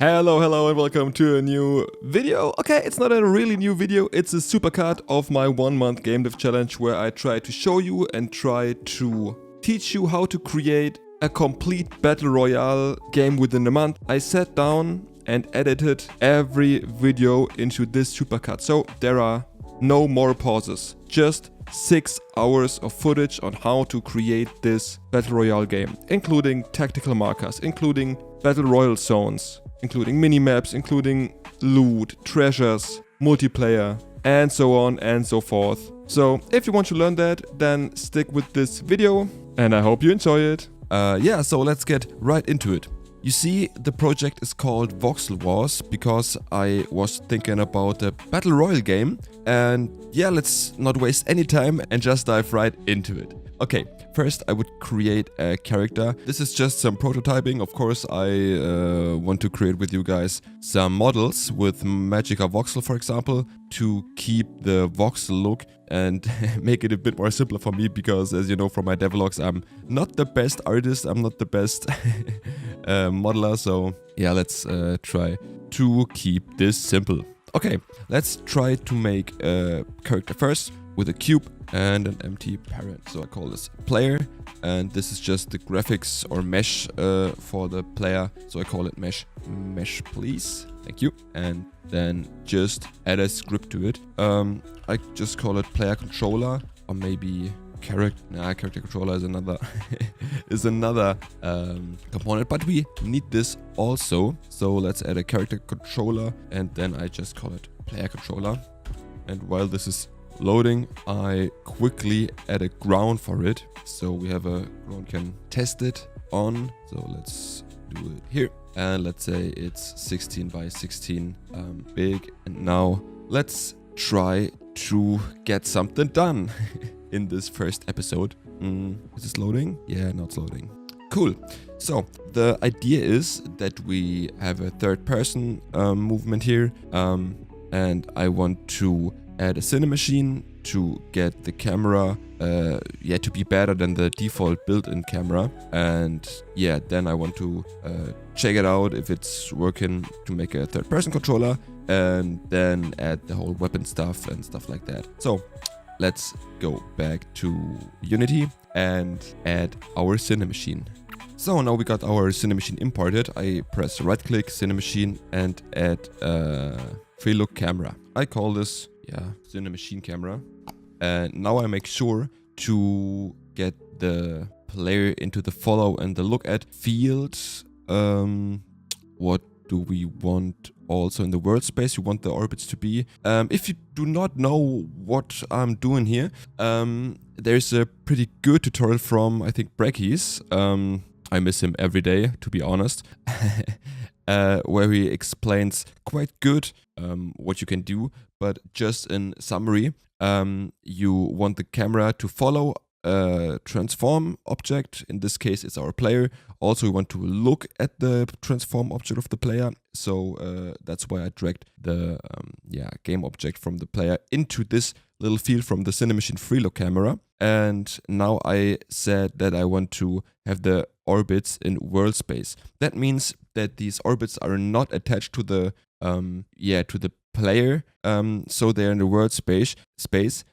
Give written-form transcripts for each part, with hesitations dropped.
Hello, and welcome to a new video. Okay, it's not a really new video, it's a supercut of my 1-month game dev challenge where I try to show you and try to teach you how to create a complete battle royale game within a month. I sat down and edited every video into this supercut, so there are no more pauses, just 6 hours of footage on how to create this battle royale game, including tactical markers, including battle royale zones, including mini-maps, including loot, treasures, multiplayer, and so on and so forth. So if you want to learn that, then stick with this video, and I hope you enjoy it. So let's get right into it. You see, the project is called Voxel Wars because I was thinking about a battle royale game, and yeah, let's not waste any time and just dive right into it. Okay, first I would create a character. This is just some prototyping. Of course, I want to create with you guys some models with Magica Voxel, for example, to keep the voxel look and make it a bit more simpler for me because, as you know from my devlogs, I'm not the best artist, I'm not the best modeler, so yeah, let's try to keep this simple. Okay, let's try to make a character first with a cube and an empty parent. So I call this player, and this is just the graphics or mesh for the player. So I call it mesh please. Thank you. And then just add a script to it. I just call it player controller, or maybe character controller is another component, but we need this also. So let's add a character controller, and then I just call it player controller. And while this is loading, I quickly add a ground for it, so we have a ground can test it on. So let's do it here, and let's say it's 16 by 16 big. And now let's try to get something done in this first episode. Is this loading? Yeah, no, it's loading. Cool. So the idea is that we have a third person movement here, and I want to add a cinemachine to get the camera to be better than the default built-in camera. And yeah, then I want to check it out if it's working to make a third-person controller, and then add the whole weapon stuff and stuff like that. So let's go back to Unity and add our cinemachine. So now we got our cinemachine imported. I press right-click cinemachine and add free look camera. I call this cinemachine camera. And now I make sure to get the player into the follow and the look at field. What do we want also in the world space? You want the orbits to be. If you do not know what I'm doing here, there's a pretty good tutorial from, I think, Breckies. I miss him every day, to be honest. Where he explains quite good what you can do. But just in summary, you want the camera to follow a transform object. In this case, it's our player. Also, we want to look at the transform object of the player. So that's why I dragged the game object from the player into this little field from the cinemachine free look camera. And now I said that I want to have the orbits in world space. That means that these orbits are not attached to the player, so they're in the world space,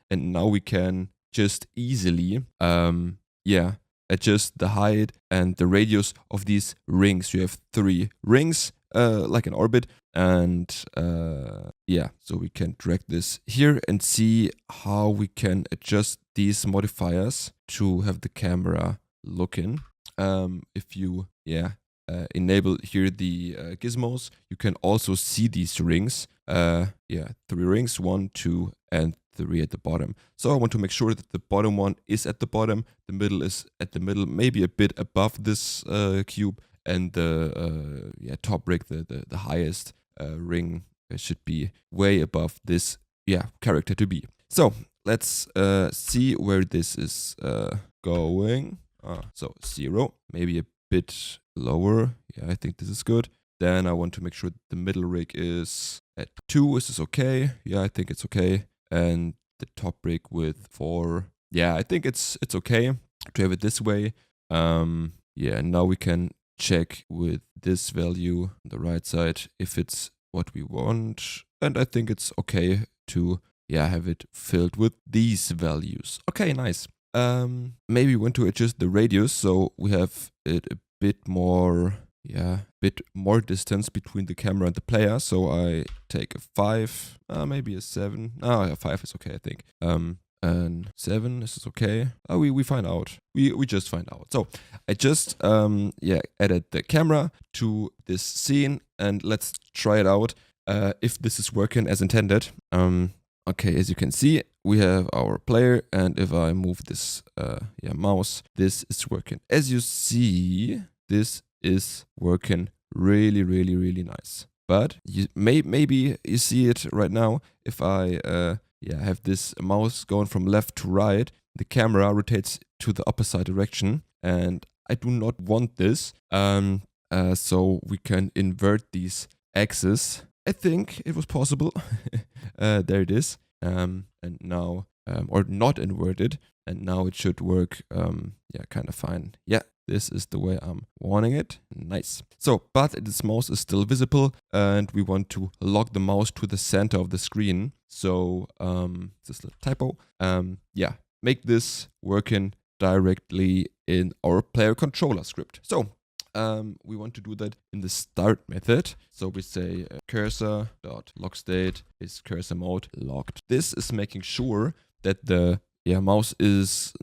and now we can just easily adjust the height and the radius of these rings. You have 3 rings like an orbit, and so we can drag this here and see how we can adjust these modifiers to have the camera looking. If you enable here the gizmos, you can also see these rings. 3 rings, 1, 2, and 3 at the bottom. So I want to make sure that the bottom one is at the bottom, the middle is at the middle, maybe a bit above this cube, and the top ring, the highest ring, should be way above this character to be. So let's see where this is going. So 0, maybe a bit lower. Yeah, I think this is good. Then I want to make sure that the middle rig is at 2. Is this okay? Yeah, I think it's okay. And the top rig with 4. Yeah, I think it's okay to have it this way. Now we can check with this value on the right side if it's what we want. And I think it's okay to have it filled with these values. Okay, nice. Maybe we want to adjust the radius so we have it a bit more distance between the camera and the player. So I take a 5, maybe a 7. Yeah, 5 is okay, I think. And 7 is okay. We find out. We just find out. So I just added the camera to this scene, and let's try it out if this is working as intended. Okay, as you can see, we have our player, and if I move this mouse, this is working. As you see, this is working really, really, really nice. But maybe you see it right now. If I have this mouse going from left to right, the camera rotates to the opposite direction, and I do not want this. So we can invert these axes. I think it was possible. There it is. And now, or not inverted, and now it should work kind of fine. Yeah, this is the way I'm wanting it. Nice. So, but this mouse is still visible, and we want to lock the mouse to the center of the screen. So, this little typo. Make this working directly in our player controller script. So, we want to do that in the start method. So we say cursor.lockState is cursor mode locked. This is making sure that the mouse is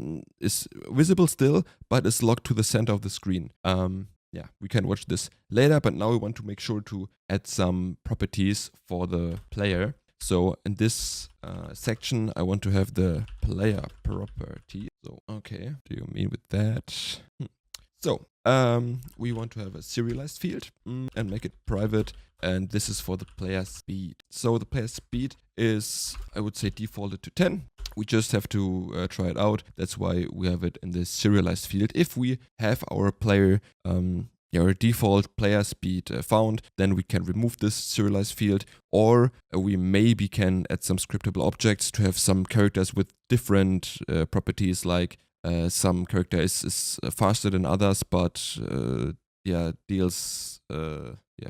visible still, but is locked to the center of the screen. We can watch this later, but now we want to make sure to add some properties for the player. So in this section, I want to have the player property. So, okay, what do you mean with that? So, we want to have a serialized field and make it private, and this is for the player speed. So the player speed is, I would say, defaulted to 10. We just have to try it out. That's why we have it in this serialized field. If we have our player, our default player speed found, then we can remove this serialized field, or we maybe can add some scriptable objects to have some characters with different properties, like some character is faster than others, but deals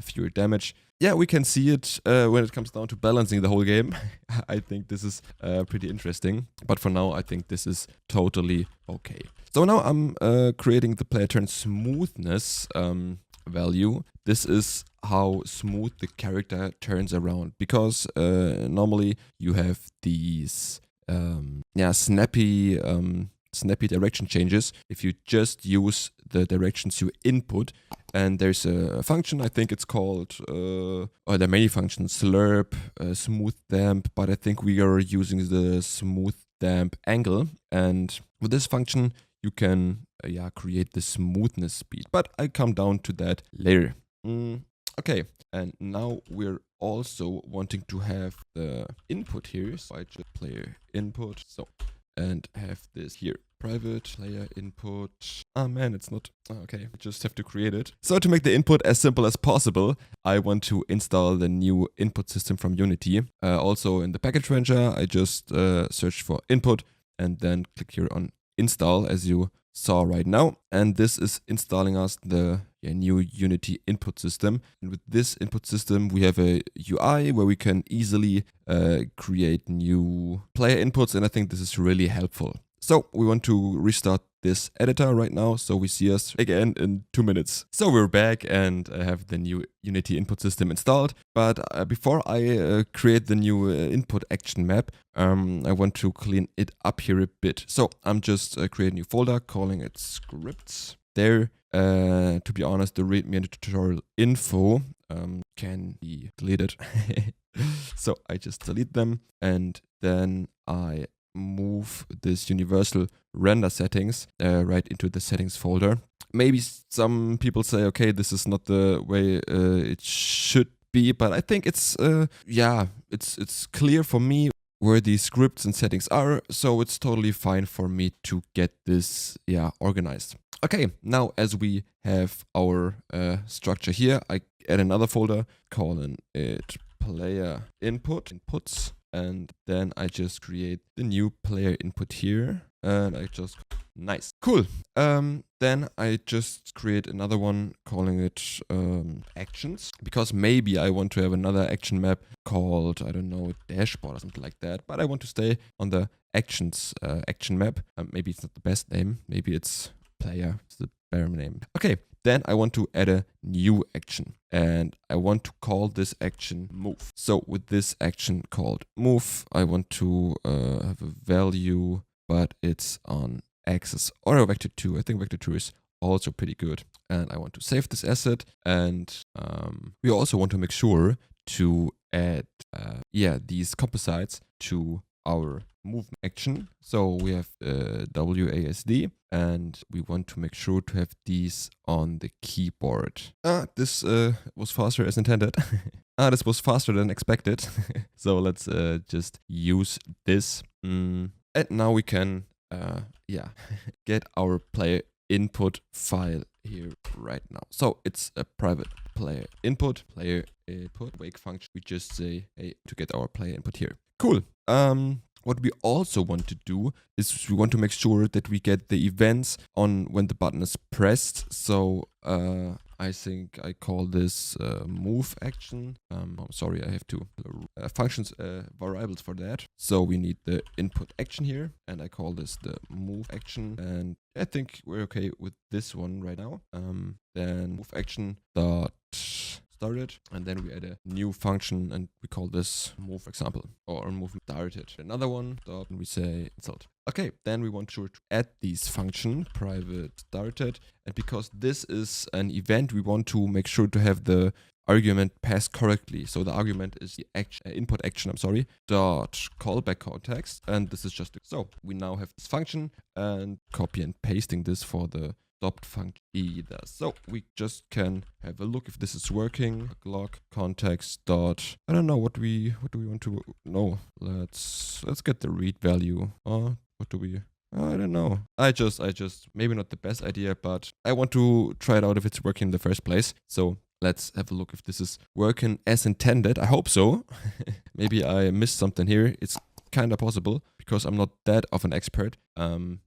fewer damage. Yeah, we can see it when it comes down to balancing the whole game. I think this is pretty interesting, but for now I think this is totally okay. So now I'm creating the player turn smoothness value. This is how smooth the character turns around, because normally you have these snappy direction changes if you just use the directions you input. And there's a function, I think it's called, or there are many functions, slurp, smooth damp, but I think we are using the smooth damp angle. And with this function, you can create the smoothness speed, but I come down to that later. Okay, and now we're also wanting to have the input here. So I just player input, and have this here. Private player input. Ah man, it's not. Okay, I just have to create it. So to make the input as simple as possible, I want to install the new input system from Unity. Also in the package manager, I just search for input and then click here on install, as you saw right now. And this is installing us the new Unity input system. And with this input system, we have a UI where we can easily create new player inputs. And I think this is really helpful. So we want to restart this editor right now, so we see us again in 2 minutes. So we're back and I have the new Unity input system installed. But before I create the new input action map, I want to clean it up here a bit. So I'm just creating a new folder, calling it scripts. There, to be honest, the readme and the tutorial info can be deleted. So I just delete them, and then I move this universal render settings right into the settings folder. Maybe some people say, okay, this is not the way it should be, but I think it's it's clear for me where these scripts and settings are, so it's totally fine for me to get this organized. Okay, now as we have our structure here, I add another folder, calling it player inputs. And then I just create the new player input here. and I just nice, cool. Then I just create another one calling it actions, because maybe I want to have another action map called, I don't know, dashboard or something like that, but I want to stay on the actions action map. Maybe it's not the best name, maybe it's player, it's the better name. Okay, then I want to add a new action, and I want to call this action move. So with this action called move, I want to have a value, but it's on axis or a vector 2. I think vector 2 is also pretty good. And I want to save this asset, and we also want to make sure to add these composites to our move action. So we have WASD, and we want to make sure to have these on the keyboard. This was faster as intended. This was faster than expected. So let's just use this. And now we can get our player input file here right now. So it's a private player input wake function. We just say, hey, to get our player input here. Cool. What we also want to do is we want to make sure that we get the events on when the button is pressed. So I think I call this move action. I'm sorry, I have to functions variables for that. So we need the input action here, and I call this the move action. And I think we're okay with this one right now. Then move action dot started, and then we add a new function, and we call this move example or move started. Another one dot, and we say insult. Okay, then we want to add these function private started, and because this is an event, we want to make sure to have the argument passed correctly. So the argument is the action, input action, dot callback context, and this is just so we now have this function, and copy and pasting this for the stopped function either. So we just can have a look if this is working. Log context dot, I don't know what do we want to know. Let's get the read value. What do we, I don't know. I just maybe not the best idea, but I want to try it out if it's working in the first place. So let's have a look if this is working as intended. I hope so. Maybe I missed something here. It's kind of possible because I'm not that of an expert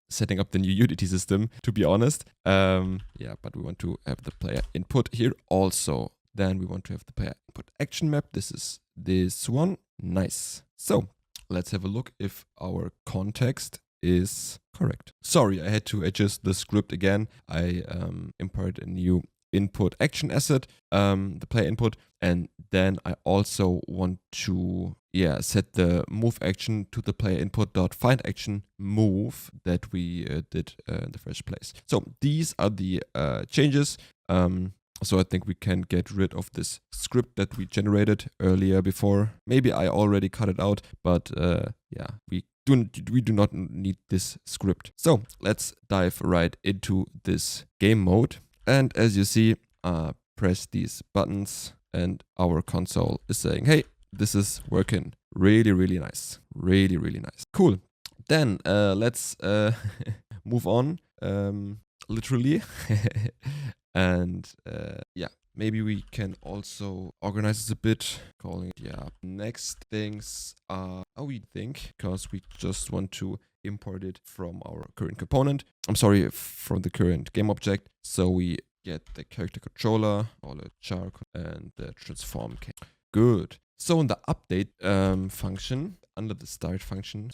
setting up the new Unity system, to be honest. But we want to have the player input here also. Then we want to have the player input action map. This is this one. Nice. So let's have a look if our context is correct. Sorry, I had to adjust the script again. I imported a new input action asset, the player input, and then I also want to set the move action to the player input dot find action move that we did in the first place. So these are the changes. So I think we can get rid of this script that we generated earlier before. Maybe I already cut it out, but we do not need this script. So let's dive right into this game mode. And as you see, press these buttons and our console is saying, hey, this is working really, really nice. Really, really nice. Cool. Then let's move on, literally. And maybe we can also organize this a bit, calling it, next things are how we think, because we just want to import it from our current component. From the current game object. So we get the character controller, all the char, and the transform. Good. So in the update function, under the start function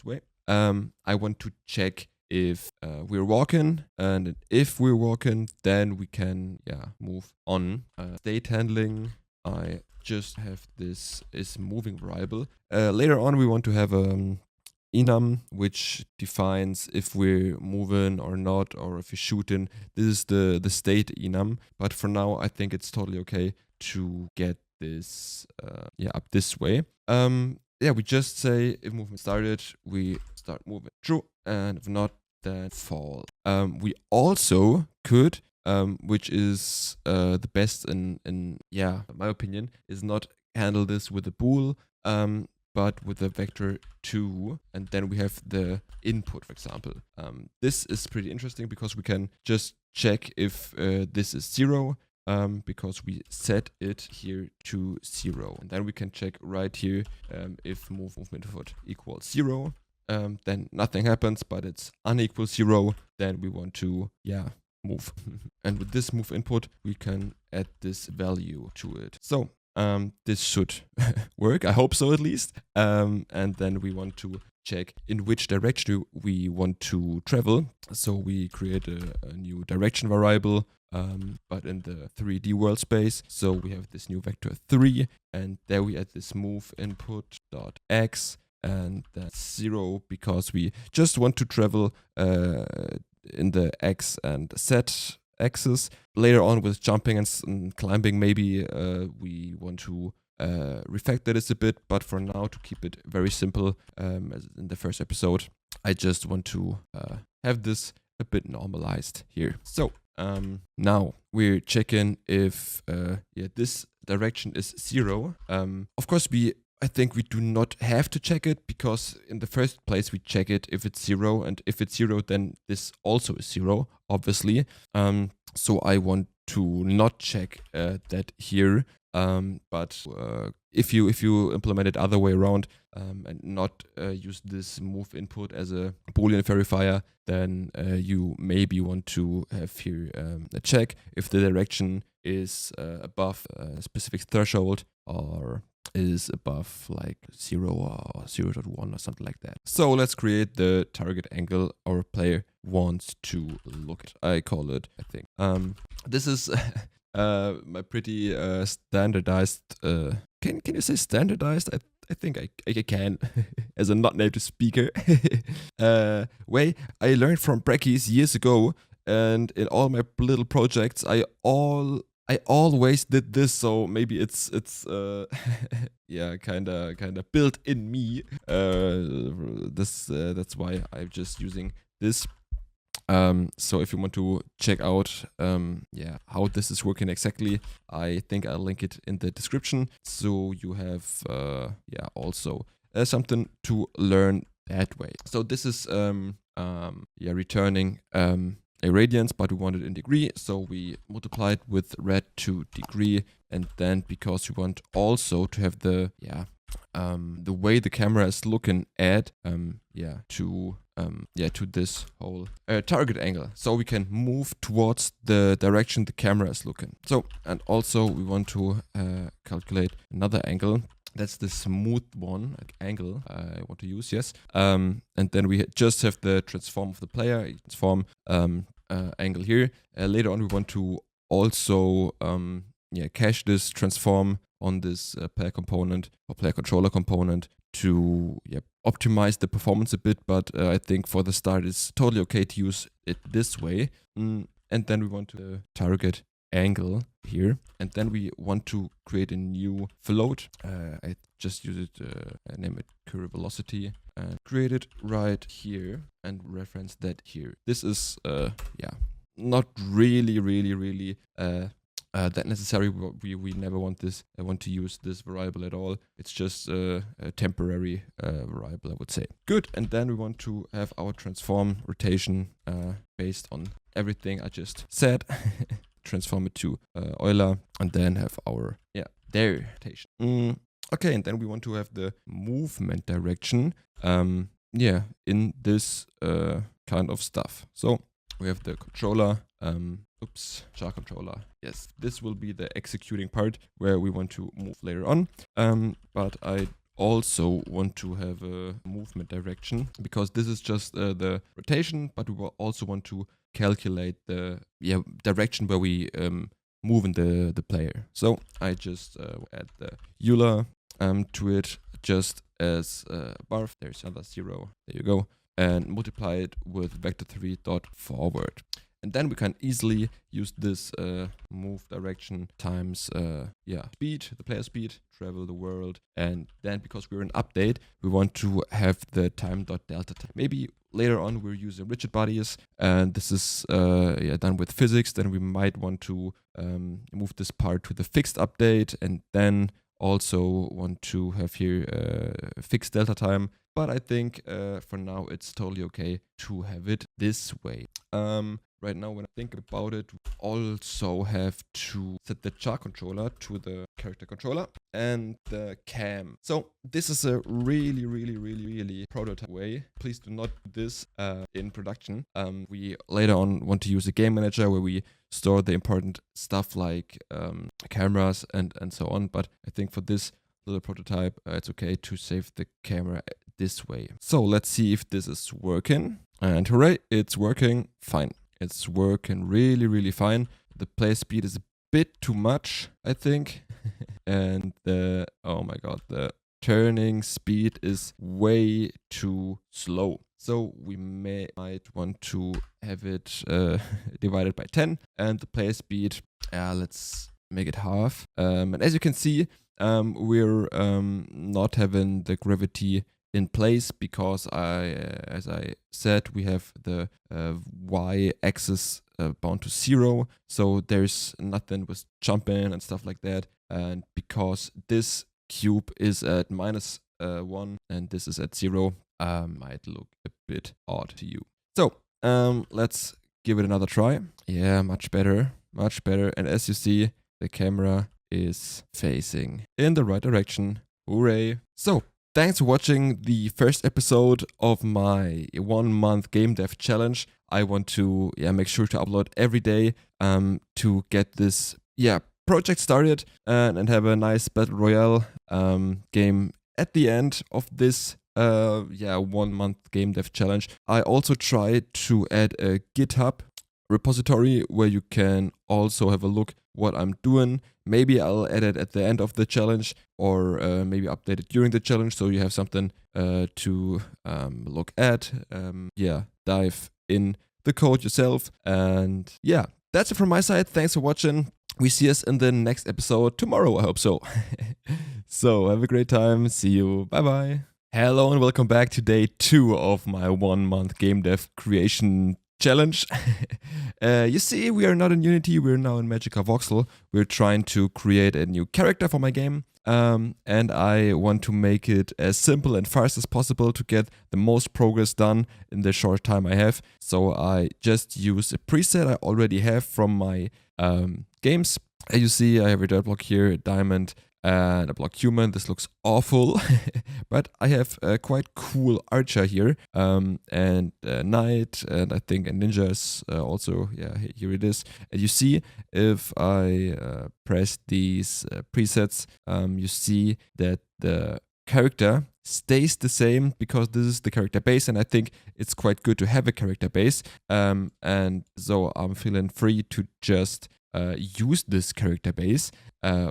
I want to check if we're walking, and if we're walking, then we can move on. State handling, I just have this is moving variable. Later on we want to have enum, which defines if we're moving or not, or if you're shooting. This is the state enum, but for now I think it's totally okay to get this up this way. We just say if movement started, we start moving. True, and if not, then fall. We also could, which is the best in my opinion, is not handle this with a bool, but with a vector 2, and then we have the input, for example. This is pretty interesting because we can just check if this is 0, because we set it here to 0. And then we can check right here if movement foot equals 0. then nothing happens, but it's unequal 0, then we want to, move. And with this move input, we can add this value to it. So this should work. I hope so, at least. And then we want to check in which direction we want to travel. So we create a new direction variable, but in the 3D world space. So we have this new vector 3, and there we add this move input dot x, and that's 0 because we just want to travel in the x and z axis. Later on with jumping and climbing, maybe we want to refactor this a bit, but for now, to keep it very simple, as in the first episode, I just want to have this a bit normalized here. So now we're checking if this direction is 0. Of course, I think we do not have to check it, because in the first place we check it if it's 0, and if it's 0, then this also is 0, obviously. So I want to not check that here. But if you implement it other way around and not use this move input as a Boolean verifier, then you maybe want to have here a check if the direction is above a specific threshold, or is above like 0 or 0.1 or something like that. So let's create the target angle our player wants to look at. I call it, I think. This is my pretty standardized. Can you say standardized? I think I can, as a not native speaker. Way I learned from Brackies years ago, and in all my little projects, I always did this, so maybe it's yeah, kind of built in me. That's why I'm just using this. So if you want to check out how this is working exactly, I think I'll link it in the description, so you have also something to learn that way. So this is returning a radians, but we want it in degree, so we multiply it with rad to degree, and then because we want also to have the way the camera is looking at to this whole target angle, so we can move towards the direction the camera is looking. So, and also we want to calculate another angle. That's the smooth one, like angle I want to use, yes. And then we just have the transform of the player, transform angle here. Later on we want to also cache this transform on this player component or player controller component to optimize the performance a bit, but I think for the start it's totally okay to use it this way. And then we want to target angle here, and then we want to create a new float. I just use it, name it curve velocity, and create it right here and reference that here. This is not really that necessary. We never want this. I want to use this variable at all. It's just a temporary variable, I would say. Good. And then we want to have our transform rotation based on everything I just said. Transform it to Euler, and then have our there rotation. Okay, and then we want to have the movement direction in this kind of stuff. So we have the controller, char controller. Yes, this will be the executing part where we want to move later on. But I also want to have a movement direction, because this is just the rotation, but we will also want to calculate the direction where we move in the player. So I just add the Euler to it, just as above. There's another 0. There you go. And multiply it with vector 3 dot forward. And then we can easily use this move direction times speed, the player speed, travel the world. And then because we're in update, we want to have the time dot delta time. Maybe later on we're using rigid bodies, and this is done with physics. Then we might want to move this part to the fixed update, and then also want to have here fixed delta time. But I think for now it's totally okay to have it this way. Right now, when I think about it, we also have to set the char controller to the character controller. and the cam. So this is a really prototype way. Please do not do this in production. We later on want to use a game manager where we store the important stuff like cameras and so on. But I think for this little prototype, it's okay to save the camera this way. So let's see if this is working. And hooray, it's working fine. It's working really fine. The play speed is a bit too much, I think. And oh my god, the turning speed is way too slow. So we might want to have it divided by 10, and the play speed, let's make it half. And as you can see, we're not having the gravity in place because as I said, we have the y-axis bound to 0, so there's nothing with jumping and stuff like that. And because this cube is at -1 and this is at 0, might look a bit odd to you. So let's give it another try. Yeah, much better. And as you see, the camera is facing in the right direction. Hooray! So thanks for watching the first episode of my 1-month game dev challenge. I want to make sure to upload every day to get this project started and have a nice battle royale game at the end of this 1-month game dev challenge. I also tried to add a GitHub repository where you can also have a look what I'm doing. Maybe I'll add it at the end of the challenge, or maybe update it during the challenge so you have something to look at. Dive in the code yourself. And yeah, that's it from my side. Thanks for watching. We see us in the next episode tomorrow, I hope so. So have a great time. See you. Bye bye. Hello and welcome back to day 2 of my 1-month game dev creation challenge. You see, we are not in Unity, we're now in Magica Voxel. We're trying to create a new character for my game. And I want to make it as simple and fast as possible to get the most progress done in the short time I have. So I just use a preset I already have from my games. As you see, I have a devlog here, a diamond, and a block human. This looks awful, but I have a quite cool archer here, and a knight, and I think a ninja is also, here it is. And you see, if I press these presets, you see that the character stays the same because this is the character base, and I think it's quite good to have a character base, and so I'm feeling free to just use this character base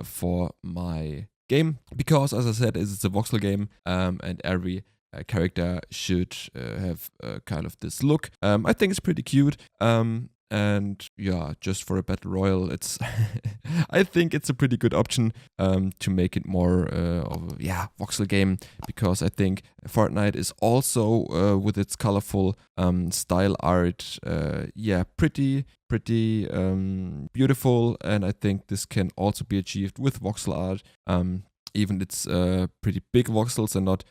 for my game, because as I said, it's a voxel game, and every character should have kind of this look. I think it's pretty cute, and yeah, just for a battle royale, it's I think it's a pretty good option to make it more of a voxel game, because I think Fortnite is also with its colorful style art pretty beautiful, and I think this can also be achieved with voxel art. Even it's pretty big voxels and not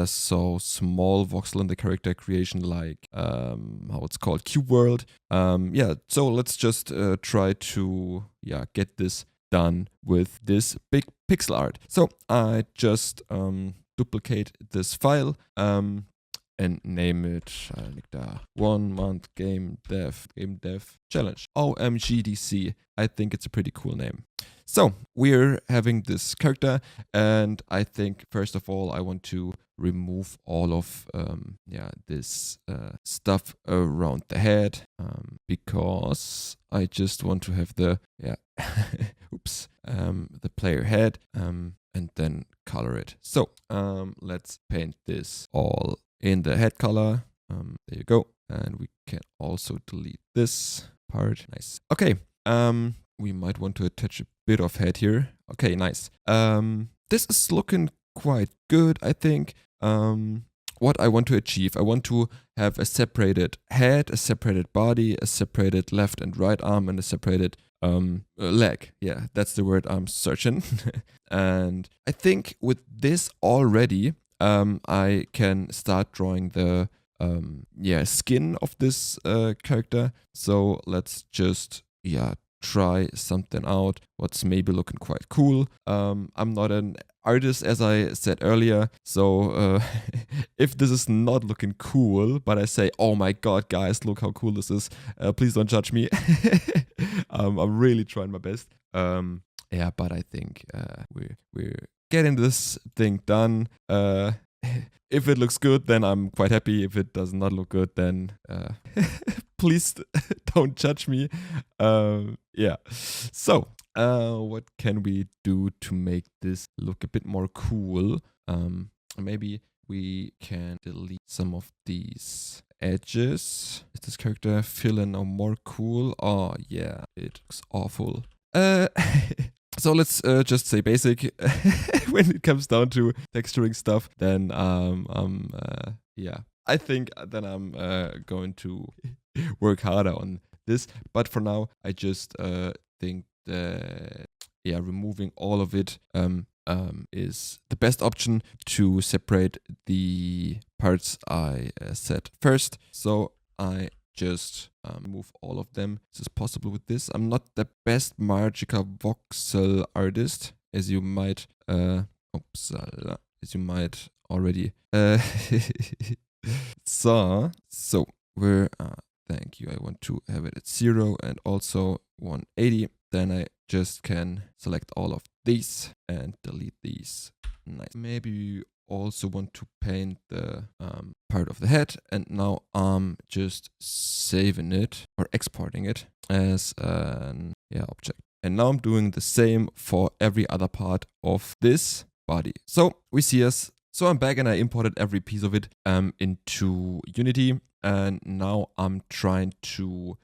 so small voxel in the character creation, like how it's called, Cube World. So let's just try to get this done with this big pixel art. So I just duplicate this file and name it 1-month game dev challenge, OMGDC. I think it's a pretty cool name. So we're having this character, and I think first of all I want to remove all of this stuff around the head, because I just want to have the the player head, and then color it. So let's paint this all in the head color. There you go. And we can also delete this part. Nice. Okay. We might want to attach a bit of head here. Okay, nice. This is looking quite good, I think. What I want to achieve, I want to have a separated head, a separated body, a separated left and right arm, and a separated leg. Yeah, that's the word I'm searching. And I think with this already, I can start drawing the skin of this character. So let's just try something out what's maybe looking quite cool. I'm not an artist, as I said earlier, so if this is not looking cool, but I say, oh my god, guys, look how cool this is, please don't judge me. I'm really trying my best. Yeah, but I think we're getting this thing done. If it looks good, then I'm quite happy. If it does not look good, then please don't judge me. Yeah. So, what can we do to make this look a bit more cool? Maybe we can delete some of these edges. Is this character feeling now more cool? Oh yeah, it looks awful. So let's just say basic. When it comes down to texturing stuff, then yeah, I think then I'm going to work harder on this. But for now, I just think that yeah, removing all of it is the best option to separate the parts I said first. So I just remove all of them. This is possible with this. I'm not the best Magica voxel artist, as you might already saw. So we're thank you. I want to have it at 0 and also 180. Then I just can select all of these and delete these. Nice. Maybe you also want to paint the part of the head, and now I'm just saving it or exporting it as an object. And now I'm doing the same for every other part of this body. So we see us. So I'm back and I imported every piece of it into Unity. And now I'm trying to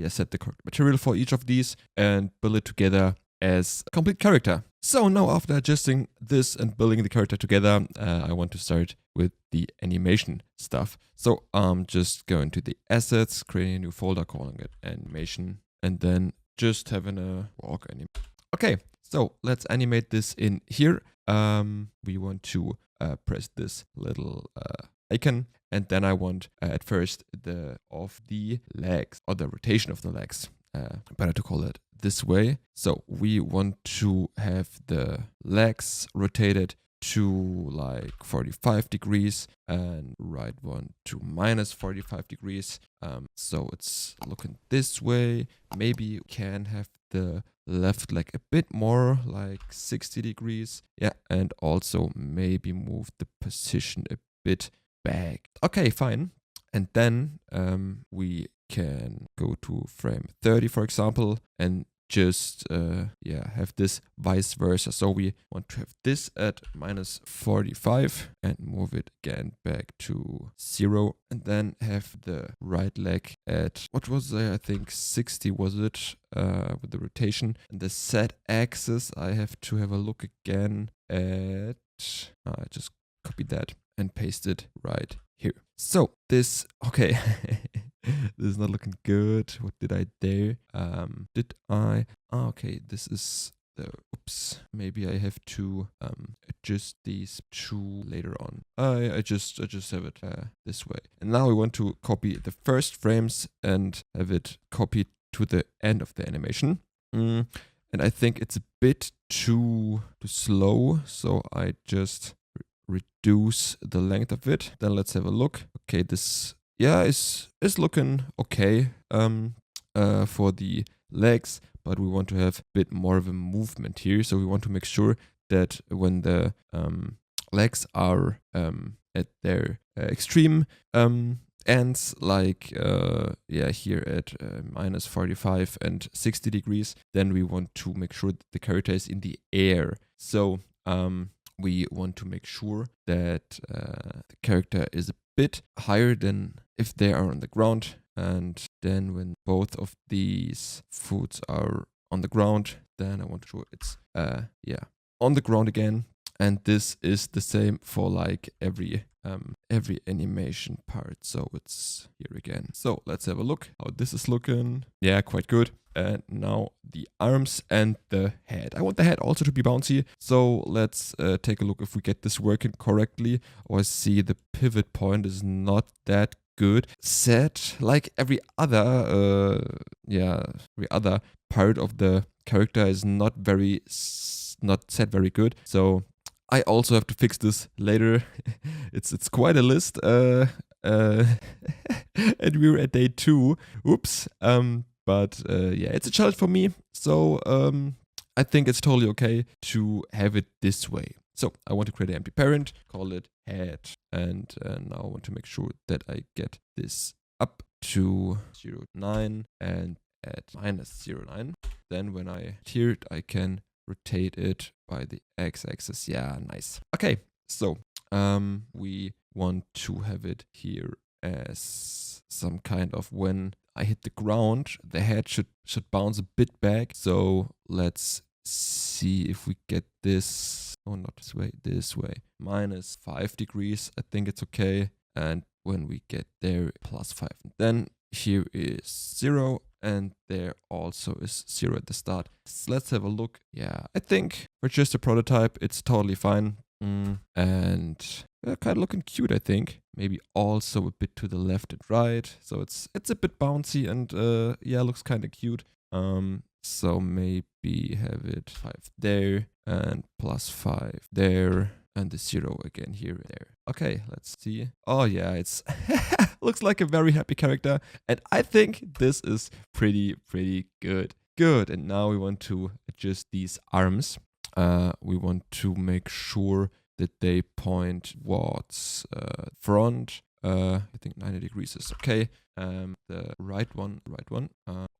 set the correct material for each of these and build it together as a complete character. So now after adjusting this and building the character together, I want to start with the animation stuff. So I'm just going to the assets, creating a new folder, calling it animation, and then just having a walk animation. Okay, so let's animate this in here. We want to press this little icon, and then I want at first the legs, or the rotation of the legs. Better to call it this way. So we want to have the legs rotated to like 45 degrees and right one to minus 45 degrees. So it's looking this way. Maybe you can have the left leg a bit more, like 60 degrees. Yeah, and also maybe move the position a bit back. Okay, fine. And then we can go to frame 30, for example, and just have this vice versa. So we want to have this at minus 45 and move it again back to 0, and then have the right leg at, what was there, I think 60 was it, with the rotation. And the Z axis, I have to have a look again at, I just copied that and paste it right here. So this, okay, this is not looking good. What did I do? Okay, this is the, oops, maybe I have to adjust these two later on. I just have it this way. And now we want to copy the first frames and have it copied to the end of the animation. And I think it's a bit too slow, so I just reduce the length of it. Then let's have a look. Okay, this is looking okay for the legs, but we want to have a bit more of a movement here. So we want to make sure that when the legs are at their extreme ends, like here at minus 45 and 60 degrees, then we want to make sure that the character is in the air. So we want to make sure that the character is a bit higher than if they are on the ground. And then when both of these foods are on the ground, then I want to show it's on the ground again. And this is the same for like every animation part. So it's here again. So let's have a look how this is looking. Yeah, quite good. And now the arms and the head. I want the head also to be bouncy. So let's take a look if we get this working correctly. Or I see the pivot point is not that good. Set like every other every other part of the character is not not set very good. So I also have to fix this later. It's quite a list. And we're at day 2. Oops. But yeah, it's a challenge for me. So I think it's totally okay to have it this way. So I want to create an empty parent, call it head, and now I want to make sure that I get this up to 0.9 and at -0.9. Then when I tier it, I can rotate it by the x-axis. Yeah, nice. Okay, so we want to have it here as some kind of, when I hit the ground, the head should bounce a bit back. So let's see if we get this. Oh, not this way, this way. -5 degrees. I think it's okay. And when we get there, +5. Then here is 0. And there also is 0 at the start. So let's have a look. Yeah, I think for just a prototype, it's totally fine. And kind of looking cute, I think. Maybe also a bit to the left and right. So it's a bit bouncy and yeah, looks kind of cute. So maybe have it 5 there and +5 there. And the 0 again here and there. Okay, let's see. Oh yeah, it's looks like a very happy character. And I think this is pretty good. Good. And now we want to adjust these arms. We want to make sure that they point towards front. I think 90 degrees is okay. The right one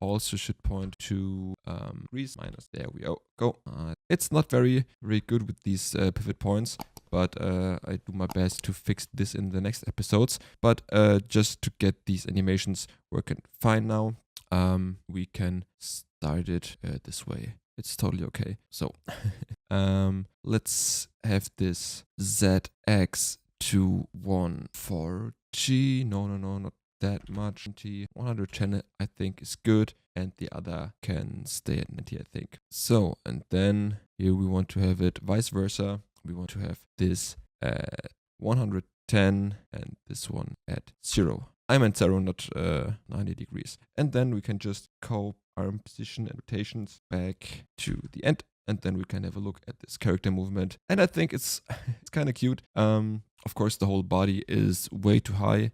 also should point to degrees minus. There we go. It's not very good with these pivot points, but I do my best to fix this in the next episodes. But just to get these animations working fine now, we can start it this way. It's totally okay. So let's have this ZX to 140. No, not that much. 110 I think is good, and the other can stay at 90, I think. So, and then here we want to have it vice versa. We want to have this at 110 and this one at 0. I meant 0, not 90 degrees. And then we can just copy arm position and rotations back to the end. And then we can have a look at this character movement. And I think it's kind of cute. Of course, the whole body is way too high.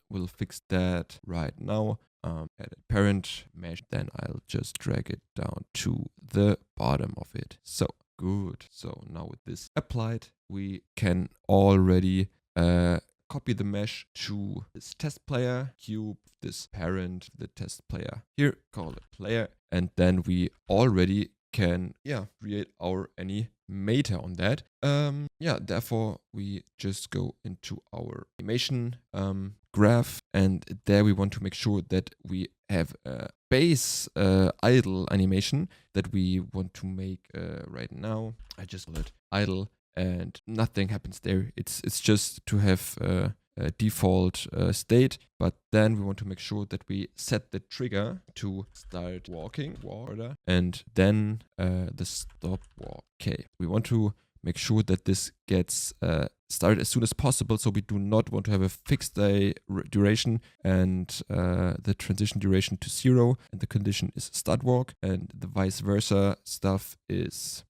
We'll fix that right now. Add a parent mesh. Then I'll just drag it down to the bottom of it. So good. So now with this applied, we can already copy the mesh to this test player, cube this parent, the test player here, call it player. And then we already can create our animator on that. Therefore we just go into our animation graph, and there we want to make sure that we have a base idle animation that we want to make right now. I just call it idle and nothing happens there. It's just to have a default state, but then we want to make sure that we set the trigger to start walking, and then the stop walk. Okay, we want to make sure that this gets started as soon as possible, so we do not want to have a fixed duration and the transition duration to 0, and the condition is start walk, and the vice versa stuff is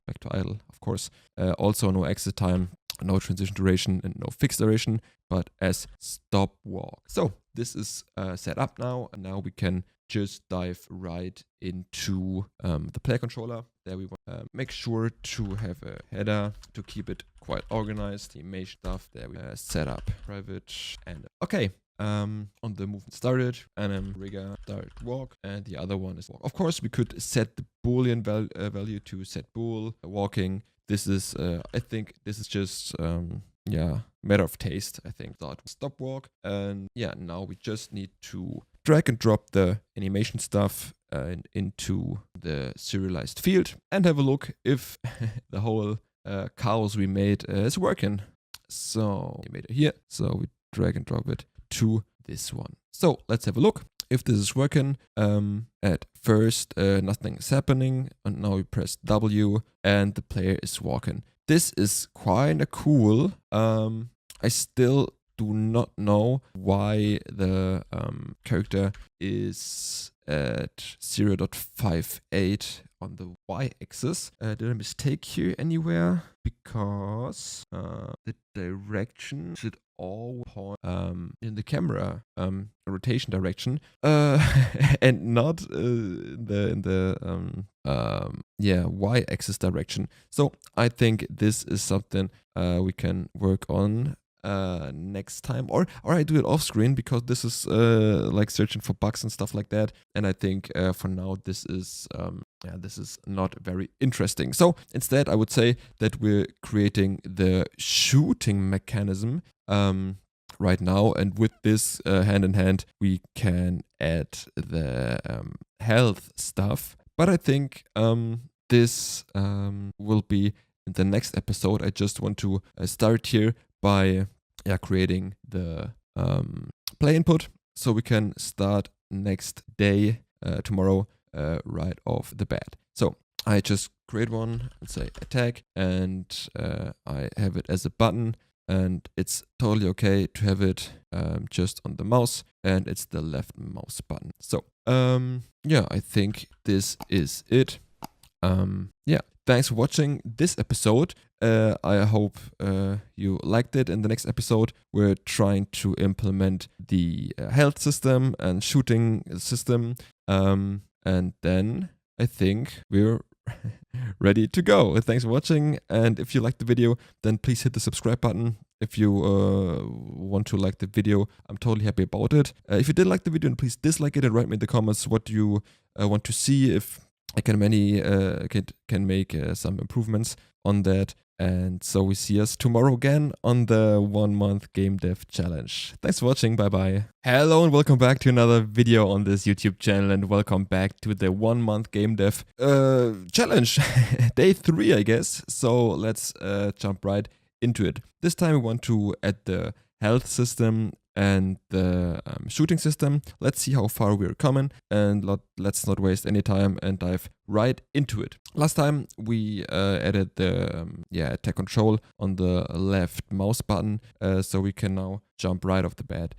back to idle, of course. Also no exit time, no transition duration, and no fixed duration, but as stop walk. So this is set up now, and now we can just dive right into the player controller. There we want to make sure to have a header to keep it quite organized. The image stuff there we set up private and okay. On the movement started, rigger start walk, and the other one is walk. Of course, we could set the boolean value to set bool walking. This is I think this is just matter of taste. I think stop walk, and now we just need to drag and drop the animation stuff into the serialized field and have a look if the whole chaos we made is working. So we made it here, so we drag and drop it to this one. So let's have a look if this is working. At first nothing is happening, and now we press W and the player is walking. This is kinda cool. I still do not know why the character is at 0.58 on the y-axis. Did I mistake here anywhere? Because the direction should all point in the camera rotation direction and not in the y-axis direction. So I think this is something we can work on next time, or I do it off screen, because this is like searching for bugs and stuff like that, and I think for now this is not very interesting. So instead I would say that we're creating the shooting mechanism right now, and with this hand in hand we can add the health stuff, but I think this will be in the next episode. I just want to start here by creating the play input, so we can start next day, tomorrow, right off the bat. So I just create one and say attack, and I have it as a button, and it's totally okay to have it just on the mouse, and it's the left mouse button. So I think this is it. Thanks for watching this episode. I hope you liked it. In the next episode, we're trying to implement the health system and shooting system. And then I think we're ready to go. Thanks for watching. And if you liked the video, then please hit the subscribe button. If you want to like the video, I'm totally happy about it. If you did like the video, then please dislike it and write me in the comments what you want to see, if I can make some improvements on that. And so we see us tomorrow again on the 1 month game dev challenge. Thanks for watching. Bye bye. Hello and welcome back to another video on this YouTube channel, and welcome back to the 1 month game dev challenge. Day 3, I guess. So let's jump right into it. This time we want to add the health system and the shooting system. Let's see how far we're coming, and let's not waste any time and dive right into it. Last time we added the attack control on the left mouse button, so we can now jump right off the bat.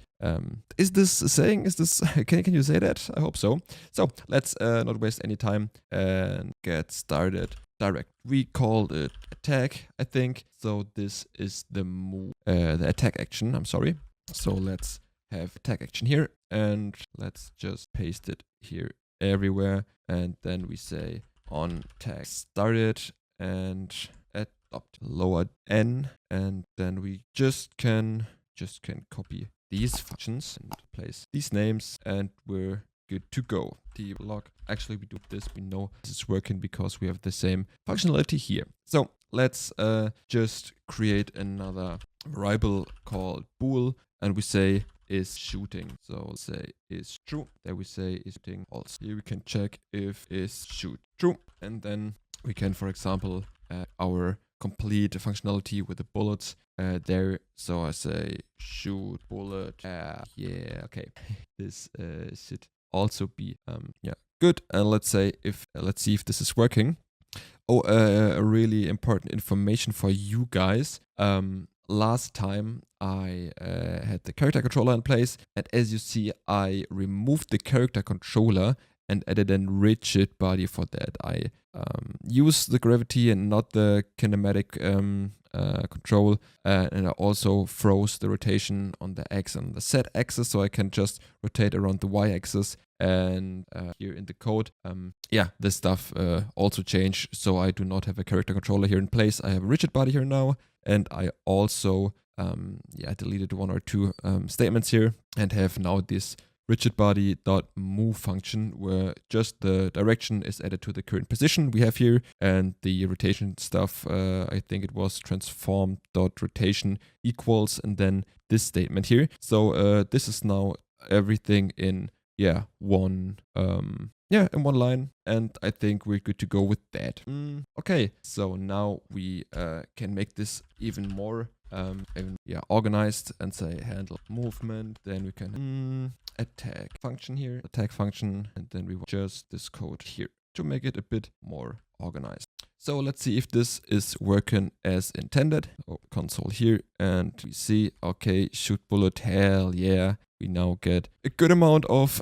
Is this can you say that? I hope so. So let's not waste any time and get started direct. We called it attack, I think. So this is the move, the attack action, I'm sorry. So let's have attack action here, and let's just paste it here everywhere, and then we say on tag started and adopt lower n, and then we just can copy these functions and place these names, and we're good to go. Devlog. Actually, we do this. We know this is working because we have the same functionality here. So let's just create another variable called bool, and we say is shooting. So say is true. There we say is shooting also. Here we can check if is shoot true, and then we can, for example, our complete functionality with the bullets there. So I say shoot bullet. Okay. This should also be good. And let's see if this is working. A really important information for you guys. Last time I had the character controller in place, and as you see, I removed the character controller and added a rigid body for that. I use the gravity and not the kinematic control, and I also froze the rotation on the X and the Z axis, so I can just rotate around the Y axis. And here in the code, this stuff also changed, so I do not have a character controller here in place. I have a rigid body here now, and I also deleted 1 or 2 statements here, and have now this rigid body dot move function where just the direction is added to the current position we have here, and the rotation stuff, I think it was transform dot rotation equals, and then this statement here. So this is now everything in one line, and I think we're good to go with that. Okay, so now we can make this even more organized and say handle movement. Then we can attack function here, attack function, and then we want just this code here to make it a bit more organized. So let's see if this is working as intended. Oh, console here, and we see, okay, shoot bullet, hell yeah. We now get a good amount of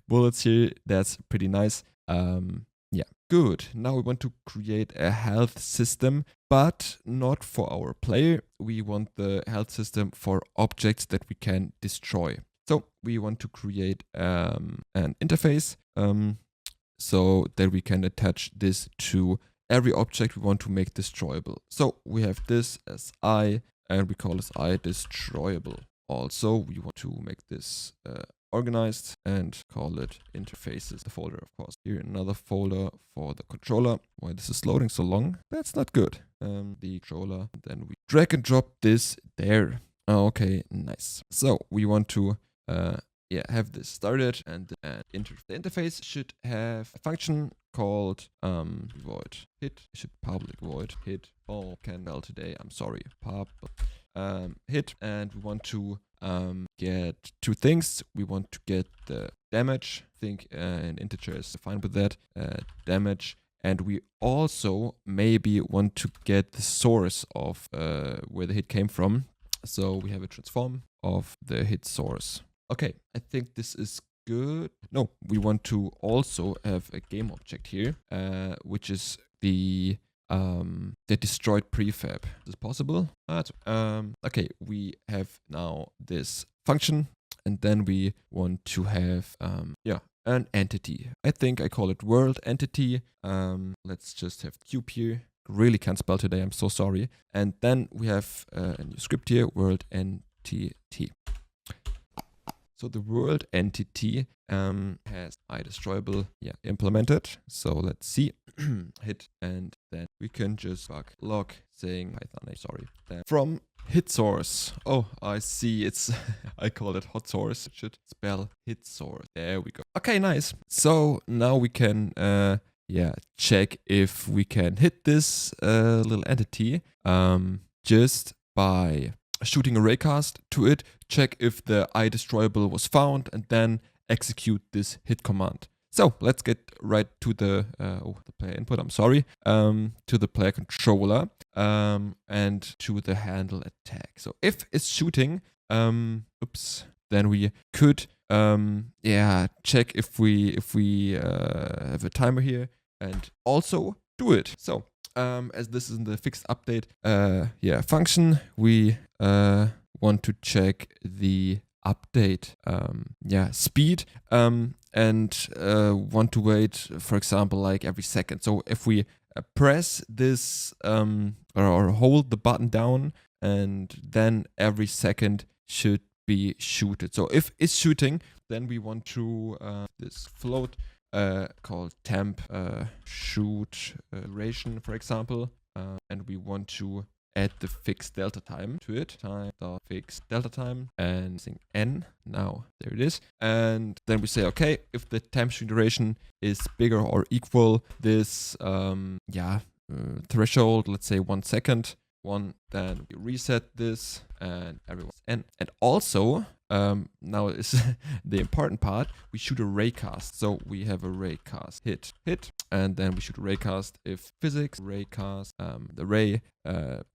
bullets here. That's pretty nice. Yeah, good. Now we want to create a health system, but not for our player. We want the health system for objects that we can destroy. So we want to create an interface so that we can attach this to every object we want to make destroyable. So we have this as I, and we call this I destroyable. Also, we want to make this organized and call it interfaces, the folder, of course. Here another folder for the controller. Why this is loading so long? That's not good. The controller, then we drag and drop this there. Okay, nice. So we want to have this started, and the interface should have a function called void hit. It should public void hit. Oh, can well today. I'm sorry. Pub hit, and we want to get two things. We want to get the damage. I think an integer is fine with that. Damage. And we also maybe want to get the source of where the hit came from. So we have a transform of the hit source. Okay, I think this is good. No, we want to also have a game object here, which is the destroyed prefab. Is this possible? Okay, we have now this function, and then we want to have an entity. I think I call it world entity. Let's just have cube here. Really can't spell today, I'm so sorry. And then we have a new script here, world entity. So the world entity has iDestroyable implemented. So let's see, hit, and then we can just log saying Python, sorry, from hit source. Oh, I see, it's I call it hot source. It should spell hit source. There we go. Okay, nice. So now we can check if we can hit this little entity just by shooting a raycast to it, check if the iDestroyable was found, and then execute this hit command. So let's get right to the player input, I'm sorry, to the player controller and to the handle attack. So if it's shooting, then we could check if we have a timer here and also do it. So as this is in the fixed update function, we want to check the update speed and want to wait, for example, like every second. So if we press this or hold the button down, and then every second should be shooted. So if it's shooting, then we want to this float called temp shoot duration, for example, and we want to add the fixed delta time to it. Fixed delta time and saying n. Now there it is, and then we say okay, if the temp shoot duration is bigger or equal this threshold, let's say 1 second, then we reset this and everyone's n. And also now is the important part, we shoot a raycast. So we have a raycast hit, and then we shoot a raycast if physics raycast the ray.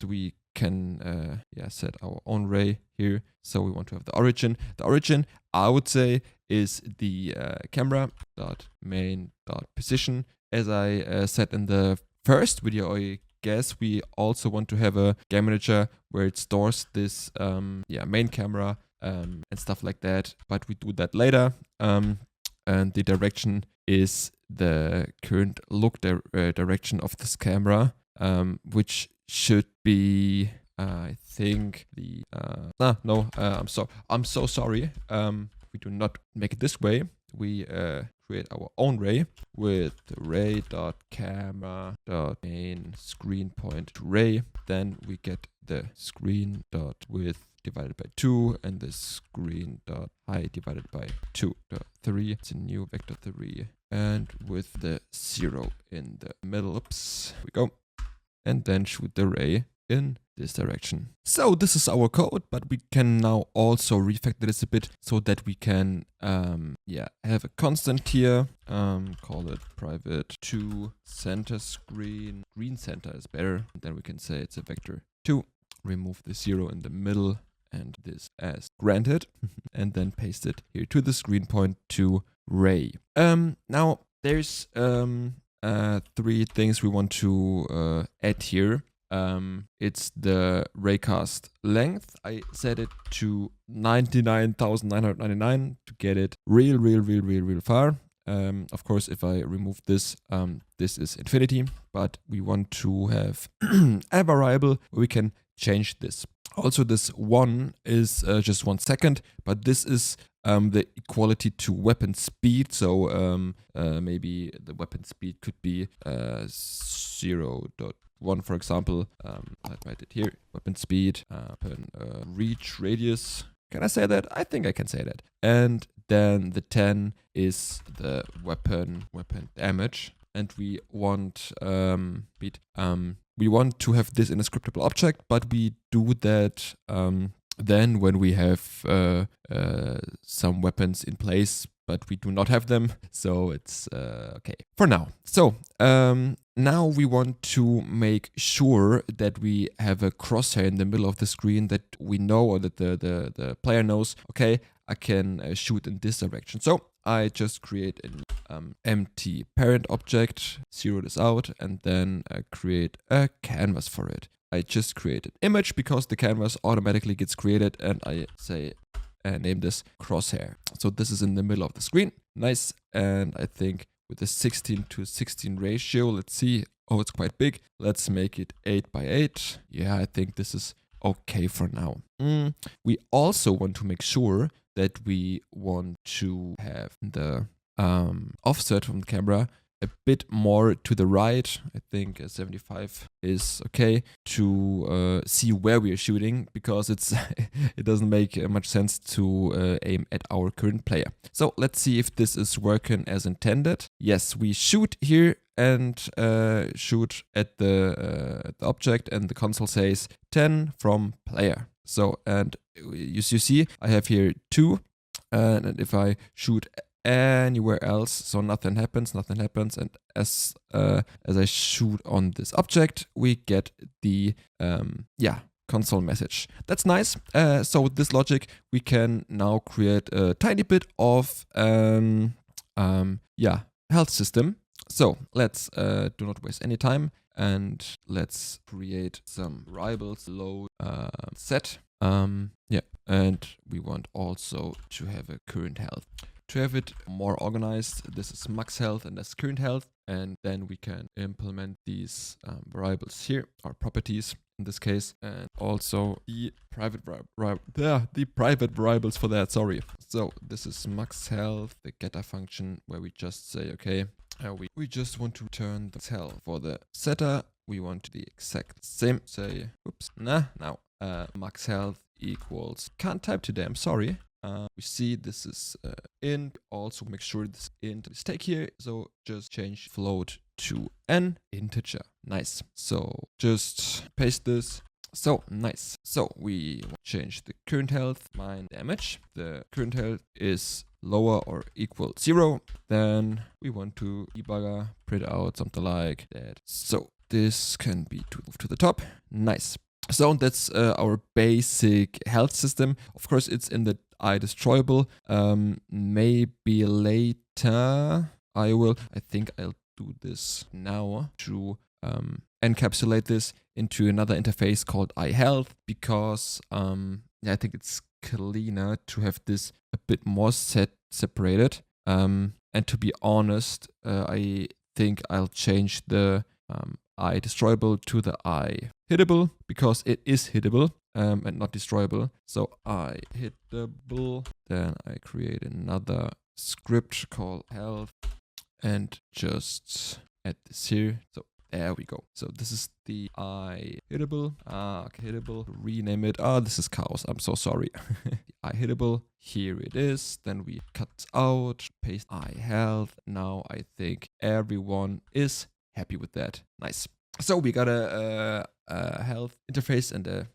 We can set our own ray here. So we want to have the origin. The origin, I would say, is the camera dot main dot position. As I said in the first video, I guess we also want to have a game manager where it stores this main camera and stuff like that, but we do that later. And the direction is the current look direction of this camera, which should be I think the I'm so sorry. We do not make it this way. We create our own ray with ray.camera.main screen point to ray. Then we get the screen dot width divided by 2 and the screen dot height divided by 2. 3. It's a new vector 3, and with the 0 in the middle. Oops. Here we go. And then shoot the ray in this direction. So this is our code, but we can now also refactor this a bit so that we can have a constant here. Call it private to center screen. Green center is better. Then we can say it's a vector 2. Remove the 0 in the middle and this as granted, and then paste it here to the screen point to ray. Now there's 3 things we want to add here. It's the raycast length. I set it to 99,999 to get it real far. Of course, if I remove this, this is infinity, but we want to have a variable where we can change this. Also, this 1 is just 1 second, but this is the equality to weapon speed. So maybe the weapon speed could be 0.1, for example. I'll write it here. Weapon speed, reach radius. Can I say that? I think I can say that. And then the 10 is the weapon damage. And we want we want to have this in a scriptable object, but we do that then when we have some weapons in place, but we do not have them. So it's okay for now. So now we want to make sure that we have a crosshair in the middle of the screen, that we know, or that the player knows, okay, I can shoot in this direction. So I just create an empty parent object, zero this out, and then create a canvas for it. I just create an image because the canvas automatically gets created, and I say name this crosshair. So this is in the middle of the screen. Nice. And I think with a 16:16 ratio, let's see. Oh, it's quite big. Let's make it 8x8. Yeah, I think this is okay for now. We also want to make sure that we want to have the offset from the camera a bit more to the right. I think 75 is okay to see where we are shooting, because it doesn't make much sense to aim at our current player. So let's see if this is working as intended. Yes, we shoot here and shoot at the object, and the console says 10 from player. So, and you see I have here 2, and if I shoot anywhere else, so nothing happens, and as I shoot on this object, we get the console message. That's nice. So with this logic, we can now create a tiny bit of health system. So let's do not waste any time, and let's create some variables. Load set. And we want also to have a current health. To have it more organized, this is max health and that's current health. And then we can implement these variables here, or properties in this case, and also the private variables for that, sorry. So this is max health, the getter function, where we just say, okay, we just want to return the health. For the setter, we want the exact same, say, max health equals, can't type today, I'm sorry. We see this is int. Also make sure this int is take here. So just change float to an integer. Nice. So just paste this. So nice. So we change the current health, mine damage. The current health is lower or equal 0. Then we want to debugger print out something like that. So this can be moved to the top. Nice. So that's our basic health system. Of course, it's in the destroyable. Maybe later I think I'll do this now to encapsulate this into another interface called iHealth, because I think it's cleaner to have this a bit more separated. And to be honest, I think I'll change the destroyable to the hittable, because it is hittable and not destroyable. So hittable, then I create another script called health and just add this here. So there we go. So this is the hittable. Hittable. Rename it. This is chaos. I'm so sorry. Hittable. Here it is. Then we cut out, paste health. Now I think everyone is happy with that. Nice. So we got a health interface and a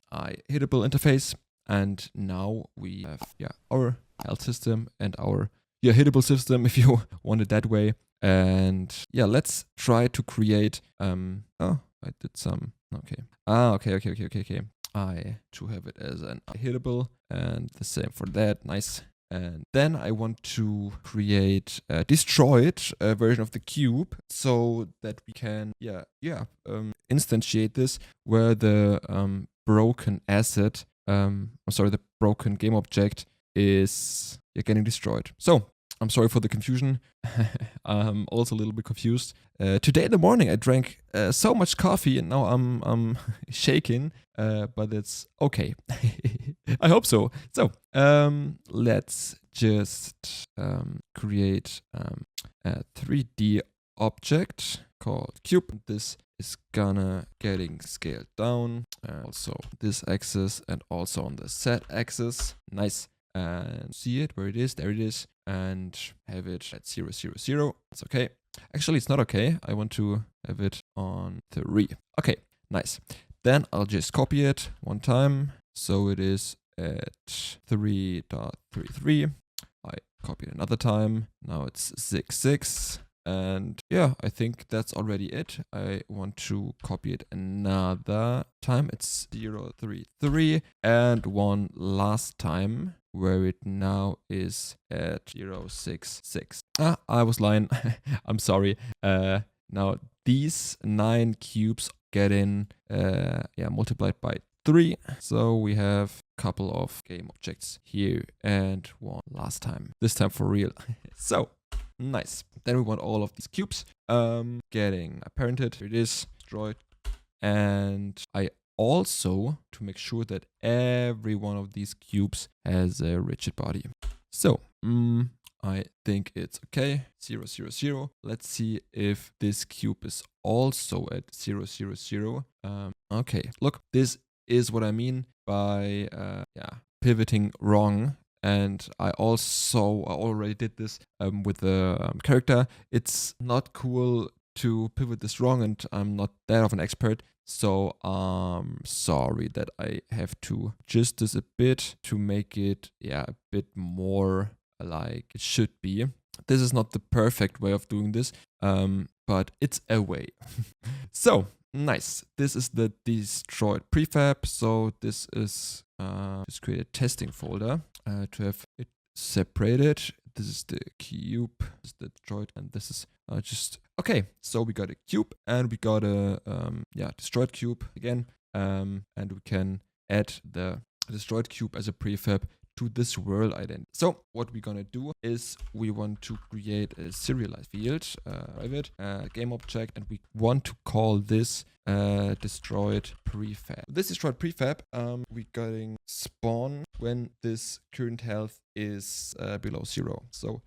hittable interface, and now we have our health system and our hittable system, if you want it that way. And let's try to create oh, I did some okay. Okay. I to have it as an hittable, and the same for that. Nice. And then I want to create a destroyed version of the cube so that we can instantiate this where the broken asset, the broken game object is getting destroyed. So I'm sorry for the confusion. I'm also a little bit confused. Today in the morning I drank so much coffee and now I'm shaking, but it's okay. I hope so. So let's just create a 3D object called cube. This is gonna getting scaled down, also this axis and also on the Z axis. Nice. And see it where it is. There it is. And have it at 0, 0, 0. It's okay. Actually, it's not okay. I want to have it on 3. Okay, nice. Then I'll just copy it one time. So it is at 3.33. I copy it another time. Now it's 6, 6. And I think that's already it. I want to copy it another time. It's 0, 3, 3. And one last time, where it now is at 0, 6, 6. I was lying. I'm sorry. Now these 9 cubes get in multiplied by 3. So we have a couple of game objects here and one last time. This time for real. So nice. Then we want all of these cubes getting parented. Here it is, destroyed. And I also, to make sure that every one of these cubes has a rigid body. So I think it's okay. 0, 0, 0. Let's see if this cube is also at 0, 0, 0. Okay, look, this is what I mean by pivoting wrong. And I already did this with the character. It's not cool to pivot this wrong, and I'm not that of an expert. So I'm sorry that I have to adjust this a bit to make it a bit more like it should be. This is not the perfect way of doing this, but it's a way. So nice. This is the destroyed prefab. So this is just create a testing folder to have it separated. This is the cube, this is the destroyed, and this is just okay. So we got a cube and we got a destroyed cube again, and we can add the destroyed cube as a prefab to this world identity. So what we're gonna do is we want to create a serialized field, private game object, and we want to call this destroyed prefab. This destroyed prefab, we're getting spawn when this current health is below 0. So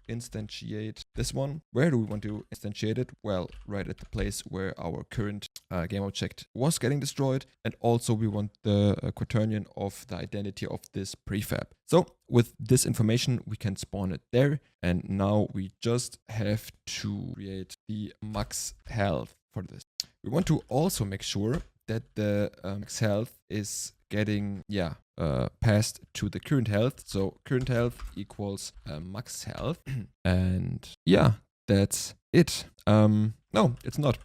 instantiate this one. Where do we want to instantiate it? Well, right at the place where our current game object was getting destroyed, and also we want the quaternion of the identity of this prefab. So with this information we can spawn it there, and now we just have to create the max health for this. We want to also make sure that the max health is getting passed to the current health. So current health equals max health. And that's it. No, it's not.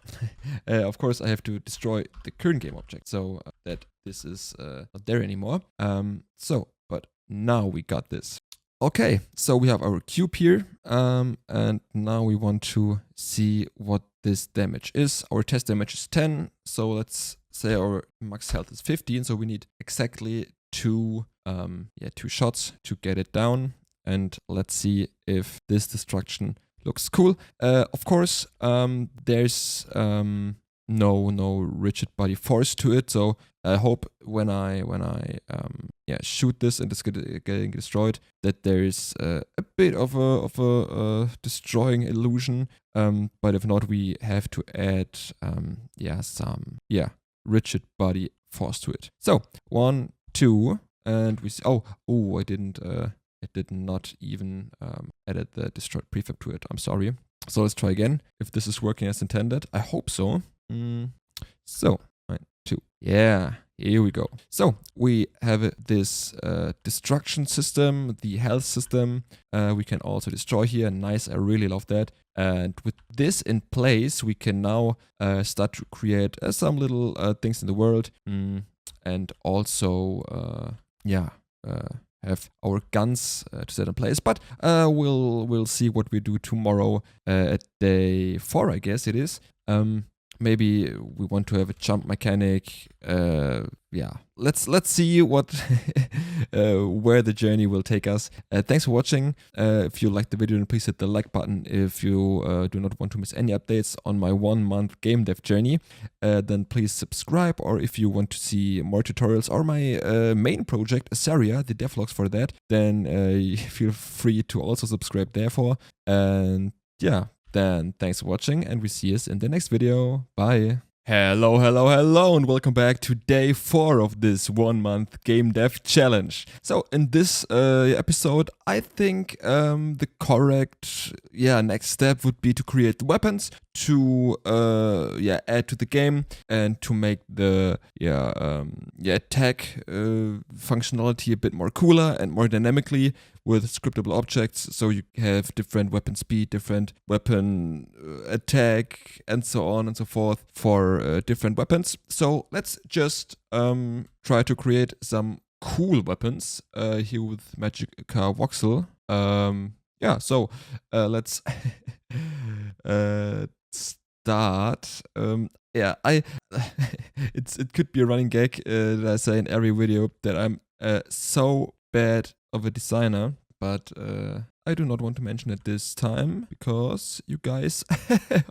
Of course, I have to destroy the current game object so that this is not there anymore. But now we got this. Okay, so we have our cube here, and now we want to see what this damage is. Our test damage is 10, so let's say our max health is 15, so we need exactly two shots to get it down. And let's see if this destruction looks cool. Of course, there's no rigid body force to it, so I hope when I shoot this and it's getting destroyed, that there is a bit of a destroying illusion. But if not, we have to add some rigid body force to it. So 1, 2, and we see. I did not even added the destroyed prefab to it. I'm sorry. So let's try again. If this is working as intended, I hope so. So 1, 2, yeah. Here we go. So we have this destruction system, the health system. We can also destroy here. Nice, I really love that. And with this in place, we can now start to create some little things in the world. And also, have our guns to set in place. But we'll see what we do tomorrow at day 4, I guess it is. Maybe we want to have a jump mechanic. Let's see what where the journey will take us. Thanks for watching. If you liked the video, then please hit the like button. If you do not want to miss any updates on my 1-month game dev journey, then please subscribe. Or if you want to see more tutorials or my main project, Asaria, the devlogs for that, then feel free to also subscribe therefore. And yeah. Then thanks for watching and we see us in the next video. Bye. Hello, and welcome back to day 4 of this 1-month game dev challenge. So in this episode, I think the correct next step would be to create the weapons, to add to the game, and to make the attack functionality a bit more cooler and more dynamically with scriptable objects, so you have different weapon speed, different weapon attack, and so on and so forth for different weapons. So let's just try to create some cool weapons here with Magic Car Voxel. Let's start. It could be a running gag that I say in every video that I'm so bad of a designer, but I do not want to mention it this time because you guys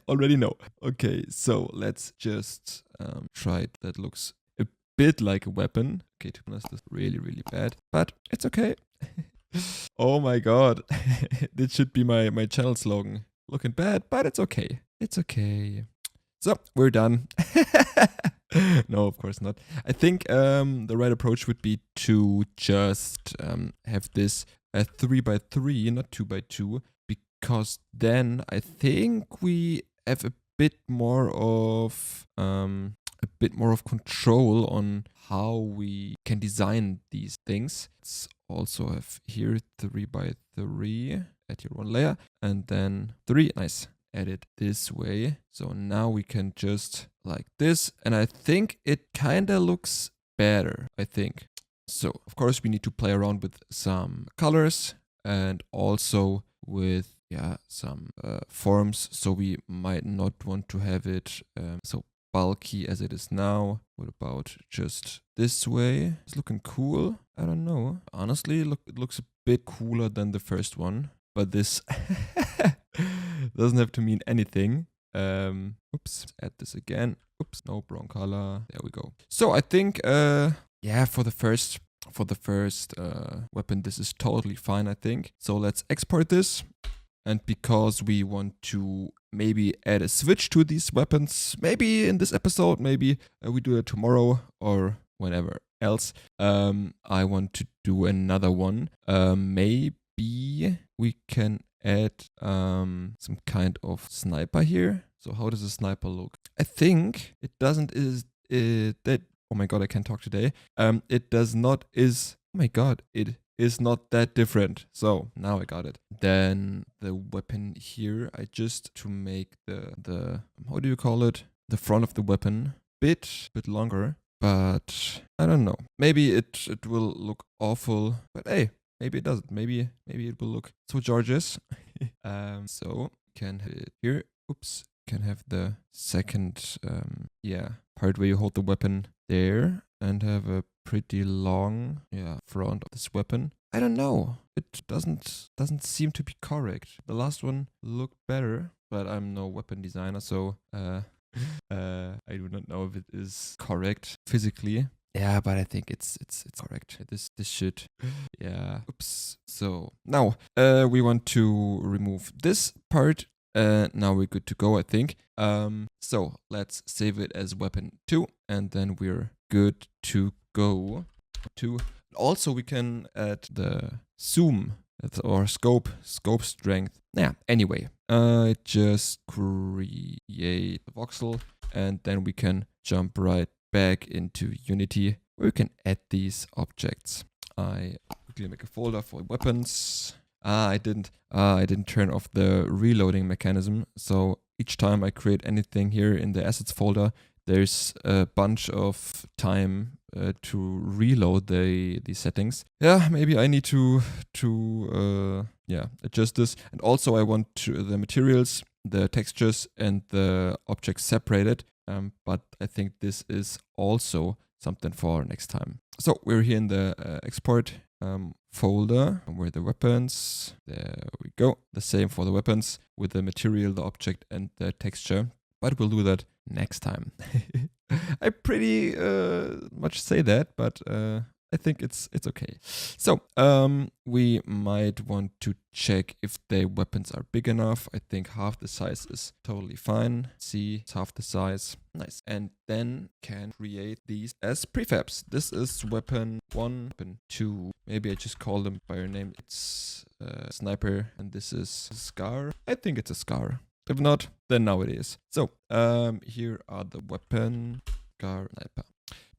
already know. Okay, so let's just try it. That looks a bit like a weapon. Okay, to be honest, this is really, really bad, but it's okay. Oh my god, this should be my channel slogan. Looking bad, but it's okay. It's okay. So, we're done. No, of course not. I think the right approach would be to just have this 3x3, not 2x2, because then I think we have a bit more of control on how we can design these things. Let's also have here 3x3. Add here 1 layer and then 3. Nice. Add it this way. So now we can just like this. And I think it kind of looks better, I think. So, of course, we need to play around with some colors and also with some forms. So we might not want to have it so bulky as it is now. What about just this way? It's looking cool. I don't know. Honestly, it looks a bit cooler than the first one. But this doesn't have to mean anything. Oops, add this again. Oops, no, wrong color. There we go. So I think, for the first weapon, this is totally fine, I think. So let's export this. And because we want to maybe add a switch to these weapons, maybe in this episode, maybe we do it tomorrow or whenever else, I want to do another one. Maybe we can add some kind of sniper here. So how does a sniper look? I think it doesn't oh my god, I can't talk today. It is not that different. So now I got it. Then the weapon here, I just to make the how do you call it? The front of the weapon bit longer. But I don't know. Maybe it will look awful. But hey, maybe it doesn't. Maybe it will look so gorgeous. So can have it here. Oops. Can have the second part where you hold the weapon there and have a pretty long front of this weapon. I don't know. It doesn't seem to be correct. The last one looked better, but I'm no weapon designer, so I do not know if it is correct physically. Yeah, but I think it's correct. This should Oops. So now we want to remove this part. Now we're good to go, I think. So let's save it as weapon 2 and then we're good to go. Also we can add the zoom or scope strength. Yeah, anyway, just create the voxel and then we can jump right back into Unity where we can add these objects. I quickly make a folder for weapons. I didn't turn off the reloading mechanism. So each time I create anything here in the assets folder, there's a bunch of time to reload the settings. Yeah, maybe I need to adjust this. And also I want the materials, the textures, and the objects separated. But I think this is also something for next time. So we're here in the export folder where the weapons, there we go. The same for the weapons with the material, the object, and the texture. But we'll do that next time. I pretty much say that, but I think it's okay. So we might want to check if the weapons are big enough. I think half the size is totally fine. See, it's half the size. Nice. And then can create these as prefabs. This is weapon 1, weapon 2. Maybe I just call them by their name. It's sniper, and this is scar. I think it's a scar. If not, then now it is. So here are the weapon, scar, sniper.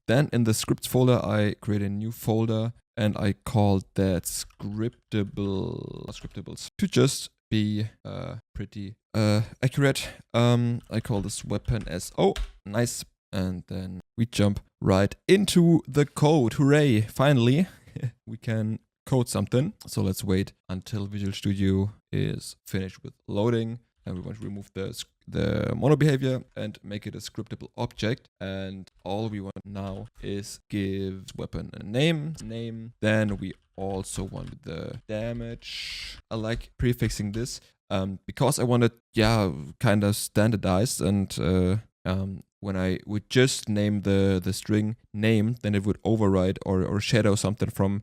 Then in the scripts folder, I create a new folder and I called that scriptables to just be pretty accurate. I call this weapon as, oh, nice. And then we jump right into the code. Hooray, finally, we can code something. So let's wait until Visual Studio is finished with loading. And we want to remove the mono behavior and make it a scriptable object. And all we want now is give weapon a name. Then we also want the damage. I like prefixing this because I want it, kind of standardized. And when I would just name the string name, then it would override or shadow something from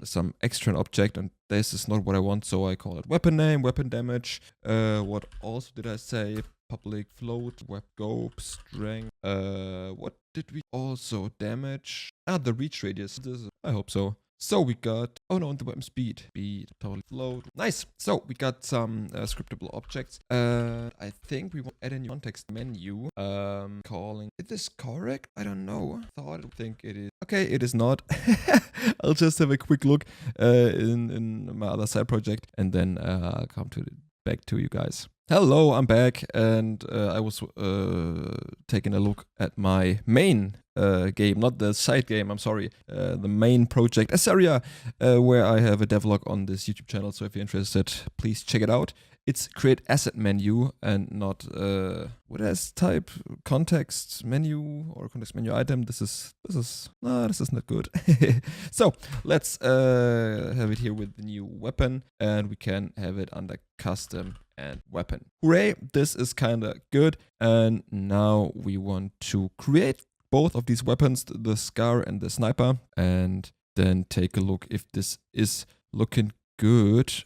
some external object, and this is not what I want, so I call it weapon name, weapon damage. What also did I say? Public float, web scope, strength. What did we also damage? The reach radius. I hope so. So we got, oh no, and the weapon speed, totally float. Nice. So we got some scriptable objects. I think we want to add a new context menu. Calling, is this correct? I don't know. I think it is. Okay, it is not. I'll just have a quick look in my other side project, and then I'll come back to you guys. Hello, I'm back, and I was taking a look at my main game, not the side game, I'm sorry, the main project, Asaria, where I have a devlog on this YouTube channel, so if you're interested, please check it out. It's create asset menu and not, what is type, context menu or context menu item. This is not good. So let's have it here with the new weapon, and we can have it under custom and weapon. Hooray, this is kind of good. And now we want to create both of these weapons, the scar and the sniper, and then take a look if this is looking good.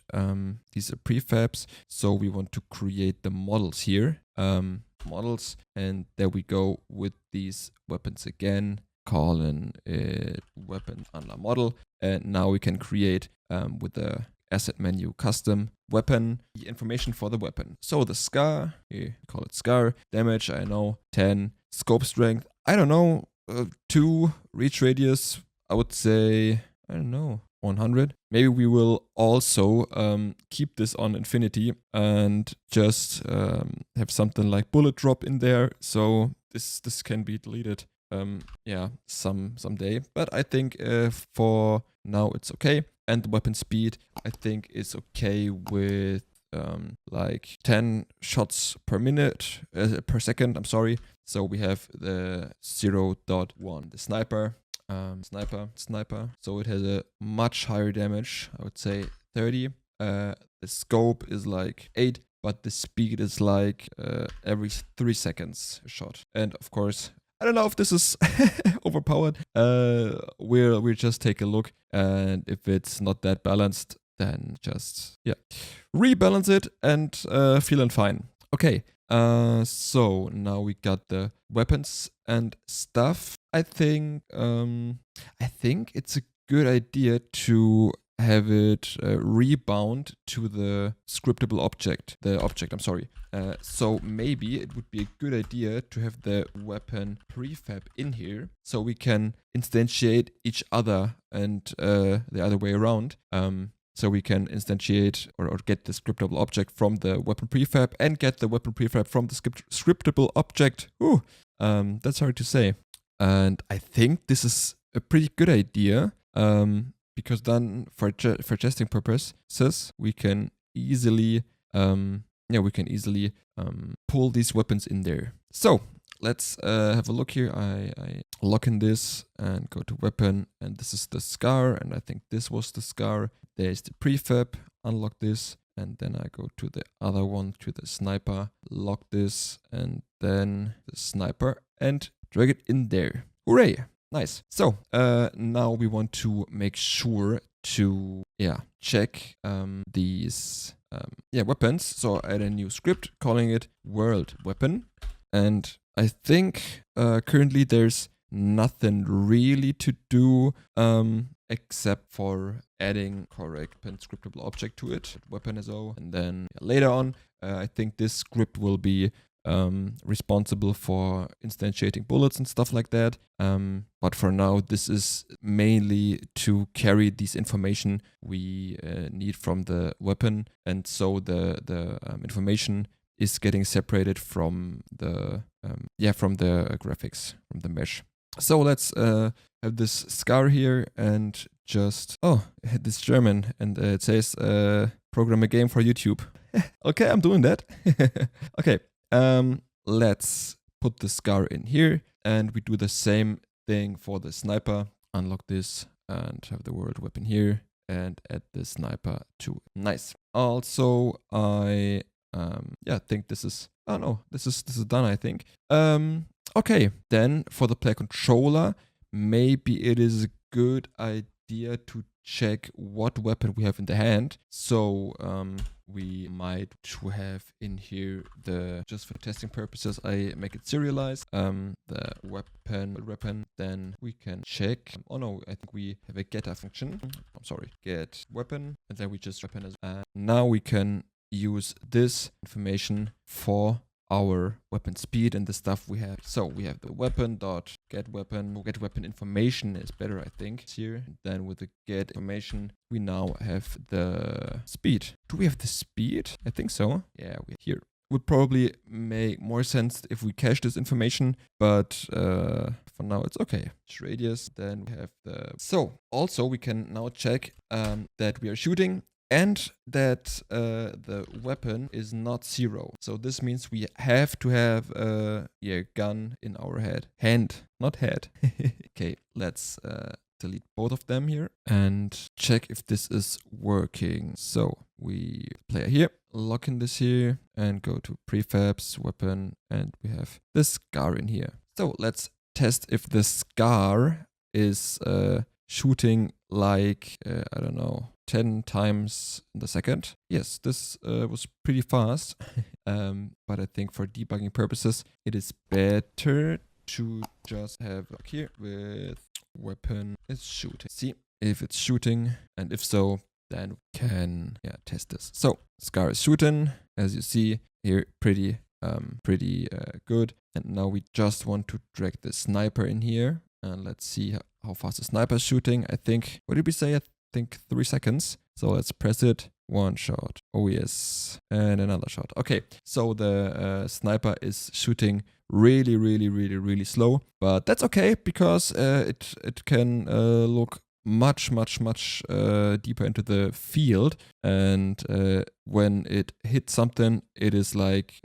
These are prefabs, so we want to create the models here. Models, and there we go with these weapons again, calling it weapon under model, and now we can create with the asset menu custom weapon the information for the weapon. So the scar, here we call it scar, damage, I know, 10, scope strength, I don't know, 2, reach radius, I would say, I don't know, 100. Maybe we will also keep this on infinity and just have something like bullet drop in there, so this can be deleted someday, but I think for now it's okay. And the weapon speed, I think, is okay with like 10 shots per minute, per second, I'm sorry. So we have the 0.1, the sniper, sniper. So it has a much higher damage, I would say 30. The scope is like 8, but the speed is like every 3 seconds a shot. And of course, I don't know if this is overpowered. We'll just take a look, and if it's not that balanced, then just rebalance it and feeling fine. Okay, so now we got the weapons and stuff. I think it's a good idea to have it rebound to the scriptable object, I'm sorry. So maybe it would be a good idea to have the weapon prefab in here so we can instantiate each other and the other way around. So we can instantiate or get the scriptable object from the weapon prefab and get the weapon prefab from the scriptable object. Ooh, that's hard to say. And I think this is a pretty good idea because then for testing purposes, we can easily pull these weapons in there. So let's have a look here. I lock in this and go to weapon, and this is the scar, and I think this was the scar. There's the prefab, unlock this, and then I go to the other one, to the sniper, lock this, and then the sniper, and drag it in there. Hooray! Nice. So now we want to make sure to check these weapons. So I add a new script calling it world weapon, and I think currently there's nothing really to do except for adding correct pen scriptable object to it, weapon as well. And then later on, I think this script will be responsible for instantiating bullets and stuff like that. But for now, this is mainly to carry these information we need from the weapon, and so the information is getting separated from the graphics, from the mesh. So let's have this scar here and just this German, and it says program a game for YouTube. Okay, I'm doing that. Okay. Let's put the scar in here, and we do the same thing for the sniper. Unlock this and have the world weapon here, and add the sniper to it. Nice. Also, I think this is this is done, I think. Okay, then for the player controller, maybe it is a good idea to check what weapon we have in the hand. So we might have in here just for testing purposes, I make it serialized, the weapon, then we can check. I think we have a getter function. I'm sorry, get weapon, and then we just weapon as now we can use this information for our weapon speed and the stuff we have. So we have the weapon dot get weapon. Get weapon information is better, I think. Here. Then with the get information, we now have the speed. Do we have the speed? I think so. Yeah, we here. Would probably make more sense if we cache this information, but for now it's okay. Radius. Then we have the. So also we can now check that we are shooting, and that the weapon is not 0. So this means we have to have a gun in our hand, not head. Okay, let's delete both of them here and check if this is working. So we player here, lock in this here, and go to prefabs, weapon, and we have the scar in here. So let's test if the scar is shooting like, 10 times in the second. Yes, this was pretty fast, but I think for debugging purposes, it is better to just have look here with weapon is shooting. See if it's shooting, and if so, then we can test this. So scar is shooting, as you see here, pretty good. And now we just want to drag the sniper in here, and let's see how fast the sniper is shooting. I think, what did we say? I think 3 seconds. So let's press it. One shot. Oh yes. And another shot. Okay. So the sniper is shooting really slow. But that's okay, because it can look much deeper into the field. And when it hits something, it is like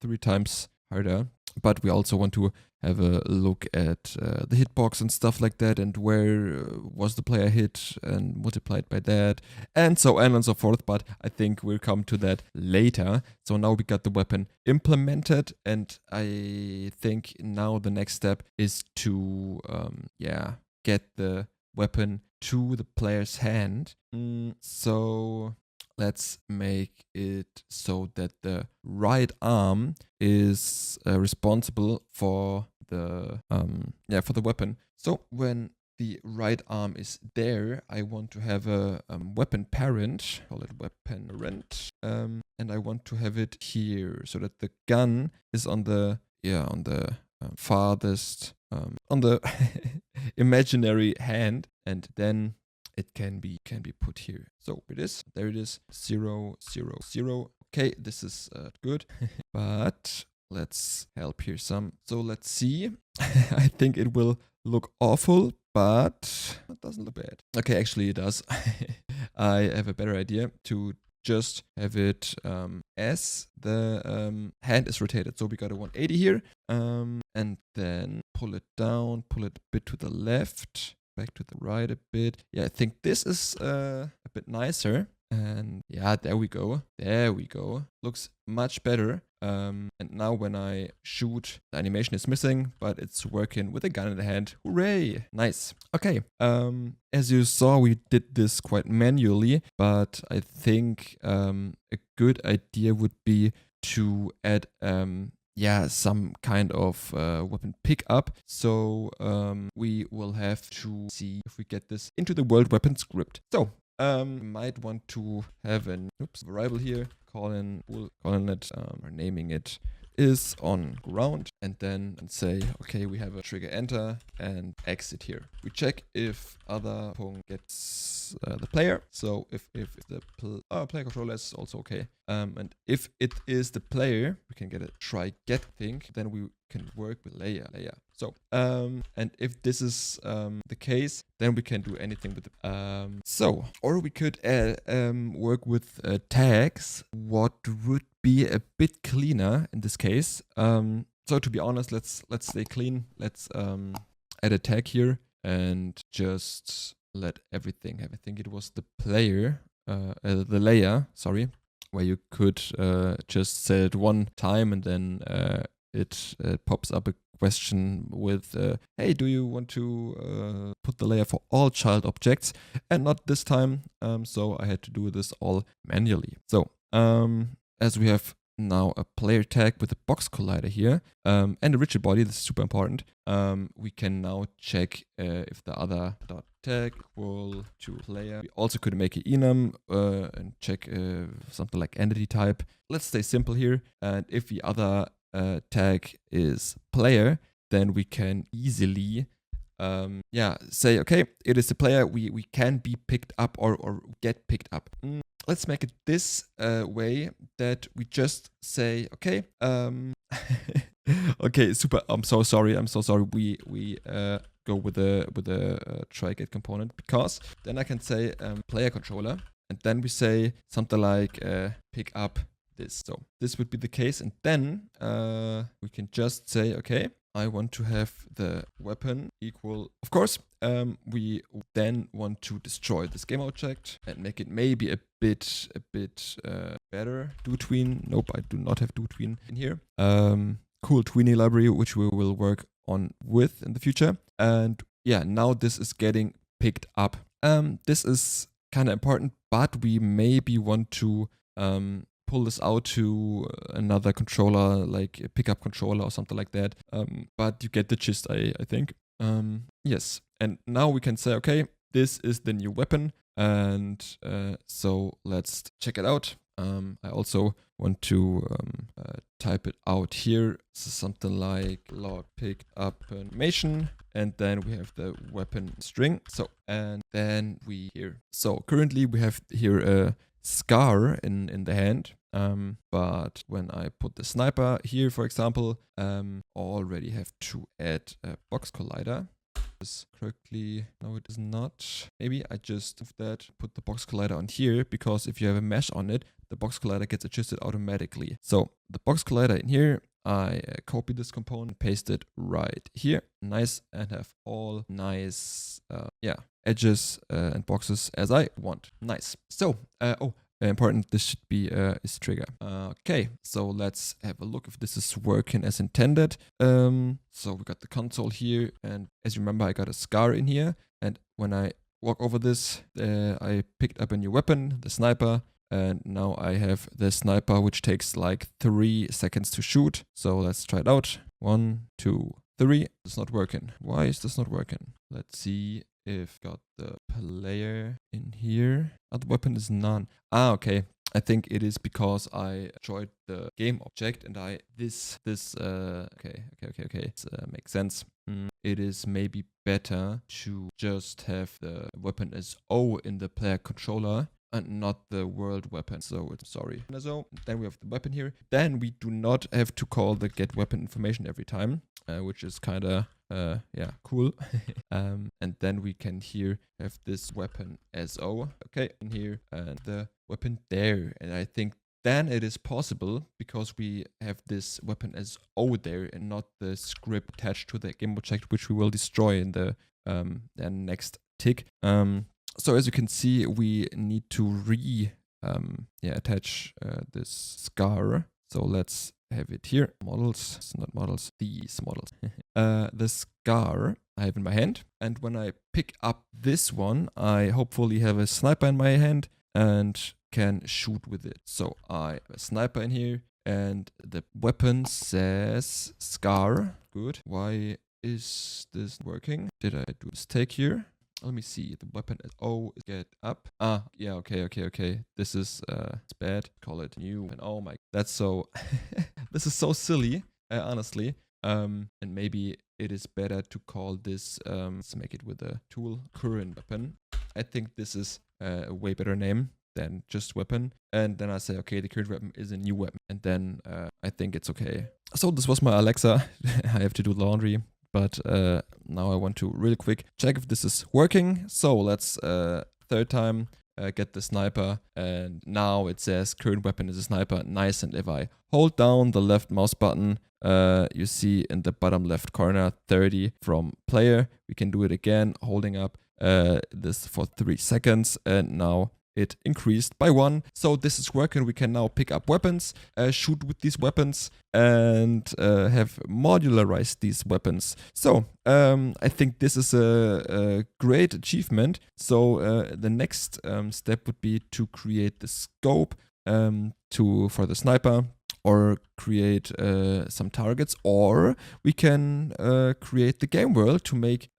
3 times harder. But we also want to have a look at the hitbox and stuff like that, and where was the player hit and multiplied by that, and so on and so forth. But I think we'll come to that later. So now we got the weapon implemented, and I think now the next step is to get the weapon to the player's hand. So let's make it so that the right arm is responsible for the weapon. So when the right arm is there, I want to have a weapon parent, call it weapon parent, and I want to have it here so that the gun is on the farthest, on the imaginary hand, and then it can be put here. So it is, there it is, 0, 0, 0. Okay, this is good, but let's help here some. So let's see. I think it will look awful, but it doesn't look bad. Okay, actually it does. I have a better idea to just have it as the hand is rotated. So we got a 180 here, and then pull it down, pull it a bit to the left, back to the right a bit. Yeah, I think this is a bit nicer. And yeah, there we go. There we go. Looks much better. And now when I shoot, the animation is missing, but it's working with a gun in the hand. Hooray! Nice. Okay. As you saw, we did this quite manually, but I think a good idea would be to add some kind of weapon pickup. So we will have to see if we get this into the world weapon script. So might want to have an variable here, calling it or naming it is on ground, and then say, okay, we have a trigger enter and exit here. We check if other punkt gets the player. So if the player controller is also okay, and if it is the player, we can get a try get thing. Then we can work with layer. So and if this is the case, then we can do anything with it. Or we could work with tags. What would be a bit cleaner in this case? So to be honest, let's stay clean. Let's add a tag here and just let everything have. I think it was the player, the layer, sorry, where you could just set it one time and then it pops up a question with, hey, do you want to put the layer for all child objects? And not this time, so I had to do this all manually. So as we have now a player tag with a box collider here and a rigid body, this is super important, we can now check if the other dot tag equal to player. We also could make an enum and check something like entity type. Let's stay simple here, and if the other tag is player, then we can easily say, okay, it is the player, we can be picked up or get picked up. Let's make it this way, that we just say, okay, okay, super, I'm so sorry, we go with the try get component, because then I can say player controller, and then we say something like pick up this. So this would be the case, and then we can just say, okay, I want to have the weapon equal, of course, we then want to destroy this game object and make it maybe a bit better. Do tween, nope, I do not have do tween in here. Cool tweeny library, which we will work on with in the future. And yeah, now this is getting picked up. This is kind of important, but we maybe want to pull this out to another controller, like a pickup controller or something like that. But you get the gist, I think. Yes, and now we can say, okay, this is the new weapon, and so let's check it out. I also want to type it out here, so something like log picked up animation, and then we have the weapon string. So, and then we here. So currently we have here a scar in the hand, but when I put the sniper here, for example, already have to add a box collider. This correctly, no it is not. Maybe I just move that, put the box collider on here, because if you have a mesh on it, the box collider gets adjusted automatically. So the box collider in here, I copy this component, paste it right here, nice, and have all nice edges and boxes as I want. Nice. So important, this should be is trigger. Okay, so let's have a look if this is working as intended. So we got the console here, and as you remember, I got a scar in here, and when I walk over this, I picked up a new weapon, the sniper, and now I have the sniper, which takes like 3 seconds to shoot. So let's try it out. 1, 2, 3. It's not working. Why is this not working? Let's see. if got the player in here. Oh, the weapon is none. Ah, okay. I think it is because I destroyed the game object and okay, it makes sense. It is maybe better to just have the weapon as O in the player controller and not the world weapon. So it's sorry. So then we have the weapon here. Then we do not have to call the get weapon information every time, which is kind of yeah, cool. And then we can here have this weapon as O, okay, in here, and the weapon there. And I think then it is possible because we have this weapon as O there and not the script attached to the game object, which we will destroy in the next tick. So as you can see, we need to attach this scar. So let's have it here. Models, it's not models, these models. The scar I have in my hand. And when I pick up this one, I hopefully have a sniper in my hand and can shoot with it. So I have a sniper in here and the weapon says scar. Good. Why is this working? Did I do a mistake here? Let me see. The weapon is O, get up. Ah, yeah, okay. This is it's bad. Call it new. And oh my, that's so this is so silly, honestly. And maybe it is better to call this let's make it with a tool current weapon. I think this is a way better name than just weapon. And then I say, okay, the current weapon is a new weapon. And then I think it's okay. So this was my Alexa. I have to do laundry. But now I want to really quick check if this is working. So let's third time get the sniper. And now it says current weapon is a sniper. Nice. And if I hold down the left mouse button, you see in the bottom left corner 30 from player. We can do it again, holding up this for 3 seconds. And now it increased by 1. So this is working. We can now pick up weapons, shoot with these weapons, and have modularized these weapons. So I think this is a great achievement. So the next step would be to create the scope for the sniper, or create some targets, or we can create the game world to make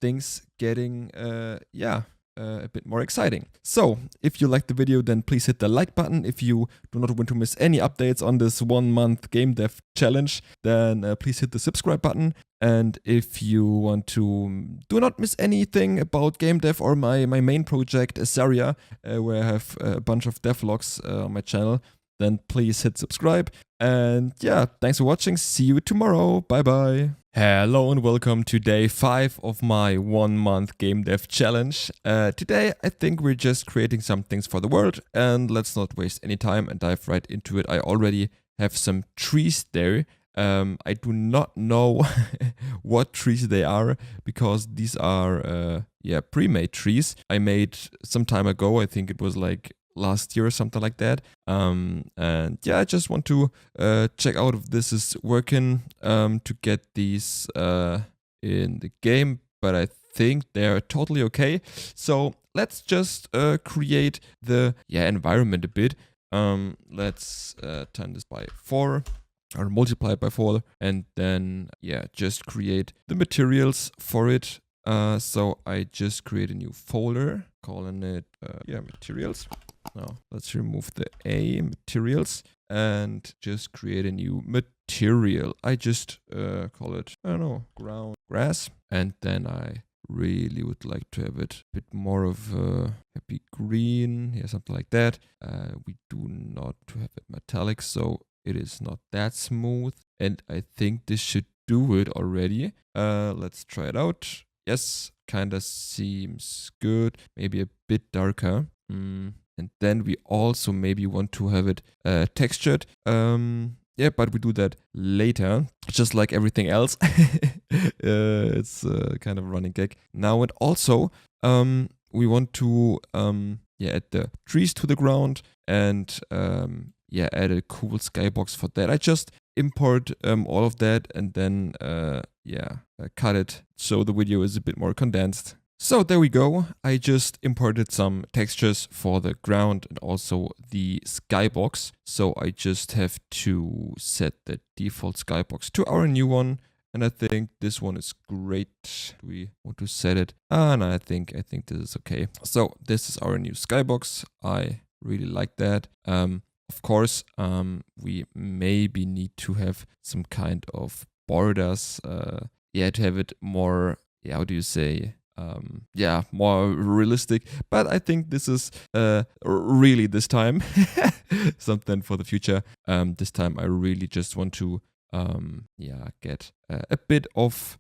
things getting a bit more exciting. So if you liked the video, then please hit the like button. If you do not want to miss any updates on this 1 month game dev challenge, then please hit the subscribe button. And if you want to do not miss anything about game dev or my main project Azaria, where I have a bunch of devlogs on my channel, then please hit subscribe. And yeah, thanks for watching. See you tomorrow. Bye bye. Hello and welcome to day 5 of my 1 month game dev challenge. Today I think we're just creating some things for the world, and let's not waste any time and dive right into it. I already have some trees there. I do not know what trees they are, because these are pre-made trees I made some time ago. I think it was like last year or something like that. And yeah, I just want to check out if this is working to get these in the game, but I think they're totally okay. So let's just create the environment a bit. Let's turn this by 4 or multiply it by 4, and then just create the materials for it. So I just create a new folder, calling it materials. Now let's remove the materials and just create a new material. I just call it, I don't know, grass. And then I really would like to have it a bit more of a happy green, something like that. We do not have it metallic, so it is not that smooth. And I think this should do it already. Let's try it out. Yes, kind of seems good. Maybe a bit darker. And then we also maybe want to have it textured. But we do that later, just like everything else. It's kind of a running gag now. And also, we want to add the trees to the ground and add a cool skybox for that. I just import all of that and then cut it so the video is a bit more condensed. So there we go. I just imported some textures for the ground and also the skybox. So I just have to set the default skybox to our new one. And I think this one is great. We want to set it. And I think this is okay. So this is our new skybox. I really like that. Of course, we maybe need to have some kind of borders. Yeah, to have it more, yeah, how do you say? Yeah, more realistic. But I think this is really this time something for the future. This time I really just want to yeah, get a bit of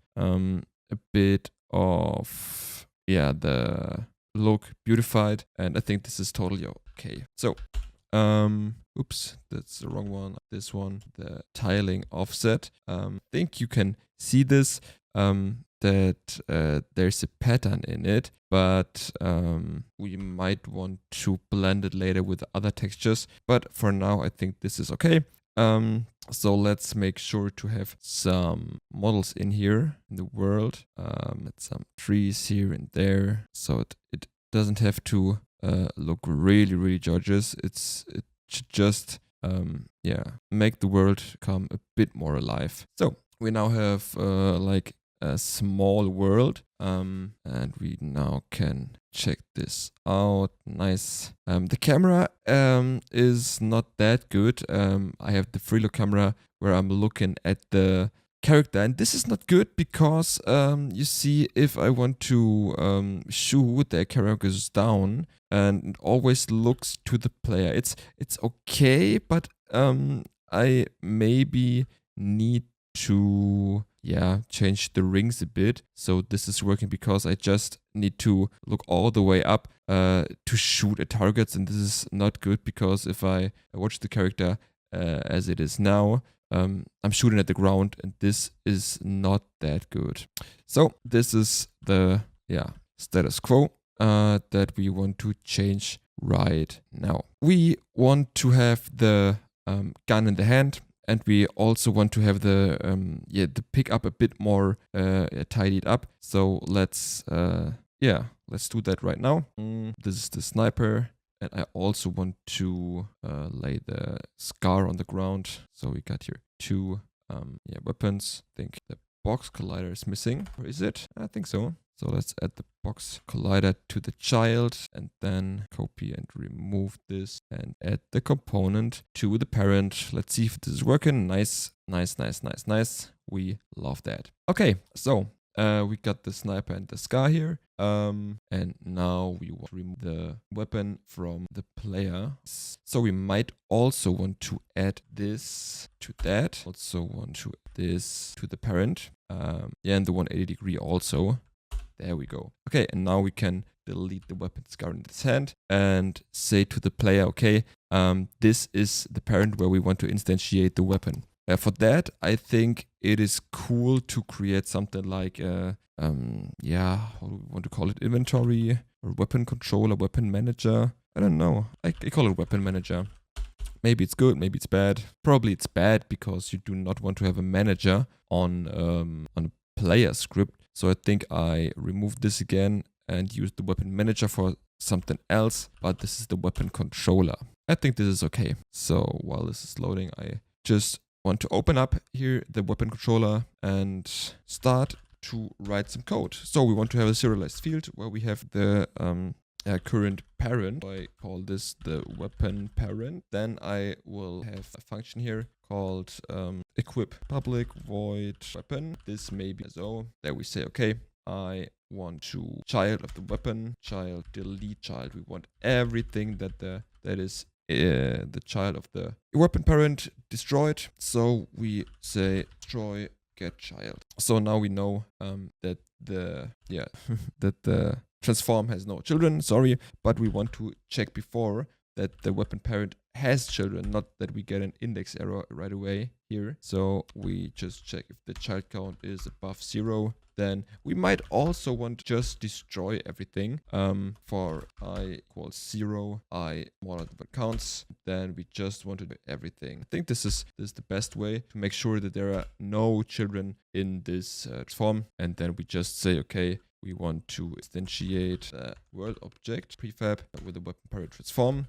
yeah, the look beautified, and I think this is totally okay. So oops, that's the wrong one. This one, the tiling offset. Think you can see this, that there's a pattern in it, but we might want to blend it later with other textures. But for now, I think this is okay. So let's make sure to have some models in here in the world. Let's some trees here and there, so it doesn't have to look really gorgeous. It should just yeah, make the world come a bit more alive. So we now have like a small world, and we now can check this out. Nice. The camera is not that good. I have the free look camera where I'm looking at the character, and this is not good because you see, if I want to shoot, the camera goes down and it always looks to the player. It's okay, but I maybe need to, yeah, change the rings a bit. So this is working because I just need to look all the way up to shoot at targets, and this is not good because if I watch the character as it is now, I'm shooting at the ground, and this is not that good. So this is the, yeah, status quo that we want to change right now. We want to have the gun in the hand, and we also want to have the yeah, the pickup a bit more tidied up. So let's yeah, let's do that right now. This is the sniper, and I also want to lay the scar on the ground. So we got here two yeah, weapons. I think the box collider is missing. Where is it? I think so. So let's add the box collider to the child, and then copy and remove this and add the component to the parent. Let's see if this is working. Nice. We love that. Okay, so we got the sniper and the scar here. And now we want to remove the weapon from the player. So we might also want to add this to that. Also want to add this to the parent. Yeah, and the 180 degree also. There we go. Okay, and now we can delete the weapon scar in its hand and say to the player, okay, this is the parent where we want to instantiate the weapon. For that, I think it is cool to create something like, yeah, how do we want to call it? Inventory or weapon controller, weapon manager. I don't know. I call it weapon manager. Maybe it's good, maybe it's bad. Probably it's bad because you do not want to have a manager on a player script. So I think I remove this again and use the weapon manager for something else, but this is the weapon controller. I think this is okay. So while this is loading, I just want to open up here the weapon controller and start to write some code. So we want to have a serialized field where we have the current parent. I call this the weapon parent. Then I will have a function here called equip public void weapon. This may be so. There we say, okay, I want to child of the weapon, child delete child. We want everything that is the child of the weapon parent destroyed. So we say destroy get child. So now we know that the that the transform has no children, sorry, but we want to check before that the weapon parent has children, not that we get an index error right away here. So we just check if the child count is above 0. Then we might also want to just destroy everything. For I equals 0, I smaller than what counts. Then we just want to do everything. I think this is the best way to make sure that there are no children in this transform. And then we just say, okay, we want to instantiate a world object prefab with a weapon parent transform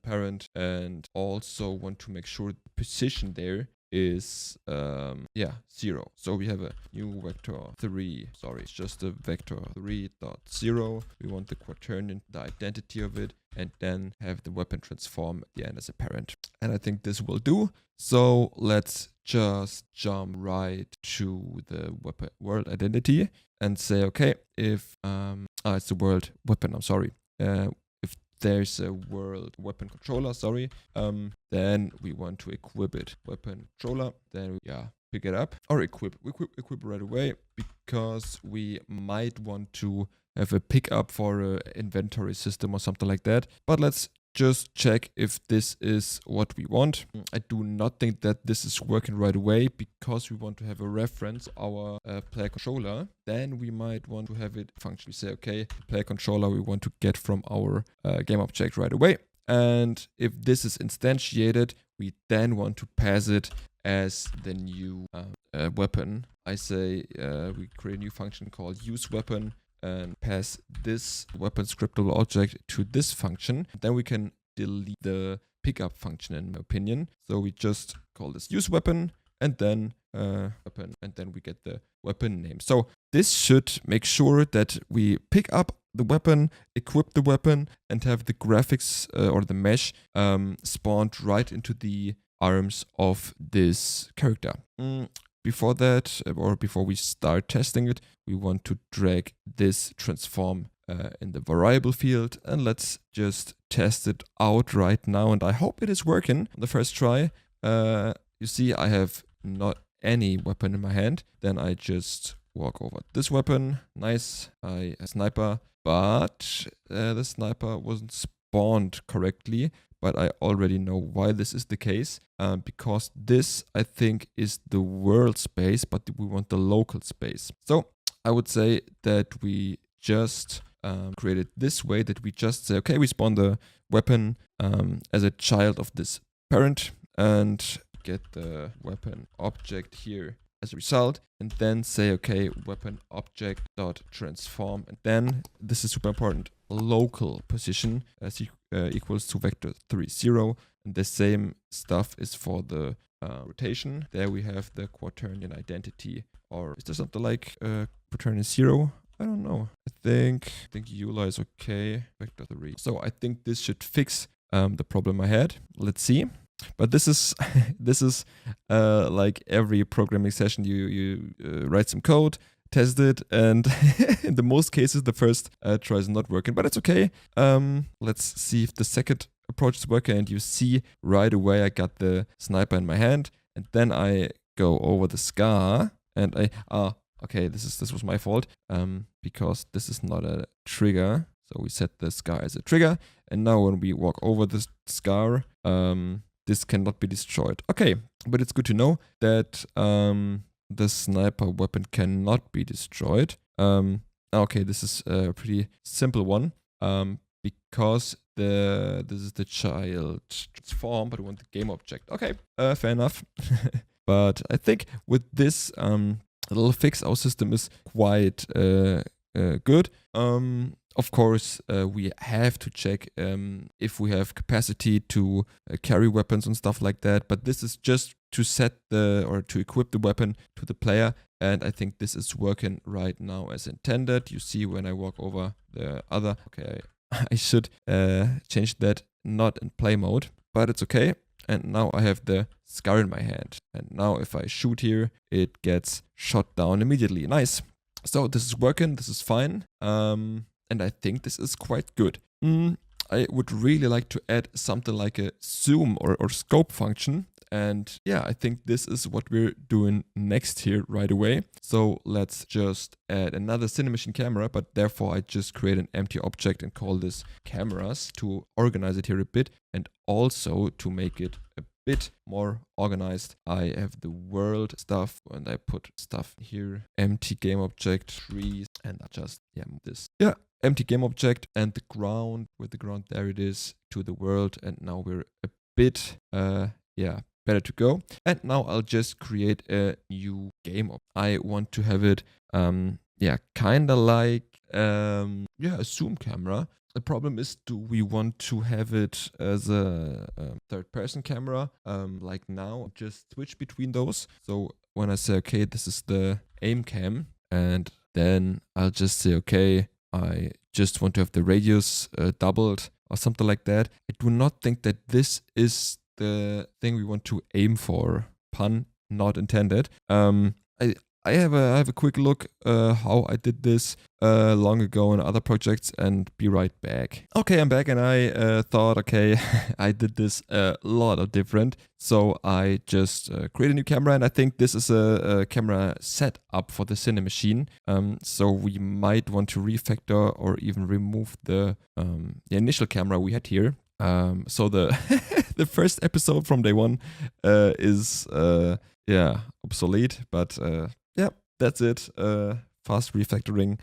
parent, and also want to make sure the position there is 0. So we have a new vector 3. Sorry, it's just a vector 3.0. We want the quaternion, the identity of it, and then have the weapon transform at the end as a parent. And I think this will do. So let's just jump right to the weapon world identity and say, okay, if it's the world weapon, I'm sorry. If there's a world weapon controller, sorry, then we want to equip it. Weapon controller, then pick it up or equip right away, because we might want to have a pickup for an inventory system or something like that. But let's just check if this is what we want. I do not think that this is working right away, because we want to have a reference, our player controller. Then we might want to have it function. We say, okay, player controller we want to get from our game object right away. And if this is instantiated, we then want to pass it as the new weapon. I say we create a new function called useWeapon and pass this weapon scriptable object to this function. Then we can delete the pickup function, in my opinion. So we just call this useWeapon and then weapon, and then we get the weapon name. So this should make sure that we pick up the weapon, equip the weapon, and have the graphics or the mesh spawned right into the arms of this character. Before that, or before we start testing it, we want to drag this transform in the variable field, and let's just test it out right now. And I hope it is working on the first try. You see, I have not any weapon in my hand. Then I just walk over this weapon. Nice, a sniper, but the sniper wasn't spawned correctly. But I already know why this is the case, because this, I think, is the world space, but we want the local space. So I would say that we just create it this way, that we just say, okay, we spawn the weapon as a child of this parent and get the weapon object here as a result, and then say, okay, weapon object dot transform, and then this is super important, local position as equals to vector 3.0, and the same stuff is for the rotation. There we have the quaternion identity, or is there something like quaternion 0? I don't know. I think EULA is okay. Vector 3. So I think this should fix the problem I had. Let's see. But this is like every programming session. You write some code, test it, and in the most cases the first try is not working. But it's okay. Let's see if the second approach is working. And you see right away I got the sniper in my hand, and then I go over the scar, and okay, this was my fault, because this is not a trigger. So we set the scar as a trigger, and now when we walk over this scar, this cannot be destroyed. Okay, but it's good to know that the sniper weapon cannot be destroyed. Okay, this is a pretty simple one, because this is the child transform, but we want the game object. Okay, fair enough. But I think with this little fix, our system is quite good. Of course, we have to check if we have capacity to carry weapons and stuff like that. But this is just to set or to equip the weapon to the player. And I think this is working right now as intended. You see when I walk over the other. Okay, I should change that not in play mode, but it's okay. And now I have the scar in my hand. And now if I shoot here, it gets shot down immediately. Nice. So this is working. This is fine. And I think this is quite good. I would really like to add something like a zoom or scope function. And yeah, I think this is what we're doing next here right away. So let's just add another Cinemachine camera, but therefore I just create an empty object and call this cameras to organize it here a bit, and also to make it a bit more organized. I have the world stuff and I put stuff here, empty game object, trees, and I just move this. Yeah, empty game object, and the ground, with the ground, there it is, to the world. And now we're a bit better to go. And now I'll just create a new game. I want to have it kind of like yeah, a zoom camera. The problem is, do we want to have it as a third-person camera? Like now, just switch between those. So when I say, okay, this is the aim cam, and then I'll just say, okay, I just want to have the radius doubled or something like that. I do not think that this is the thing we want to aim for. Pun not intended. I have a quick look how I did this long ago in other projects and be right back. Okay, I'm back, and I thought, okay, I did this a lot of different. So I just created a new camera, and I think this is a camera setup for the Cine machine. So we might want to refactor or even remove the initial camera we had here. So the the first episode from day one is yeah, obsolete, but yeah, that's it. Fast refactoring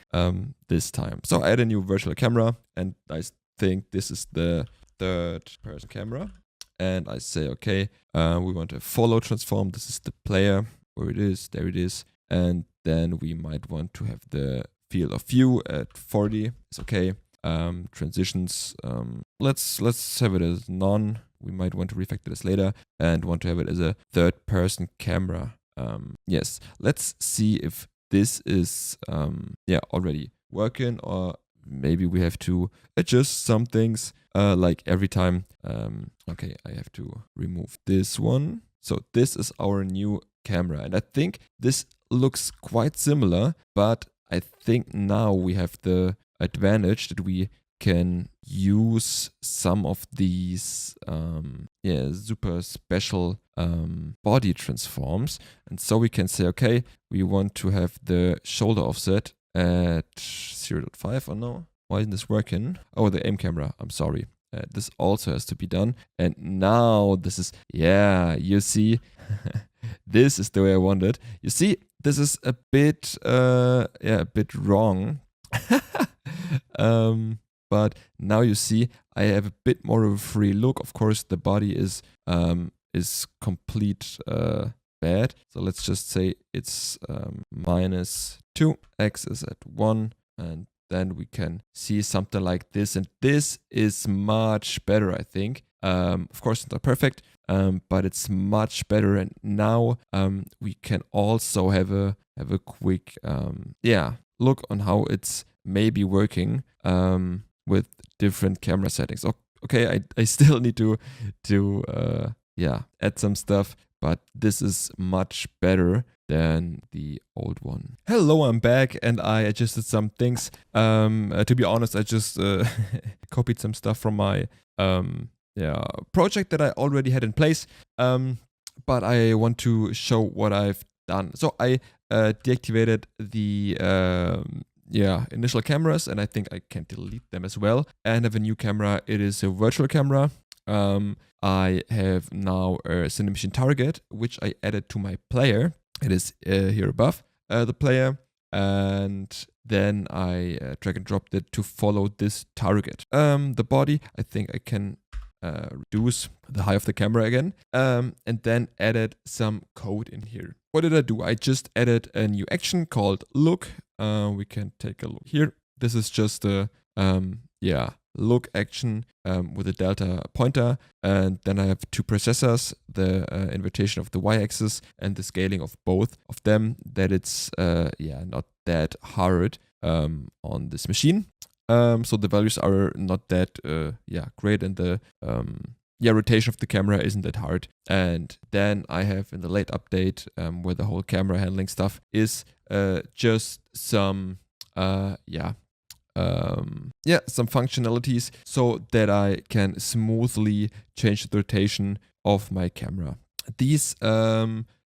this time. So I add a new virtual camera, and I think this is the third person camera. And I say, okay, we want a follow transform. This is the player, where it is, there it is. And then we might want to have the field of view at 40. It's okay. Transitions, let's have it as none. We might want to refactor this later and want to have it as a third person camera. Yes, let's see if this is yeah, already working, or maybe we have to adjust some things like every time. Okay, I have to remove this one. So this is our new camera, and I think this looks quite similar, but I think now we have the advantage that we can use some of these yeah, super special body transforms. And so we can say, okay, we want to have the shoulder offset at 0.5 or no? Why isn't this working? Oh, the aim camera, I'm sorry. This also has to be done. And now this is, yeah, you see, this is the way I want it. You see, this is a bit, yeah, a bit wrong. But now you see I have a bit more of a free look. Of course, the body is complete bad. So let's just say it's -2, x is at 1, and then we can see something like this. And this is much better, I think. Of course, it's not perfect, but it's much better. And now we can also have a quick yeah, look on how it's maybe working with different camera settings. Okay, I still need to yeah, add some stuff, but this is much better than the old one. Hello, I'm back, and I adjusted some things. To be honest, I just copied some stuff from my yeah, project that I already had in place, but I want to show what I've done. So I deactivated the yeah, initial cameras, and I think I can delete them as well, and have a new camera. It is a virtual camera. I have now a Cine machine target, which I added to my player. It is here above the player, and then I drag and dropped it to follow this target. The body, I think I can reduce the height of the camera again, and then added some code in here. What did I do? I just added a new action called look. We can take a look here. This is just a yeah, look action with a delta pointer, and then I have two processors, the invertation of the y-axis and the scaling of both of them, that it's yeah, not that hard on this machine. So the values are not that yeah, great, and the yeah, rotation of the camera isn't that hard. And then I have in the late update where the whole camera handling stuff is just some yeah, some functionalities so that I can smoothly change the rotation of my camera. These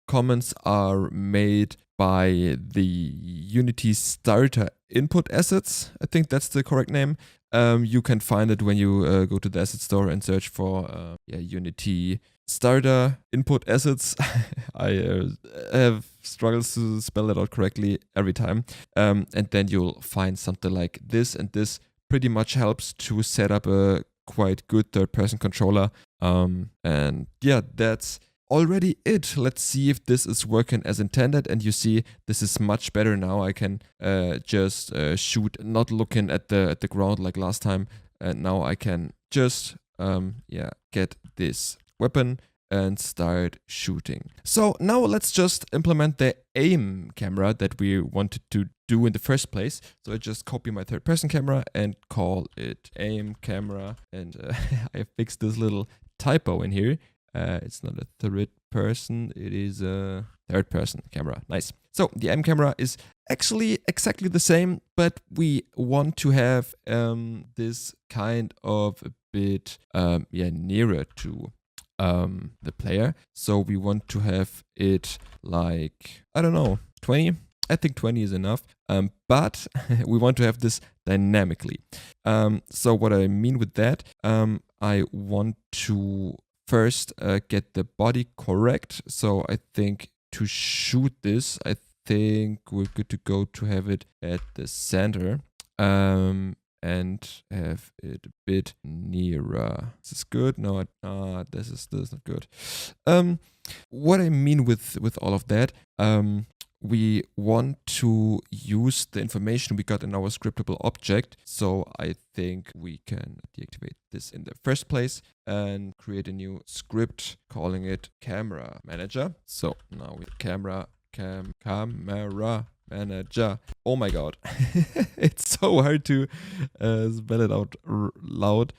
comments are made by the Unity starter input assets. I think that's the correct name. You can find it when you go to the asset store and search for yeah, Unity starter input assets. I have struggles to spell it out correctly every time. And then you'll find something like this, and this pretty much helps to set up a quite good third-person controller. And yeah, that's already it. Let's see if this is working as intended. And you see, this is much better now. I can just shoot, not looking at the ground like last time. And now I can just get this weapon and start shooting. So now let's just implement the aim camera that we wanted to do in the first place. So I just copy my third person camera and call it aim camera. And I fixed this little typo in here. It's not a third person, it is a third person camera. Nice. So the aim camera is actually exactly the same, but we want to have this kind of a bit nearer to the player. So we want to have it like, I don't know, 20. I think 20 is enough, but we want to have this dynamically. So what I mean with that, I want to first get the body correct. So I think to shoot this, I think we're good to go to have it at the center and have it a bit nearer. Is this good? No, this is not good. What I mean with all of that, we want to use the information we got in our scriptable object. So I think we can deactivate this in the first place and create a new script calling it camera manager. So now we camera manager. Oh my god. It's so hard to spell it out loud.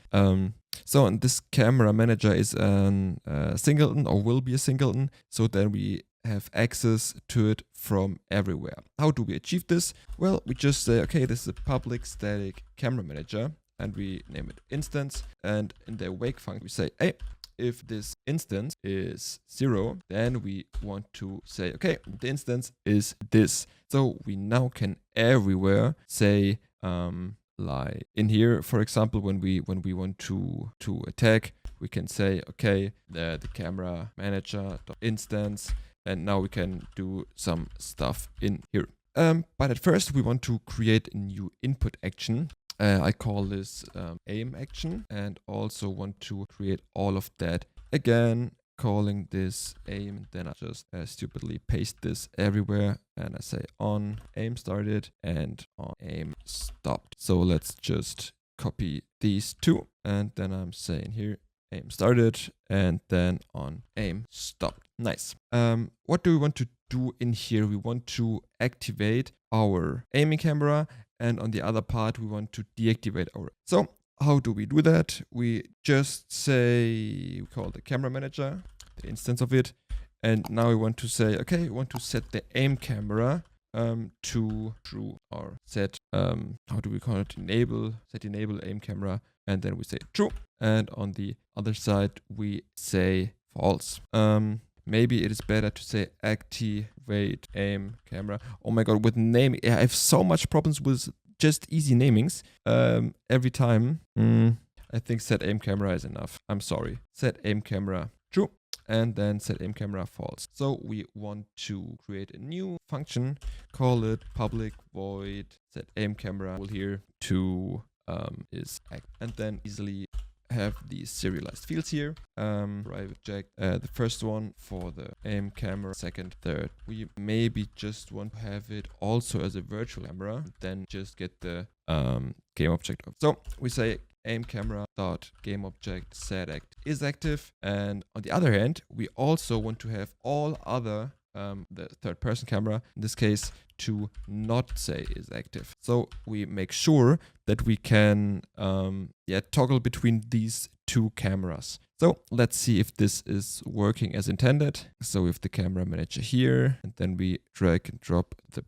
So and this camera manager is a singleton, or will be a singleton. So then we have access to it from everywhere. How do we achieve this? Well, we just say, okay, this is a public static camera manager, and we name it instance. And in the wake function, we say, hey, if this instance is 0, then we want to say, okay, the instance is this. So we now can everywhere say, like in here, for example, when we want to attack, we can say, okay, the camera manager instance. And now we can do some stuff in here. But at first we want to create a new input action. I call this aim action, and also want to create all of that again, calling this aim. Then I just stupidly paste this everywhere, and I say on aim started and on aim stopped. So let's just copy these two, and then I'm saying here aim started and then on aim stopped. Nice. What do we want to do in here? We want to activate our aiming camera, and on the other part we want to deactivate our. So how do we do that? We just say, we call the camera manager, the instance of it, and now we want to say, okay, we want to set the aim camera to true, or set how do we call it, set enable aim camera, and then we say true, and on the other side we say false. Maybe it is better to say activate aim camera. Oh my god, with naming, I have so much problems with just easy namings every time. I think set aim camera is enough. I'm sorry. Set aim camera true, and then set aim camera false. So we want to create a new function, call it public void set aim camera here to is act, and then easily have these serialized fields here. Private check the first one for the aim camera, second, third. We maybe just want to have it also as a virtual camera, then just get the game object. So we say aim camera dot game object set act is active, and on the other hand we also want to have all other the third person camera in this case to not say is active. So we make sure that we can toggle between these two cameras. So let's see if this is working as intended. So we have the camera manager here, and then we drag and drop the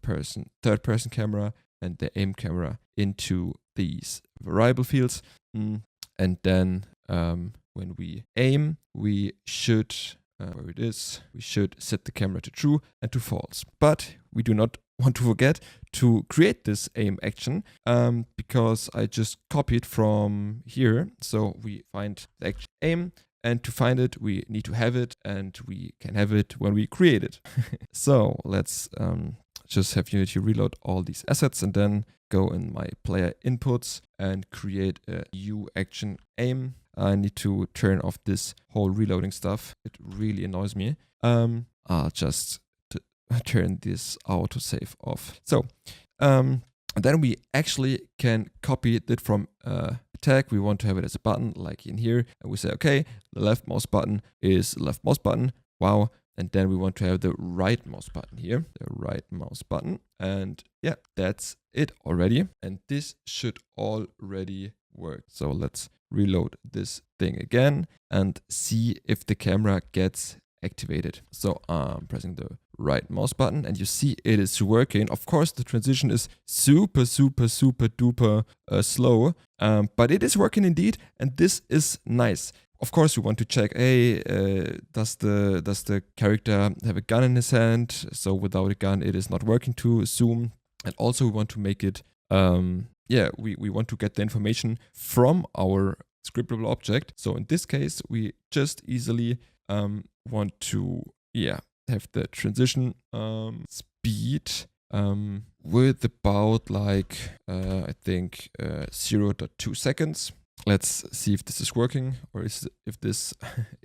third person camera and the aim camera into these variable fields. And then when we aim, we should where it is, we should set the camera to true and to false. But we do not want to forget to create this aim action because I just copied from here. So we find the action aim, and to find it, we need to have it, and we can have it when we create it. So let's just have Unity reload all these assets and then go in my player inputs and create a U action aim. I need to turn off this whole reloading stuff. It really annoys me. I'll just turn this autosave off. So then we actually can copy it from tag. We want to have it as a button, like in here, and we say, okay, the left mouse button is left mouse button. Wow. And then we want to have the right mouse button here, the right mouse button. And yeah, that's it already. And this should already work. So let's reload this thing again and see if the camera gets activated. So I'm pressing the right mouse button and you see it is working. Of course, the transition is super duper slow, but it is working indeed. And this is nice. Of course, we want to check, hey, does the character have a gun in his hand? So without a gun, it is not working to zoom. And also we want to make it, we want to get the information from our scriptable object. So in this case, we just easily want to, have the transition speed with about like, I think 0.2 seconds. Let's see if this is working or if this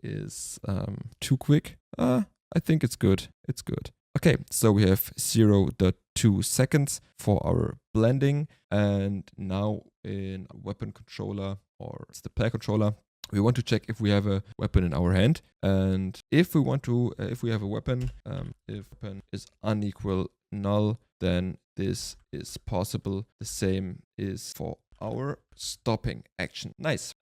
is too quick. I think it's good. It's good. Okay, so we have 0.2 seconds for our blending. And now in weapon controller, or it's the player controller, we want to check if we have a weapon in our hand. And if we want to, if we have a weapon, if weapon is unequal null, then this is possible. The same is for our stopping action. Nice.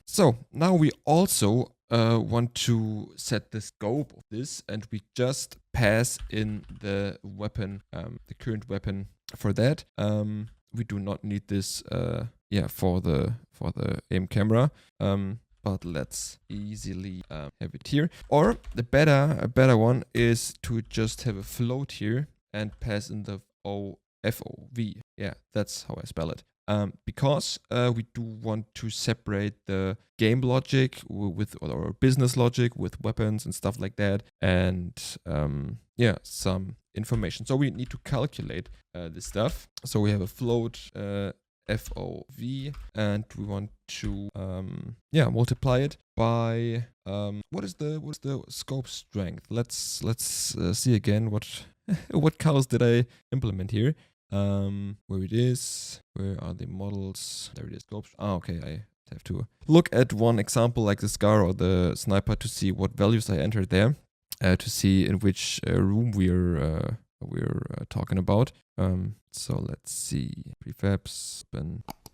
So now we also want to set the scope of this, and we just pass in the weapon, the current weapon for that. We do not need this, for the aim camera. But let's easily have it here. Or a better one is to just have a float here and pass in the FOV. Yeah, that's how I spell it. Because we do want to separate the game logic with or business logic with weapons and stuff like that, and some information. So we need to calculate this stuff. So we have a float FOV, and we want to multiply it by what is the scope strength? Let's see again what colors did I implement here. Where it is, where are the models? There it is. Scope. Okay, I have to look at one example like the SCAR or the sniper to see what values I entered there, to see in which room we're talking about. So let's see, prefabs.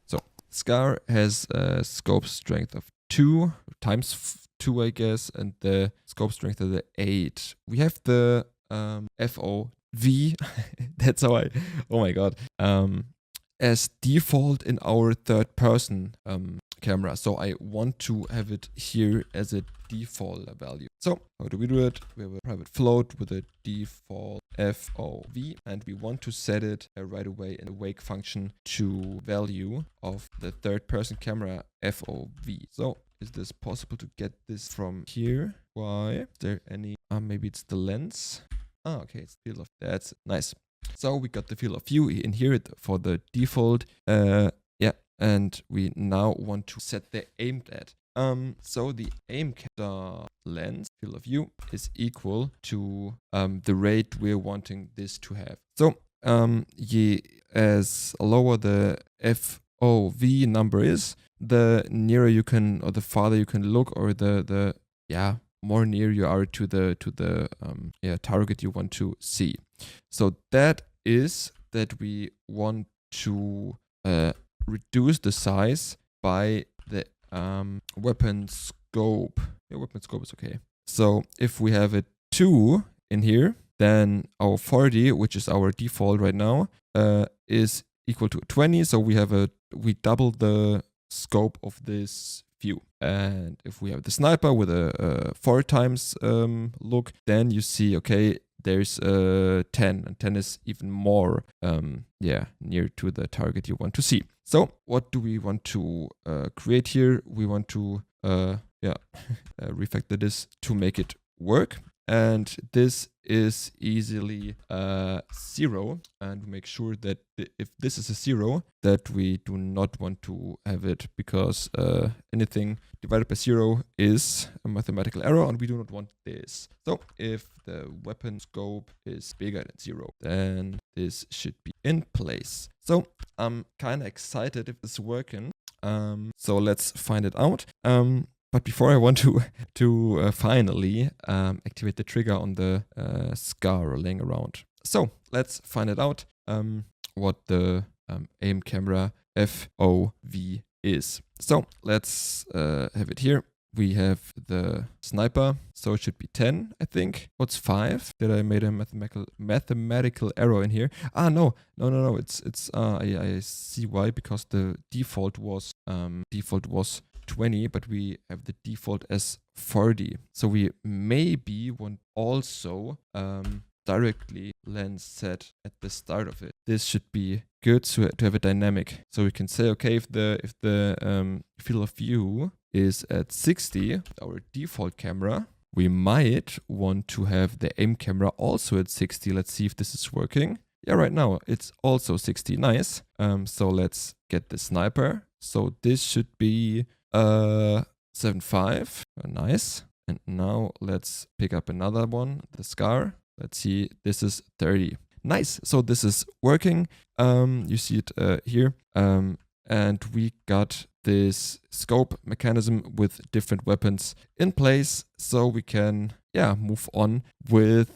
So SCAR has a scope strength of 2 times 2, I guess, and the scope strength of the 8. We have the FOV. That's how oh my god, as default in our third person camera. So I want to have it here as a default value. So how do we do it? We have a private float with a default FOV, and we want to set it right away in the wake function to value of the third person camera FOV. So is this possible to get this from here? Why? Is there any, maybe it's the lens. Okay, it's field of, that's nice. So we got the field of view in here for the default, and we now want to set the aimed at. So the aim lens field of view is equal to the rate we're wanting this to have. So as lower the FOV number is, the nearer you can, or the farther you can look, or the more near you are to the target you want to see. So that is that we want to reduce the size by the weapon scope. Yeah, weapon scope is okay. So if we have a 2 in here, then our 40, which is our default right now, is equal to 20. So we double the scope of this view. And if we have the sniper with a 4 times look, then you see, okay, there's 10, and 10 is even more near to the target you want to see. So what do we want to create here? We want to refactor this to make it work. and this is easily 0, and make sure that if this is a 0, that we do not want to have it, because anything divided by 0 is a mathematical error, and we do not want this. So if the weapon scope is bigger than 0, then this should be in place. So I'm kind of excited if this is working. So let's find it out. But before I want to finally activate the trigger on the scar laying around. So let's find it out what the aim camera FOV is. So let's have it here. We have the sniper, so it should be 10, I think. What's 5? Did I made a mathematical error in here? Ah, no. It's I see why, because the default was 20, but we have the default as 40. So we maybe want also directly lens set at the start of it. This should be good to have a dynamic. So we can say, okay, if the field of view is at 60, our default camera, we might want to have the aim camera also at 60. Let's see if this is working. Yeah, right now it's also 60. Nice. So let's get the sniper. So this should be 7.5. Nice. And now let's pick up another one, the scar. Let's see, this is 30. Nice. So this is working. You see it here. And we got this scope mechanism with different weapons in place, so we can move on with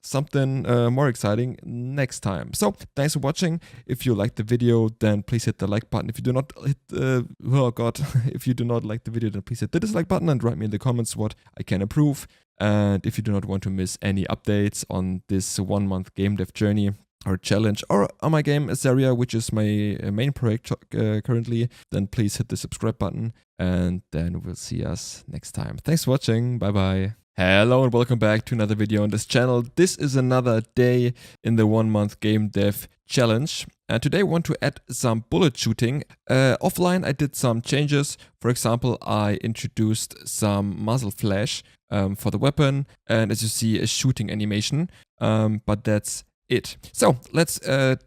something more exciting next time. So thanks for watching. If you liked the video, then please hit the like button. If you do not hit if you do not like the video, then please hit the dislike button and write me in the comments what I can improve. And if you do not want to miss any updates on this 1 month game dev journey or challenge, or on my game Azaria, which is my main project currently, then please hit the subscribe button, and then we'll see us next time. Thanks for watching. Bye bye. Hello and welcome back to another video on this channel. This is another day in the 1 month game dev challenge. And today I want to add some bullet shooting. Offline I did some changes. For example, I introduced some muzzle flash for the weapon, and as you see, a shooting animation, but that's it. So let's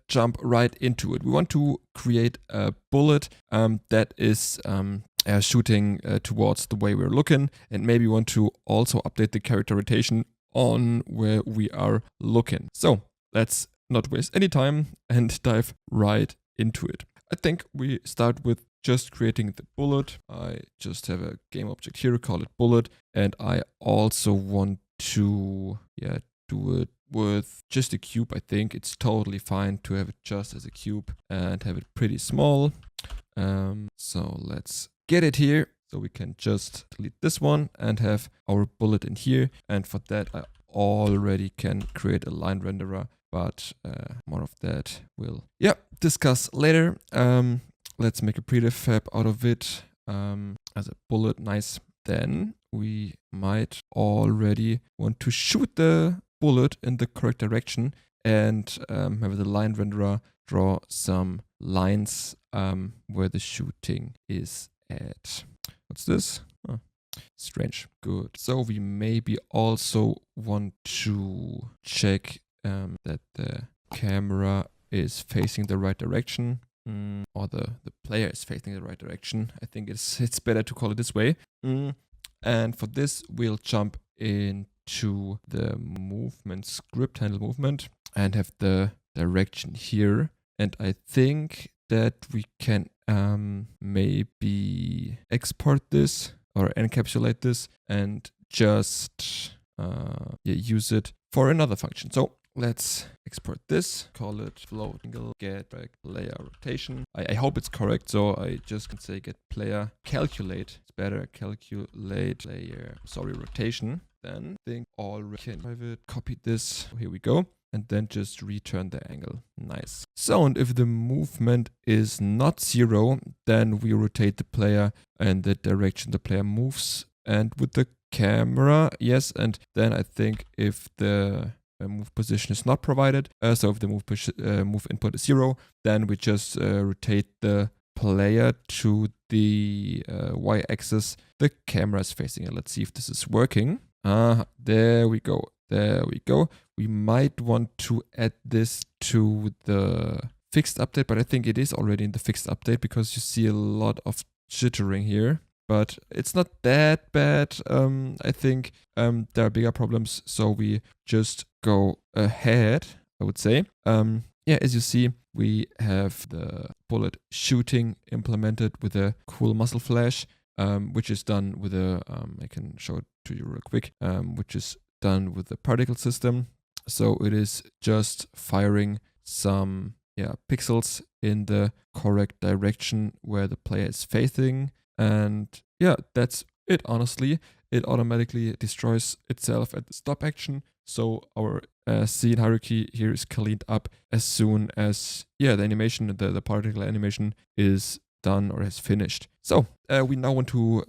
jump right into it. We want to create a bullet that is shooting towards the way we're looking, and maybe want to also update the character rotation on where we are looking. So let's not waste any time and dive right into it. I think we start with just creating the bullet. I just have a game object here, call it bullet, and I also want to do it with just a cube. I think it's totally fine to have it just as a cube and have it pretty small. So let's get it here. So we can just delete this one and have our bullet in here. And for that, I already can create a line renderer, but more of that we'll discuss later. Let's make a prefab out of it as a bullet. Nice. Then we might already want to shoot the bullet in the correct direction and have the line renderer draw some lines where the shooting is at. What's this? Oh, strange. Good. So we maybe also want to check that the camera is facing the right direction, or the player is facing the right direction. I think it's better to call it this way. And for this, we'll jump into the movement script, handle movement, and have the direction here. And I think that we can maybe export this or encapsulate this and just use it for another function. So let's export this, call it float angle, get player rotation. I hope it's correct, so I just can say get player calculate. It's better, calculate player, rotation. Then think already can private copy this. Here we go. And then just return the angle. Nice. So, and if the movement is not 0, then we rotate the player in the direction the player moves. And with the camera, yes. And then I think if the move position is not provided, so if the move input is 0, then we just rotate the player to the y-axis the camera is facing it. Let's see if this is working. There we go. There we go. We might want to add this to the fixed update, but I think it is already in the fixed update because you see a lot of jittering here. But it's not that bad. I think there are bigger problems, so we just go ahead, I would say. Yeah, as you see, we have the bullet shooting implemented with a cool muzzle flash, which is done with a, I can show it to you real quick, which is done with the particle system. So it is just firing some pixels in the correct direction where the player is facing. And yeah, that's it, honestly. It automatically destroys itself at the stop action. So our scene hierarchy here is cleaned up as soon as, the animation, the particle animation is done or has finished. So we now want to,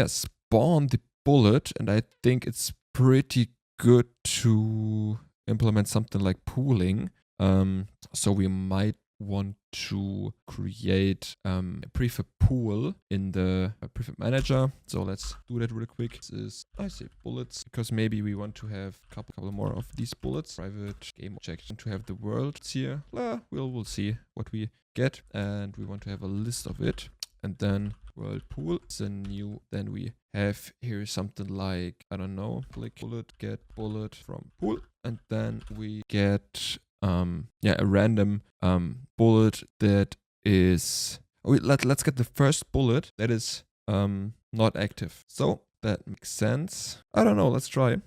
spawn the bullet. And I think it's pretty good to implement something like pooling. So we might want to create a prefab pool in the prefab manager. So let's do that real quick. This is, I say bullets, because maybe we want to have a couple more of these bullets. Private game object to have the worlds here. We'll see what we get, and we want to have a list of it. And then world pool is a new, then we have here something like, I don't know, click bullet, get bullet from pool. And then we get a random bullet that is, let's get the first bullet that is not active. So that makes sense. I don't know, let's try.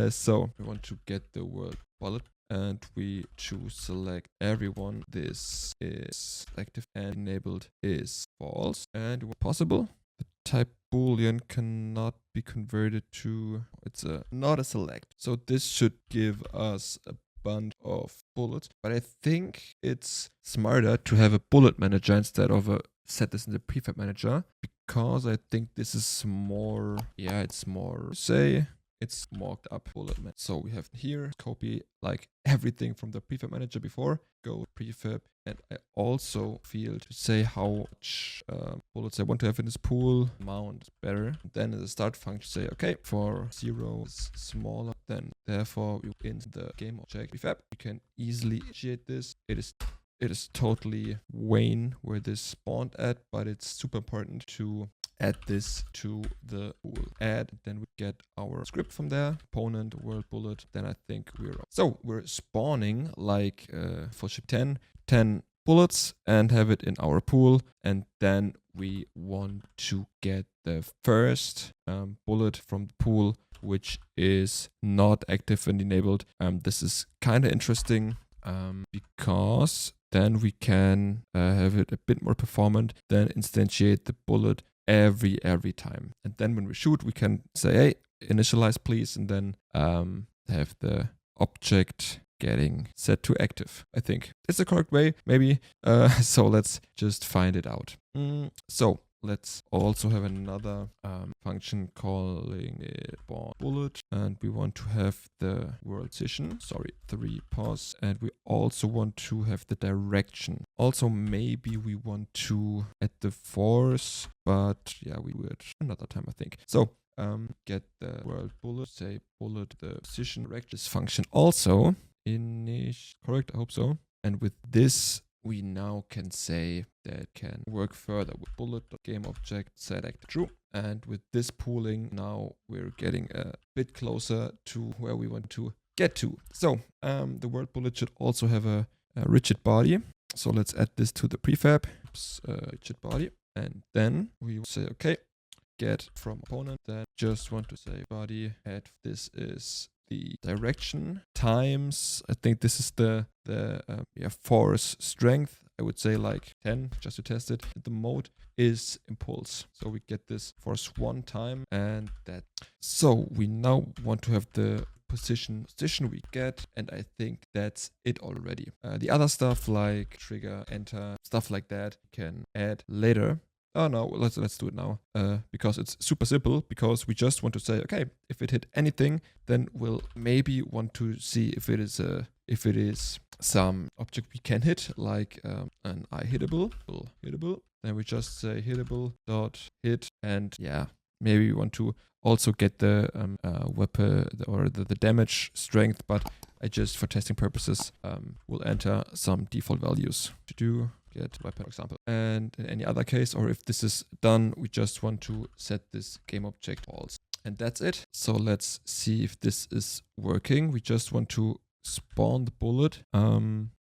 So we want to get the word bullet, and we choose select everyone. This is active and enabled is false, and possible. The type boolean cannot be converted to, it's not a select. So this should give us a bunch of bullets, but I think it's smarter to have a bullet manager instead of set this in the prefab manager, because I think this is more, it's more, it's marked up bullet manager. So we have here, copy like everything from the prefab manager before, go prefab, and I also feel to say how much bullets I want to have in this pool. Amount is better. And then in the start function say, okay, for 0 is smaller, then therefore we in the game object prefab. You can easily initiate this. It is totally Wayne where this spawned at, but it's super important to add this to the pool. Add, then we get our script from there, component, world bullet, then I think we're up. So we're spawning like for ship 10 bullets and have it in our pool, and then we want to get the first bullet from the pool which is not active and enabled. This is kind of interesting because then we can have it a bit more performant, then instantiate the bullet every time. And then when we shoot, we can say, hey, initialize please, and then have the object getting set to active. I think it's the correct way, maybe. So let's just find it out. So let's also have another function calling it spawn bullet, and we want to have the world position, 3 pause, and we also want to have the direction. Also maybe we want to add the force, but we do it another time, I think. So get the world bullet, say bullet the position direction. This function also correct, I hope so. And with this we now can say that can work further with bullet game object set act true. And with this pooling, now we're getting a bit closer to where we want to get to. So the world bullet should also have a rigid body. So let's add this to the prefab. Rigid body. And then we will say, okay, get from opponent. Then just want to say body add, this is the direction times, I think this is the force strength, I would say like 10 just to test it. The mode is impulse, so we get this force 1 time, and that. So we now want to have the position we get, and I think that's it already. The other stuff like trigger, enter, stuff like that can add later. Oh no, let's do it now, because it's super simple, because we just want to say, okay, if it hit anything, then we'll maybe want to see if it is some object we can hit, like an hittable. Then we just say hittable dot hit, and maybe we want to also get the weapon or the damage strength, but I just, for testing purposes, will enter some default values to do get weapon, for example. And in any other case, or if this is done, we just want to set this game object false. And that's it. So let's see if this is working. We just want to spawn the bullet.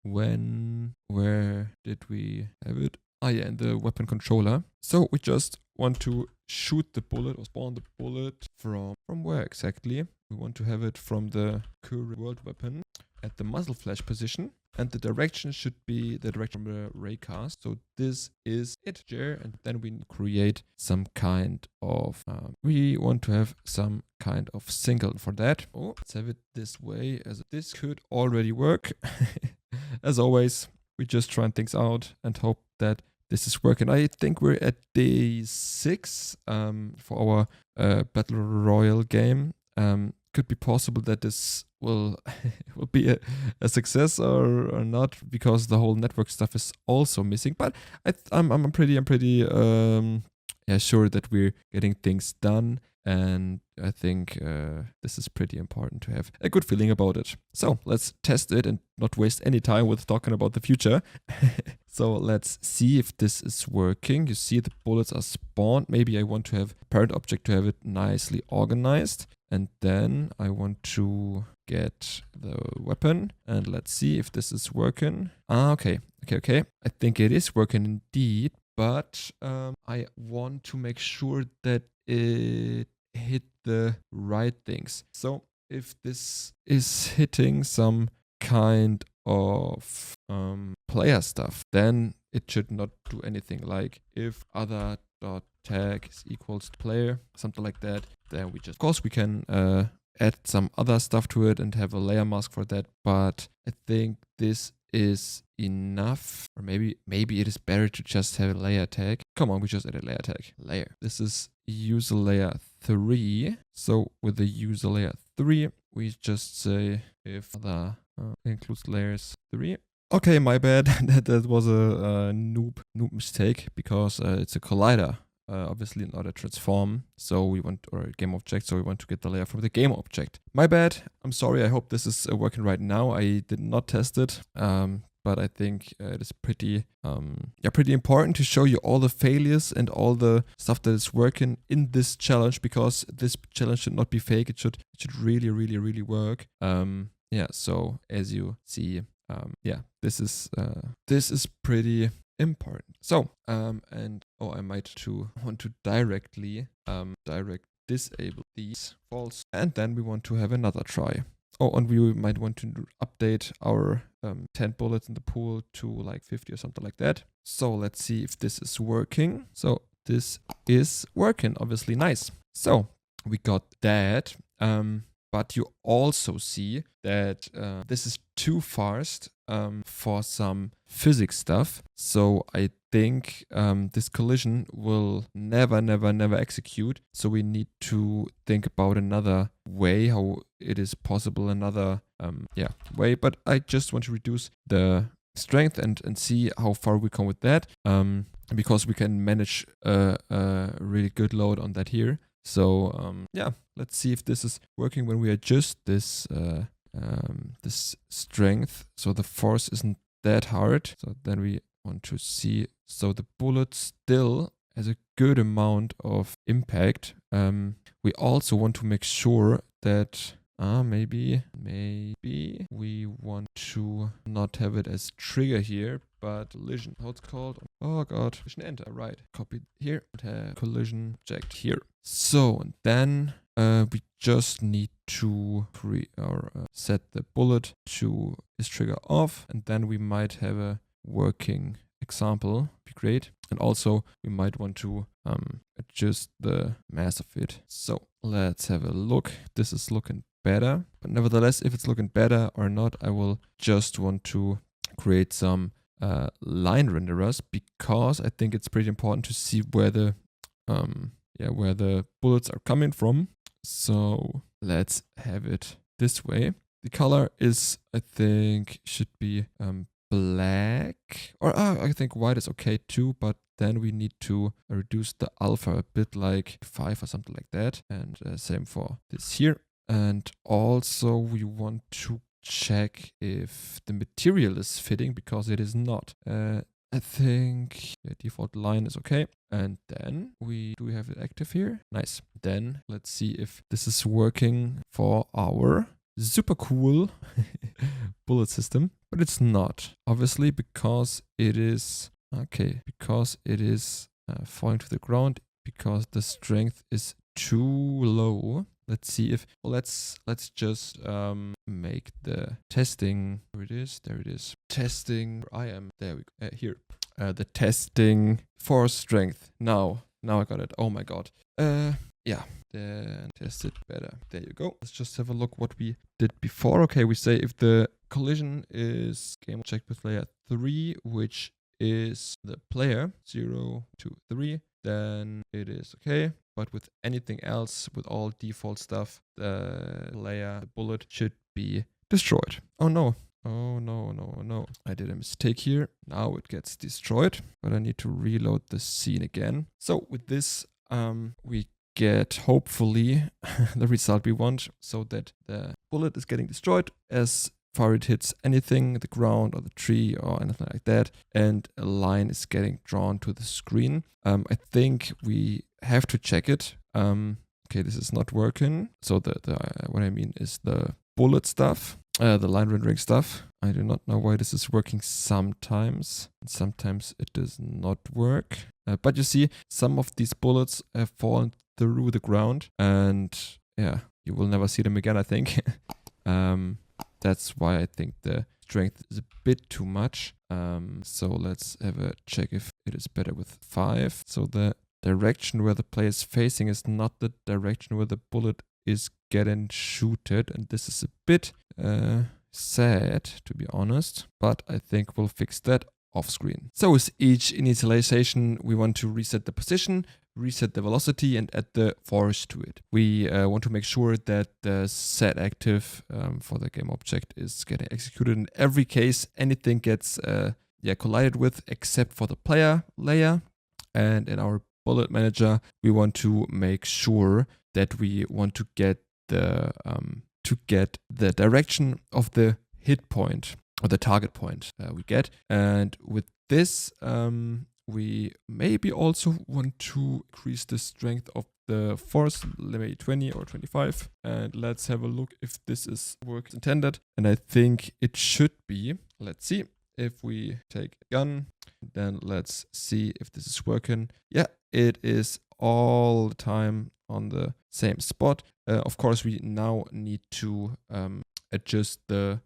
Where did we have it? Ah, yeah, in the weapon controller. So we just want to shoot the bullet or spawn the bullet from where exactly? We want to have it from the current world weapon at the muzzle flash position. And the direction should be the direction from the raycast. So this is it here. And then we create some kind of, we want to have some kind of single for that. Oh, let's have it this way, as this could already work. As always, we just try things out and hope that this is working. I think we're at day 6 for our Battle Royale game. Could be possible that this will be a success or not, because the whole network stuff is also missing. But I'm pretty sure that we're getting things done, and I think this is pretty important to have a good feeling about it. So let's test it and not waste any time with talking about the future. So let's see if this is working. You see the bullets are spawned. Maybe I want to have a parent object to have it nicely organized. And then I want to get the weapon, and let's see if this is working. Okay. I think it is working indeed, but I want to make sure that it hit the right things. So if this is hitting some kind of player stuff, then it should not do anything. Like if other dot tag is equals to player, something like that, then we just, of course, we can add some other stuff to it and have a layer mask for that. But I think this is enough, or maybe it is better to just have a layer tag. Come on, we just add a layer tag. Layer. This is user layer 3. So with the user layer 3, we just say if other includes layers 3. Okay, my bad. that was a noob mistake, because it's a collider. Obviously not a transform, so we want, or a game object, so we want to get the layer from the game object. My bad, I'm sorry, I hope this is working right now. I did not test it, but I think it is pretty important to show you all the failures and all the stuff that is working in this challenge, because this challenge should not be fake. It should really work. So as you see, this is pretty important. So I might want to directly disable these false, and then we want to have another try. Oh, and we might want to update our 10 bullets in the pool to like 50 or something like that. So let's see if this is working. So this is working, obviously. Nice. So we got that. But you also see that this is too fast for some physics stuff. So I think this collision will never execute. So we need to think about another way how it is possible, another way. But I just want to reduce the strength and see how far we come with that, because we can manage a really good load on that here. So let's see if this is working when we adjust this this strength, so the force isn't that hard. So then we want to see, so the bullet still has a good amount of impact. We also want to make sure that maybe we want to not have it as trigger here, but collision, how it's called. Oh god, collision enter, right. Copy here and have collision object here. So and then we just need to set the bullet to is trigger off, and then we might have a working example. Be great. And also we might want to adjust the mass of it. So let's have a look. This is looking better, but nevertheless, if it's looking better or not, I will just want to create some line renderers, because I think it's pretty important to see where the bullets are coming from. So let's have it this way. The color is, I think, should be black, or I think white is okay too, but then we need to reduce the alpha a bit, like 5 or something like that. And same for this here. And also we want to check if the material is fitting, because it is not. I think the default line is okay. And then do we have it active here? Nice. Then let's see if this is working for our super cool bullet system. But it's not, obviously, because it is falling to the ground, because the strength is too low. Let's see if, let's just make the testing. There it is. Testing. I am there. We go. Here. The testing for strength. Now I got it. Oh my god. Yeah. Then test it better. There you go. Let's just have a look what we did before. Okay, we say if the collision is game object with layer 3, which is the player 0 to 3, then it is okay. But with anything else, with all default stuff, the bullet should be destroyed. Oh no. I did a mistake here. Now it gets destroyed, but I need to reload the scene again. So with this, we get hopefully the result we want, so that the bullet is getting destroyed as far it hits anything, the ground or the tree or anything like that, and a line is getting drawn to the screen. I think we have to check it. Okay, this is not working. So what I mean is the bullet stuff, the line rendering stuff. I do not know why this is working sometimes. Sometimes it does not work. But you see, some of these bullets have fallen through the ground, and yeah, you will never see them again, I think. That's why I think the strength is a bit too much. So let's have a check if it is better with 5. So the direction where the player is facing is not the direction where the bullet is getting shooted, and this is a bit sad, to be honest, but I think we'll fix that off screen. So with each initialization, we want to reset the position, reset the velocity, and add the force to it. We want to make sure that the set active for the game object is getting executed in every case. Anything gets collided with except for the player layer. And in our bullet manager, we want to make sure that we want to get the direction of the hit point or the target point we get. And with this, we maybe also want to increase the strength of the force, maybe 20 or 25. And let's have a look if this is work intended. And I think it should be. Let's see. If we take a gun, then let's see if this is working. Yeah, it is all the time on the same spot. Of course, we now need to adjust the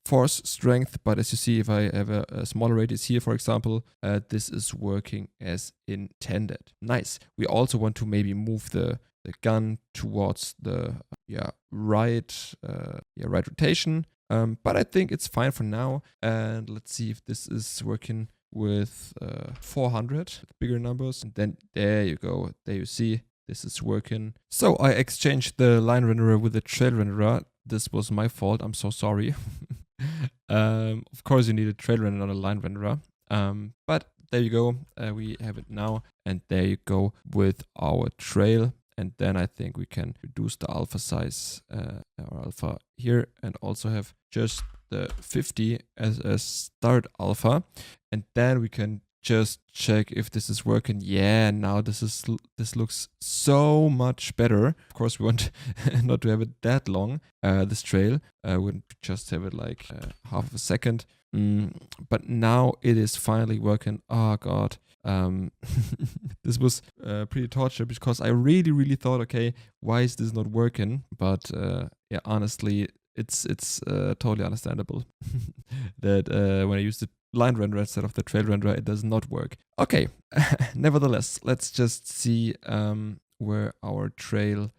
force strength. But as you see, if I have a smaller radius here, for example, this is working as intended. Nice. We also want to maybe move the gun towards the right rotation. But I think it's fine for now. And let's see if this is working with 400, bigger numbers. And then there you go. There you see, this is working. So I exchanged the line renderer with the trail renderer. This was my fault. I'm so sorry. Of course, you need a trail renderer, not a line renderer. But there you go. We have it now. And there you go with our trail. And then I think we can reduce the alpha size, or alpha here, and also have just the 50 as a start alpha. And then we can just check if this is working. Yeah, now this looks so much better. Of course, we want not to have it that long, this trail. We want to just have it like half of a second. But now it is finally working. Oh god. This was pretty torture, because I really thought, okay, why is this not working? But yeah, honestly, it's totally understandable that when I use the line renderer instead of the trail renderer, it does not work. Okay, nevertheless, let's just see where our trail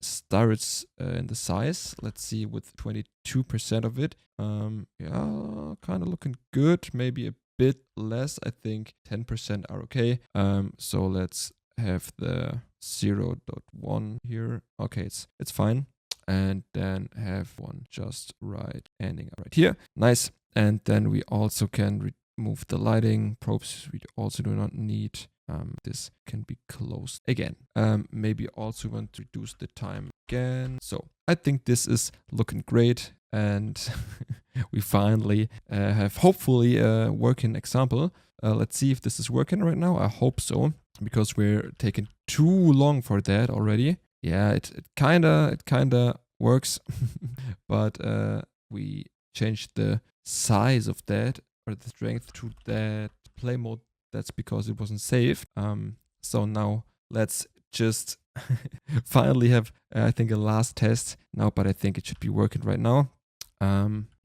starts in the size. Let's see, with 22% of it. Yeah, kind of looking good. Maybe a bit less. I think 10% are okay. So let's have the 0.1 here. Okay, it's fine. And then have one just right ending right here. Nice. And then we also can remove the lighting probes. We also do not need. This can be closed again. Maybe also want to reduce the time again. So I think this is looking great, and we finally have hopefully a working example. Let's see if this is working right now. I hope so, because we're taking too long for that already. Yeah, it kinda works, but we changed the size of that, or the strength, to that play mode. That's because it wasn't saved. So now let's just finally have, I think, a last test now, but I think it should be working right now.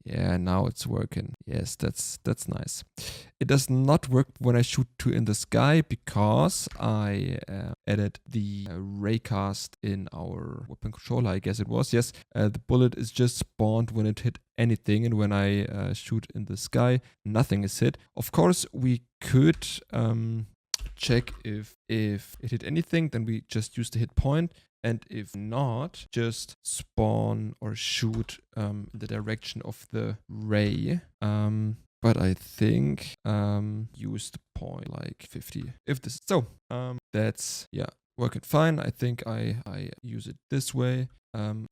Yeah, now it's working. Yes, that's nice. It does not work when I shoot in the sky, because I added the raycast in our weapon controller, I guess it was. Yes, the bullet is just spawned when it hit anything, and when I shoot in the sky, nothing is hit. Of course, we could check if it hit anything, then we just use the hit point. And if not, just spawn or shoot in the direction of the ray. But I think use the point like 50. If this, so that's, yeah, working fine. I think I use it this way.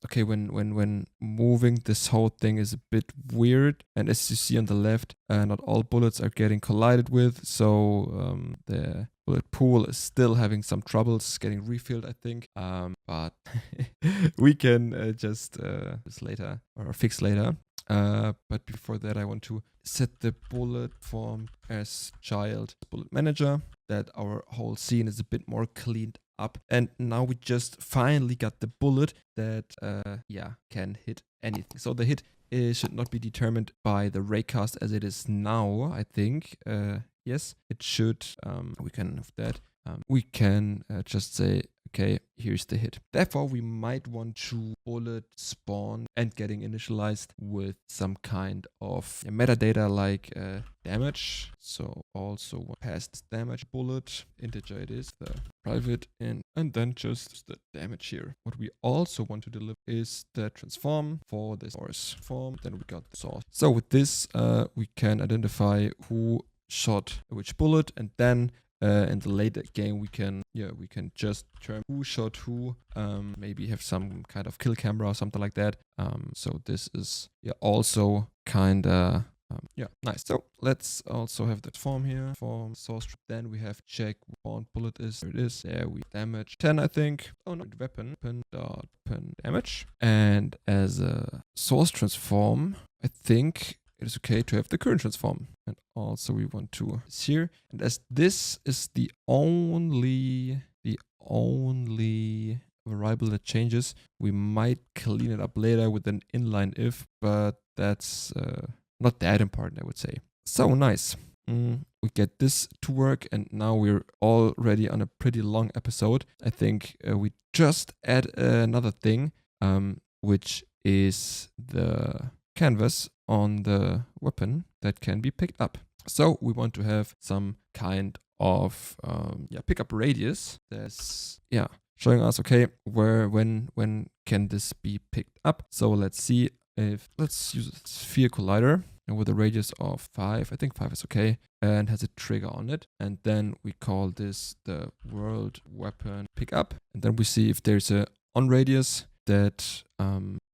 Okay, when moving, this whole thing is a bit weird, and as you see on the left, not all bullets are getting collided with, so the bullet pool is still having some troubles getting refilled, I think. But we can just this later, or fix later. But before that, I want to set the bullet form as child bullet manager, that our whole scene is a bit more cleaned up. And now we just finally got the bullet that can hit anything. So the hit should not be determined by the raycast as it is now, I think. Yes, it should. We can have that. We can just say, okay, here's the hit. Therefore, we might want to bullet spawn and getting initialized with some kind of metadata like damage. So also past damage bullet, integer it is, the private in, and then just the damage here. What we also want to deliver is the transform for the source form. Then we got the source. So with this, we can identify who shot which bullet, and then in the later game we can just determine who shot who, maybe have some kind of kill camera or something like that. So this is also kinda nice. So let's also have that form here, form source. Then we have check what bullet is. There it is. There we damage 10, I think. Oh no, weapon dot weapon damage. And as a source transform, I think it is okay to have the current transform. And also we want to here. And as this is the only variable that changes, we might clean it up later with an inline if, but that's not that important, I would say. So nice. We get this to work, and now we're already on a pretty long episode. I think we just add another thing, which is the canvas on the weapon that can be picked up. So we want to have some kind of pickup radius that's showing us, okay, when can this be picked up. So let's see if, let's use a sphere collider, and with a radius of 5, I think 5 is okay, and has a trigger on it. And then we call this the world weapon pickup, and then we see if there's a on radius that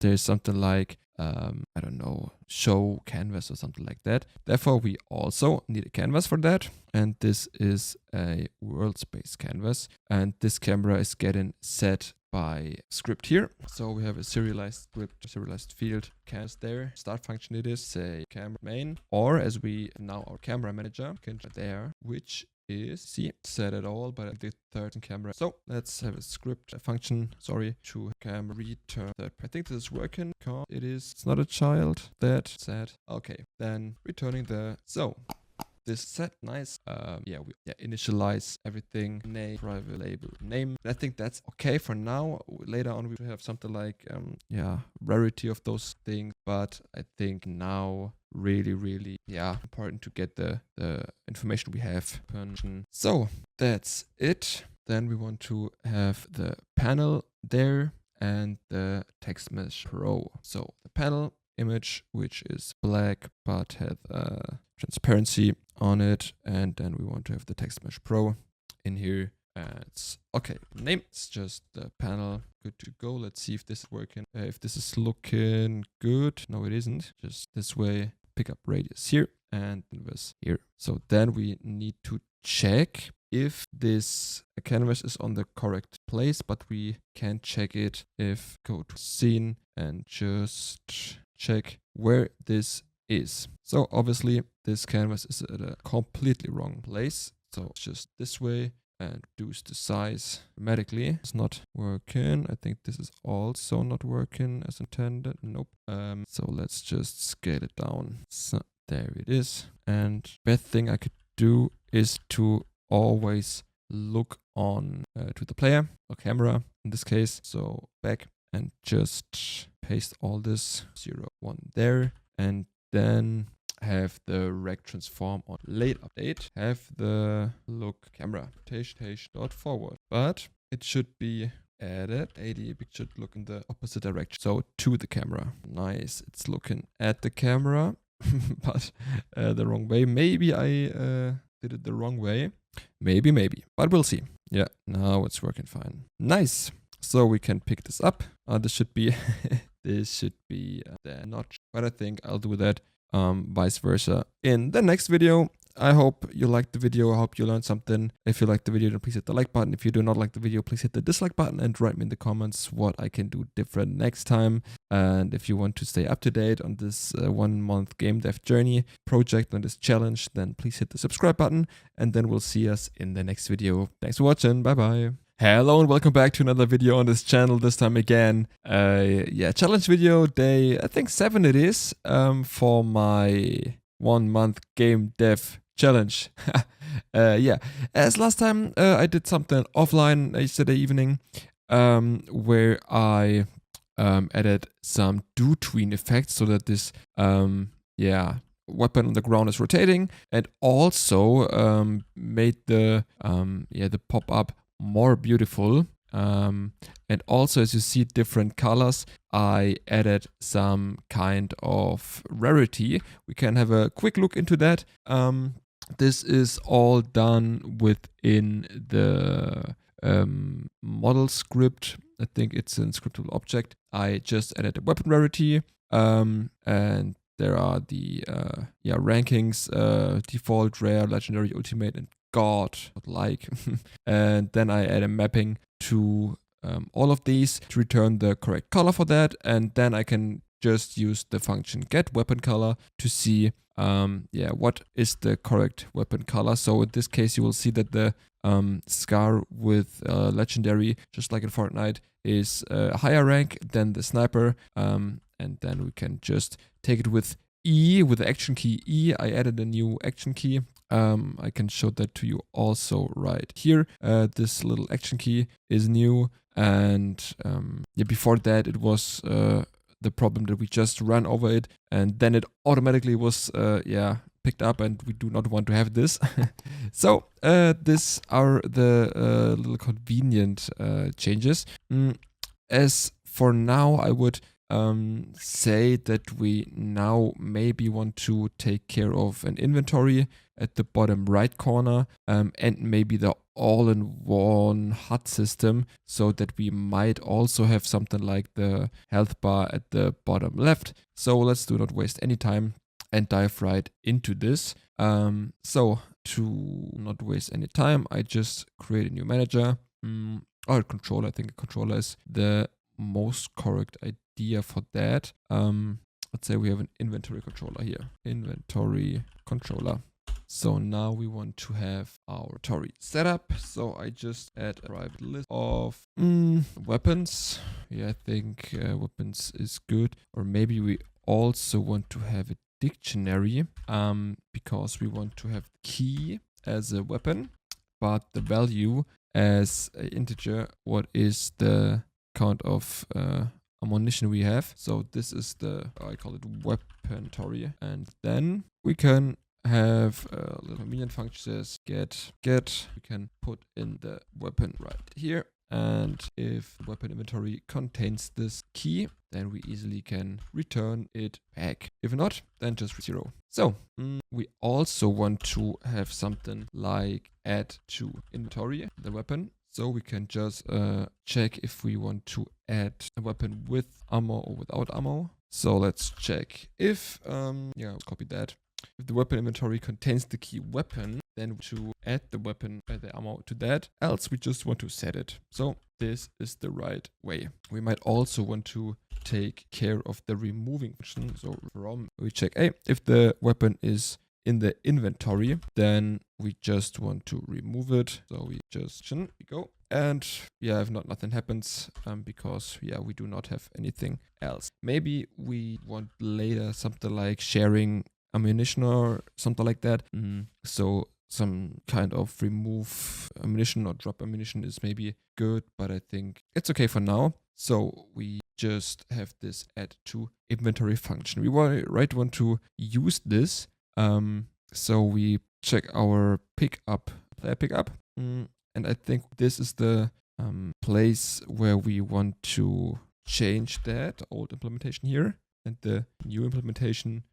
there's something like I don't know, show canvas or something like that. Therefore, we also need a canvas for that. And this is a world space canvas. And this camera is getting set by script here. So we have a serialized script, serialized field canvas there. Start function it is, say camera main. Or as we now our camera manager can there, which is set at all, but the third camera. So let's have a script function, to camera return that. I think this is working because it's not a child that set. Okay, then returning the, so this set, nice. We initialize everything, name, private label, name. I think that's okay for now. Later on we will have something like rarity of those things, but I think now really important to get the information we have. So that's it. Then we want to have the panel there and the text mesh pro. So the panel image which is black but has transparency on it, and then we want to have the text mesh pro in here. It's okay. Name, it's just the panel. Good to go. Let's see if this is working. If this is looking good. No, it isn't. Just this way. Pick up radius here and this here. So then we need to check if this canvas is on the correct place, but we can check it if go to scene and just check where this is. So obviously this canvas is at a completely wrong place. So it's just this way and reduce the size dramatically. It's not working. I think this is also not working as intended. Nope. So let's just scale it down. So there it is. And best thing I could do is to always look on to the player or camera in this case. So back and just paste all this 0, 1 there, and then have the rect transform on late update, have the look camera rotation dot forward, but it should be added 80. It should look in the opposite direction, so to the camera. Nice, it's looking at the camera, but the wrong way. Maybe I did it the wrong way. Maybe, but we'll see. Yeah, now it's working fine. Nice. So we can pick this up. This should be the notch, but I think I'll do that vice versa in the next video. I hope you liked the video. I hope you learned something. If you liked the video, then please hit the like button. If you do not like the video, please hit the dislike button and write me in the comments what I can do different next time. And if you want to stay up to date on this 1 month game dev journey project and this challenge, then please hit the subscribe button, and then we'll see us in the next video. Thanks for watching. Bye bye. Hello and welcome back to another video on this channel. This time again, challenge video day, I think 7 it is, for my 1 month game dev challenge. As last time I did something offline yesterday evening, where I added some do-tween effects so that this weapon on the ground is rotating, and also made the pop-up more beautiful, and also, as you see, different colors. I added some kind of rarity. We can have a quick look into that. This is all done within the model script. I think it's an scriptable object. I just added a weapon rarity, and there are the rankings, default, rare, legendary, ultimate, and God-like. And then I add a mapping to all of these to return the correct color for that, and then I can just use the function get weapon color to see what is the correct weapon color. So in this case you will see that the scar with legendary, just like in Fortnite, is a higher rank than the sniper, and then we can just take it with E, with the action key E. I added a new action key. I can show that to you also right here. This little action key is new, and before that it was the problem that we just ran over it and then it automatically was picked up, and we do not want to have this. So these are the little convenient changes. As for now, I would say that we now maybe want to take care of an inventory at the bottom right corner, and maybe the all-in-one HUD system, so that we might also have something like the health bar at the bottom left. So let's do not waste any time and dive right into this. So to not waste any time, I just create a new manager, or a controller. I think a controller is the most correct idea for that. Let's say we have an inventory controller here. Inventory controller. So now we want to have our inventory set up. So I just add a private list of weapons. Yeah, I think weapons is good. Or maybe we also want to have a dictionary, because we want to have key as a weapon, but the value as an integer. What is the count of ammunition we have? So this is the, I call it weapontory, and then we can have a little convenient function says get. We can put in the weapon right here, And if the weapon inventory contains this key, then we easily can return it back. If not, then just 0. So we also want to have something like add to inventory, the weapon. So we can just check if we want to add a weapon with ammo or without ammo. So let's check if, copy that. If the weapon inventory contains the key weapon, then to add the weapon, the ammo to that. Else we just want to set it. So this is the right way. We might also want to take care of the removing function. So from we check, hey, if the weapon is in the inventory, then we just want to remove it. So we just go. And yeah, if not, nothing happens because we do not have anything else. Maybe we want later something like sharing ammunition or something like that. So some kind of remove ammunition or drop ammunition is maybe good, but I think it's okay for now. So we just have this add to inventory function. We want to use this. So we check our player pickup, and I think this is the place where we want to change that old implementation here. And the new implementation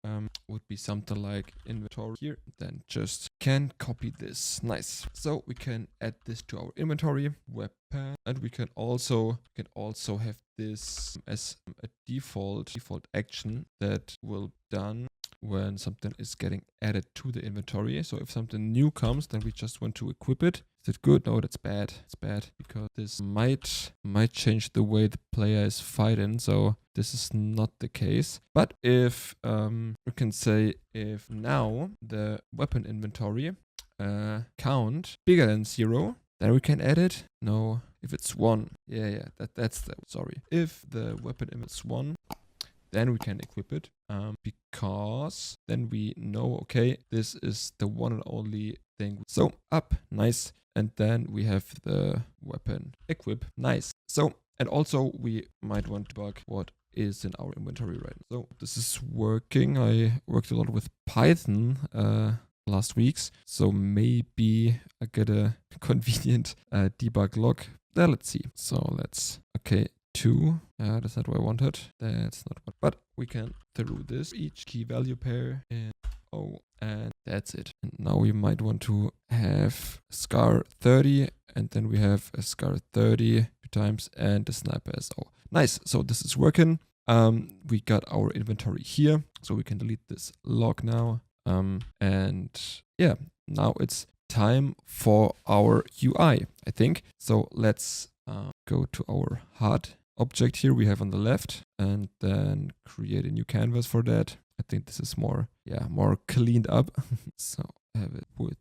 would be something like inventory here. Then just can copy this. Nice. So we can add this to our inventory weapon, and we can also have this as a default action that will be done when something is getting added to the inventory. So if something new comes, then we just want to equip it. Is it good? No, that's bad. It's bad because this might change the way the player is fighting. So this is not the case. But if we can say if now the weapon inventory count bigger than 0, then we can add it. No, if it's 1, sorry. If the weapon is 1, then we can equip it because then we know, okay, this is the one and only thing. So up, nice. And then we have the weapon equip, nice. So, and also we might want to debug what is in our inventory right now. So this is working. I worked a lot with Python last weeks. So maybe I get a convenient debug log. Let's see. So okay. 2. That's not what I wanted. That's not what. But we can through this each key value pair and and that's it. And now we might want to have scar 30, and then we have a scar 30 2 times and the sniper as nice. So this is working. We got our inventory here, so we can delete this log now. And yeah, now it's time for our UI, I think. So let's go to our HUD object here we have on the left, and then create a new canvas for that. I think this is more cleaned up. So have it with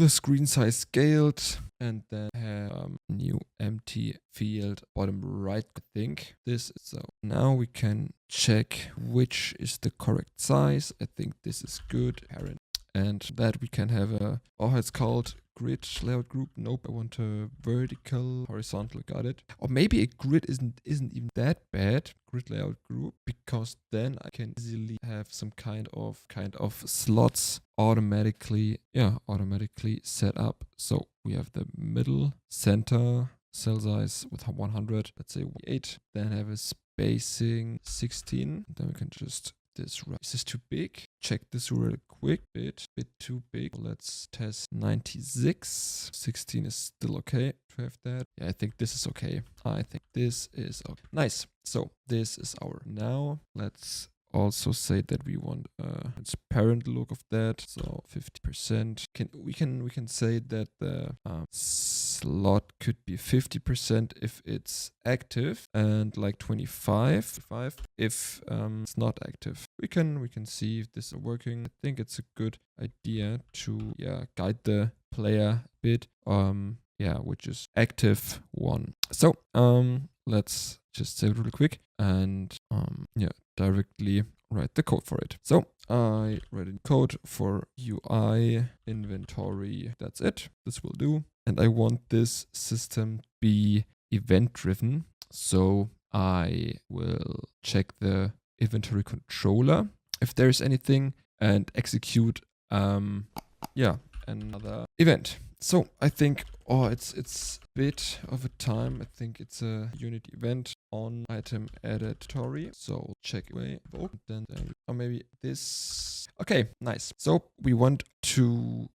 a screen size scaled, and then have new empty field bottom right. I think this is so. Now we can check which is the correct size. I think this is good. Parent. And that we can have it's called grid layout group. Nope, I want a vertical, horizontal. Got it. Or maybe a grid isn't even that bad. Grid layout group, because then I can easily have some kind of slots automatically set up. So we have the middle center cell size with 100. Let's say 8. Then have a spacing 16. Then we can just this right. Is this too big? Check this real quick. Bit too big. Let's test 96. 16 is still okay to have that. Yeah, I think this is okay. I think this is okay. Nice. So this is our now. Let's also say that we want a transparent look of that. So 50%. We can say that the slot could be 50% if it's active, and like 25 if it's not active. We can see if this is working. I think it's a good idea to guide the player a bit. Which is active 1. So let's just save it really quick and directly write the code for it. So I write a code for UI inventory. That's it. This will do. And I want this system to be event driven. So I will check the inventory controller if there's anything and execute another event. So I think it's a bit of a time. I think it's a unit event on item editory. So check away, then or maybe this. Okay, nice. So we want to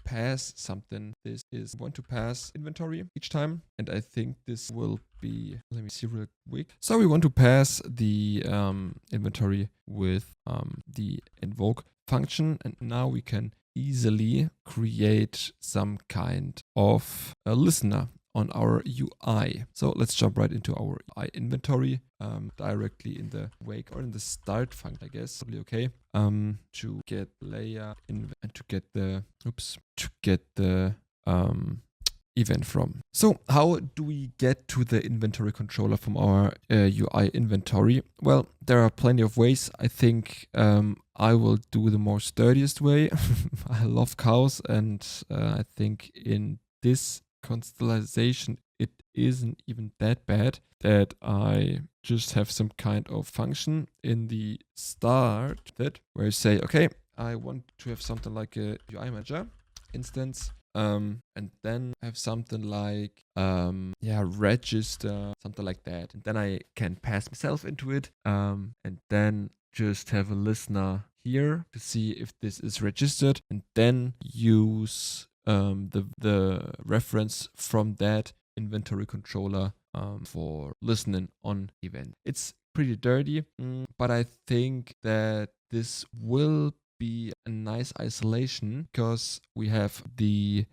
pass something. This is we want to pass inventory each time, and I think this will be, let me see real quick. So we want to pass the inventory with the invoke function, and now we can easily create some kind of a listener on our UI. So let's jump right into our UI inventory directly in the wake or in the start function, I guess. Probably okay. To get layer in and to get the event from. So how do we get to the inventory controller from our UI inventory? Well, there are plenty of ways. I think I will do the more sturdiest way. I love cows, and I think in this constellation it isn't even that bad that I just have some kind of function in the start that where I say, okay, I want to have something like a UI manager instance. And then have something like, register, something like that. And then I can pass myself into it. And then just have a listener here to see if this is registered, and then use the reference from that inventory controller for listening on event. It's pretty dirty, but I think that this will be a nice isolation because we have the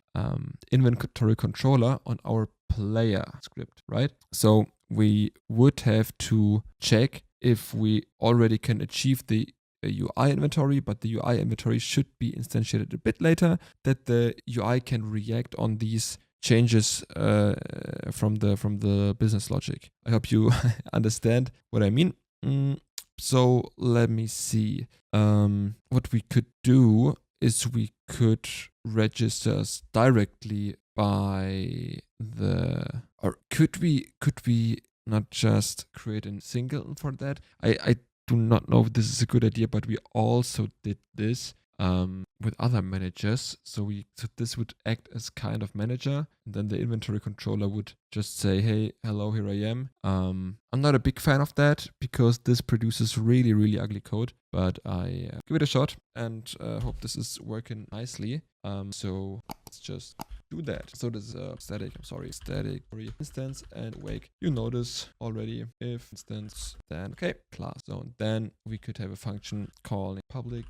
inventory controller on our player script, right? So we would have to check if we already can achieve the UI inventory, but the UI inventory should be instantiated a bit later, that the UI can react on these changes from the business logic. I hope you understand what I mean. So let me see. What we could do is we could register us directly by the, or could we not just create a single for that? I do not know if this is a good idea, but we also did this with other managers. So this would act as kind of manager, and then the inventory controller would just say, hey, hello, here I am. I'm not a big fan of that because this produces really, really ugly code, but I give it a shot and hope this is working nicely. So let's just do that. So this is a static instance and wake. You notice already if instance, then okay, class. So then we could have a function calling public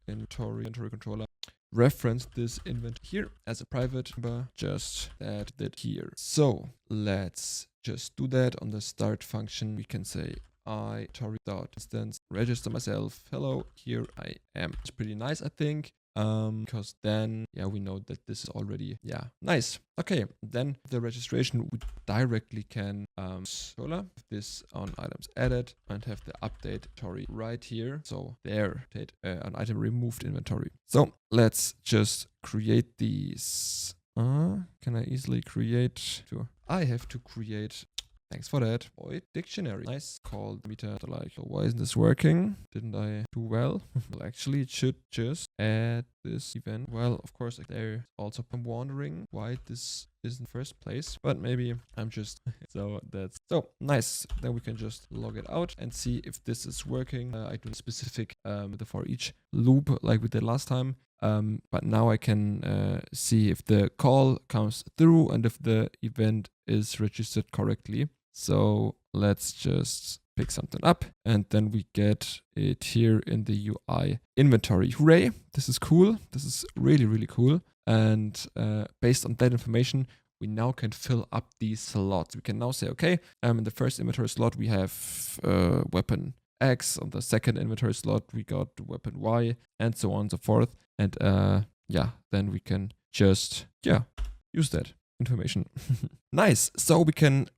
inventory controller. Reference this inventory here as a private number, just add that here. So let's just do that on the start function. We can say instance register myself. Hello, here I am. It's pretty nice, I think. Because then, we know that this is already, nice. Okay, then the registration, we directly can this on items added and have the update inventory right here. So there, an item removed inventory. So let's just create these. Can I easily create? I have to create. Thanks for that. Void dictionary. Nice. Called meter. Like, why isn't this working? Didn't I do well? Well, actually, it should just add this event. Well, of course, there also I'm wondering why this is in the first place, but maybe I'm just so nice. Then we can just log it out and see if this is working. I do a specific the for each loop like we did last time. But now I can see if the call comes through and if the event is registered correctly. So let's just pick something up and then we get it here in the UI inventory. Hooray! This is cool. This is really, really cool. And based on that information, we now can fill up these slots. We can now say, okay, in the first inventory slot, we have weapon X. On the second inventory slot, we got weapon Y, and so on and so forth. And then we can just, use that information. Nice. So we can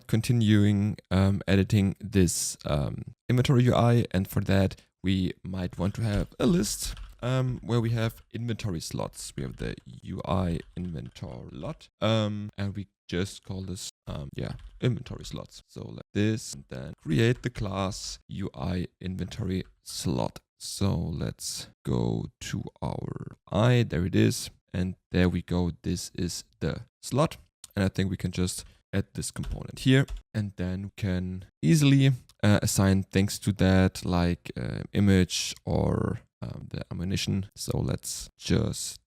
continuing editing this inventory UI. And for that, we might want to have a list where we have inventory slots. We have the UI inventory lot. And we just call this inventory slots. So like this, and then create the class UI inventory slot. So let's go to our there it is. And there we go. This is the slot. And I think we can just add this component here, and then we can easily assign things to that, like image or the ammunition. So let's just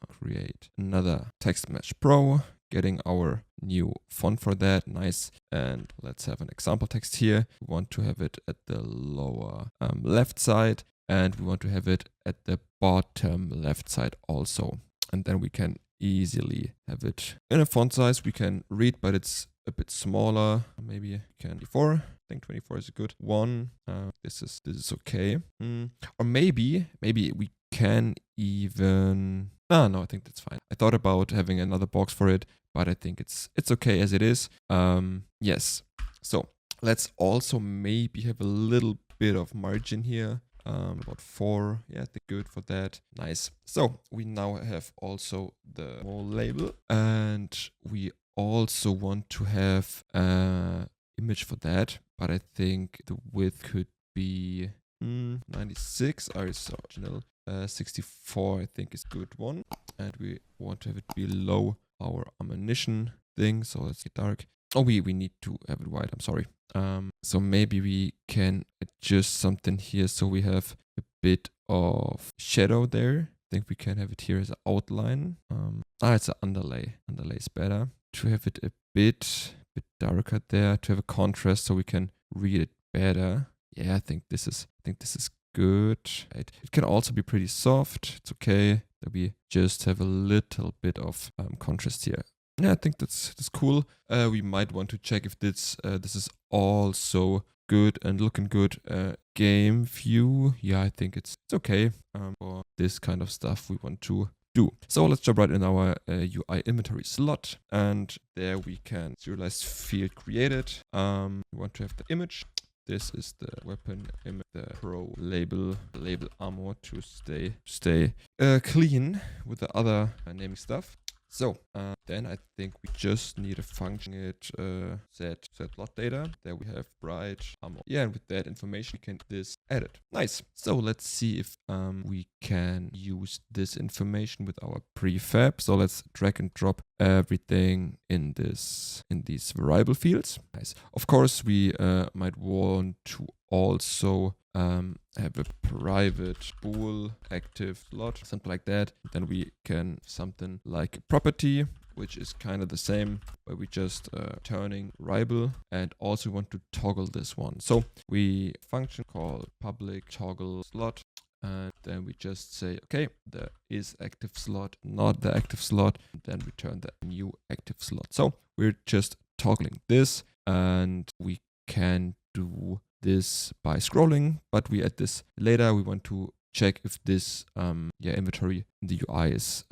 create another text mesh pro, getting our new font for that. Nice. And let's have an example text here. We want to have it at the lower left side, and we want to have it at the bottom left side also. And then we can easily have it in a font size we can read, but it's a bit smaller. Maybe you can 24. I think 24 is a good one. This is okay. Or maybe we can even. No, I think that's fine. I thought about having another box for it, but I think it's okay as it is. Yes. So let's also maybe have a little bit of margin here. About 4. Yeah, I think good for that. Nice. So we now have also the whole label, and we also want to have image for that, but I think the width could be 96. Is original. 64 I think is a good one, and we want to have it below our ammunition thing, so let's get dark. Oh, we need to have it white, I'm sorry. So maybe we can adjust something here so we have a bit of shadow there. I think we can have it here as an outline. It's an underlay. Underlay is better. To have it a bit darker there, to have a contrast so we can read it better. Yeah, I think this is good. It can also be pretty soft. It's okay that we just have a little bit of contrast here. Yeah, I think that's cool. We might want to check if this is also good and looking good. Game view. Yeah, I think it's okay for this kind of stuff we want to do. So let's jump right in our UI inventory slot, and there we can serialized field created. We want to have the image. This is the weapon image, the pro label armor to stay clean with the other naming stuff. So then I think we just need a function it set lot data. There we have bright armor. Yeah, and with that information we can this edit. Nice. So let's see if we can use this information with our prefab. So let's drag and drop everything in these variable fields. Nice. Of course we might want to also have a private bool active slot, something like that. Then we can something like a property, which is kind of the same, where we just turning variable, and also want to toggle this one. So we function called public toggle slot, and then we just say, okay, there is active slot, not the active slot, and then return the new active slot. So we're just toggling this, and we can do this by scrolling, but we add this later. We want to check if this inventory in the UI is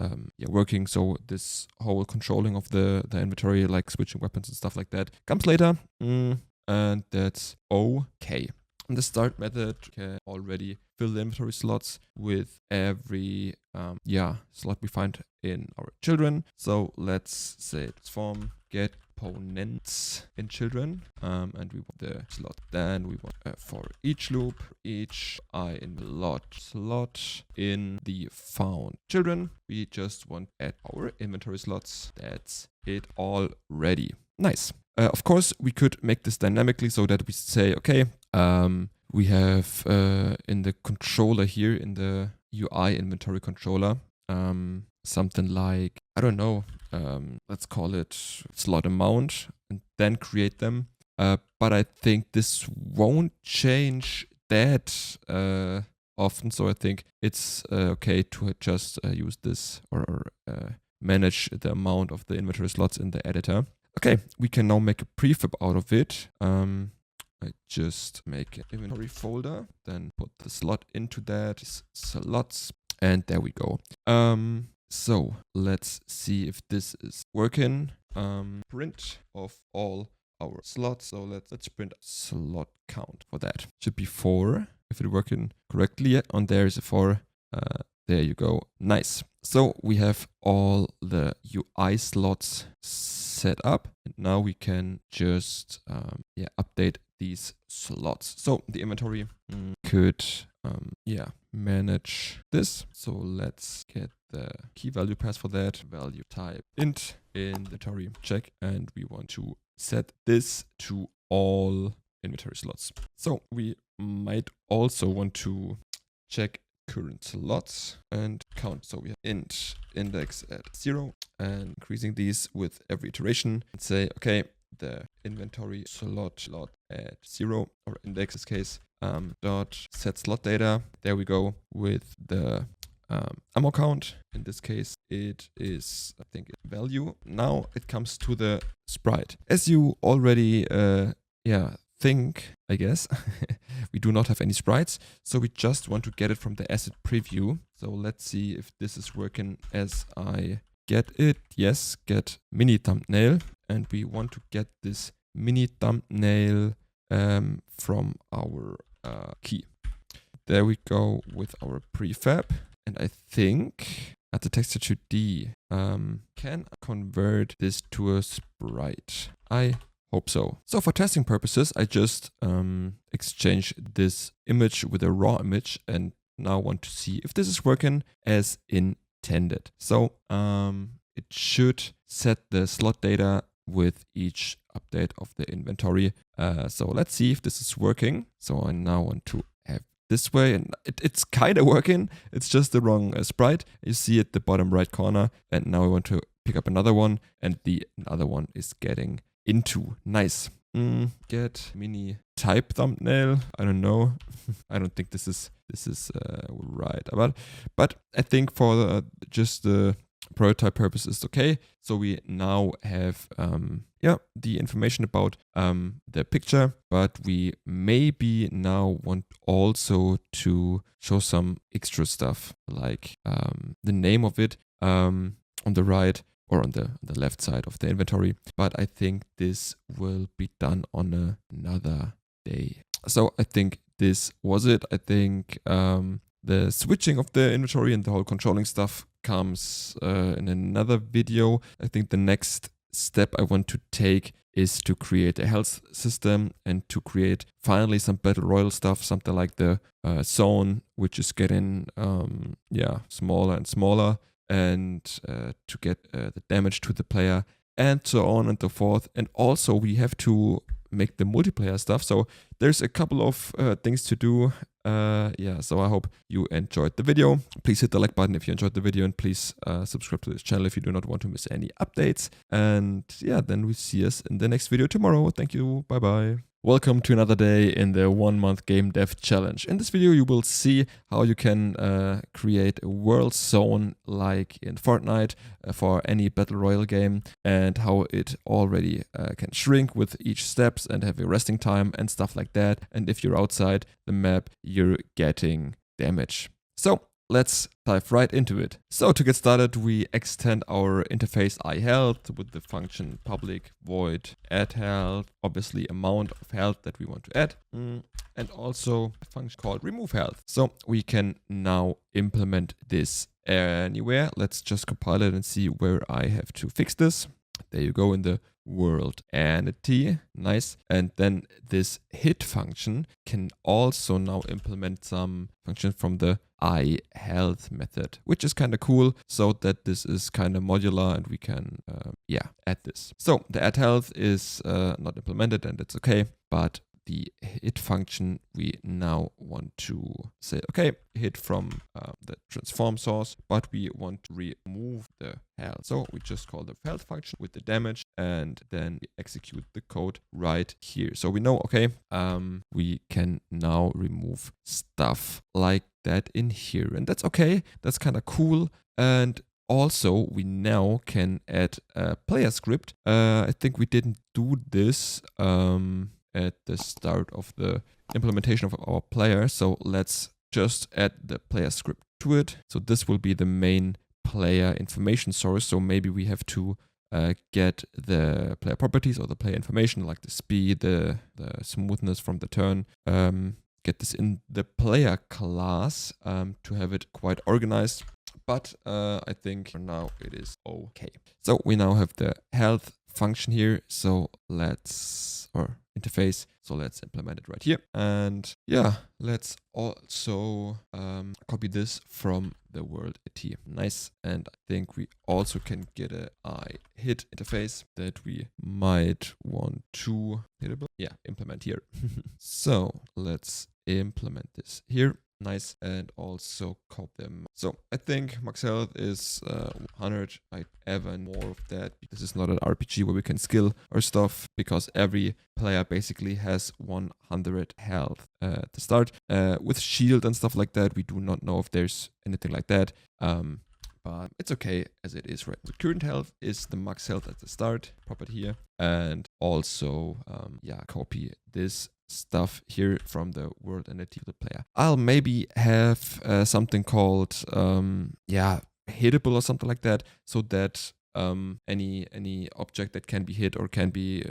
working. So this whole controlling of the inventory, like switching weapons and stuff like that, comes later, and that's okay. And the start method can already fill the inventory slots with every slot we find in our children. So let's say it's form get components in children, and we want the slot. Then we want for each loop, each I in the slot in the found children. We just want to add our inventory slots. That's it already. Nice. Of course, we could make this dynamically so that we say, okay, we have in the controller here, in the UI inventory controller, something like, I don't know, let's call it slot amount, and then create them. But I think this won't change that often, so I think it's okay to just use this or manage the amount of the inventory slots in the editor. Okay, we can now make a prefab out of it. I just make an inventory folder, then put the slot into that, slots, and there we go. So let's see if this is working. Print of all our slots. So let's print slot count for that. Should be 4 if it's working correctly. Yeah, and there is a 4. There you go. Nice. So we have all the UI slots set up, and now we can just update these slots. So the inventory could manage this. So let's get the key value pass for that, value type int inventory check, and we want to set this to all inventory slots. So we might also want to check current slots and count. So we have int index at 0 and increasing these with every iteration and say, okay, the inventory slot at 0, or index in this case, dot set slot data. There we go with the ammo count. In this case, it is, I think, value. Now it comes to the sprite. As you already, think, I guess, we do not have any sprites, so we just want to get it from the asset preview. So let's see if this is working as I get it. Yes, get mini thumbnail, and we want to get this mini thumbnail from our key. There we go with our prefab, and I think at the texture 2D can convert this to a sprite. I hope so. So for testing purposes, I just exchange this image with a raw image and now want to see if this is working as intended. So it should set the slot data with each update of the inventory. So let's see if this is working. So I now want to have this way, and it's kind of working. It's just the wrong sprite. You see at the bottom right corner, and now I want to pick up another one, and the other one is getting into. Nice. Get mini type thumbnail. I don't know. I don't think this is right. But I think for just the prototype purpose is okay. So we now have the information about the picture, but we maybe now want also to show some extra stuff, like the name of it on the right or on the left side of the inventory. But I think this will be done on another day. So I think this was it. I think the switching of the inventory and the whole controlling stuff comes in another video. I think the next step I want to take is to create a health system and to create finally some battle royale stuff, something like the zone, which is getting smaller and smaller, and to get the damage to the player, and so on and so forth. And also we have to make the multiplayer stuff. So there's a couple of things to do. So I hope you enjoyed the video. Please hit the like button if you enjoyed the video, and please subscribe to this channel if you do not want to miss any updates. And then we see us in the next video tomorrow. Thank you. Bye bye. Welcome to another day in the 1 month game dev challenge. In this video you will see how you can create a world zone like in Fortnite for any battle royale game, and how it already can shrink with each steps and have a resting time and stuff like that. And if you're outside the map, you're getting damage. So let's dive right into it. So to get started, we extend our interface iHealth with the function public void add health, obviously amount of health that we want to add, and also a function called remove health. So we can now implement this anywhere. Let's just compile it and see where I have to fix this. There you go, in the world entity. Nice. And then this hit function can also now implement some function from the iHealth method, which is kind of cool, so that this is kind of modular and we can add this. So the add health is not implemented, and it's okay, but the hit function, we now want to say, okay, hit from the transform source, but we want to remove the health. So we just call the health function with the damage, and then we execute the code right here. So we know, okay, we can now remove stuff like that in here, and that's okay. That's kind of cool. And also, we now can add a player script. I think we didn't do this at the start of the implementation of our player. So let's just add the player script to it. So this will be the main player information source. So maybe we have to get the player properties or the player information, like the speed, the smoothness from the turn, get this in the player class to have it quite organized. But I think for now it is okay. So we now have the health function here. So let's or interface. So let's implement it right here. And yeah, let's also copy this from the world AT. Nice. And I think we also can get a hit interface that we might want to implement here. So let's implement this here. Nice. And also copy them. So I think max health is 100. I ever more of that. This is not an RPG where we can skill our stuff, because every player basically has 100 health at the start. With shield and stuff like that, we do not know if there's anything like that. But it's okay as it is, right? The current health is the max health at the start, pop it here. And also, copy this stuff here from the world entity to the player. I'll maybe have something called, hittable or something like that, so that any object that can be hit or can be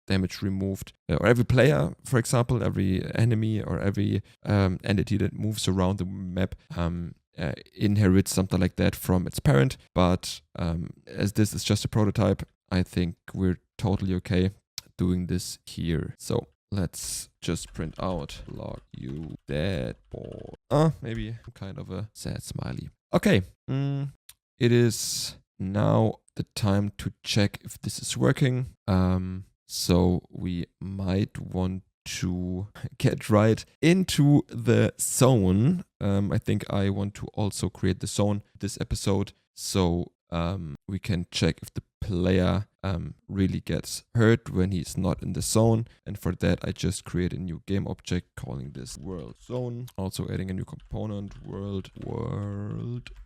damage removed, or every player, for example, every enemy or every entity that moves around the map inherits something like that from its parent. But as this is just a prototype, I think we're totally okay doing this here. So let's just print out log you dead boy. Maybe kind of a sad smiley. Okay, it is now the time to check if this is working. So we might want to get right into the zone. I think I want to also create the zone this episode, so we can check if the player really gets hurt when he's not in the zone. And for that, I just create a new game object calling this world zone. Also adding a new component, world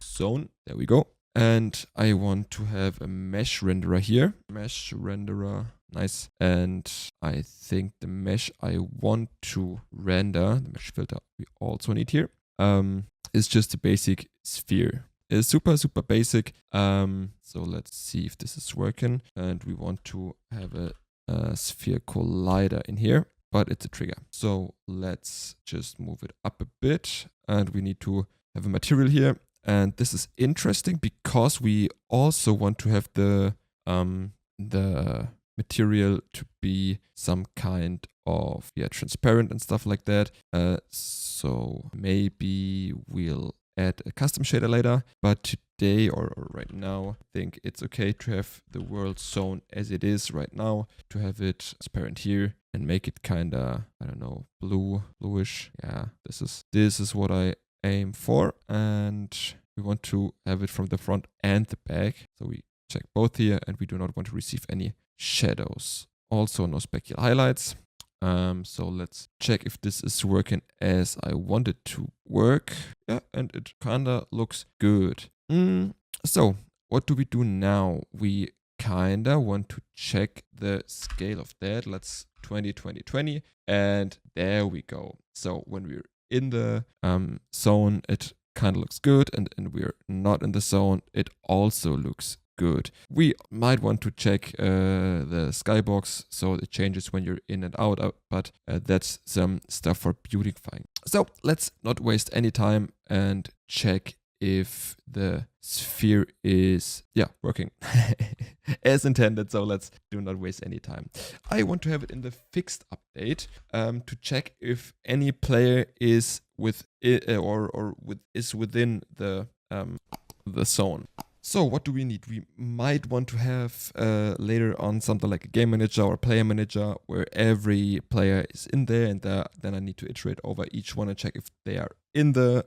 zone. There we go. And I want to have a mesh renderer here. Mesh renderer, nice. And I think the mesh I want to render, the mesh filter we also need here, is just a basic sphere. It's super basic. So let's see if this is working. And we want to have a sphere collider in here, but it's a trigger. So let's just move it up a bit. And we need to have a material here. And this is interesting because we also want to have the material to be some kind of transparent and stuff like that. So maybe we'll add a custom shader later, but today or right now, I think it's okay to have the world zone as it is right now, to have it transparent here and make it kinda, I don't know, bluish. Yeah, this is what I aim for, and we want to have it from the front and the back. So we check both here, and we do not want to receive any shadows. Also no specular highlights. So let's check if this is working as I want it to work. Yeah, and it kinda looks good. So what do we do now? We kinda want to check the scale of that. Let's 20, and there we go. So when we're in the zone, it kind of looks good, and we're not in the zone, it also looks good. We might want to check the skybox so it changes when you're in and out, but that's some stuff for beautifying. So let's not waste any time and check if the sphere is working as intended. So let's do not waste any time. I want to have it in the fixed update to check if any player is with it is within the zone. So what do we need? We might want to have later on something like a game manager or player manager where every player is in there, and then I need to iterate over each one and check if they are in the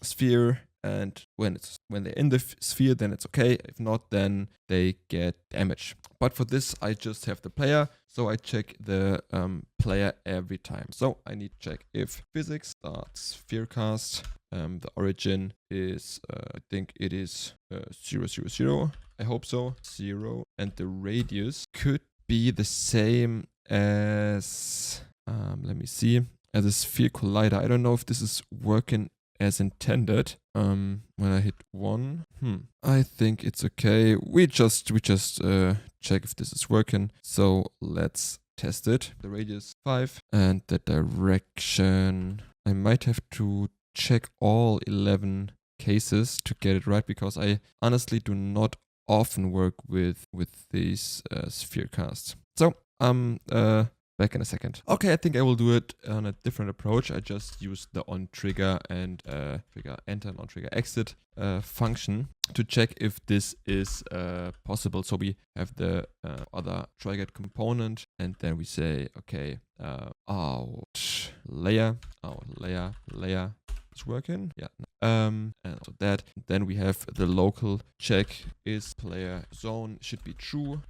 sphere. And when they're in the sphere, then it's okay. If not, then they get damage. But for this, I just have the player. So I check the player every time. So I need to check if physics.spherecast. The origin is, I think it is 0, 0, 0. I hope so. 0. And the radius could be the same as, let me see, as a sphere collider. I don't know if this is working as intended. When I hit 1, I think it's okay. We just check if this is working. So let's test it. The radius 5 and the direction. I might have to check all 11 cases to get it right, because I honestly do not often work with these sphere casts. So back in a second. Okay, I think I will do it on a different approach. I just use the on trigger and trigger enter and on trigger exit function to check if this is possible. So we have the other try get component, and then we say, okay, out layer is working. Yeah. And so that. Then we have the local check is player zone should be true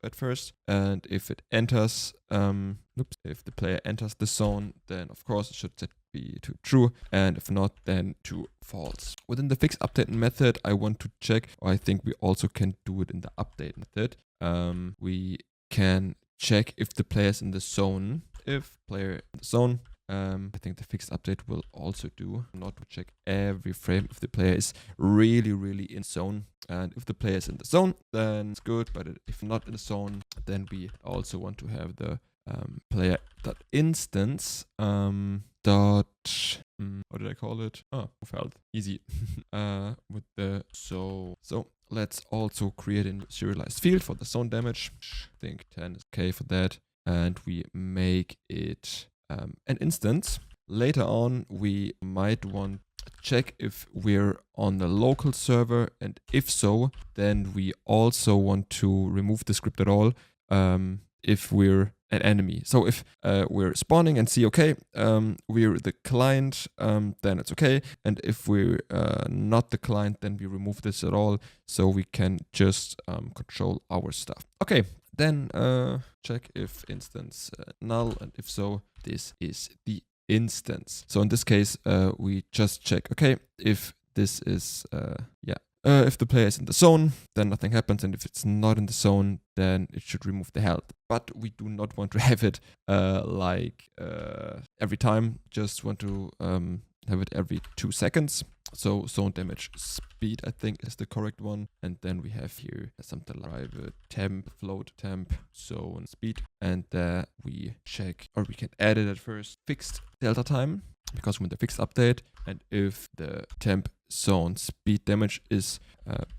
at first, and if it enters, if the player enters the zone, then of course it should set be to true, and if not, then to false. Within the fix update method, I want to check, or I think we also can do it in the update method. We can check if the player is in the zone. If player in the zone, I think the fixed update will also do, not to check every frame if the player is really in zone. And if the player is in the zone, then it's good, but if not in the zone, then we also want to have the player.instance what did I call it? Oh, felt easy. With the so let's also create a serialized field for the zone damage. I think 10 is okay for that, and we make it an instance. Later on, we might want to check if we're on the local server, and if so, then we also want to remove the script at all if we're an enemy. So if we're spawning and see, okay, we're the client, then it's okay. And if we're not the client, then we remove this at all, so we can just control our stuff. Okay, then check if instance null, and if so, this is the instance. So in this case, we just check, okay, if this is, if the player is in the zone, then nothing happens, and if it's not in the zone, then it should remove the health. But we do not want to have it every time, just want to have it every 2 seconds. So zone damage speed, I think, is the correct one. And then we have here something like private temp, float temp, zone speed. And we check, or we can add it at first, fixed delta time, because with the fixed update, and if the temp zone speed damage is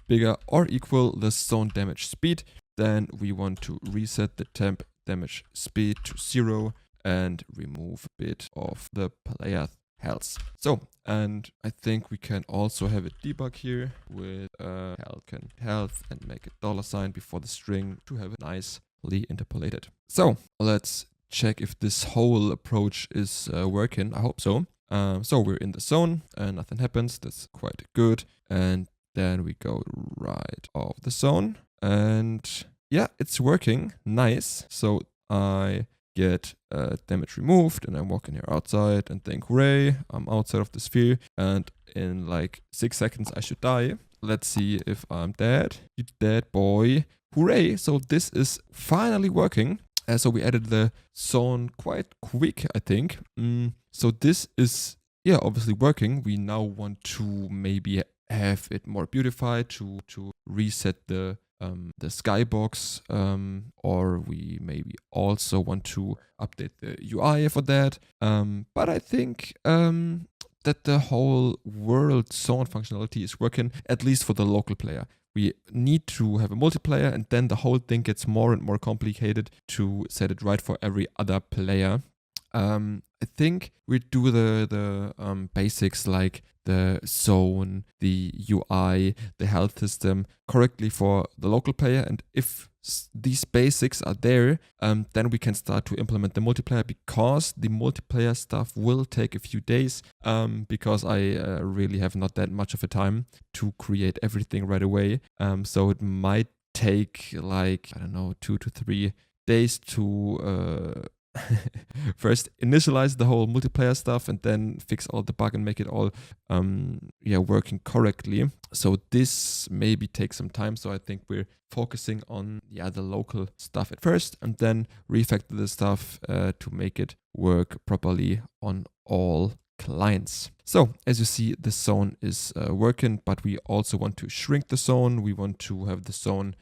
bigger or equal the zone damage speed, then we want to reset the temp damage speed to 0 and remove a bit of the player health. So, and I think we can also have a debug here with health and make a $sign before the string to have it nicely interpolated. So let's check if this whole approach is working. I hope so. So we're in the zone and nothing happens. That's quite good. And then we go right off the zone, and yeah, it's working. Nice. So I get damage removed, and I'm walking here outside and think, hooray, I'm outside of the sphere, and in like 6 seconds I should die. Let's see if I'm dead. You dead, boy. Hooray. So this is finally working. So we added the zone quite quick, I think. So this is, yeah, obviously working. We now want to maybe have it more beautified, to reset the skybox, or we maybe also want to update the UI for that. But I think that the whole world zone functionality is working, at least for the local player. We need to have a multiplayer, and then the whole thing gets more and more complicated to set it right for every other player. I think we do the basics like the zone, the UI, the health system correctly for the local player. And if these basics are there, then we can start to implement the multiplayer, because the multiplayer stuff will take a few days, because I really have not that much of a time to create everything right away. So it might take like, I don't know, 2 to 3 days to first initialize the whole multiplayer stuff, and then fix all the bug and make it all working correctly. So this maybe takes some time. So I think we're focusing on the local stuff at first, and then refactor the stuff to make it work properly on all clients. So as you see, the zone is working, but we also want to shrink the zone. We want to have the zone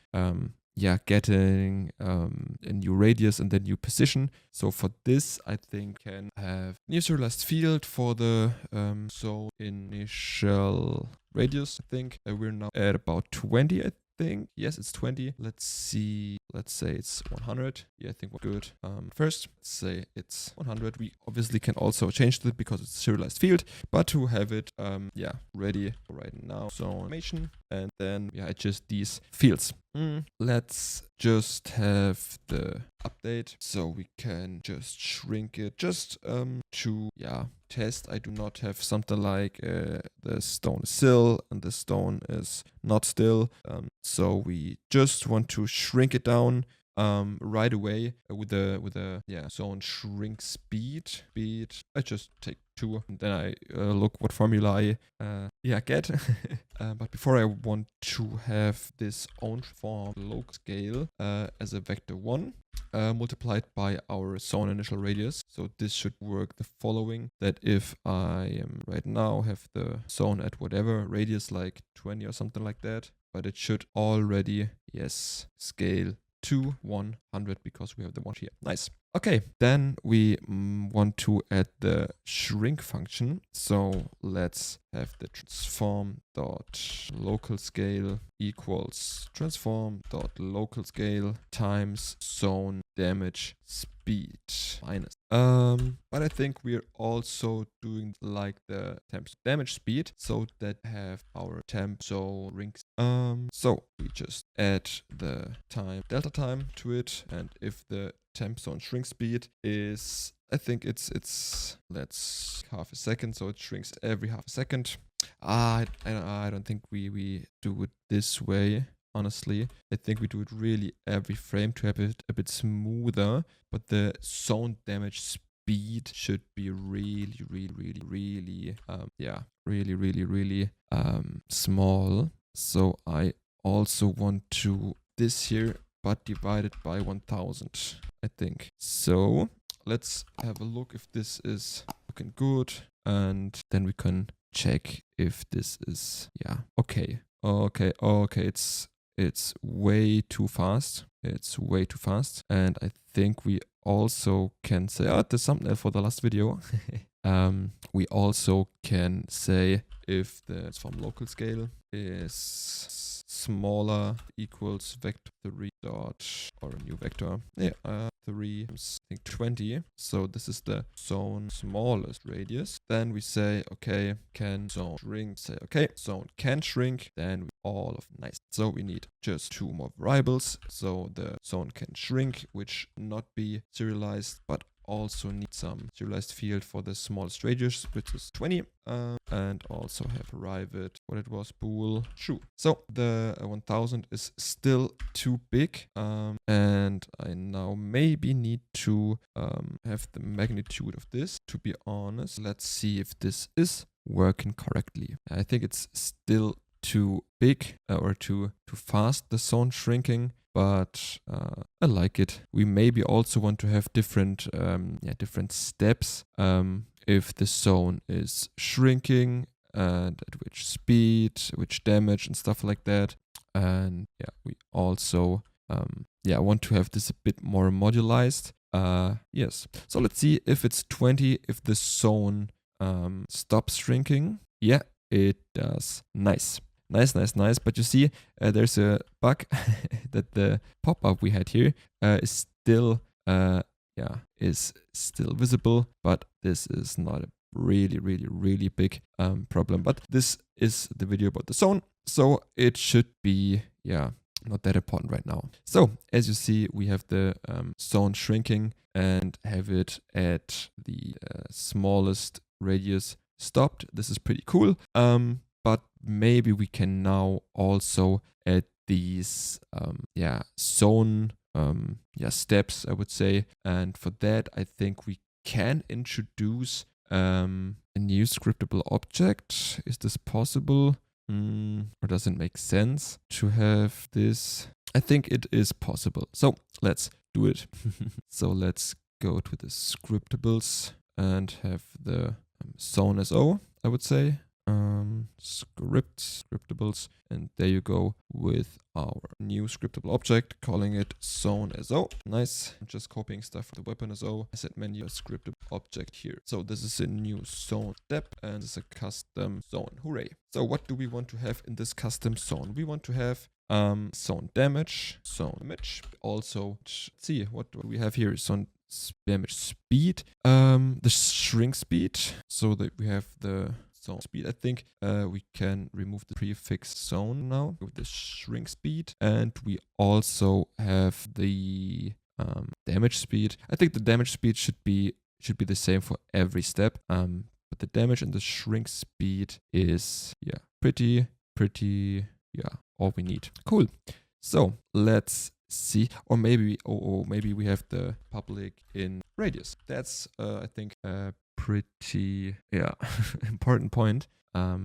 getting a new radius and then new position. So for this, I think can have new serialized field for the zone initial radius. I think we're now at about 20, think, yes, it's 20. Let's see. Let's say it's 100. Yeah, I think we're good. First, let's say it's 100. We obviously can also change it because it's a serialized field, but to have it, yeah, ready right now. So animation, and then yeah, adjust these fields. Let's just have the update so we can just shrink it just to test. I do not have something like the stone is still and the stone is not still, so we just want to shrink it down right away with a zone shrink speed. I just take 2 and then I look what formula I get. But before I want to have this own form local scale as a vector 1 multiplied by our zone initial radius. So this should work the following, that if I am right now have the zone at whatever radius, like 20 or something like that, but it should already, yes, scale to 100 because we have the 1 here. Nice. Okay, then we want to add the shrink function. So let's have the transform dot local scale equals transform dot local scale times zone damage speed minus. But I think we're also doing like the temp damage speed, so that have our temp zone rings. So we just add the time delta time to it, and if the temp zone shrink speed is, I think it's let's half a second, so it shrinks every half a second. I don't think we do it this way. Honestly, I think we do it really every frame to have it a bit smoother, but the zone damage speed should be really small. So I also want to this here, but divided by 1000, I think. So let's have a look if this is looking good, and then we can check if this is okay. It's way too fast. It's way too fast. And I think we also can say, the thumbnail for the last video. We also can say if the transform local scale is smaller equals vector 3 dot or a new vector 3 I think 20. So this is the zone smallest radius. Then we say okay, can zone shrink, say okay, zone can shrink, then we all of nice. So we need just 2 more variables. So the zone can shrink, which not be serialized, but also need some serialized field for the smallest radius, which is 20, and also have arrived at what it was, bool true. So the 1000 is still too big, and I now maybe need to have the magnitude of this. To be honest, let's see if this is working correctly. I think it's still too big or too fast, the zone shrinking, but I like it. We maybe also want to have different steps if the zone is shrinking and at which speed, which damage and stuff like that. And we also want to have this a bit more modularized. Yes. So let's see if it's 20, if the zone stops shrinking. Yeah, it does. Nice. But you see, there's a bug that the pop-up we had here is still visible, but this is not a really big problem. But this is the video about the zone, so it should be not that important right now. So as you see, we have the zone shrinking and have it at the smallest radius stopped. This is pretty cool. But maybe we can now also add these zone steps, I would say. And for that, I think we can introduce a new scriptable object. Is this possible? Or does it make sense to have this? I think it is possible. So let's do it. So let's go to the scriptables and have the zone SO, I would say. Scriptables, and there you go with our new scriptable object, calling it zone SO. Nice. I'm just copying stuff from the weapon SO. Asset menu, scriptable object here. So this is a new zone step, and this is a custom zone. Hooray. So what do we want to have in this custom zone? We want to have zone damage. Also, let's see what do we have here. Zone damage speed. The shrink speed. So that we have the zone speed. I think we can remove the prefix zone now with the shrink speed, and we also have the damage speed. I think the damage speed should be the same for every step. But the damage and the shrink speed is pretty all we need. Cool. So let's see, or maybe maybe we have the public in radius. That's I think a pretty important point.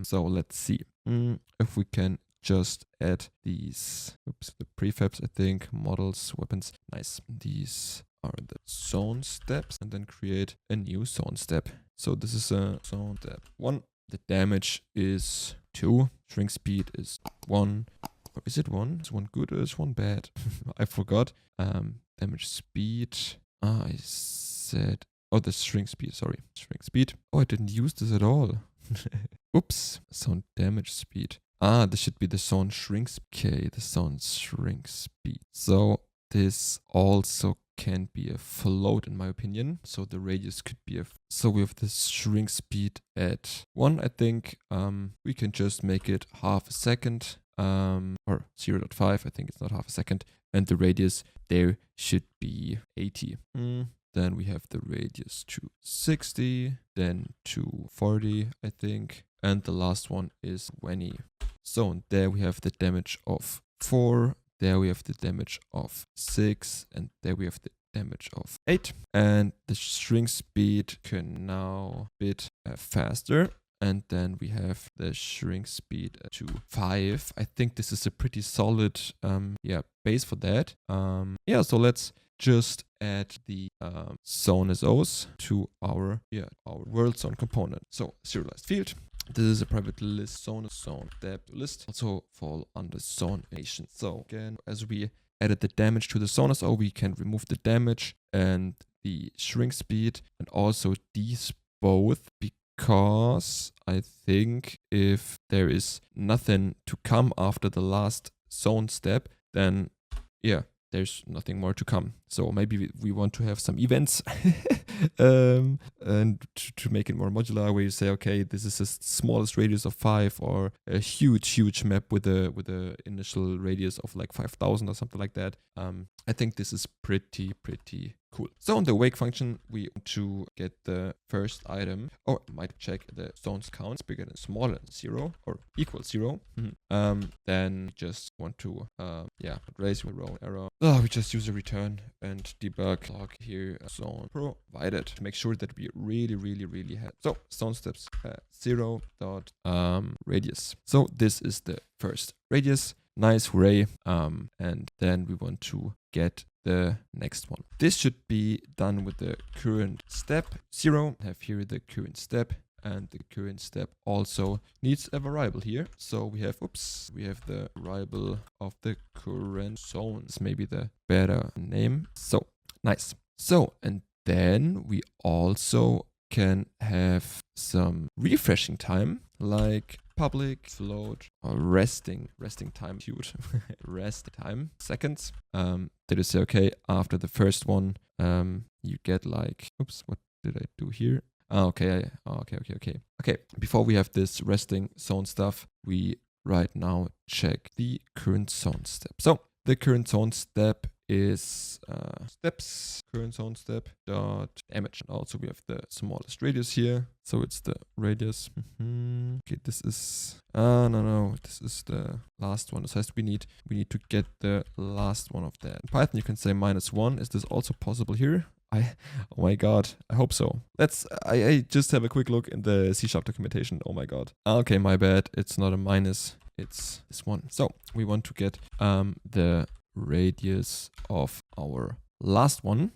So let's see if we can just add these the prefabs, I think, models, weapons. Nice. These are the zone steps, and then create a new zone step. So this is a zone step 1. The damage is 2. Shrink speed is 1. Or is it 1? Is 1 good or is 1 bad? I forgot. Damage speed. I said... Oh, the shrink speed. Sorry. Shrink speed. Oh, I didn't use this at all. Oops. Zone damage speed. This should be the zone shrink speed. Okay, the zone shrink speed. So this also can be a float in my opinion. So the radius could be so we have this shrink speed at 1, I think. We can just make it half a second. Or 0.5, I think it's not half a second. And the radius there should be 80. Then we have the radius to 60, then to 40, I think. And the last one is 20. So there we have the damage of 4. There we have the damage of 6, and there we have the damage of 8. And the shrink speed can now be faster. And then we have the shrink speed to 5. I think this is a pretty solid base for that. So let's just add the zone SOs to our world zone component. So serialized field. This is a private list zone depth list, also fall under zone nation. So again, as we added the damage to the zone SO, we can remove the damage and the shrink speed, and also these both, because I think if there is nothing to come after the last zone step, then there's nothing more to come. So maybe we want to have some events and to make it more modular, where you say, okay, this is the smallest radius of 5, or a huge map with a initial radius of like 5,000 or something like that. I think this is pretty cool. So in the wake function, we want to get the first item, or might check the zones count bigger than smaller than 0 or equal 0. Then just want to raise your row error. We just use a return and debug log here zone provided to make sure that we really have. So zone steps 0 dot radius. So this is the first radius. Nice, hooray. And then we want to get the next one. This should be done with the current step 0. Have here the current step, and the current step also needs a variable here. So we have the variable of the current zone. This may be the better name. So nice. So, and then we also can have some refreshing time, like public float or resting time, cute. Rest time seconds. That is okay. After the first one, you get like, what did I do here? Okay. Before we have this resting zone stuff, we right now check the current zone step. So the current zone step is steps current zone step dot image. And also we have the smallest radius here, so it's the radius. Okay, this is no, this is the last one. This heißt we need to get the last one of that. In Python you can say -1. Is this also possible here? Oh my god, I hope so. I just have a quick look in the C# documentation. Oh my god. Okay, my bad. It's not a minus. It's this one. So we want to get the radius of our last one.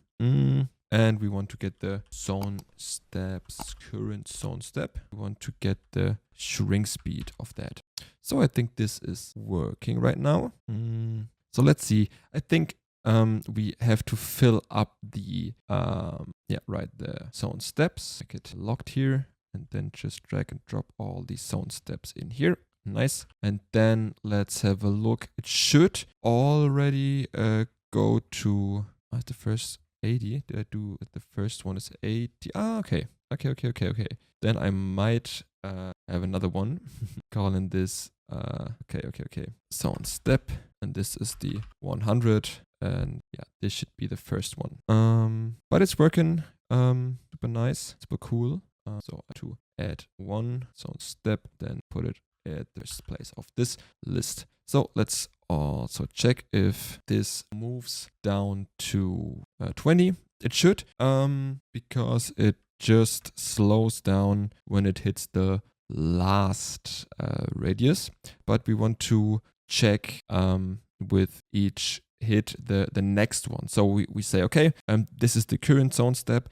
And we want to get the zone steps, current zone step. We want to get the shrink speed of that. So I think this is working right now. So let's see. I think we have to fill up the the zone steps. Make it locked here, and then just drag and drop all these zone steps in here. Nice. And then let's have a look. It should already go to the first 80. Did I do it? The first one is 80. Ah, okay. Okay. Then I might have another one. Calling this okay. Sound step. And this is the 100. And yeah, this should be the first one. But it's working super nice, super cool. So to add one sound step, then put it at the first place of this list. So let's also check if this moves down to 20. It should, because it just slows down when it hits the last radius. But we want to check with each hit the next one. So we say, okay, this is the current sound step.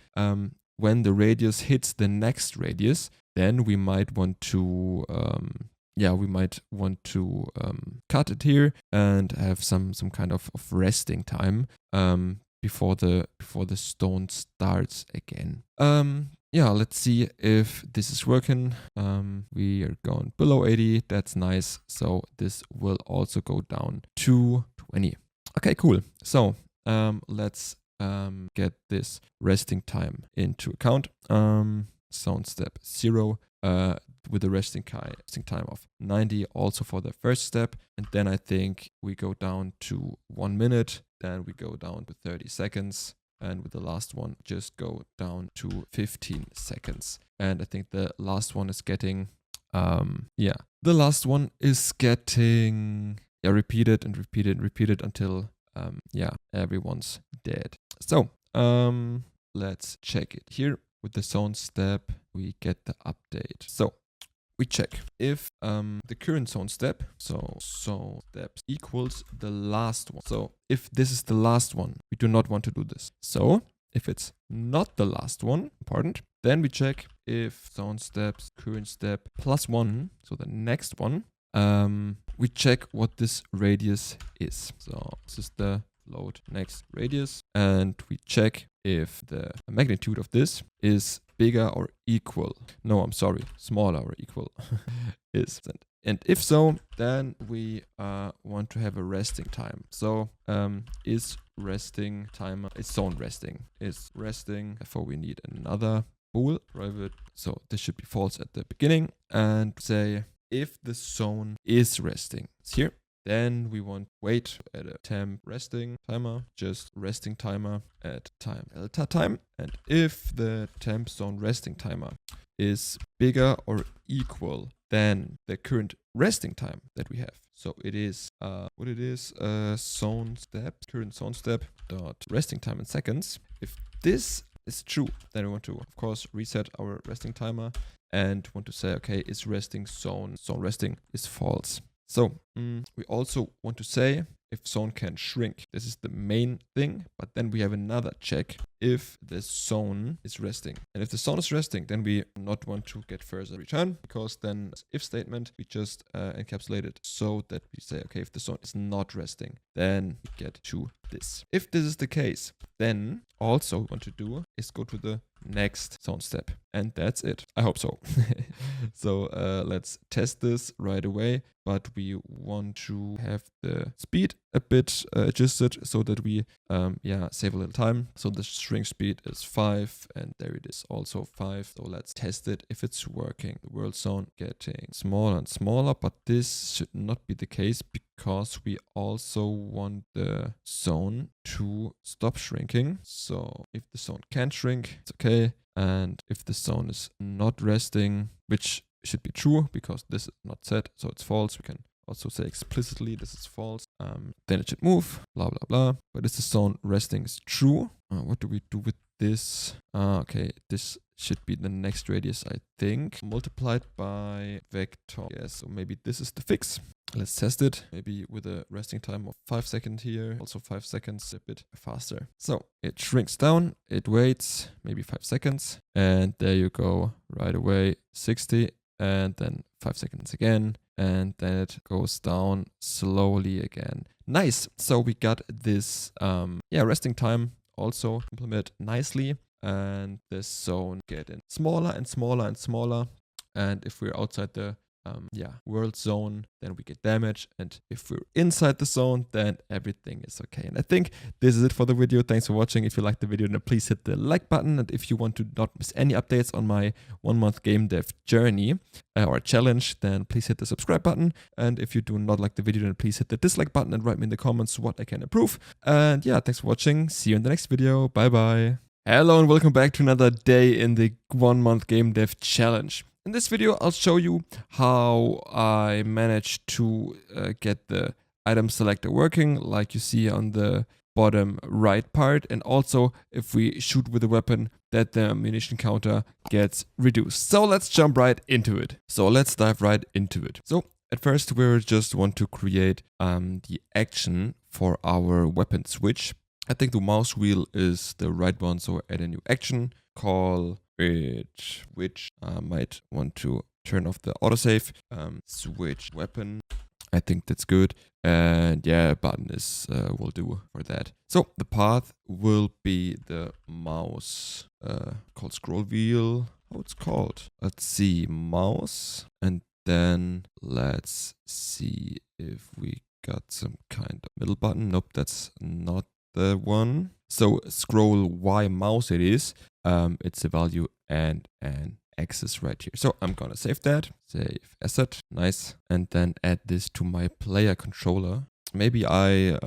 When the radius hits the next radius, then we might want to cut it here and have some kind of resting time before the stone starts again. Let's see if this is working. We are going below 80. That's nice. So this will also go down to 20. Okay, cool. So let's get this resting time into account. Sound step 0 with a resting time of 90 also for the first step. And then I think we go down to 1 minute. Then we go down to 30 seconds. And with the last one, just go down to 15 seconds. And I think the last one is getting, repeated until, everyone's dead. So, let's check it here. With the sound step, we get the update. So, we check if the current sound step, so steps equals the last one. So if this is the last one, we do not want to do this. So if it's not the last one, then we check if sound steps current step plus 1, so the next one, we check what this radius is. So this is the load next radius, and we check if the magnitude of this is bigger or equal. No, I'm sorry, smaller or equal is. And if so, then we want to have a resting time. So is resting timer, is zone resting, is resting. Therefore we need another bool private. So this should be false at the beginning, and say if the zone is resting, it's here. Then we want wait at a temp resting timer, just resting timer at time delta time. And if the temp zone resting timer is bigger or equal than the current resting time that we have. So it is zone step, current zone step dot resting time in seconds. If this is true, then we want to, of course, reset our resting timer and want to say, okay, is resting zone resting is false. So we also want to say if zone can shrink. This is the main thing, but then we have another check if the zone is resting. And if the zone is resting, then we not want to get further return, because then if statement, we just encapsulate it so that we say, okay, if the zone is not resting, then we get to this. If this is the case, then also what we want to do is go to the next zone step. And that's it. I hope so. So let's test this right away. But we want to have the speed a bit adjusted so that we save a little time. So the shrink speed is 5, and there it is, also 5. So let's test it if it's working. The world zone getting smaller and smaller, but this should not be the case because we also want the zone to stop shrinking. So if the zone can't shrink, it's okay. And if the zone is not resting, which should be true because this is not set, so it's false. We can also say explicitly this is false. Then it should move, blah, blah, blah. But if the zone resting is true, what do we do with this? Okay, this should be the next radius, I think, multiplied by vector. Yes, so maybe this is the fix. Let's test it, maybe with a resting time of 5 seconds here, also 5 seconds, a bit faster. So it shrinks down, it waits maybe 5 seconds, and there you go, right away, 60, and then 5 seconds again, and then it goes down slowly again. Nice, so we got this resting time also implement nicely, and the zone getting smaller and smaller and smaller. And if we're outside the world zone, then we get damage. And if we're inside the zone, then everything is okay. And I think this is it for the video. Thanks for watching. If you liked the video, then please hit the like button. And if you want to not miss any updates on my 1 month game dev journey or challenge, then please hit the subscribe button. And if you do not like the video, then please hit the dislike button and write me in the comments what I can improve. And yeah, thanks for watching. See you in the next video. Bye bye. Hello and welcome back to another day in the 1 month game dev challenge. In this video, I'll show you how I managed to get the item selector working, like you see on the bottom right part, and also if we shoot with a weapon that the ammunition counter gets reduced. So let's jump right into it. So let's dive right into it. So at first we just want to create the action for our weapon switch. I think the mouse wheel is the right one, so add a new action, call it, which I might want to turn off the autosave, switch weapon. I think that's good. And yeah, button is will do for that. So the path will be the mouse called scroll wheel. How it's called? Let's see, mouse. And then let's see if we got some kind of middle button. Nope, that's not the one. So scroll Y mouse it is. It's a value and an axis right here. So I'm gonna save that. Save asset. Nice. And then add this to my player controller. Maybe I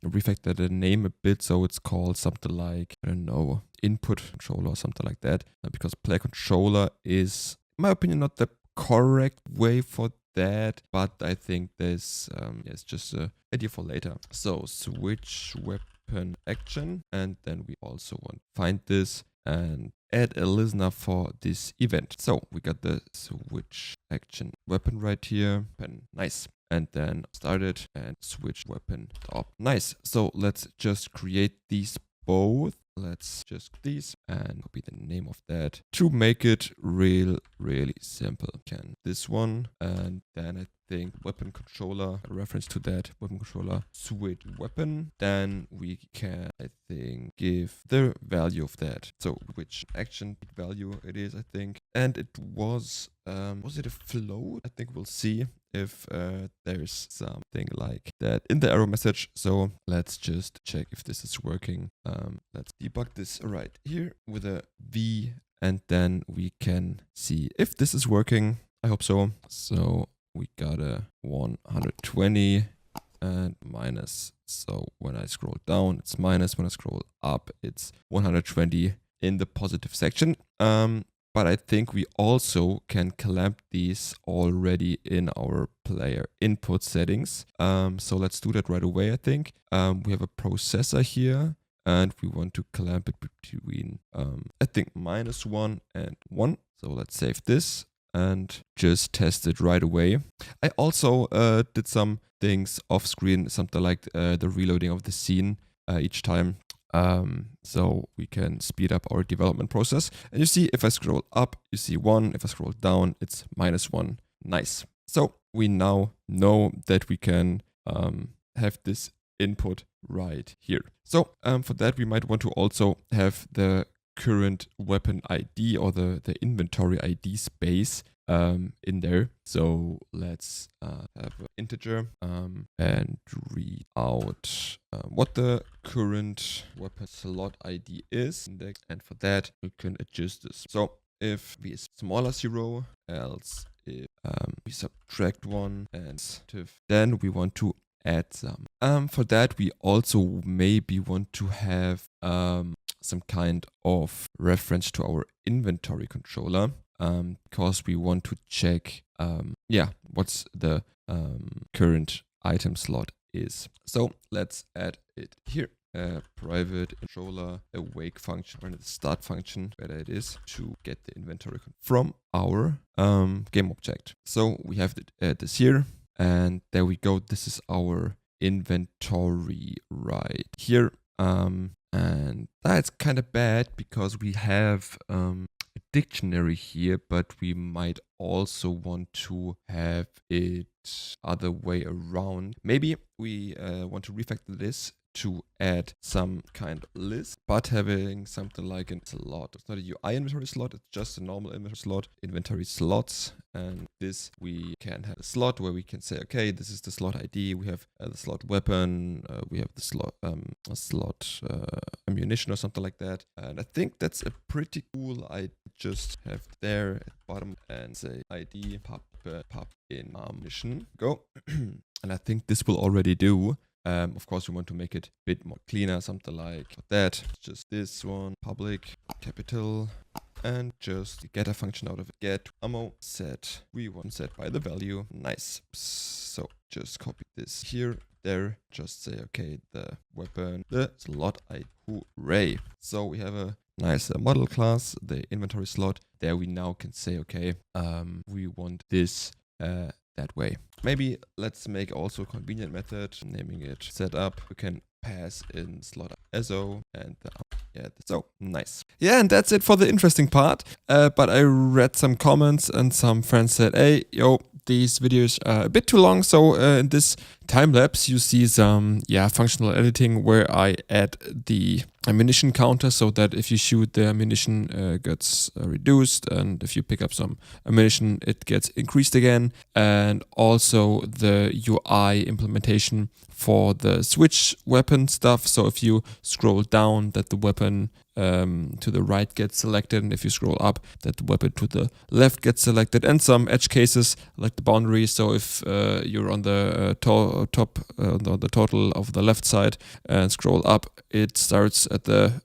refactor the name a bit so it's called something like, I don't know, input controller or something like that. Because player controller is, in my opinion, not the correct way for that, but I think there's it's just an idea for later. So switch weapon action, and then we also want to find this and add a listener for this event. So we got the switch action weapon right here. Nice. And then start it and switch weapon top. Nice. So let's just create these both. Let's just these and copy the name of that to make it really simple. Can this one, and then I think weapon controller, a reference to that weapon controller, switch weapon. Then we can, I think, give the value of that. So which action value it is, I think. And it was it a float? I think we'll see if there's something like that in the error message. So let's just check if this is working. Let's debug this right here with a V, and then we can see if this is working. I hope so. So we got a 120 and minus. So when I scroll down, it's minus. When I scroll up, it's 120 in the positive section. But I think we also can clamp these already in our player input settings. So let's do that right away, I think. We have a processor here, and we want to clamp it between, I think, -1 and 1. So let's save this and just test it right away. I also did some things off screen, something like the reloading of the scene each time. So we can speed up our development process. And you see, if I scroll up, you see 1. If I scroll down, it's -1. Nice. So we now know that we can have this input right here. So for that, we might want to also have the current weapon ID or the inventory ID space in there. So let's have an integer and read out what the current weapon slot ID is. And for that, we can adjust this. So if v is smaller 0, else if we subtract 1, and then we want to add some. For that, we also maybe want to have some kind of reference to our inventory controller, because we want to check what's the current item slot is. So let's add it here. Private controller awake function, or the start function, where it is, to get the inventory from our game object. So we have this here, and there we go. This is our inventory right here. And that's kind of bad because we have a dictionary here, but we might also want to have it other way around. Maybe we want to refactor this to add some kind of list, but having something like a slot. It's not a UI inventory slot, it's just a normal inventory slot. Inventory slots, and this, we can have a slot where we can say, okay, this is the slot ID. We have the slot weapon. We have the slot ammunition or something like that. And I think that's a pretty cool. I just have there at the bottom and say ID pop in ammunition. Go. And I think this will already do. Of course, we want to make it a bit more cleaner, something like that. Just this one, public, capital, and just the getter function out of it. Get ammo set. We want set by the value. Nice. So just copy this here, there. Just say, okay, the weapon, the slot ID. Hooray. So we have a nice model class, the inventory slot. There we now can say, okay, we want this that way. Maybe let's make also a convenient method, naming it setup. We can pass in slot SO and so nice. Yeah, and that's it for the interesting part. But I read some comments and some friends said, hey, yo, these videos are a bit too long. So in this time lapse, you see some functional editing where I add the ammunition counter so that if you shoot, the ammunition gets reduced, and if you pick up some ammunition, it gets increased again. And also the UI implementation for the switch weapon stuff. So if you scroll down, that the weapon to the right gets selected, and if you scroll up, that the weapon to the left gets selected, and some edge cases like the boundary. So if you're on the top, the total of the left side, and scroll up, it starts at the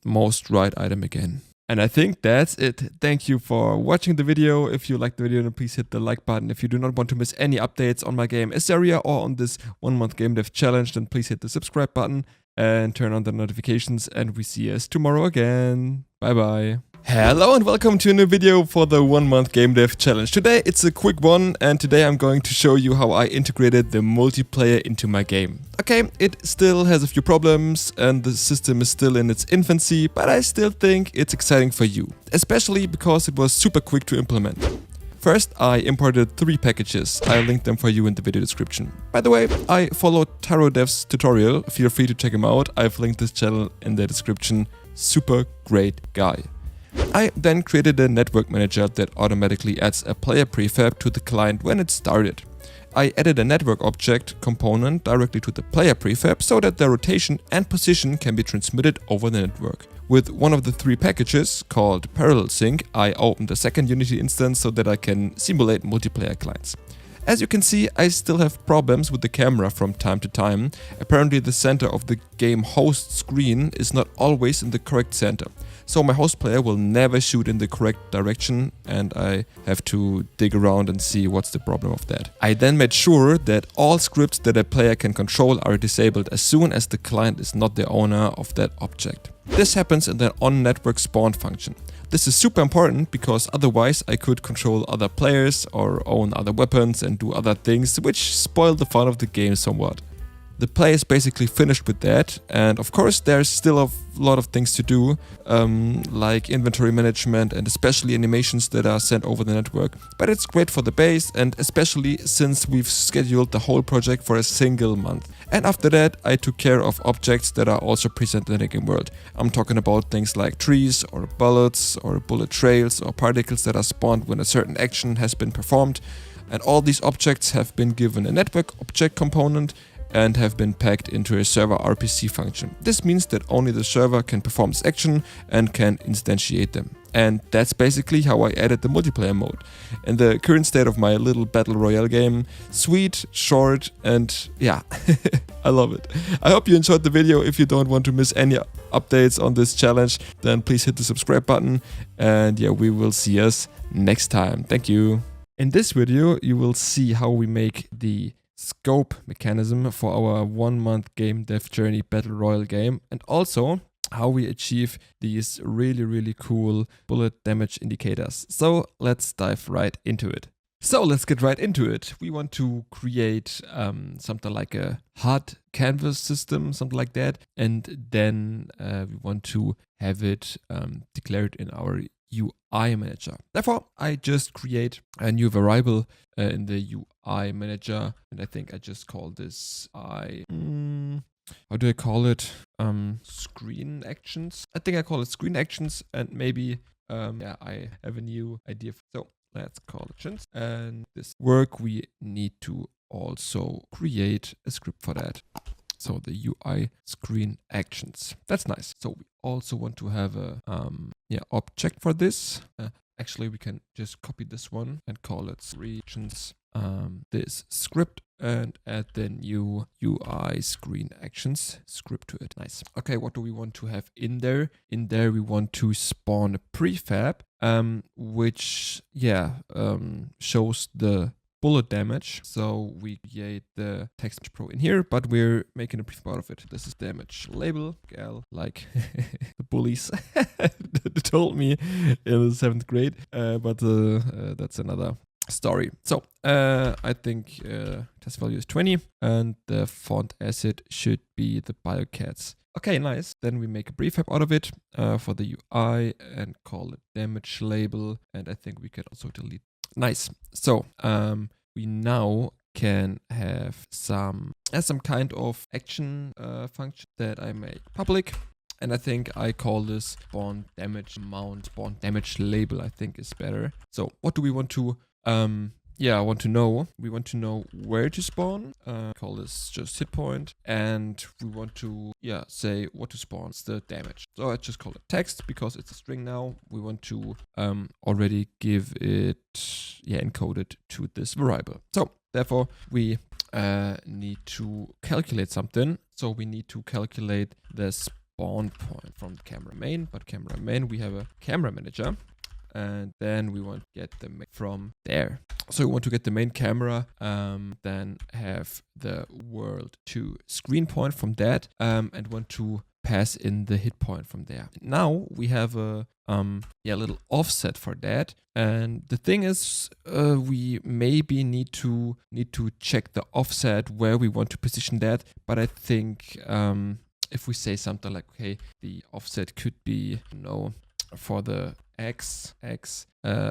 most right item again. And I think that's it. Thank you for watching the video. If you liked the video, then please hit the like button. If you do not want to miss any updates on my game Asteria or on this 1 month game dev challenge, then please hit the subscribe button and turn on the notifications, and we see us tomorrow again. Bye bye. Hello and welcome to a new video for the 1 month game dev challenge. Today it's a quick one, and today I'm going to show you how I integrated the multiplayer into my game. Okay, it still has a few problems and the system is still in its infancy, but I still think it's exciting for you, especially because it was super quick to implement. First, I imported 3 packages. I'll link them for you in the video description. By the way, I followed TaroDev's tutorial. Feel free to check him out. I've linked this channel in the description. Super great guy. I then created a network manager that automatically adds a player prefab to the client when it started. I added a network object component directly to the player prefab so that the rotation and position can be transmitted over the network. With one of the 3 packages, called Parallel Sync, I opened a second Unity instance so that I can simulate multiplayer clients. As you can see, I still have problems with the camera from time to time. Apparently the center of the game host screen is not always in the correct center. So my host player will never shoot in the correct direction, and I have to dig around and see what's the problem of that. I then made sure that all scripts that a player can control are disabled as soon as the client is not the owner of that object. This happens in the on-network spawn function. This is super important because otherwise I could control other players or own other weapons and do other things, which spoil the fun of the game somewhat. The play is basically finished with that, and of course there's still a lot of things to do, like inventory management and especially animations that are sent over the network. But it's great for the base, and especially since we've scheduled the whole project for a single month. And after that I took care of objects that are also present in the game world. I'm talking about things like trees or bullets or bullet trails or particles that are spawned when a certain action has been performed. And all these objects have been given a network object component and have been packed into a server RPC function. This means that only the server can perform this action and can instantiate them. And that's basically how I added the multiplayer mode. In the current state of my little battle royale game, sweet, short, and yeah, I love it. I hope you enjoyed the video. If you don't want to miss any updates on this challenge, then please hit the subscribe button, and yeah, we will see us next time. Thank you. In this video, you will see how we make the scope mechanism for our 1 month game dev journey battle royale game, and also how we achieve these really cool bullet damage indicators. So let's dive right into it. So let's get right into it. We want to create something like a HUD canvas system, something like that, and then we want to have it declared in our UI manager. Therefore, I just create a new variable in the UI manager, and I think I just call this how do I call it? Screen actions. I think I call it screen actions, and maybe yeah, I have a new idea. So Let's call it chins. And this work, we need to also create a script for that. So the UI screen actions. That's nice. So we also want to have a object for this. Actually, we can just copy this one and call it regions. This script and add the new UI screen actions script to it. Nice. Okay, what do we want to have in there? In there, we want to spawn a prefab, which shows the bullet damage. So we create the text pro in here, but we're making a prefab out of it. This is damage label, like the bullies told me in the 7th grade, but that's another story. So I think test value is 20 and the font asset should be the BioCats. Okay, nice. Then we make a prefab out of it for the UI and call it damage label. And I think we could also delete. Nice. So we now can have some kind of action function that I make public. And I think I call this spawn damage amount, spawn damage label, I think is better. So what do we want to I want to know. We want to know where to spawn. Call this just hit point. And we want to, say what to spawn. It's the damage. So I just call it text because it's a string now. We want to already give it, encoded to this variable. So therefore, we need to calculate something. So we need to calculate the spawn point from the camera main. But camera main, we have a camera manager. And then we want to get the main from there. So we want to get the main camera, then have the world to screen point from that, and want to pass in the hit point from there. Now we have a little offset for that. And the thing is, we maybe need to check the offset where we want to position that. But I think if we say something like, okay, the offset could be, for the X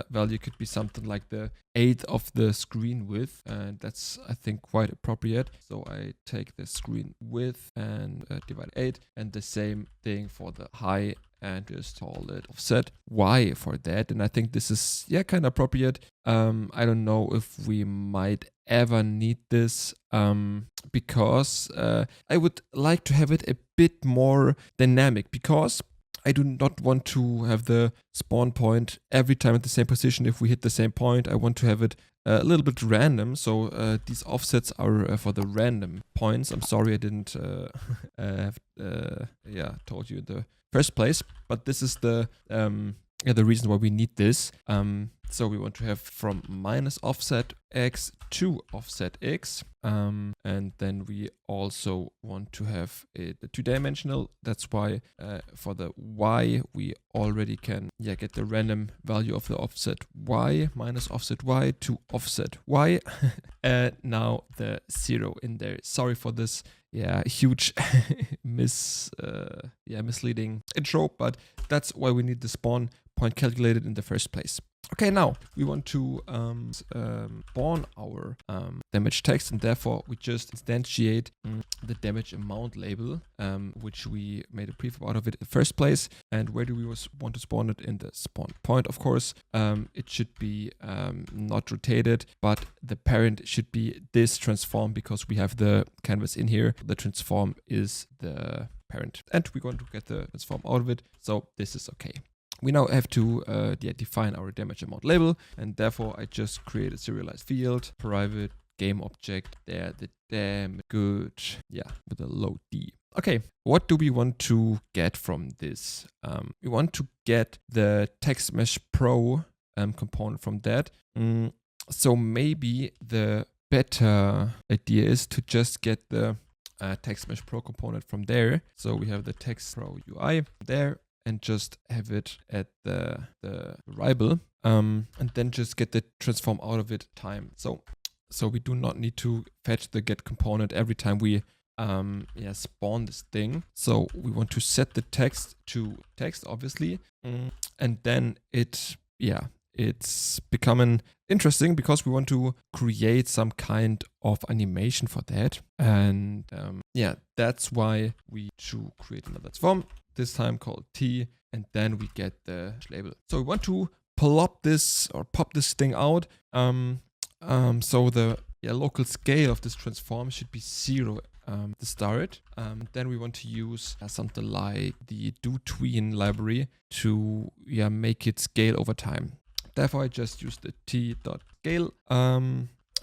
value could be something like the 1/8 of the screen width, and that's I think quite appropriate. So I take the screen width and divide 8, and the same thing for the high, and just call it offset Y for that. And I think this is kind of appropriate. I don't know if we might ever need this because I would like to have it a bit more dynamic, because I do not want to have the spawn point every time at the same position. If we hit the same point, I want to have it a little bit random. So these offsets are for the random points. I'm sorry I didn't have told you in the first place, but this is the reason why we need this. So we want to have from minus offset X to offset X. And then we also want to have it 2-dimensional. That's why for the Y, we already can get the random value of the offset Y minus offset Y to offset Y. And now the 0 in there. Sorry for this huge misleading intro, but that's why we need the spawn point calculated in the first place. Okay, now we want to spawn our damage text, and therefore we just instantiate the damage amount label, which we made a prefab out of it in the first place. And where do we want to spawn it? In the spawn point, of course. It should be not rotated, but the parent should be this transform, because we have the canvas in here. The transform is the parent, and we're going to get the transform out of it. So this is okay. We now have to define our damage amount label, and therefore I just create a serialized field, private game object there, the damage good, with a low D. Okay, what do we want to get from this? We want to get the text mesh pro component from that. So maybe the better idea is to just get the text mesh pro component from there. So we have the text pro UI there, and just have it at the variable, and then just get the transform out of it time. So we do not need to fetch the get component every time we spawn this thing. So we want to set the text to text, obviously, and then it's becoming interesting because we want to create some kind of animation for that. And that's why we should create another transform, this time called T, and then we get the label. So we want to plop this or pop this thing out. So the local scale of this transform should be 0 to start. Then we want to use something like the doTween library to make it scale over time. Therefore, I just use the t.scale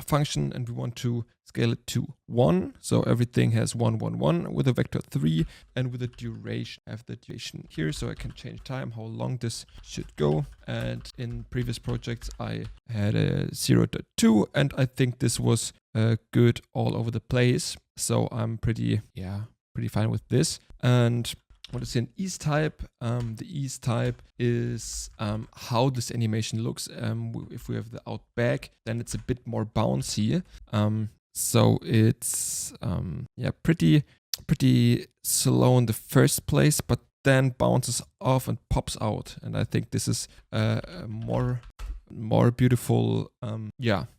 function, and we want to scale it to 1. So everything has 1, 1, 1 with a vector 3, and with a duration. I have the duration here, so I can change time, how long this should go. And in previous projects, I had a 0.2, and I think this was good all over the place. So I'm pretty fine with this. And what is an ease type? The ease type is how this animation looks. If we have the out back, then it's a bit more bouncy. So it's pretty slow in the first place, but then bounces off and pops out. And I think this is a more beautiful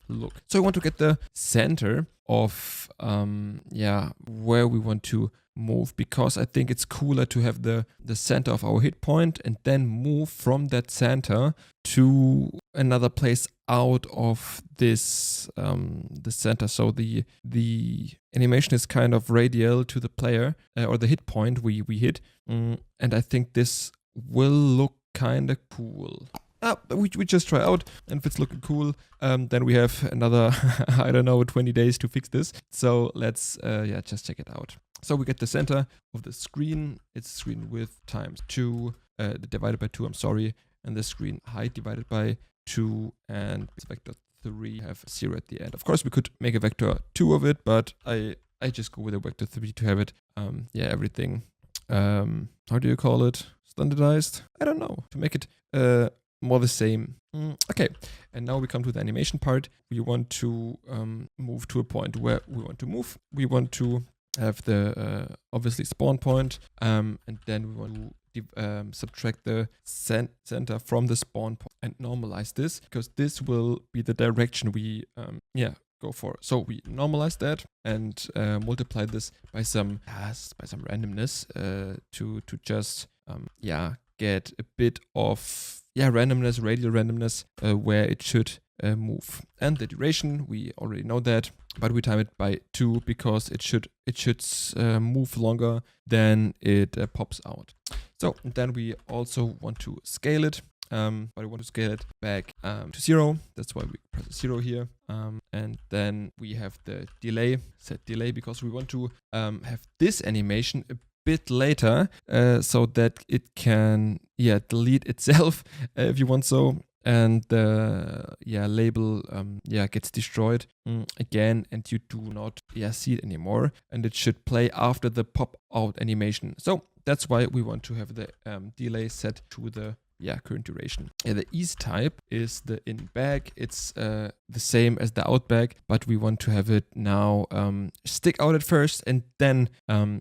look. So I want to get the center of where we want to move, because I think it's cooler to have the center of our hit point and then move from that center to another place out of this the center. So the animation is kind of radial to the player or the hit point we hit, and I think this will look kind of cool. We just try out, and if it's looking cool, then we have another 20 days to fix this. So let's just check it out. So we get the center of the screen. It's screen width times 2, divided by 2, I'm sorry, and the screen height divided by 2, and it's vector 3, have 0 at the end. Of course, we could make a vector 2 of it, but I just go with a vector 3 to have it, everything, how do you call it? Standardized? I don't know, to make it more the same. Okay, and now we come to the animation part. We want to move to a point where we want to move. We want to have the obviously spawn point, and then we want to subtract the center from the spawn point and normalize this, because this will be the direction we go for. So we normalize that and multiply this by some randomness to just get a bit of randomness, radial randomness, where it should move. And the duration, we already know that, but we time it by 2 because it should move longer than it pops out. So then we also want to scale it, but we want to scale it back to 0. That's why we press 0 here. And then we have the delay, set delay, because we want to have this animation a bit later, so that it can delete itself if you want so, and the label gets destroyed again, and you do not see it anymore, and it should play after the pop out animation. So that's why we want to have the delay set to the current duration. The ease type is the in bag. It's the same as the out bag, but we want to have it now stick out at first and then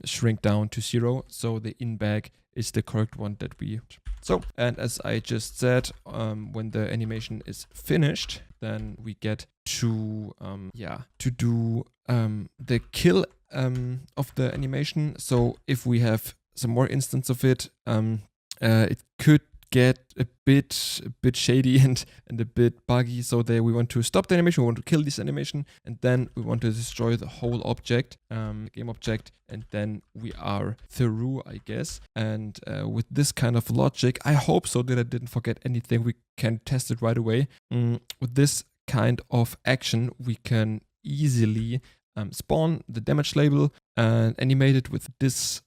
shrink down to 0. So the in bag is the correct one that we. So, and as I just said, when the animation is finished, then we get to do the kill of the animation. So if we have some more instance of it, it could get a bit shady and a bit buggy. So there we want to stop the animation, we want to kill this animation, and then we want to destroy the whole object, game object, and then we are through, I guess. And with this kind of logic, I hope so that I didn't forget anything. We can test it right away. With this kind of action, we can easily spawn the damage label and animate it with this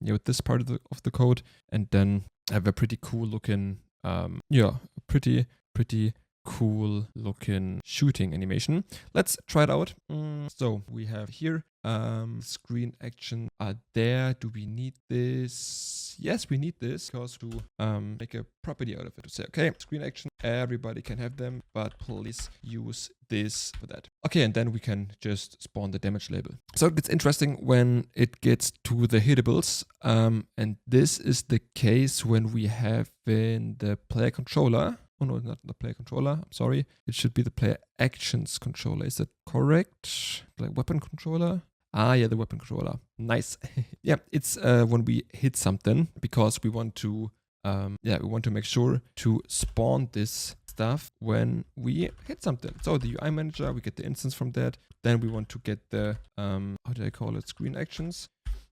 with this part of the code, and then have a pretty cool looking pretty cool looking shooting animation. Let's try it out. So we have here screen action are there. Do we need this? Yes, we need this, because to make a property out of it, to say, okay, screen action, everybody can have them, but please use this for that. Okay, and then we can just spawn the damage label. So it gets interesting when it gets to the hittables, and this is the case when we have in the player controller. Oh no, not the player controller, I'm sorry. It should be the player actions controller. Is that correct? Like weapon controller? The weapon controller. Nice. It's when we hit something, because we want to yeah, we want to make sure to spawn this stuff when we hit something. So the UI manager, we get the instance from that. Then we want to get the, how do I call it, screen actions.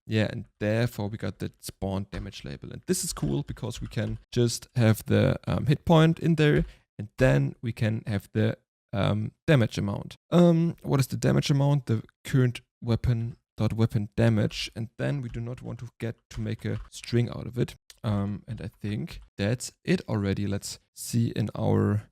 Yeah, and therefore we got the spawn damage label. And this is cool because we can just have the hit point in there, and then we can have the damage amount. What is the damage amount? The current weapon damage, and then we do not want to get to make a string out of it. And I think that's it already. Let's see in our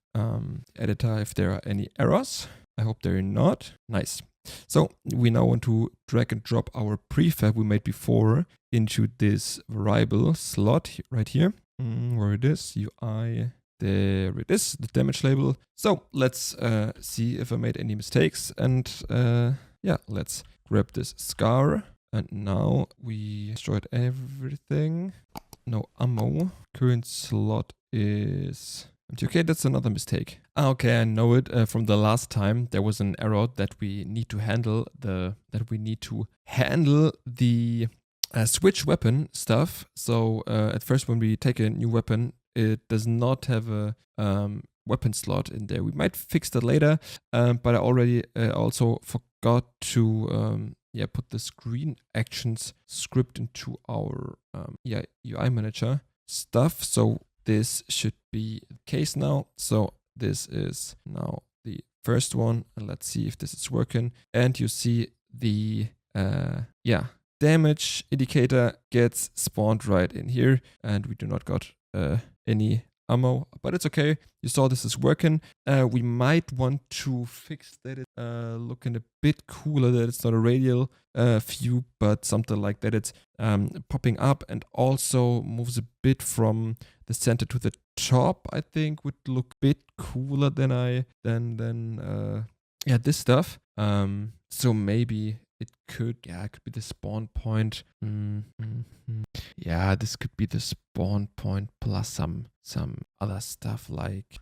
editor if there are any errors. I hope there are not. Nice. So we now want to drag and drop our prefab we made before into this variable slot right here. Where it is, UI, there it is, the damage label. So let's see if I made any mistakes, and yeah, let's grab this scar, and now we destroyed everything. No ammo. Current slot is empty. Okay, that's another mistake. Okay, I know it from the last time. There was an error that we need to handle the switch weapon stuff. So at first, when we take a new weapon, it does not have a weapon slot in there. We might fix that later, but I already also forgot to put the screen actions script into our UI manager stuff. So this should be the case now. So this is now the first one, and let's see if this is working. And you see the damage indicator gets spawned right in here, and we do not got any ammo, but it's okay. You saw this is working. We might want to fix that it's looking a bit cooler, that it's not a radial view, but something like that. It's popping up and also moves a bit from the center to the top. I think would look a bit cooler than this stuff. So maybe it could be the spawn point. Yeah, this could be the spawn point plus some other stuff like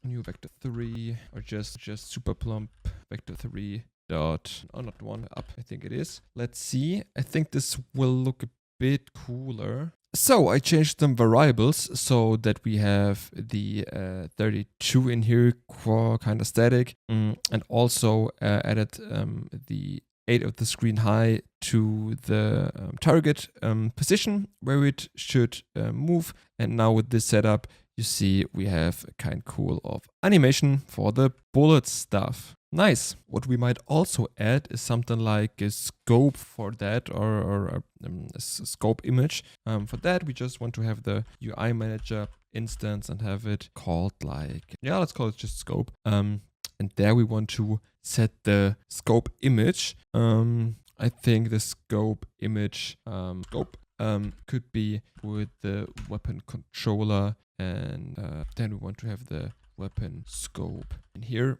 new vector 3 or just super plump vector 3 dot, oh, not one up, I think it is. Let's see. I think this will look a bit cooler. So I changed some variables so that we have the 32 in here, kind of static, and also added the 8 of the screen high to the target position where it should move. And now with this setup, you see we have a kind cool of animation for the bullet stuff. Nice. What we might also add is something like a scope for that, or a scope image. For that, we just want to have the UI manager instance and have it called like, let's call it just scope. And there we want to set the scope image. I think the scope image could be with the weapon controller, and then we want to have the weapon scope in here.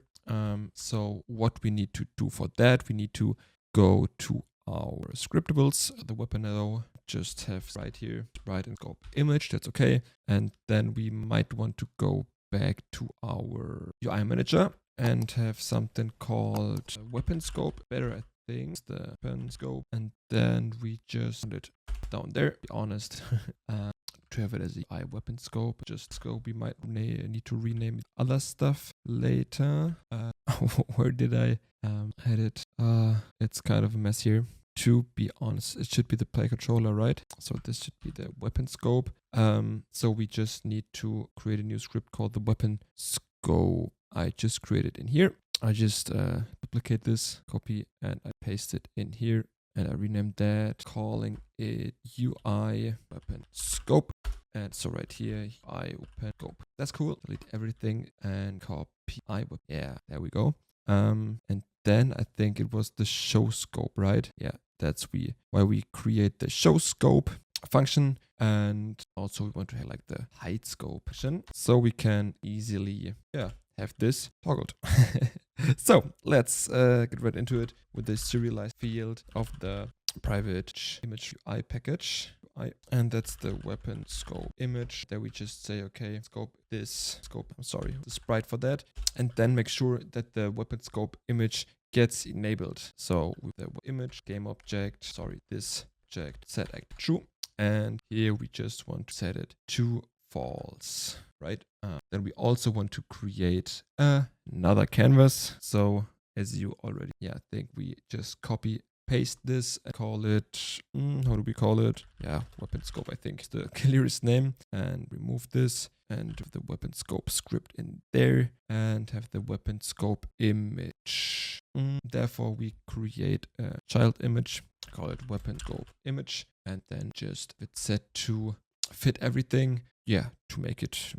So what we need to do for that, we need to go to our scriptables, the weapon arrow, just have right here, right and scope image, that's okay. And then we might want to go back to our UI manager and have something called weapon scope, better I think, the weapon scope. And then we just put it down there, be honest. To have it as a weapon scope, just scope. We might need to rename other stuff later. Where did I had it? It's kind of a mess here. To be honest, it should be the play controller, right? So this should be the weapon scope. So we just need to create a new script called the weapon scope. I just created in here. I just duplicate this, copy, and I paste it in here. And I renamed that, calling it UI weapon scope. And so right here, UI weapon scope. That's cool. Delete everything and copy I weapon. Yeah, there we go. And then I think it was the show scope, right? Yeah, that's why we create the show scope function. And also we want to have like the height scope function, so we can easily have this toggled. So let's get right into it with the serialized field of the private image UI package. And that's the weapon scope image. There we just say, okay, the sprite for that. And then make sure that the weapon scope image gets enabled. So with the image game object, this object set act true. And here we just want to set it to false, right? Then we also want to create another canvas. So as you already, I think we just copy paste this and call it, how do we call it? Yeah, weapon scope, I think is the clearest name. And remove this and have the weapon scope script in there and have the weapon scope image. Therefore, we create a child image, call it weapon scope image, and then just it's set to fit everything. Yeah, to make it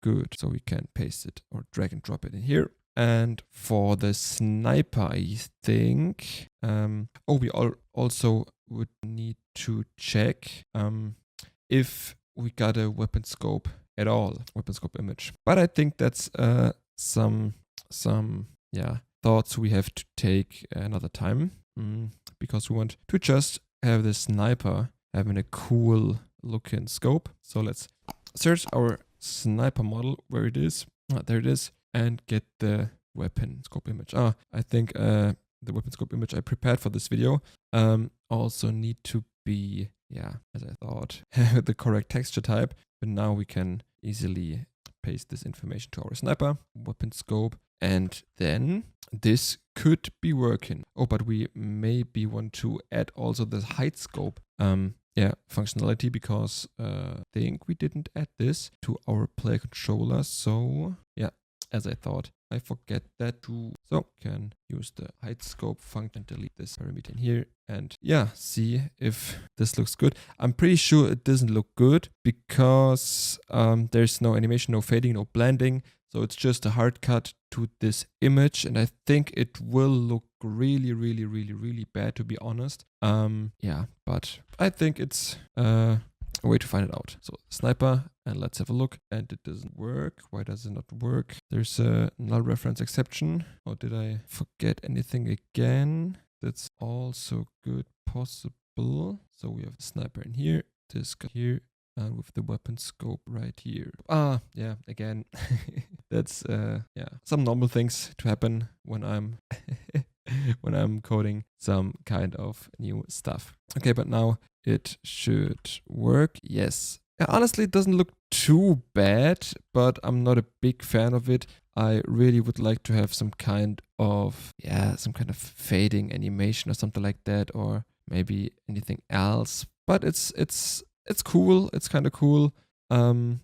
good. So we can paste it or drag and drop it in here. And for the sniper, I think, we also would need to check if we got a weapon scope at all, weapon scope image. But I think that's some thoughts we have to take another time, because we want to just have the sniper having a cool looking scope. So let's search our sniper model where it is. There it is. And get the weapon scope image. I think the weapon scope image I prepared for this video also need to be, as I thought, the correct texture type. But now we can easily paste this information to our sniper, weapon scope, and then this could be working. Oh, but we maybe want to add also the height scope functionality, because I think we didn't add this to our player controller. So as I thought, I forget that too. So can use the height scope function, delete this parameter in here, and see if this looks good. I'm pretty sure it doesn't look good because there's no animation, no fading, no blending. So it's just a hard cut to this image, and I think it will look really, really, really, really bad, to be honest. But I think it's a way to find it out. So sniper, and let's have a look. And it doesn't work. Why does it not work? There's a null reference exception. Or did I forget anything again? That's also good possible. So we have a sniper in here, this guy here, and with the weapon scope right here. Again, that's some normal things to happen when I'm when I'm coding some kind of new stuff. Okay, but now it should work. Yes. Honestly, it doesn't look too bad, but I'm not a big fan of it. I really would like to have some kind of fading animation or something like that, or maybe anything else. But it's cool. It's kind of cool. But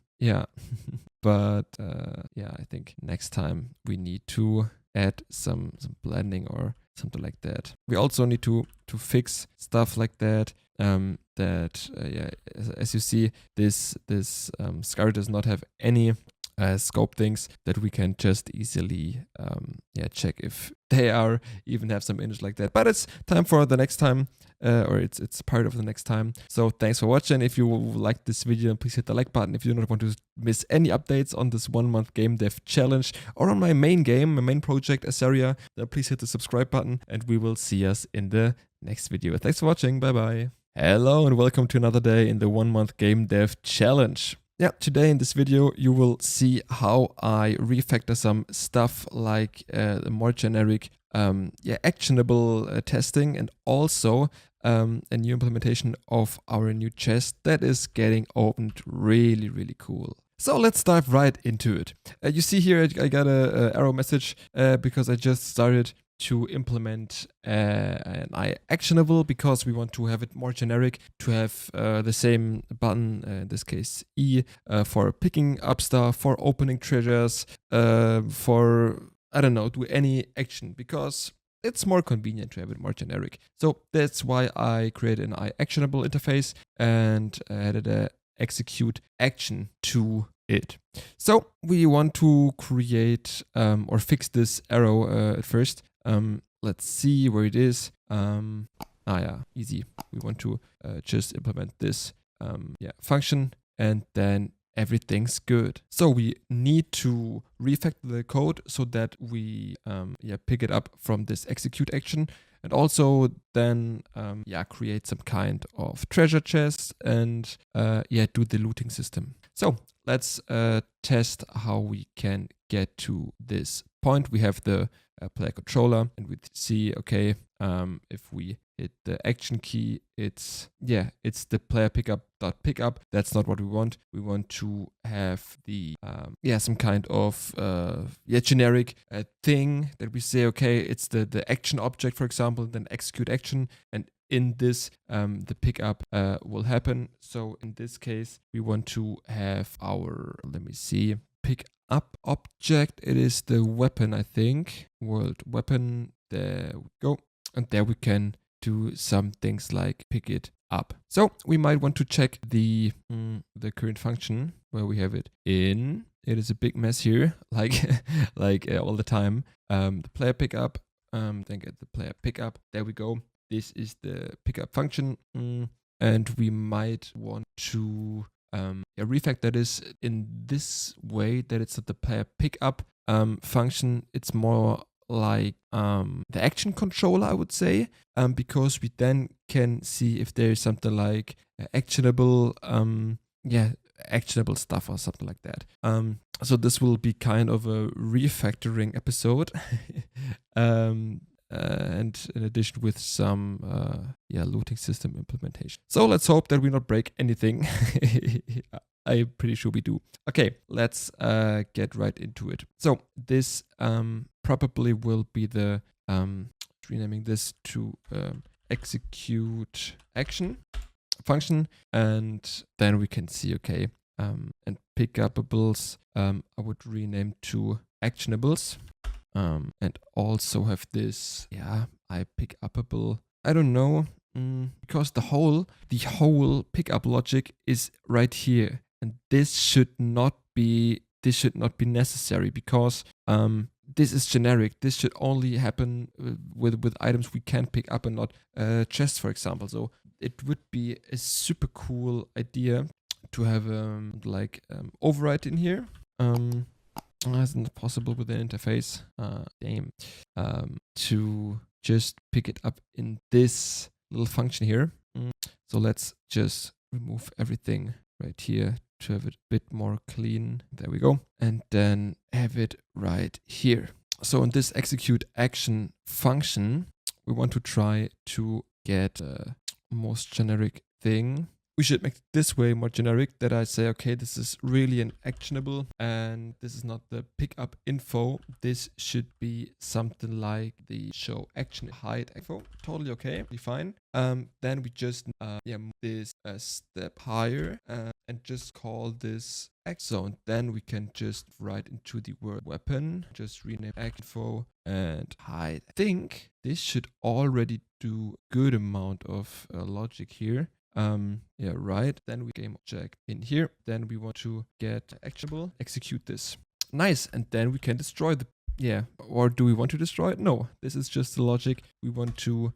I think next time we need to add some blending or something like that. We also need to fix stuff like that. As you see, this scar does not have any scope things that we can just easily check if they are even have some image like that. But it's time for the next time, or it's part of the next time. So thanks for watching. If you liked this video, please hit the like button. If you do not want to miss any updates on this 1 month game dev challenge or on my main game, my main project Asaria, then please hit the subscribe button, and we will see us in the next video. Thanks for watching. Bye bye. Hello and welcome to another day in the 1 month game dev challenge. Today in this video you will see how I refactor some stuff like the more generic actionable testing, and also a new implementation of our new chest that is getting opened. Really, really cool. So let's dive right into it. You see here I got a error message because I just started to implement an actionable, because we want to have it more generic, to have the same button, in this case E, for picking up stuff, for opening treasures, for, I don't know, do any action, because it's more convenient to have it more generic. So that's why I created an actionable interface and added a execute action to it. So we want to create or fix this arrow at first. Let's see where it is. Easy. We want to just implement this function, and then everything's good. So we need to refactor the code so that we pick it up from this execute action, and also then create some kind of treasure chest and do the looting system. So let's test how we can get to this point. We have the player controller, and we see, okay, if we hit the action key, it's the player pickup. That's not what we want. We want to have the some kind of generic thing that we say, okay, it's the action object, for example, then execute action, and in this the pickup will happen. So in this case we want to have our, let me see, pick up object. It is the weapon, I think, world weapon. There we go. And there we can do some things like pick it up. So we might want to check the current function where we have it in. It is a big mess here, like all the time. The player pickup, then get the player pickup. There we go. This is the pickup function, and we might want to refactor this in this way that it's not the player pickup function. It's more like the action controller, I would say, because we then can see if there is something like actionable stuff or something like that. So this will be kind of a refactoring episode. And in addition with some looting system implementation. So let's hope that we not break anything. I'm pretty sure we do. Okay, let's get right into it. So this probably will be the renaming this to execute action function, and then we can see, okay, and pickupables I would rename to actionables. And also have this, I pick upable. I don't know, because the whole pickup logic is right here, and this should not be necessary, because this is generic. This should only happen with items we can pick up and not chests, for example. So it would be a super cool idea to have override in here. That's not possible with the interface. To just pick it up in this little function here. So let's just remove everything right here to have it a bit more clean. There we go. And then have it right here. So in this execute action function, we want to try to get a most generic thing. We should make it this way more generic, that I say, okay, this is really an actionable, and this is not the pickup info. This should be something like the show action hide info. Totally okay, be fine. Then we just move this a step higher and just call this zone. Then we can just write into the word weapon, just rename info and hide. I think this should already do a good amount of logic here. Right. Then we game object in here. Then we want to get actionable, execute this. Nice. And then we can destroy the, or do we want to destroy it? No, this is just the logic we want to,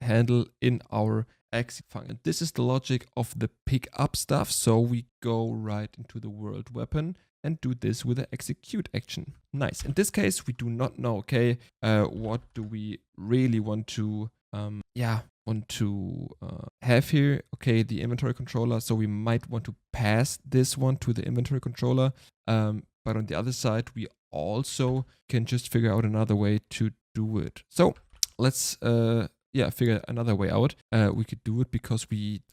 handle in our exit function. This is the logic of the pick up stuff. So we go right into the world weapon and do this with the execute action. Nice. In this case, we do not know, okay, what do we really want to, have here. Okay, the inventory controller. So we might want to pass this one to the inventory controller. But on the other side, we also can just figure out another way to do it. So let's figure another way out. We could do it because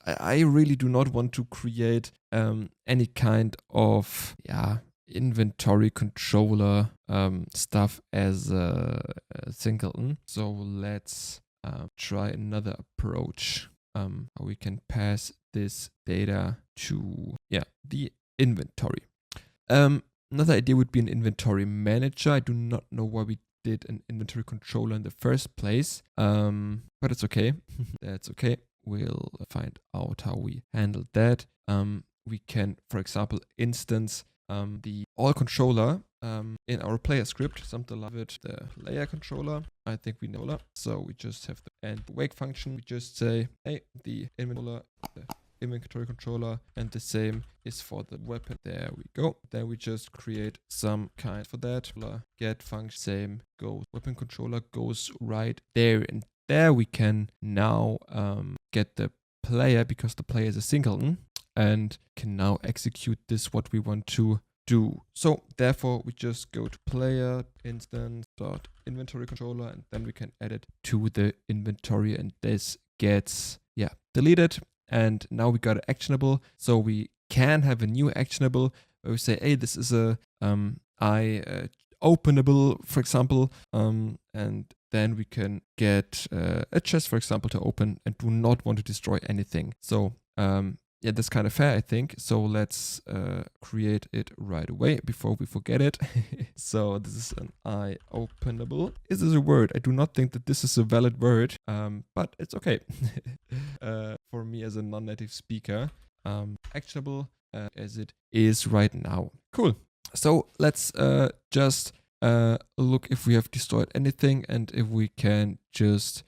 I really do not want to create any kind of inventory controller stuff as a singleton. So let's try another approach. How we can pass this data to the inventory. Another idea would be an inventory manager. I do not know why we did an inventory controller in the first place, but it's okay. That's okay. We'll find out how we handle that. We can, for example, instance the all controller in our player script, something like it, the layer controller. I think we know that. So we just have the wake function. We just say, hey, the inventory controller, and the same is for the weapon. There we go. Then we just create some kind for that. Get function, same goes. Weapon controller goes right there, and there we can now get the player, because the player is a singleton, and can now execute this what we want to do. So therefore we just go to player instance dot inventory controller, and then we can add it to the inventory, and this gets deleted. And now we got an actionable, so we can have a new actionable where we say, hey, this is a openable, for example, and then we can get a chest, for example, to open and do not want to destroy anything. So that's kind of fair, I think. So let's create it right away before we forget it. So this is an openable. Is this a word? I do not think that this is a valid word, but it's okay for me as a non-native speaker. Actionable as it is right now. Cool. So let's just look if we have destroyed anything, and if we can just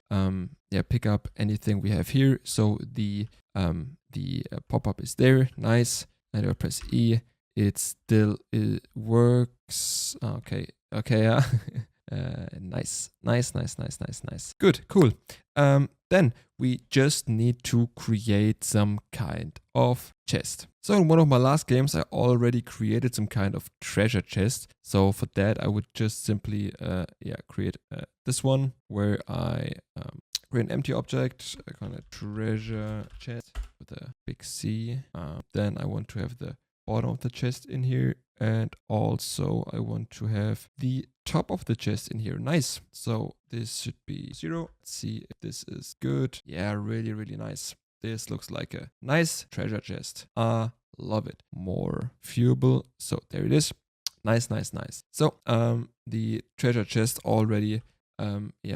pick up anything we have here. So the pop-up is there. Nice. And I press E. It still works. Okay. Yeah. Nice. Good. Cool. Then we just need to create some kind of chest. So in one of my last games, I already created some kind of treasure chest. So for that, I would just simply create this one where I create an empty object, a kind of treasure chest with a big C. Then I want to have the bottom of the chest in here, and also I want to have the top of the chest in here. Nice. So this should be 0. Let's see if this is good. Yeah, really, really nice. This looks like a nice treasure chest. Love it. More viewable. So there it is. Nice. So the treasure chest already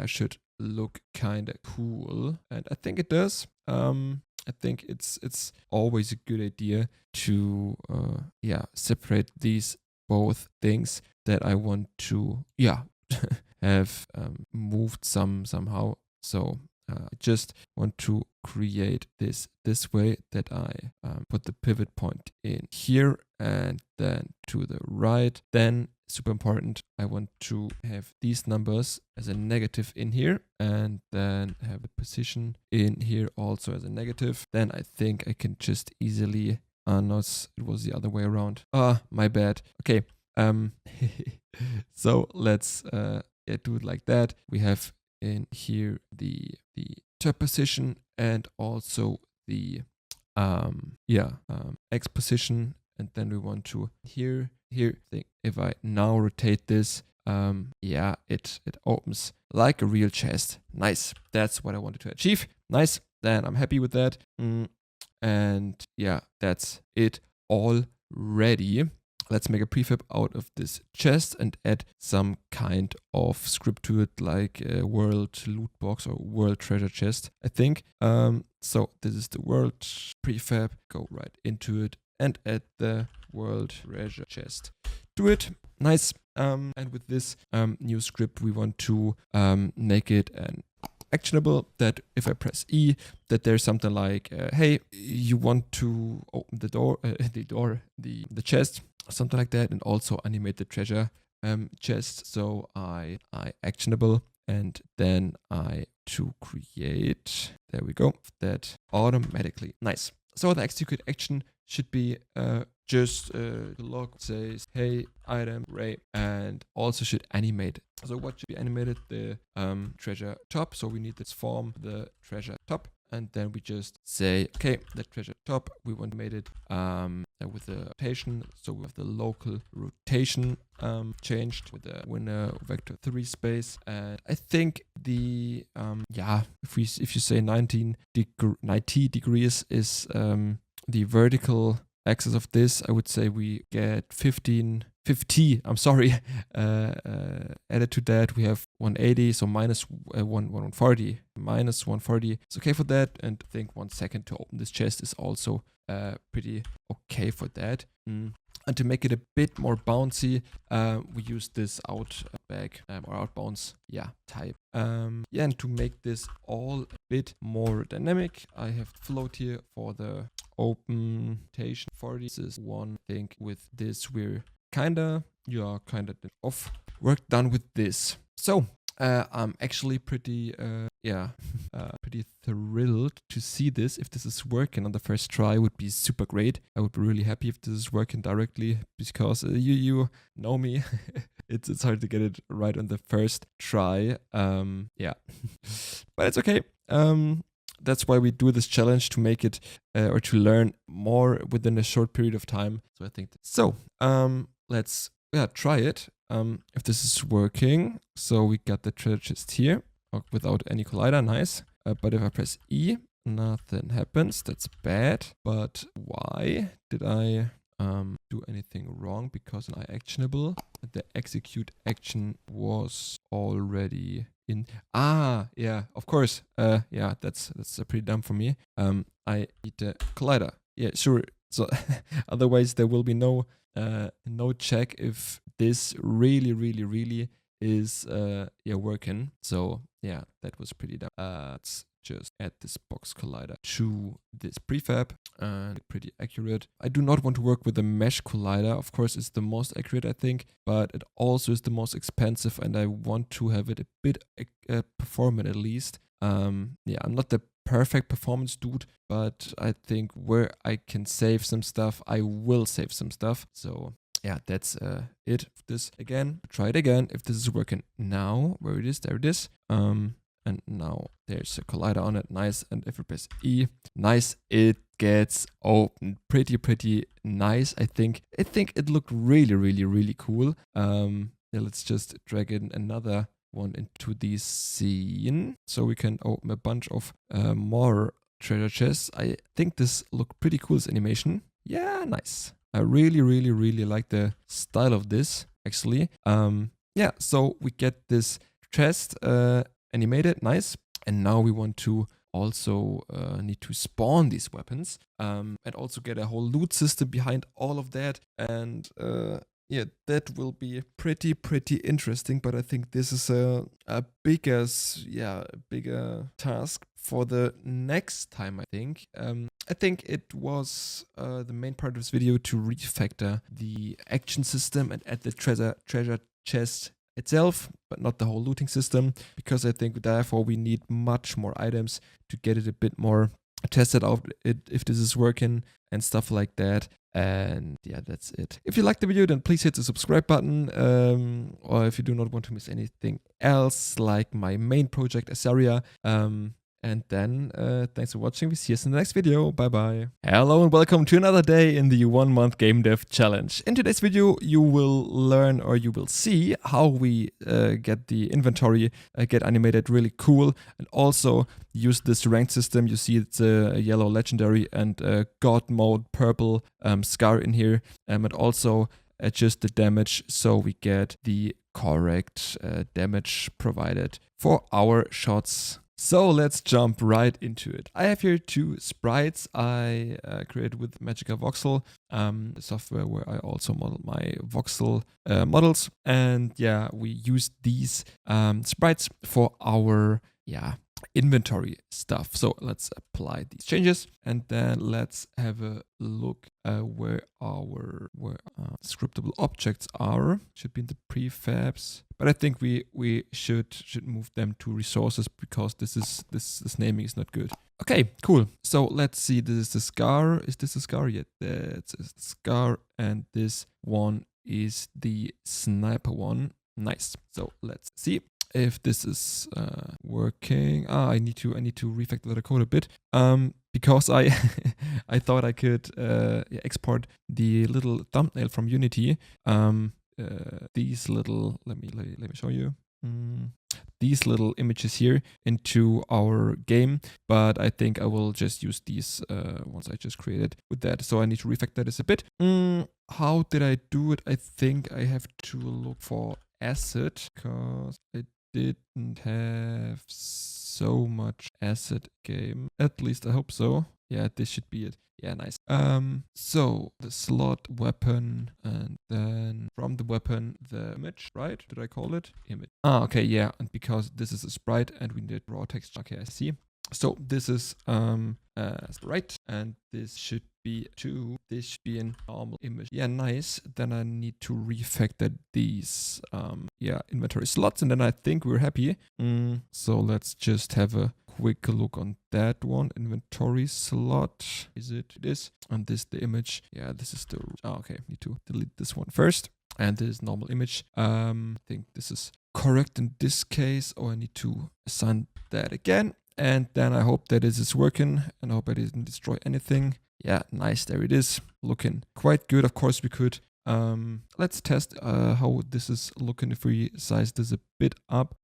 should look kind of cool, and I think it does. I think it's always a good idea to separate these both things that I want to have moved somehow. So I just want to create this way that I put the pivot point in here and then to the right. Then super important, I want to have these numbers as a negative in here, and then have the position in here also as a negative. Then I think I can just easily no, it was the other way around. My bad. Okay. So let's do it like that. We have in here the top position and also the X position, and then we want to here think if I now rotate this, it opens like a real chest. Nice. That's what I wanted to achieve. Nice. Then I'm happy with that. And that's it already. Let's make a prefab out of this chest and add some kind of script to it, like a world loot box or world treasure chest, I think. So this is the world prefab. Go right into it and add the world treasure chest to it. Nice. And with this new script, we want to make it an actionable, that if I press E, that there's something like, hey, you want to open the chest, something like that, and also animate the treasure chest. So I actionable, and then I to create, there we go, that automatically. Nice. So the execute action should be just the log says, hey, item Ray, and also should animate. So what should be animated? The treasure top. So we need this form, the treasure top. And then we just say, okay, the treasure top, we want to make it with the rotation. So we have the local rotation changed with the winner vector 3 space. And I think the, if you say 90 degrees is the vertical axis of this, I would say we get 50, I'm sorry, added to that. We have 180, so minus 140. Minus 140 is okay for that. And I think 1 second to open this chest is also pretty okay for that. And to make it a bit more bouncy, we use this out bag or outbounce type. And to make this all a bit more dynamic, I have float here for the open rotation 40. This is one thing. With this, we're kind of off. Work done with this. So I'm actually pretty, pretty thrilled to see this. If this is working on the first try, would be super great. I would be really happy if this is working directly, because you know me. It's hard to get it right on the first try. Yeah, but it's okay. That's why we do this challenge, to make it or to learn more within a short period of time. So I think so. Let's try it. If this is working. So we got the treasure chest here without any collider. Nice. But if I press E, nothing happens. That's bad. But why did I do anything wrong? Because an actionable, the execute action was already in. Yeah, of course. Yeah, that's pretty dumb for me. I need the collider. Yeah, sure. So otherwise there will be no check if this really is working. So yeah, that was pretty dumb. Let's just add this box collider to this prefab, and pretty accurate. I do not want to work with the mesh collider. Of course, it's the most accurate, I think, but it also is the most expensive, and I want to have it a bit performant at least. Yeah, I'm not the perfect performance dude, but I think where I can save some stuff, I will save some stuff. So yeah, that's it. This again, try it again. If this is working now, where it is, there it is. And now there's a collider on it. Nice. And if we press E, nice, it gets open. Pretty nice. I think it looked really cool. Yeah, let's just drag in another one into the scene, so we can open a bunch of more treasure chests. I think this looked pretty cool, this animation. Yeah, nice. I really like the style of this, actually. Yeah, so we get this chest animated, nice. And now we want to also need to spawn these weapons, and also get a whole loot system behind all of that. And yeah, that will be pretty interesting, but I think this is a bigger task for the next time, I think. I think it was the main part of this video to refactor the action system and add the treasure chest itself, but not the whole looting system, because I think therefore we need much more items to get it a bit more tested out, if this is working and stuff like that. And yeah, that's it. If you liked the video, then please hit the subscribe button, or if you do not want to miss anything else, like my main project Azaria. And then, thanks for watching. We see you in the next video. Bye bye. Hello and welcome to another day in the 1 month game dev challenge. In today's video, you will learn, or you will see, how we get the inventory get animated really cool, and also use this ranked system. You see it's a yellow legendary and a god mode purple scar in here, and also adjust the damage so we get the correct damage provided for our shots. So let's jump right into it. I have here 2 sprites I created with Magica Voxel, the software where I also model my voxel models. And yeah, we use these sprites for our inventory stuff. So let's apply these changes, and then let's have a look where our scriptable objects are. Should be in the prefabs, but I think we should move them to resources, because this naming is not good. Okay, cool. So let's see. This is the scar. Is this a scar yet? That's a scar, and this one is the sniper one. Nice. So let's see if this is working. I need to refactor the code a bit, because I I thought I could export the little thumbnail from Unity. These little, let me show you. These little images here into our game, but I think I will just use these ones I just created with that. So I need to refactor this a bit. How did I do it? I think I have to look for asset, because I didn't have so much asset game. At least I hope so. Yeah, this should be it. Yeah, nice. So the slot weapon, and then from the weapon the image, right? Did I call it image? Okay, yeah. And because this is a sprite and we need raw text. Okay, I see. So this is right, and this should be a normal image. Yeah, nice. Then I need to refactor these inventory slots, and then I think we're happy. So let's just have a quick look on that one. Inventory slot, is it this? And this the image. Yeah, this is the okay, need to delete this one first. And this is normal image. I think this is correct in this case. Oh, I need to assign that again. And then I hope that this is working, and I hope I didn't destroy anything. Yeah, nice, there it is. Looking quite good. Of course, we could, let's test how this is looking if we size this a bit up.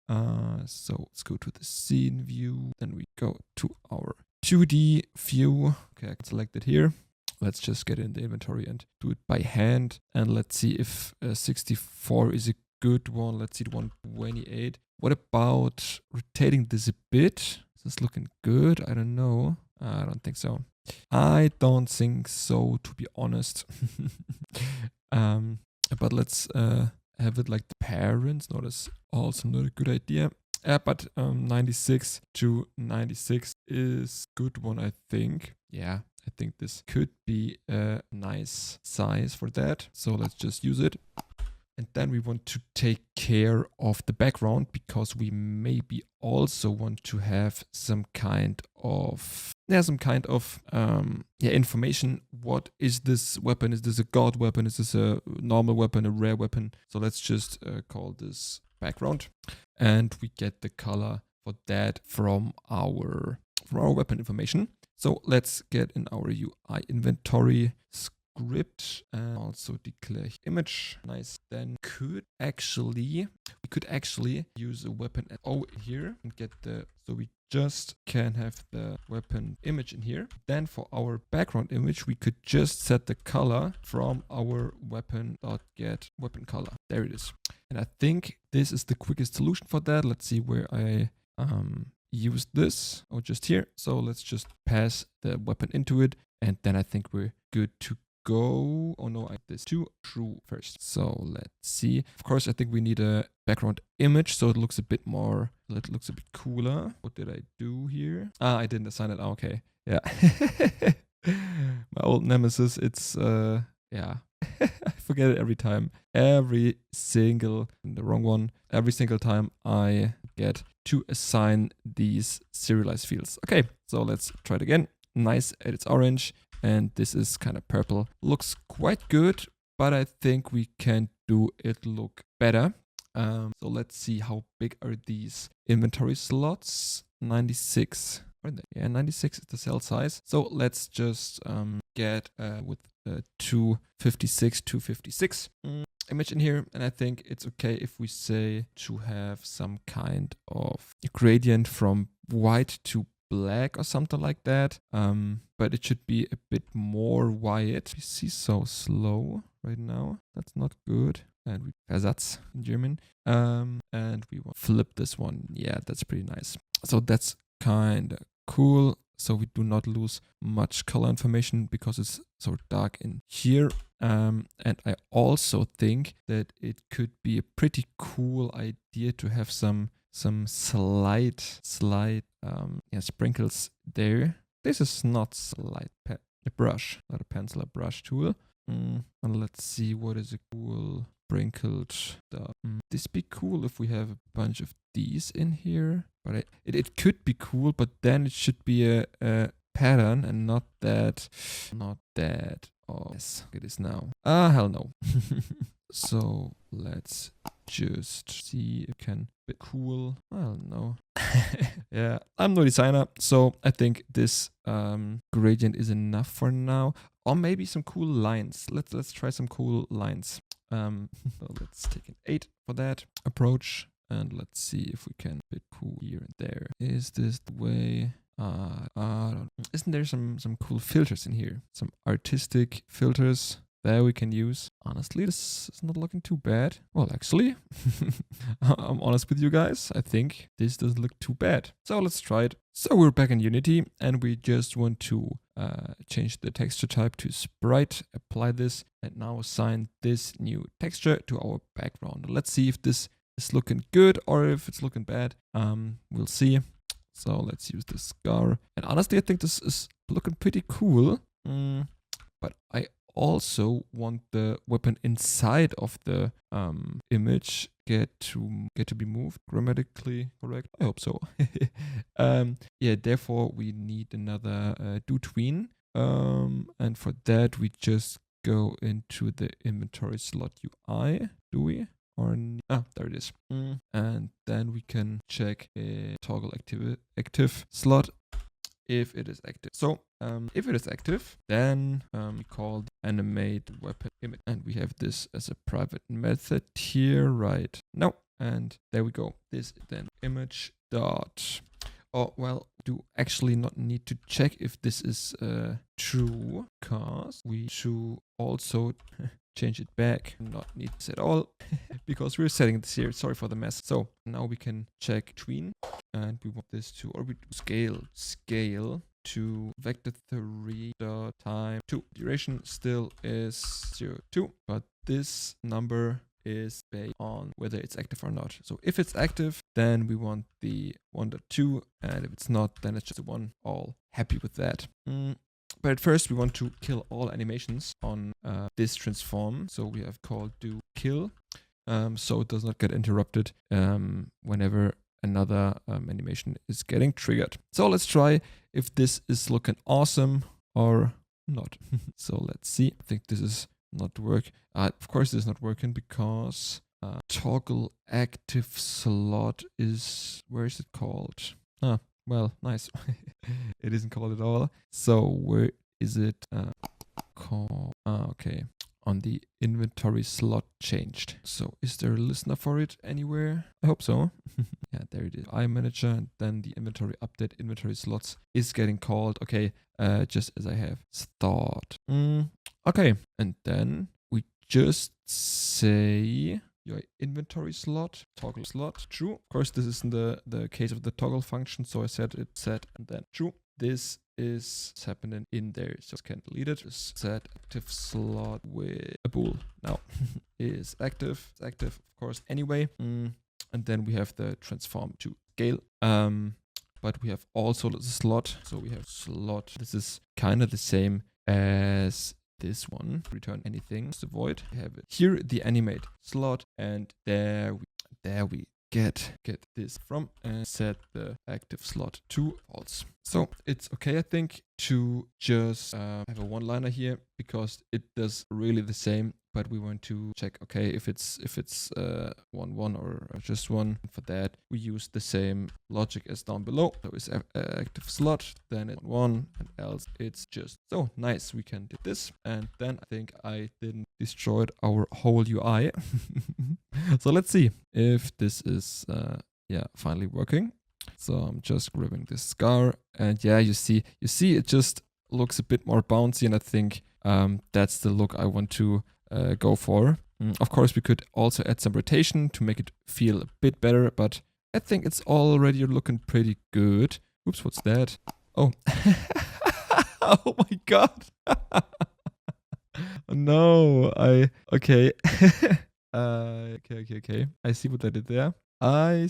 So let's go to the scene view. Then we go to our 2D view. Okay, I can select it here. Let's just get in the inventory and do it by hand. And let's see if 64 is a good one. Let's see the 128. What about rotating this a bit? Is this looking good? I don't know. I don't think so. I don't think so, to be honest. But let's have it like the parents. No, that's also not a good idea. But 96 to 96 is good one, I think. Yeah, I think this could be a nice size for that. So let's just use it. And then we want to take care of the background, because we maybe also want to have some kind of information. What is this weapon? Is this a god weapon? Is this a normal weapon, a rare weapon? So let's just call this background, and we get the color for that from our weapon information. So let's get in our UI inventory script and also declare image. Nice. Then we could actually use a weapon O here and get so we just can have the weapon image in here. Then for our background image, we could just set the color from our weapon.get weapon color. There it is. And I think this is the quickest solution for that. Let's see where I use this. Oh, just here. So let's just pass the weapon into it, and then I think we're good to go. Oh no, I this to true first. So let's see. Of course, I think we need a background image, so it looks a bit more, it looks a bit cooler. What did I do here? I didn't assign it. Okay, yeah. My old nemesis. It's yeah. I forget it every time. Every single time I get to assign these serialized fields. Okay, so let's try it again. Nice, and it's orange, and this is kind of purple. Looks quite good, but I think we can do it look better. So let's see how big are these inventory slots. 96. Yeah, 96 is the cell size. So let's just get with 256 image in here, and I think it's okay if we say to have some kind of gradient from white to black or something like that. But it should be a bit more white. You see, so slow right now. That's not good. And we Versatz in German. And we want to flip this one. Yeah, that's pretty nice. So that's kind of cool. So we do not lose much color information because it's so dark in here. And I also think that it could be a pretty cool idea to have some slight sprinkles there. This is not a brush, not a pencil, a brush tool. And let's see, what is a cool sprinkled stuff. This be cool if we have a bunch of these in here. But it could be cool, but then it should be a pattern and not that. Oh, yes, it is now. Hell no. So let's just see if it can be cool. I don't know. Yeah, I'm no designer, so I think this gradient is enough for now. Or maybe some cool lines. Let's try some cool lines. So let's take an 8 for that approach. And let's see if we can be cool here and there. Is this the way? Isn't there some cool filters in here? Some artistic filters that we can use. Honestly, this is not looking too bad. Well, actually, I'm honest with you guys. I think this doesn't look too bad. So let's try it. So we're back in Unity, and we just want to change the texture type to sprite, apply this, and now assign this new texture to our background. Let's see if this is looking good or if it's looking bad. We'll see. So let's use the scar. And honestly, I think this is looking pretty cool. But I also want the weapon inside of the image get to be moved. Grammatically correct? I hope so. Yeah, therefore we need another do tween. And for that we just go into the inventory slot UI. Do we? Or there it is. And then we can check a toggle active slot if it is active. So if it is active, then we call the animate weapon image, and we have this as a private method here right now. And there we go. This is then image dot. Oh, well, do actually not need to check if this is true, because we should also change it back. Not need this at all, because we're setting this here. Sorry for the mess. So now we can check tween, and we want this to, or we do scale to vector 3 dot time 2. Duration still is 0.2, but this number is based on whether it's active or not. So if it's active, then we want the 1.2, and if it's not, then it's just a 1. All happy with that. But at first we want to kill all animations on this transform. So we have called do kill, so it does not get interrupted whenever another animation is getting triggered. So let's try if this is looking awesome or not. So let's see. I think this is not work. Of course this is not working because toggle active slot is, where is it called? Well, nice. It isn't called at all. So where is it called? Okay, on the inventory slot changed. So is there a listener for it anywhere? I hope so. Yeah, there it is. iManager, and then the inventory update inventory slots is getting called. Okay, just as I have thought. Okay, and then we just say your inventory slot, toggle slot, true. Of course, this isn't the case of the toggle function, so I set it set and then true. This is happening in there, just can't delete it. Just set active slot with a bool. Now is active. It's active, of course, anyway. And then we have the transform to scale. But we have also the slot. So we have slot. This is kind of the same as this one. Return anything. Just avoid. We have it here, the animate slot, and there we get this from, and set the active slot to false. So it's okay, I think, to just have a one-liner here, because it does really the same, but we want to check, okay, if it's 1 or just 1. For that we use the same logic as down below. So it's active slot, then it's 1, and else it's just. So nice, we can do this, and then I think I didn't destroy our whole UI. So let's see if this is finally working. So I'm just grabbing this scar, and yeah, you see it just looks a bit more bouncy, and I think that's the look I want to go for. Of course, we could also add some rotation to make it feel a bit better, but I think it's already looking pretty good. Oops, what's that? Oh. Oh my god. No, okay. Okay. I see what I did there. I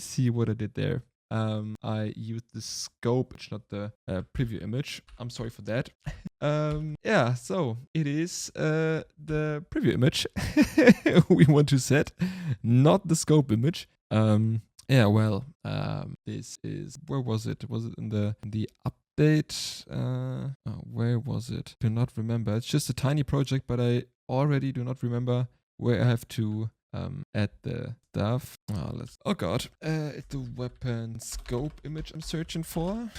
used the scope, not the preview image. I'm sorry for that. Yeah, so it is the preview image we want to set, not the scope image. Yeah, well, this is, where was it? Was it in the update? Where was it? Do not remember. It's just a tiny project, but I already do not remember where I have to add the stuff. Oh god, it's the weapon scope image I'm searching for.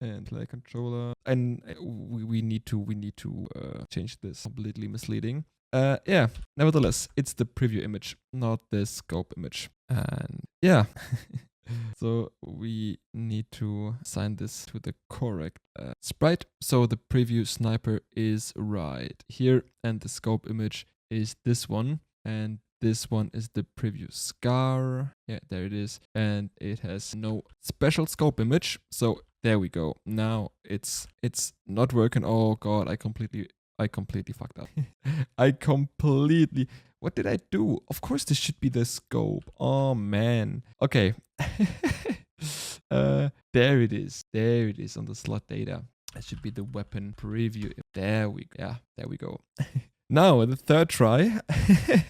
And play controller, and we need to change this. Completely misleading. Yeah, nevertheless, it's the preview image, not the scope image. And yeah. So we need to assign this to the correct sprite. So the preview sniper is right here, and the scope image is this one, and this one is the preview scar. Yeah, there it is. And it has no special scope image. So there we go. Now it's not working. Oh god, I completely fucked up. What did I do? Of course this should be the scope. Oh man. Okay. There it is. There it is on the slot data. That should be the weapon preview. There we go. Yeah, there we go. Now, the third try.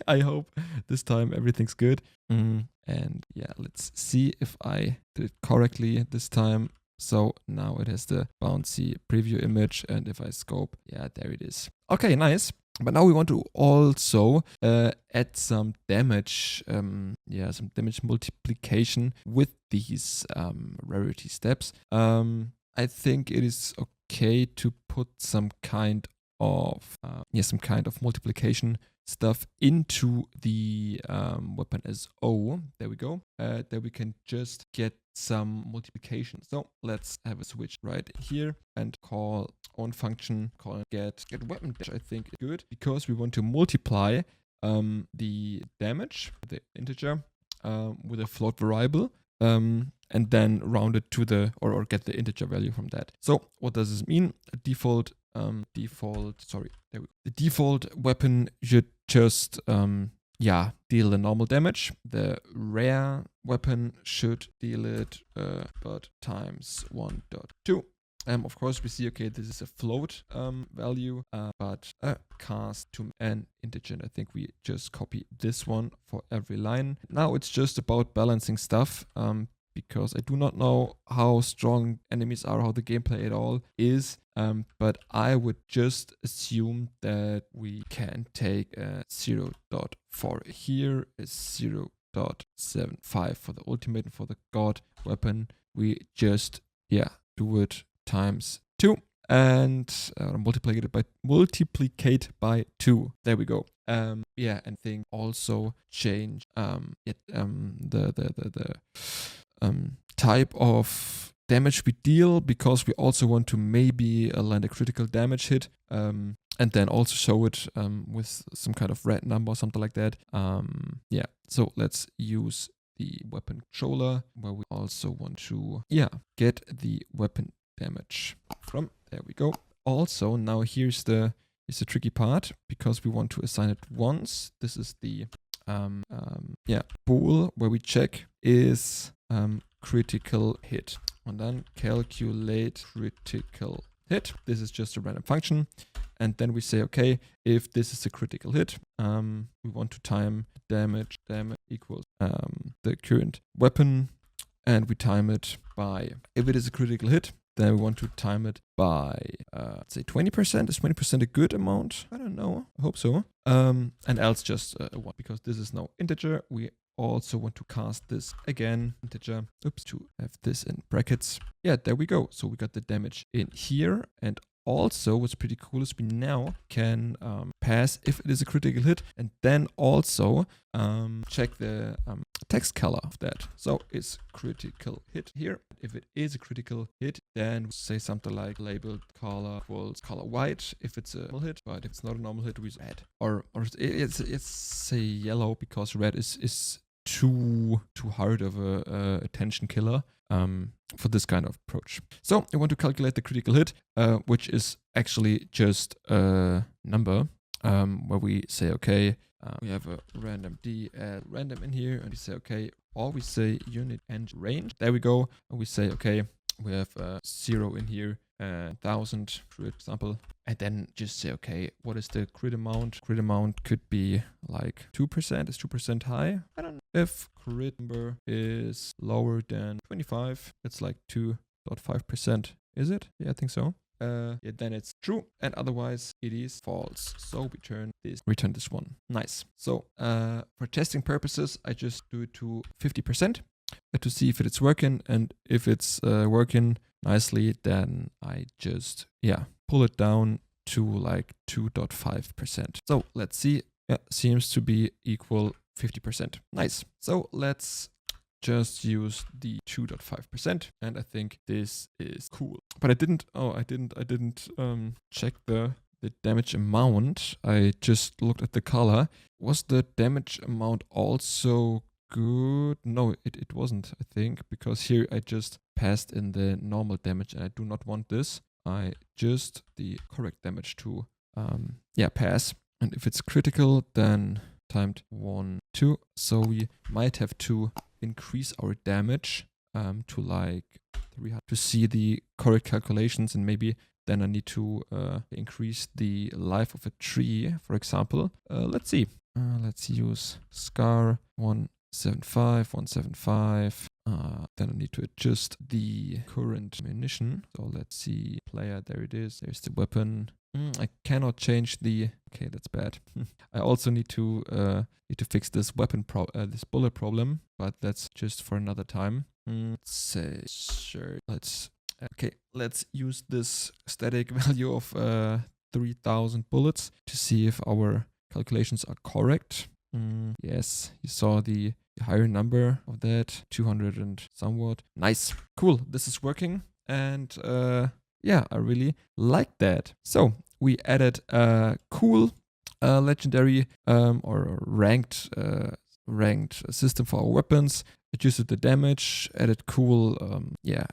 I hope this time everything's good. And yeah, let's see if I did it correctly this time. So now it has the bouncy preview image. And if I scope, yeah, there it is. Okay, nice. But now we want to also add some damage, some damage multiplication with these rarity steps. I think it is okay to put some kind of multiplication stuff into the weapon as O. There we go. There we can just get some multiplication. So let's have a switch right here and call on function, call get weapon dash. I think is good because we want to multiply the damage, the integer, with a float variable. And then round it to the, or get the integer value from that. So what does this mean? The default weapon should just, deal the normal damage. The rare weapon should deal it, but times 1.2. Of course, we see, okay, this is a float value, but cast to an integer. And I think we just copy this one for every line. Now it's just about balancing stuff, because I do not know how strong enemies are, how the gameplay at all is. But I would just assume that we can take a 0.4 here, a 0.75 for the ultimate and for the god weapon. We just, do it times 2 and multiplicate by 2. There we go. And think also change the type of damage we deal, because we also want to maybe land a critical damage hit, and then also show it with some kind of red number or something like that. So let's use the weapon controller, where we also want to get the weapon damage from. There we go. Also, now here's the tricky part, because we want to assign it once. This is the bool where we check is critical hit, and then calculate critical hit. This is just a random function, and then we say, okay, if this is a critical hit, we want to time damage equals the current weapon, and we time it by, if it is a critical hit, then we want to time it by, say 20%. Is 20% a good amount? I don't know. I hope so. And else just a 1, because this is now integer. We also want to cast this again, integer. Oops, to have this in brackets. Yeah, there we go. So we got the damage in here. And also, what's pretty cool is we now can pass if it is a critical hit, and then also check the text color of that. So it's critical hit here. If it is a critical hit, then say something like labeled color equals color white if it's a normal hit, but if it's not a normal hit, we use red. Or it's say yellow, because red is too hard of a attention killer for this kind of approach. So I want to calculate the critical hit, which is actually just a number, where we say, okay, we have a random d add random in here, and we say, okay, or we say unit and range. There we go. And we say, okay, we have 0 in here, 1000, for example, and then just say, okay, what is the crit amount? Crit amount could be like 2%. Is 2% high? I don't know. If crit number is lower than 25, it's like 2.5%. Is it? Yeah, I think so. Then it's true, and otherwise it is false. So we return this one. Nice. So for testing purposes, I just do it to 50% to see if it's working, and if it's working nicely, then I just pull it down to like 2.5%. So let's see. Yeah, seems to be equal 50%. Nice. So let's just use the 2.5%, and I think this is cool. But I didn't check the damage amount. I just looked at the color. Was the damage amount also good? No, it wasn't, I think, because here I just passed in the normal damage, and I do not want this. I just the correct damage to pass. And if it's critical, then timed 1, 2. So we might have to increase our damage to like 300 to see the correct calculations, and maybe then I need to increase the life of a tree, for example. Let's see. Let's use scar 175, 175. Then I need to adjust the current ammunition. So let's see, player, there it is. There's the weapon. I cannot change the. Okay, that's bad. I also need to fix this weapon this bullet problem, but that's just for another time. Let's say sure. Let's use this static value of 3000 bullets to see if our calculations are correct. Yes, you saw the higher number of that, 200 and somewhat. Nice, cool. This is working, and yeah, I really like that. So we added a cool legendary or ranked system for our weapons, adjusted the damage, added cool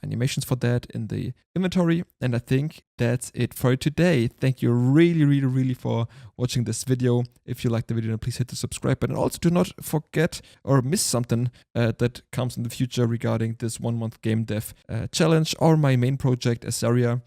animations for that in the inventory, and I think that's it for today. Thank you really for watching this video. If you liked the video, then please hit the subscribe button. Also, do not forget or miss something that comes in the future regarding this 1 month game dev challenge, or my main project Azaria,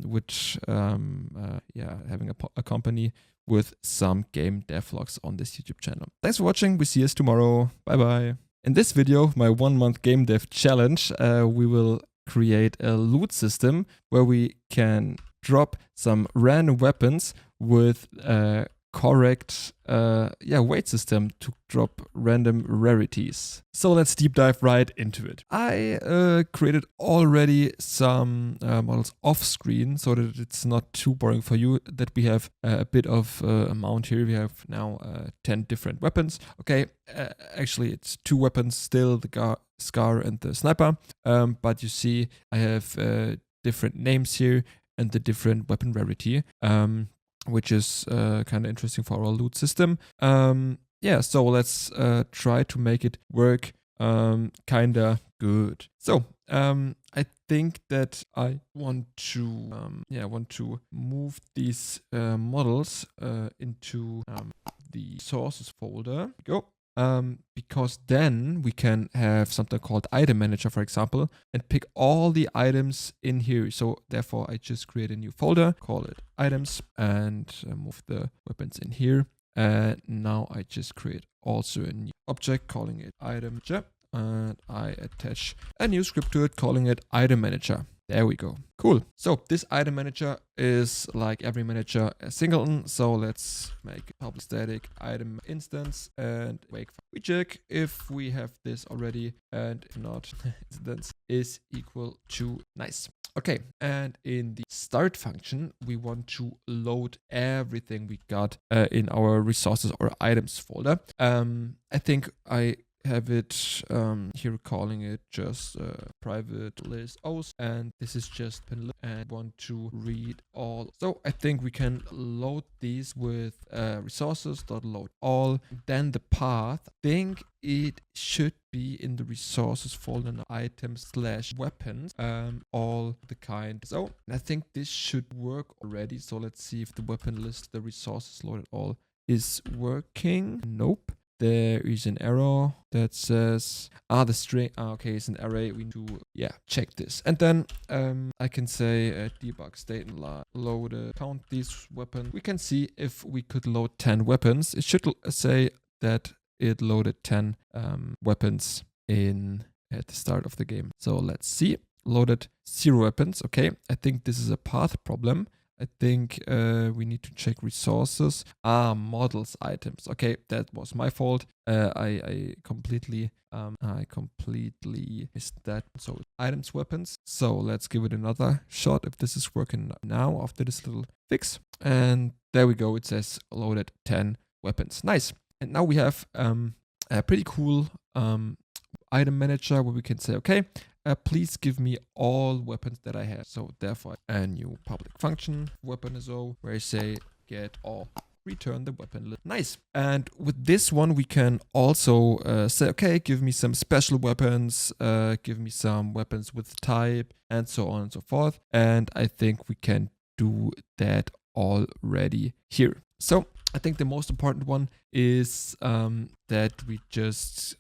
which having a company with some game devlogs on this YouTube channel. Thanks for watching. We see us tomorrow. Bye bye. In this video, my 1 month game dev challenge, we will create a loot system where we can drop some random weapons with a correct weight system to drop random rarities. So let's deep dive right into it. I created already some models off screen so that it's not too boring for you, that we have a bit of amount here. We have now 10 different weapons. Okay, actually it's 2 weapons still, the scar and the sniper, but you see I have different names here and the different weapon rarity, which is kind of interesting for our loot system. So let's try to make it work kind of good. So I think that I want to move these models into the sources folder. Go. Because then we can have something called item manager, for example, and pick all the items in here. So therefore I just create a new folder, call it items, and move the weapons in here. And now I just create also a new object calling it item manager, and I attach a new script to it calling it item manager. There we go. Cool. So this item manager is like every manager a singleton. So let's make a public static item instance and wait. We check if we have this already, and if not, instance is equal to nice. Okay, and in the start function, we want to load everything we got in our resources or items folder. I think I have it here calling it just private list O's, and this is just and want to read all. So I think we can load these with resources.load all. Then the path, I think it should be in the resources folder, items / weapons, all the kind. So I think this should work already. So let's see if the weapon list, the resources loaded all is working. Nope. There is an error that says, the string, okay, it's an array. We need to, check this. And then I can say debug state and load, count these weapons. We can see if we could load 10 weapons. It should say that it loaded 10 weapons at the start of the game. So let's see. Loaded 0 weapons. Okay, I think this is a path problem. I think we need to check resources. Models items. Okay, that was my fault. I completely missed that. So items weapons. So let's give it another shot if this is working now after this little fix. And there we go. It says loaded 10 weapons. Nice. And now we have a pretty cool item manager where we can say, okay, please give me all weapons that I have. So therefore a new public function, weapon is O, where I say get all, return the weapon list. Nice. And with this one, we can also say, okay, give me some special weapons, give me some weapons with type, and so on and so forth. And I think we can do that already here. So I think the most important one is that we just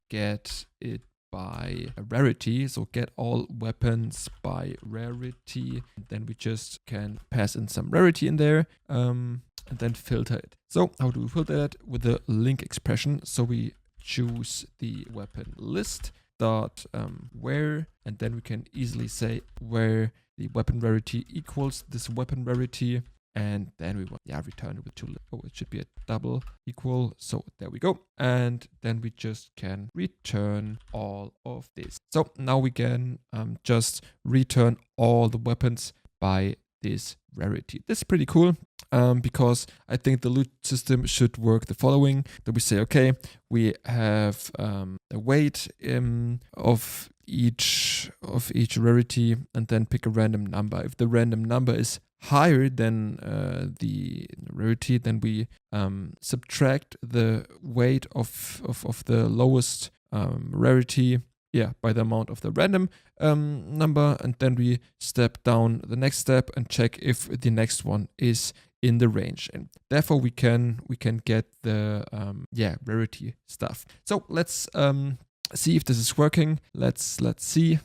get it by rarity. So get all weapons by rarity. Then we just can pass in some rarity in there and then filter it. So how do we filter that? With the link expression. So we choose the weapon list dot where, and then we can easily say where the weapon rarity equals this weapon rarity. And then we want, return it with two. Oh, it should be a double equal. So there we go. And then we just can return all of this. So now we can just return all the weapons by this rarity. This is pretty cool because I think the loot system should work the following. That we say, okay, we have a weight of each rarity and then pick a random number. If the random number is higher than the rarity, then we subtract the weight of the lowest rarity by the amount of the random number, and then we step down the next step and check if the next one is in the range, and therefore we can get the rarity stuff. So let's see if this is working. Let's see.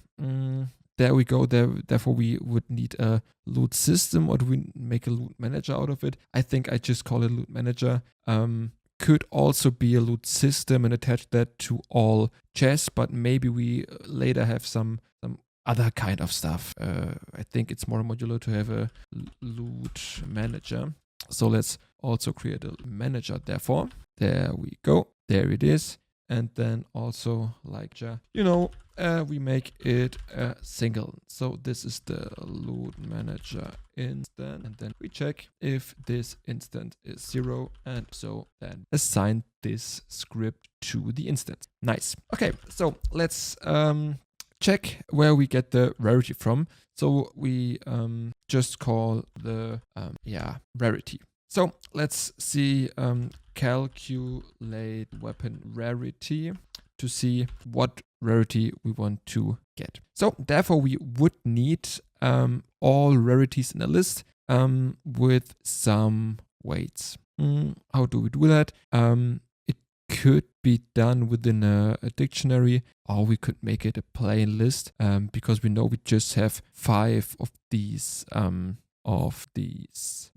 There we go. Therefore, we would need a loot system, or do we make a loot manager out of it? I think I just call it loot manager. Could also be a loot system and attach that to all chests, but maybe we later have some other kind of stuff. I think it's more modular to have a loot manager. So let's also create a manager. Therefore, there we go. There it is. And then also we make it a single. So this is the loot manager instant, and then we check if this instant is 0, and so then assign this script to the instance. Nice. Okay, so let's check where we get the rarity from. So we just call the rarity. So let's see, calculate weapon rarity to see what rarity we want to get. So therefore we would need all rarities in a list with some weights. How do we do that? It could be done within a dictionary, or we could make it a plain list because we know we just have 5 of these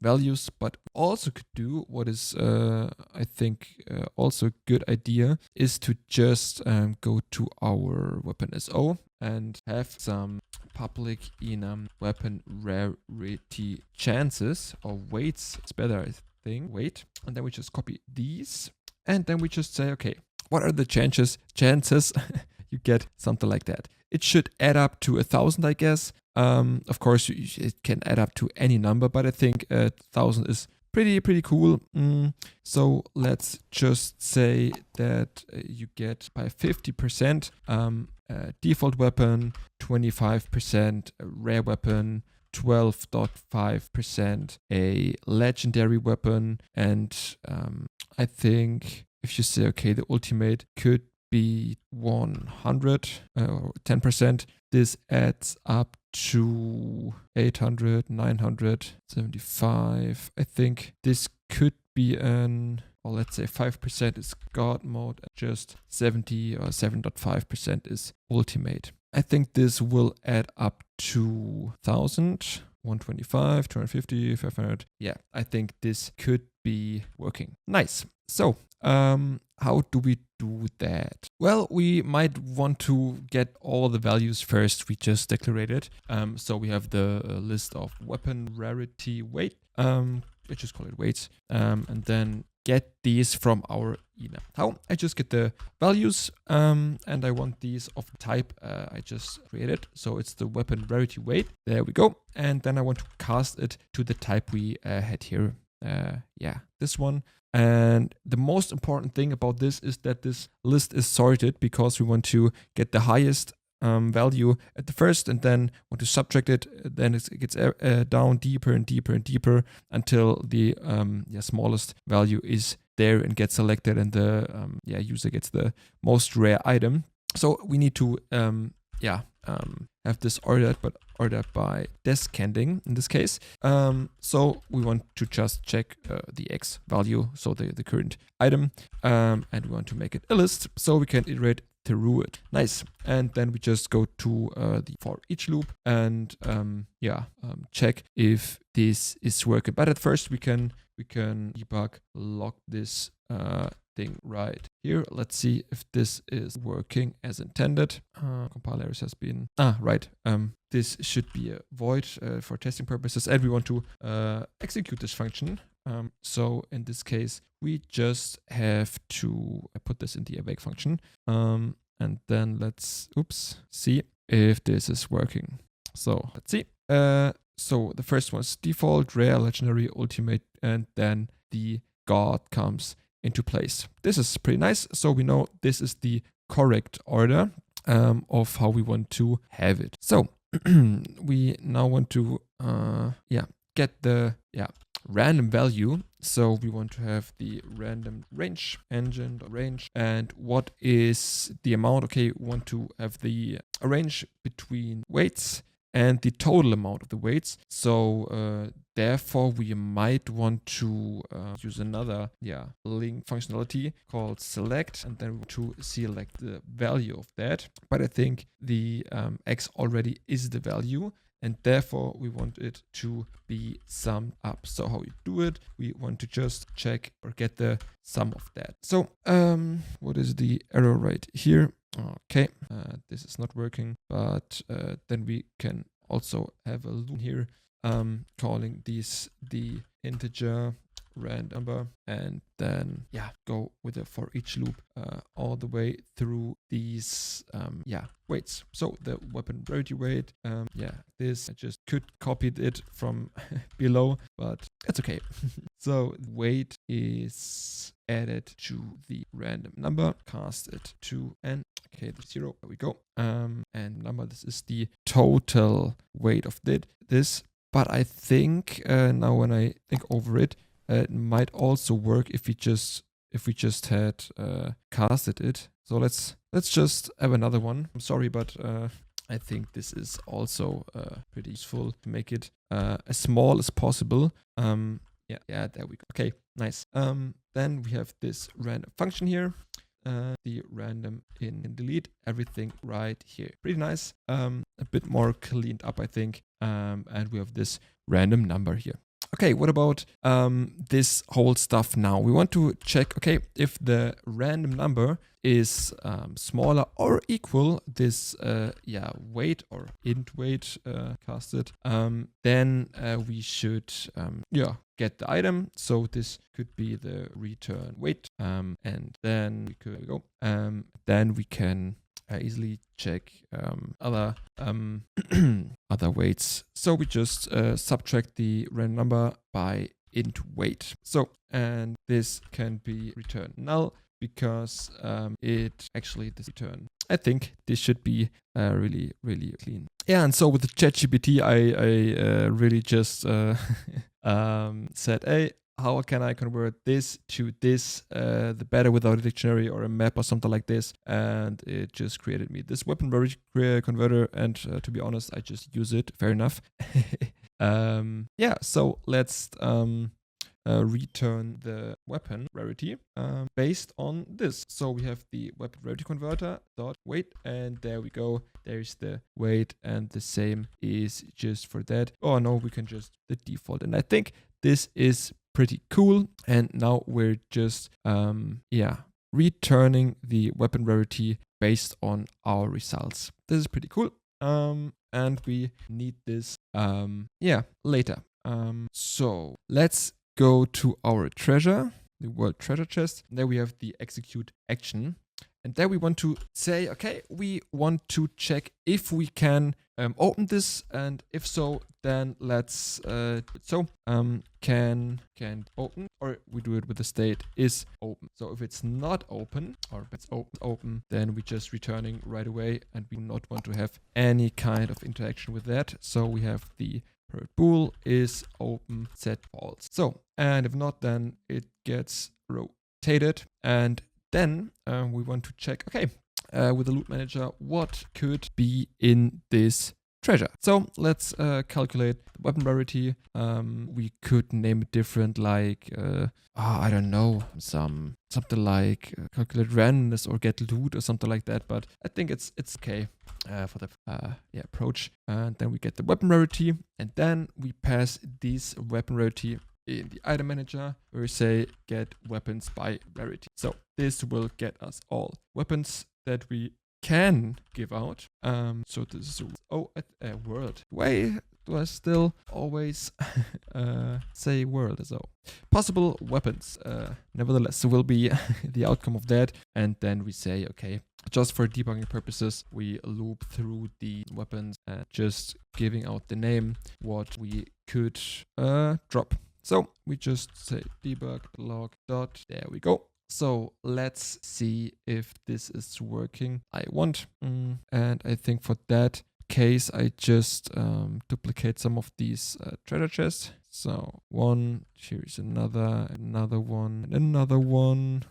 values, but also could do what is I think also a good idea is to just go to our weapon SO and have some public enum weapon rarity chances, or weights, it's better I think, weight, and then we just copy these, and then we just say, okay, what are the chances you get something like that? It should add up to 1,000, I guess. Of course, it can add up to any number, but I think 1,000 is pretty cool. So let's just say that you get by 50% default weapon, 25% rare weapon, 12.5% a legendary weapon, and I think if you say, okay, the ultimate could be 100 or 10%, this adds up to 800, 975. I think this could be let's say 5% is God mode, just 70 or 7.5% is ultimate. I think this will add up to 1,000, 125, 250, 500. Yeah, I think this could be working. Nice. So, how do we do that? Well, we might want to get all the values first we just declared. So we have the list of weapon rarity weight. Let's just call it weights. And then get these from our enum. How? I just get the values and I want these of the type I just created. So it's the weapon rarity weight. There we go. And then I want to cast it to the type we had here. This one. And the most important thing about this is that this list is sorted because we want to get the highest value at the first and then want to subtract it. Then it gets down deeper and deeper and deeper until the smallest value is there and gets selected, and the user gets the most rare item. So we need to have this ordered, but ordered by descending in this case. So we want to just check the X value, so the current item, and we want to make it a list so we can iterate through it. Nice. And then we just go to the for each loop and check if this is working. But at first we can debug log this thing right here. Let's see if this is working as intended. Compile errors has been right. This should be a void for testing purposes, and we want to execute this function. So in this case, we just have to put this in the awake function, and then let's see if this is working. So let's see. So the first one's default, rare, legendary, ultimate, and then the god comes into place. This is pretty nice. So we know this is the correct order of how we want to have it. So we now want to get the random value. So we want to have the random range, engine range, and what is the amount? Okay, we want to have the range between weights and the total amount of the weights. So therefore we might want to use another link functionality called select, and then to select the value of that. But I think the x already is the value, and therefore we want it to be summed up. So how we do it, we want to just check or get the sum of that. So what is the error rate here? Okay, this is not working, but then we can also have a loop here calling this the integer random number, and then go with a for each loop all the way through these weights. So the weapon rarity weight, this I just could copy it from below, but it's okay. So weight is added to the random number, cast it to n. Okay, the 0. There we go. And number, this is the total weight of this. But I think now when I think over it, it might also work if we just had casted it. So let's just have another one. I'm sorry, but I think this is also pretty useful to make it as small as possible. There we go. Okay, nice. Then we have this random function here. The random in and delete everything right here. Pretty nice. A bit more cleaned up, I think. And we have this random number here. Okay, what about this whole stuff now? We want to check, okay, if the random number is smaller or equal this weight or int weight casted, then we should get the item. So this could be the return weight, and then we could go. Then we can easily check other other weights. So we just subtract the random number by int weight. So, and this can be returned null because it actually this return. I think this should be really clean. Yeah, and so with the ChatGPT, I really just said, hey, how can I convert this to this, the better without a dictionary or a map or something like this? And it just created me this weapon rarity converter. And to be honest, I just use it. Fair enough. So let's return the weapon rarity based on this. So we have the weapon rarity converter dot weight, and there we go. There's the weight, and the same is just for that. Oh no, we can just the default. And I think this is pretty cool. And now we're just returning the weapon rarity based on our results. This is pretty cool. And we need this later. So let's go to our treasure, the world treasure chest. There we have the execute action. And there we want to say, okay, we want to check if we can open this, and if so, then let's can open, or we do it with the state is open. So if it's not open, or it's open, then we just returning right away, and we do not want to have any kind of interaction with that. So we have the bool is open set false. So, and if not, then it gets rotated, and then we want to check, okay, with the loop manager, what could be in this treasure. So let's calculate the weapon rarity. We could name it different, like I don't know, something like calculate randomness or get loot or something like that. But I think it's okay for the approach. And then we get the weapon rarity, and then we pass this weapon rarity in the item manager, where we say get weapons by rarity. So this will get us all weapons that we can give out. So this is a world. Why do I still always say world? So possible weapons. Nevertheless, will be the outcome of that. And then we say, okay, just for debugging purposes, we loop through the weapons and just giving out the name, what we could drop. So we just say debug log dot, there we go. So let's see if this is working. I want, and I think for that case, I just duplicate some of these treasure chests. So one, here's another one, and another one,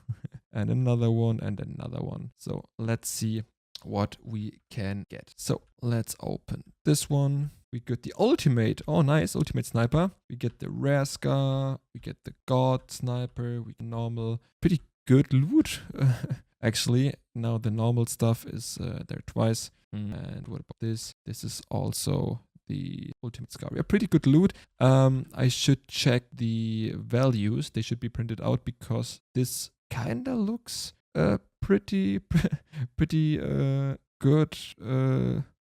and another one, and another one. So let's see what we can get. So let's open this one. We get the ultimate, oh nice, ultimate sniper. We get the rare scar, we get the god sniper, we get normal, pretty good loot. Actually, now the normal stuff is there twice. And what about this? This is also the ultimate scar. Yeah, pretty good loot. I should check the values. They should be printed out because this kinda looks pretty good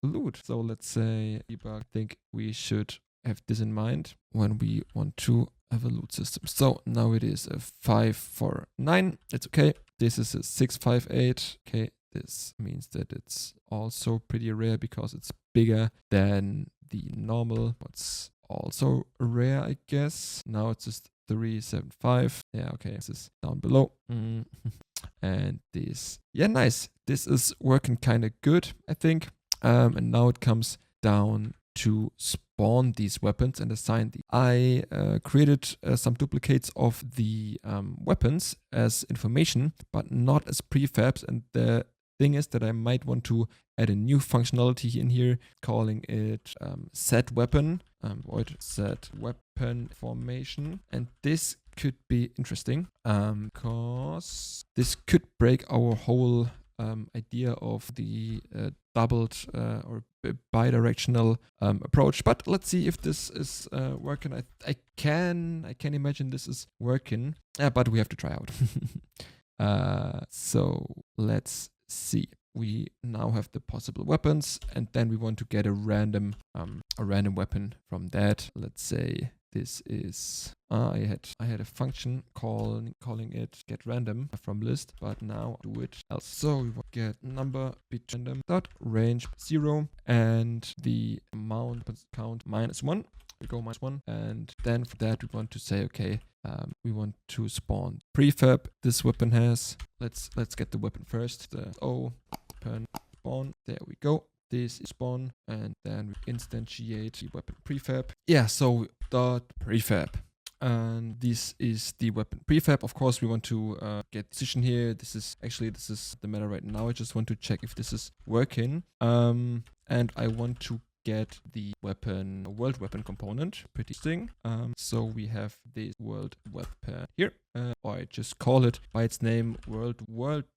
loot. So let's say debug. I think we should have this in mind when we want to have a loot system. So now it is a 549. It's okay. This is a 658. Okay, this means that it's also pretty rare because it's bigger than the normal. What's also rare, I guess. Now it's just 375. Yeah, okay, this is down below. And this, yeah, nice. This is working kind of good, I think. And now it comes down to spawn these weapons and assign these. I created some duplicates of the weapons as information, but not as prefabs. And the thing is that I might want to add a new functionality in here, calling it set weapon, void set weapon formation. And this could be interesting because this could break our whole idea of the doubled or bidirectional approach. But let's see if this is working. I can imagine this is working, but we have to try out. So let's see. We now have the possible weapons, and then we want to get a random weapon from that. Let's say this is I had a function calling it get random from list, but now do it else. So we want get number bit random dot range 0 and the amount count -1. We go -1, and then for that we want to say, okay, we want to spawn prefab this weapon has. Let's get the weapon first. The open spawn. There we go. This is spawn, and then we instantiate the weapon prefab. Yeah, so dot prefab. And this is the weapon prefab. Of course, we want to get position here. This is the matter right now. I just want to check if this is working. And I want to get the world weapon component. Pretty interesting. So we have this world weapon here. Or I just call it by its name, world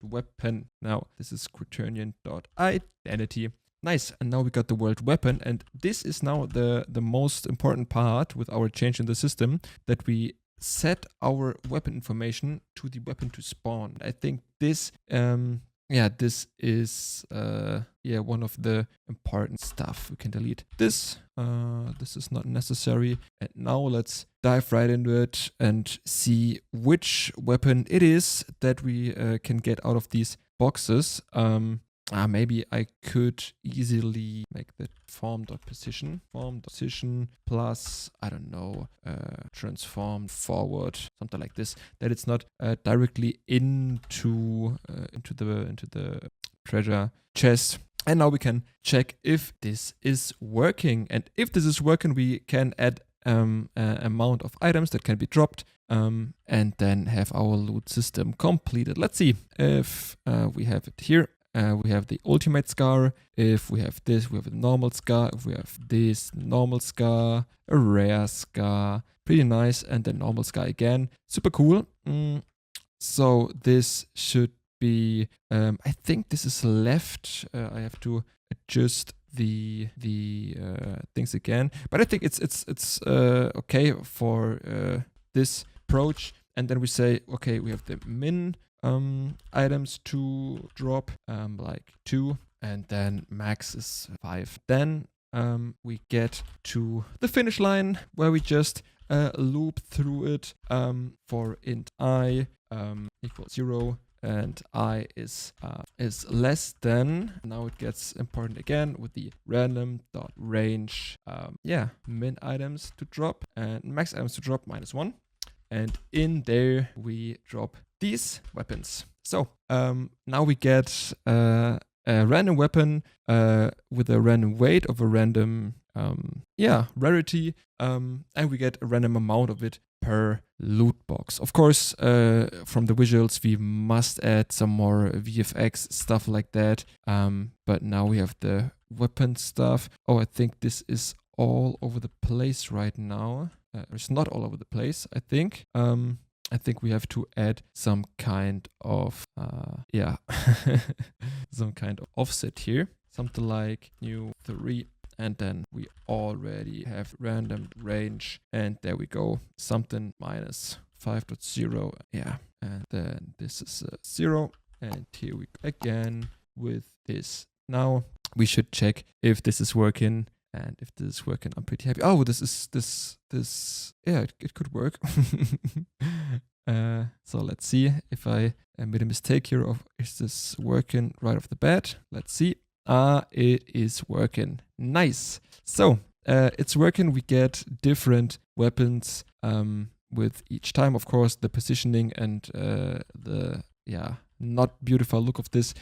weapon. Now this is quaternion.identity. Nice, and now we got the world weapon, and this is now the most important part with our change in the system, that we set our weapon information to the weapon to spawn. I think this this is one of the important stuff. We can delete this. This is not necessary. And now let's dive right into it and see which weapon it is that we can get out of these boxes. Maybe I could easily make that form.position plus, I don't know, transform forward, something like this, that it's not directly into the treasure chest. And now we can check if this is working. And if this is working, we can add amount of items that can be dropped, and then have our loot system completed. Let's see if we have it here. we have the ultimate scar. If we have this, we have a normal scar. If we have this, normal scar, a rare scar, pretty nice, and then normal scar again. Super cool. So this should be, I think this is left. I have to adjust the things again, but I think it's okay for this approach. And then we say, okay, we have the min items to drop, like 2, and then max is 5. Then we get to the finish line where we just loop through it for int I equals 0 and I is less than. Now it gets important again with the random dot range min items to drop and max items to drop -1. And in there we drop these weapons. So now we get a random weapon with a random weight of a random rarity, and we get a random amount of it per loot box. Of course, from the visuals we must add some more VFX stuff like that, but now we have the weapon stuff. Oh, I think this is all over the place right now. It's not all over the place, I think. I think we have to add some kind of some kind of offset here, something like new 3, and then we already have random range, and there we go, something -5.0, and then this is 0, and here we go again with this. Now we should check if this is working. And if this is working, I'm pretty happy. Oh, it could work. So let's see if I made a mistake here. Is this working right off the bat? Let's see. It is working. Nice. So it's working. We get different weapons with each time. Of course, the positioning and the not beautiful look of this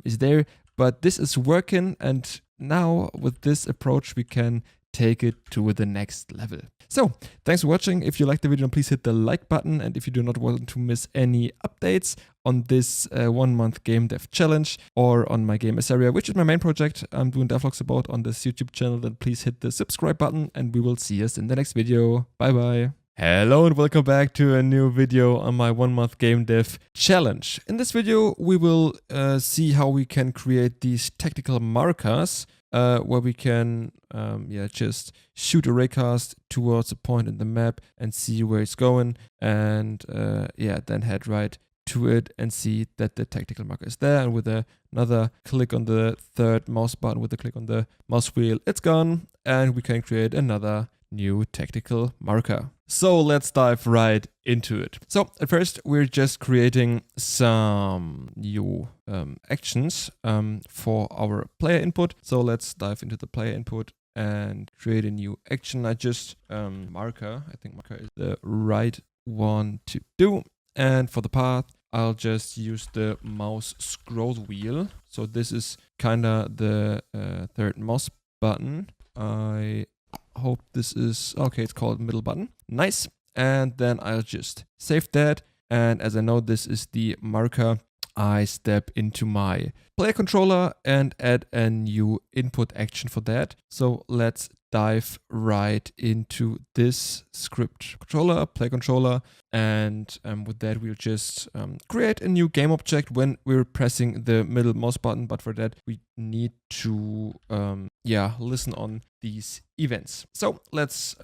is there. But this is working, and now with this approach we can take it to the next level. So thanks for watching. If you liked the video, please hit the like button, and if you do not want to miss any updates on this 1 month game dev challenge or on my game area, which is my main project I'm doing devlogs about on this YouTube channel, then please hit the subscribe button, and we will see us in the next video. Bye bye. Hello and welcome back to a new video on my 1 month game dev challenge. In this video we will see how we can create these tactical markers where we can just shoot a raycast towards a point in the map and see where it's going, and then head right to it and see that the tactical marker is there, and with another click on the third mouse button, with a click on the mouse wheel, it's gone, and we can create another new tactical marker. So let's dive right into it. So at first we're just creating some new actions for our player input. So let's dive into the player input and create a new action. I just marker, I think marker is the right one to do. And for the path, I'll just use the mouse scroll wheel. So this is kind of the third mouse button. I hope this is okay. It's called middle button. Nice. And then I'll just save that. And as I know this is the marker, I step into my player controller and add a new input action for that. So let's dive right into this script controller, player controller. And with that, we'll just create a new game object when we're pressing the middle mouse button. But for that, we need to listen on these events. So let's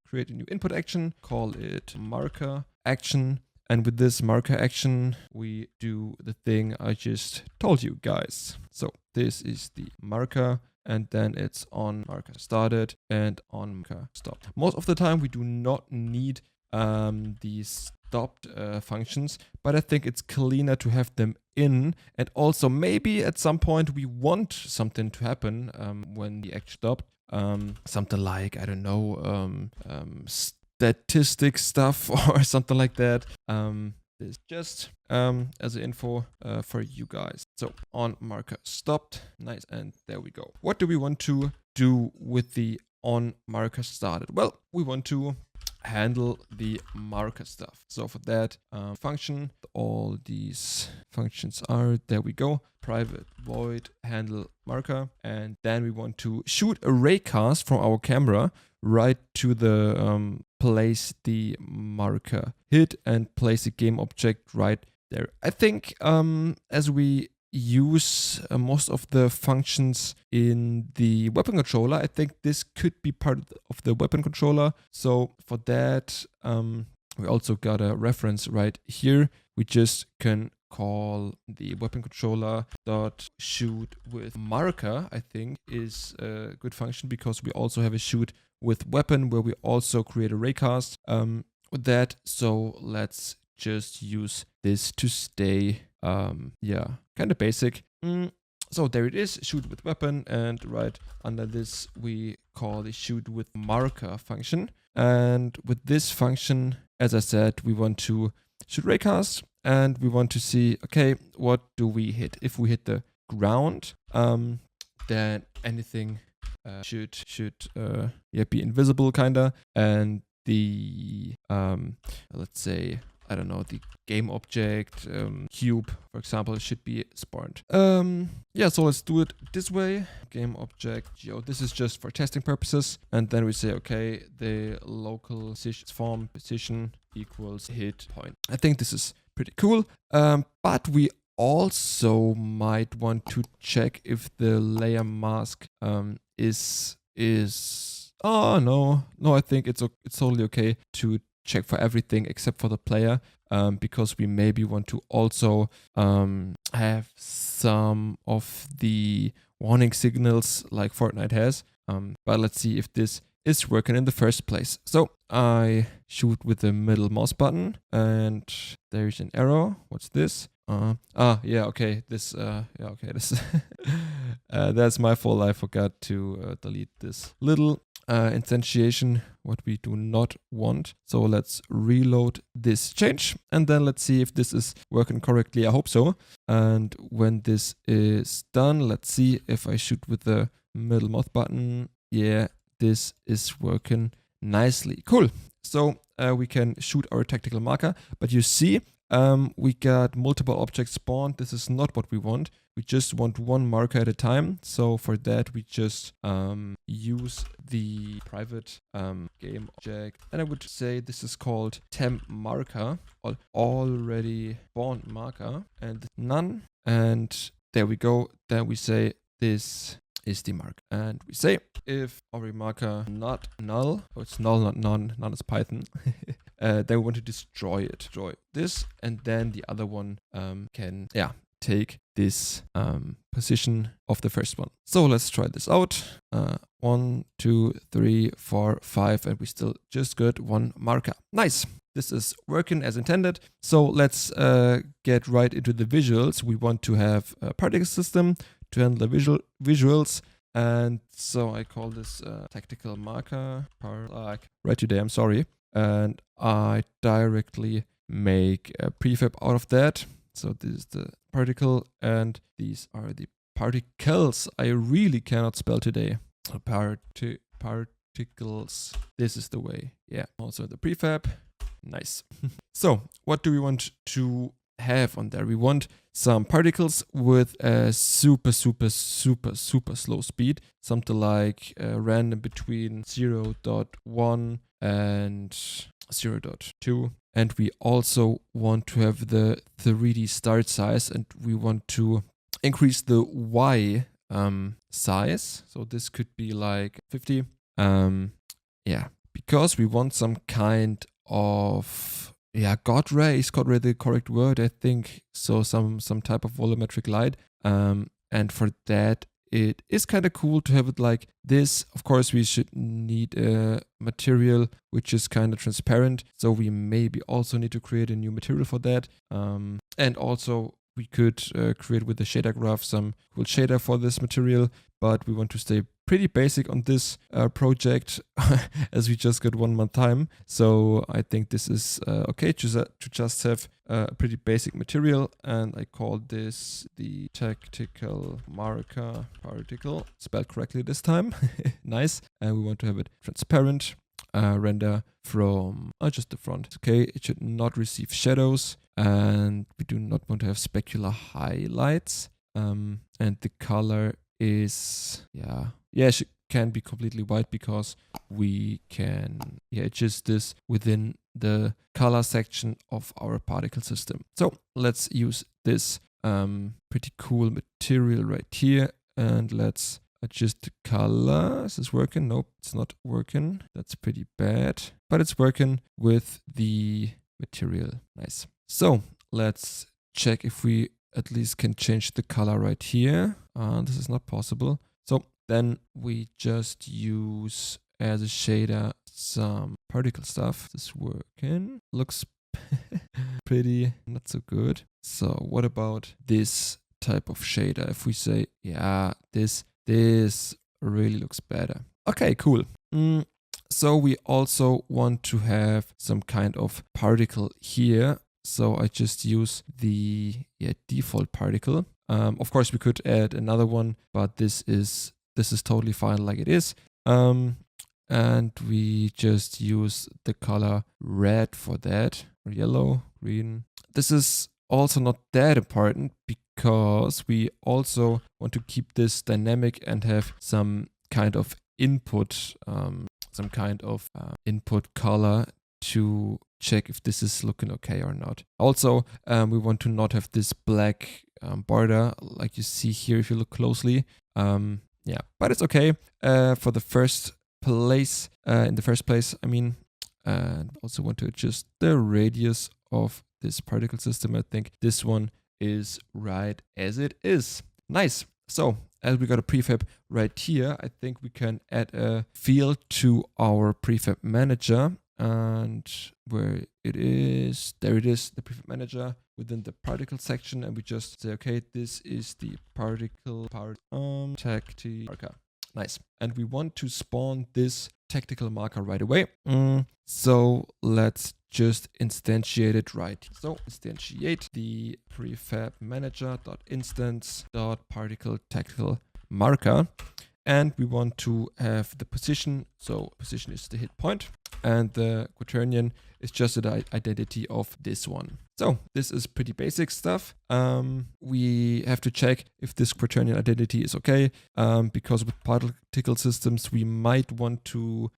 create a new input action, call it marker action. And with this marker action, we do the thing I just told you guys. So this is the marker, and then it's on marker started and on marker stopped. Most of the time, we do not need these stopped functions, but I think it's cleaner to have them in. And also maybe at some point we want something to happen when the action stopped. Something like, I don't know, statistic stuff or something like that. This just as an info for you guys. So on marker stopped, nice, and there we go. What do we want to do with the on marker started? Well, we want to handle the marker stuff. So for that function, all these functions are, there we go, private void handle marker. And then we want to shoot a raycast from our camera right to the place the marker hit and place a game object right there. I think as we use most of the functions in the weapon controller, I think this could be part of the weapon controller. So for that, we also got a reference right here. We just can call the weapon controller dot shoot with marker, I think is a good function, because we also have a shoot with weapon where we also create a raycast with that. So let's just use this to stay kind of basic. So there it is, shoot with weapon, and right under this we call the shoot with marker function. And with this function, as I said, we want to shoot raycast, and we want to see, okay, what do we hit? If we hit the ground, then anything should be invisible kinda, and the let's say, I don't know, the game object cube, for example, should be spawned. So let's do it this way. Game object geo. This is just for testing purposes, and then we say, okay, the local form position equals hit point. I think this is pretty cool. But we also might want to check if the layer mask is oh no, I think it's totally okay to check for everything except for the player, because we maybe want to also have some of the warning signals like Fortnite has. But let's see if this is working in the first place. So I shoot with the middle mouse button, and there's an arrow. What's this? This that's my fault. I forgot to delete this little instantiation, what we do not want. So let's reload this change, and then let's see if this is working correctly. I hope so. And when this is done, let's see if I shoot with the middle mouse button. Yeah, this is working nicely. Cool. So we can shoot our tactical marker, but you see, we got multiple objects spawned. This is not what we want. We just want one marker at a time. So for that, we just use the private game object. And I would say this is called temp marker, or already spawned marker, and none. And there we go. Then we say this is the mark, and we say if our marker not null, oh, it's null, not none is Python. Then we want to destroy this, and then the other one can take this position of the first one. So let's try this out. 1, 2, 3, 4, 5, and we still just got one marker. Nice. This is working as intended. So let's get right into the visuals. We want to have a particle system to handle the visuals. And so I call this tactical marker right today, I'm sorry. And I directly make a prefab out of that. So this is the particle, and these are the particles. I really cannot spell today. Particles. This is the way. Yeah. Also the prefab. Nice. So what do we want to have on there? We want some particles with a super slow speed, something like random between 0.1 and 0.2. And we also want to have the 3D start size, and we want to increase the Y size. So this could be like 50. Because we want some kind of God ray. Is God ray the correct word? I think so. Some type of volumetric light. And for that, it is kind of cool to have it like this. Of course, we should need a material which is kind of transparent. So we maybe also need to create a new material for that. And also we could create with the shader graph some cool shader for this material. But we want to stay pretty basic on this project as we just got 1 month time. So I think this is okay to just have a pretty basic material. And I call this the tactical marker particle, spelled correctly this time. Nice. And we want to have it transparent. render from just the front. Okay, it should not receive shadows, and we do not want to have specular highlights. And the color is it can be completely white because we can adjust this within the color section of our particle system. So let's use this pretty cool material right here, and let's adjust the color. Is this working? Nope, it's not working. That's pretty bad, but it's working with the material. Nice. So let's check if we at least can change the color right here. This is not possible. So then we just use as a shader some particle stuff. This is working. Looks pretty not so good. So what about this type of shader? If we say, yeah, this really looks better. Okay, cool. So we also want to have some kind of particle here. So I just use the default particle. Of course, we could add another one, but this is totally fine like it is. And we just use the color red for that, or yellow, green. This is also not that important because we also want to keep this dynamic and have some kind of input, input color to check if this is looking okay or not. Also, we want to not have this black border like you see here if you look closely. But it's okay for the first place. In the first place, I mean, and also want to adjust the radius of this particle system. I think this one is right as it is. Nice. So as we got a prefab right here, I think we can add a field to our prefab manager. And where it is, there it is, the prefab manager within the particle section. And we just say, okay, this is the particle tactical marker. Nice. And we want to spawn this tactical marker right away. So let's just instantiate it right. So instantiate the prefab manager.instance.particle tactical marker. And we want to have the position. So position is the hit point. And the quaternion is just the identity of this one. So this is pretty basic stuff. We have to check if this quaternion identity is okay. Because with particle systems, we might want to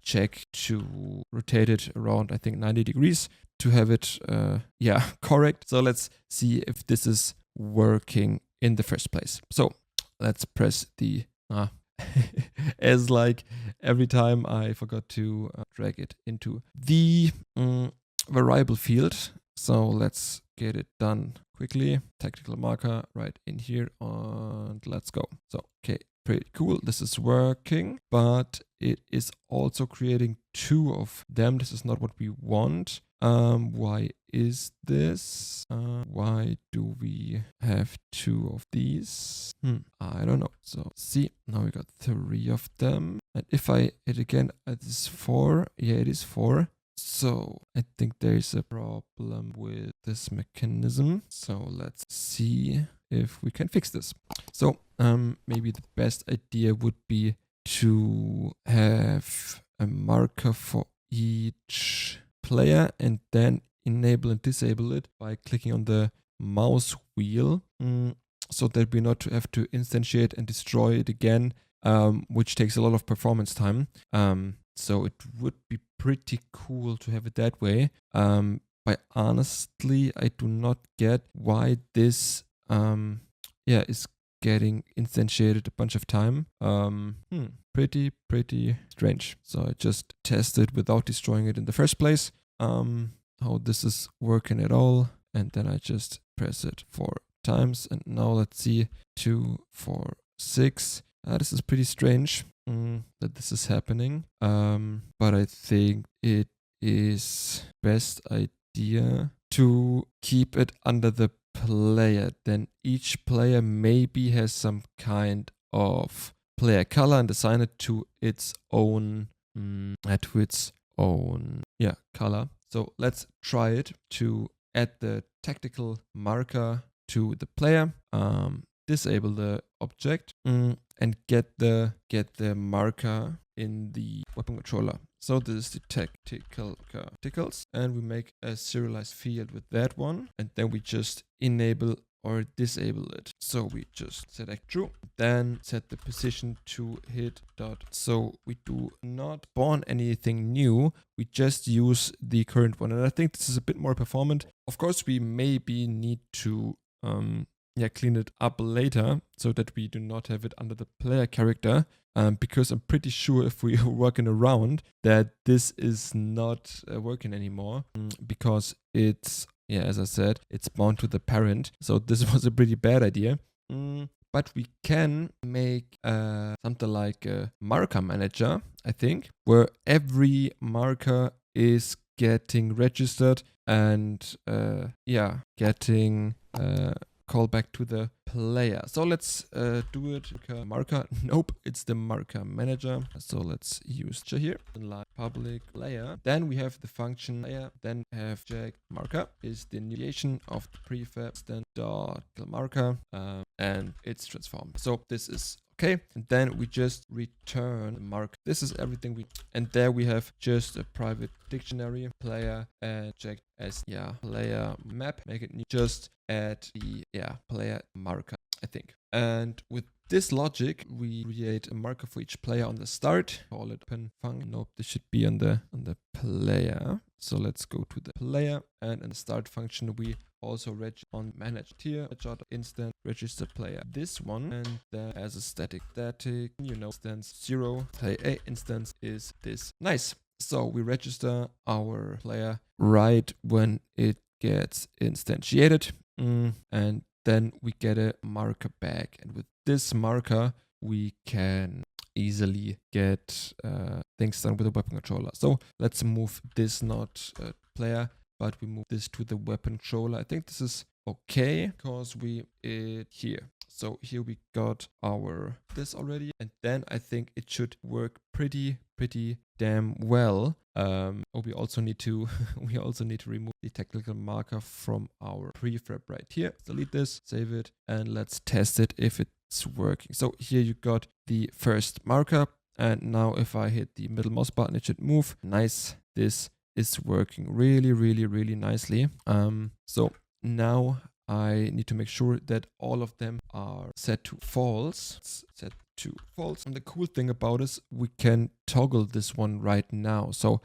check to rotate it around, I think, 90 degrees to have it correct. So let's see if this is working in the first place. So let's press the as like every time I forgot to drag it into the variable field. So let's get it done quickly. Tactical marker right in here, and let's go. So okay, pretty cool. This is working, but it is also creating two of them. This is not what we want. Why is this? Why do we have two of these? I don't know. So see, now we got three of them. And if I hit again, it is 4. Yeah, it is 4. So I think there is a problem with this mechanism. So let's see if we can fix this. So maybe the best idea would be to have a marker for each player and then enable and disable it by clicking on the mouse wheel, so that we not have to instantiate and destroy it again, which takes a lot of performance time. So it would be pretty cool to have it that way. But honestly, I do not get why this is getting instantiated a bunch of time. Pretty strange. So I just tested without destroying it in the first place, how this is working at all, and then I just press it 4 times, and now let's see, 2, 4, 6. This is pretty strange that this is happening, but I think it is best idea to keep it under the player. Then each player maybe has some kind of player color and assign it to its own color. So let's try it to add the tactical marker to the player. disable the object and get the marker in the weapon controller. So this is the tactical particles, and we make a serialized field with that one, and then we just enable or disable it. So we just select true, then set the position to hit dot. So we do not spawn anything new, we just use the current one, and I think this is a bit more performant. Of course, we maybe need to clean it up later so that we do not have it under the player character, because I'm pretty sure if we are working around that this is not working anymore, because it's, as I said, it's bound to the parent. So this was a pretty bad idea. But we can make something like a marker manager, I think, where every marker is getting registered and getting call back to the player. So let's do it. Marker. Nope, it's the marker manager. So let's use here like public layer. Then we have the function layer. Then have check marker is the initiation of the prefab stand dot marker, and it's transformed. So this is okay, and then we just return the mark. This is everything and there we have just a private dictionary player and check as player map. Make it new. Just add the player marker, I think. And with this logic, we create a marker for each player on the start. Call it open function. Nope, this should be on the player. So let's go to the player, and in the start function we also register on manage tier instant register player. This one, and then as a static instance 0 play a instance is this. Nice. So we register our player right when it gets instantiated, and then we get a marker back, and with this marker we can easily get things done with the weapon controller. So let's move this not player, but we move this to the weapon controller. I think this is okay because we here. So here we got our this already, and then I think it should work pretty damn well. We also need to remove the technical marker from our prefab right here. Delete this, save it, and let's test it if it's working. So here you got the first marker, and now if I hit the middle mouse button, it should move. Nice. This is working really nicely. So now I need to make sure that all of them are set to false. Set to false. And the cool thing about this, we can toggle this one right now. So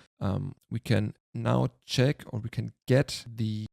we can now check, or we can get the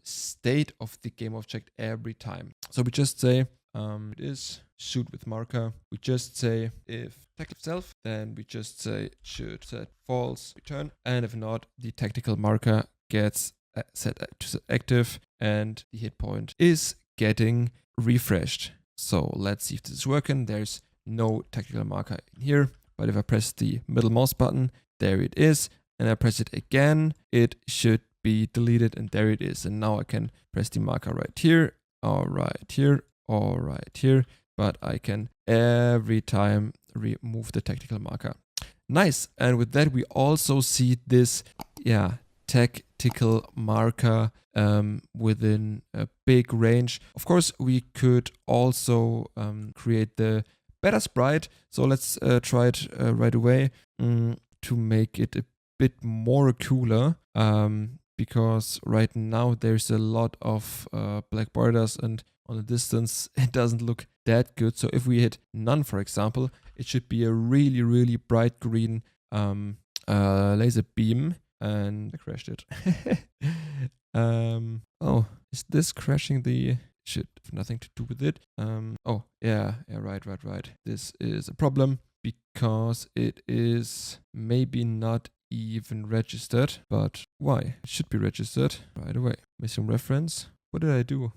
state of the game object every time. So we just say it is shoot with marker. We just say if tactical itself, then we just say should set false, return, and if not, the tactical marker gets set to active, and the hit point is getting refreshed. So let's see if this is working. There's no tactical marker in here, but if I press the middle mouse button, there it is, and I press it again, it should be deleted, and there it is. And now I can press the marker right here, or right here, or right here, but I can every time remove the tactical marker. Nice. And with that, we also see this tactical marker within a big range. Of course, we could also create the better sprite. So let's try it right away to make it a bit more cooler, because right now there's a lot of black borders, and on the distance it doesn't look that good. So if we hit none, for example, it should be a really bright green laser beam. And I crashed it. Oh, is this crashing the... Should have nothing to do with it. Right. This is a problem because it is maybe not even registered. But why? It should be registered right away. Missing reference. What did I do?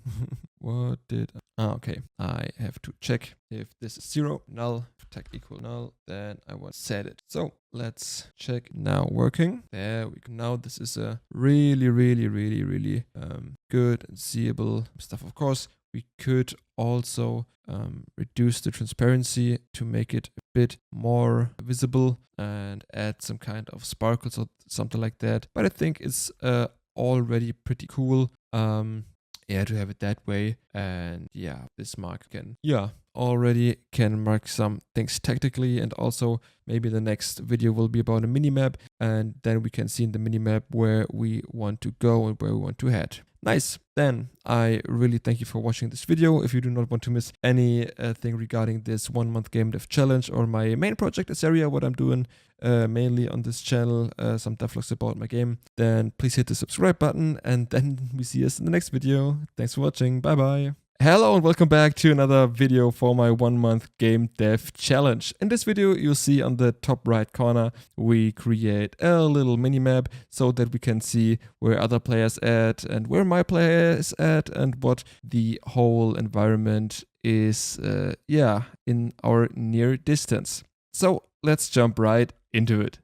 Okay. I have to check if this is 0, null, tag equal null, then I want to set it. So let's check now working. There we go. Now this is a really good and seeable stuff. Of course, we could also reduce the transparency to make it a bit more visible and add some kind of sparkles or something like that. But I think it's already pretty cool. yeah, to have it that way. And yeah, this mark can, yeah, already can mark some things tactically, and also maybe the next video will be about a minimap, and then we can see in the minimap where we want to go and where we want to head. Nice. Then I really thank you for watching this video. If you do not want to miss anything regarding this 1 month game dev challenge or my main project, this area, what I'm doing mainly on this channel, some devlogs about my game, then please hit the subscribe button, and then we see us in the next video. Thanks for watching. Bye bye. Hello and welcome back to another video for my 1 month game dev challenge. In this video, you'll see on the top right corner, we create a little minimap so that we can see where other players at and where my player is at and what the whole environment is, in our near distance. So let's jump right into it.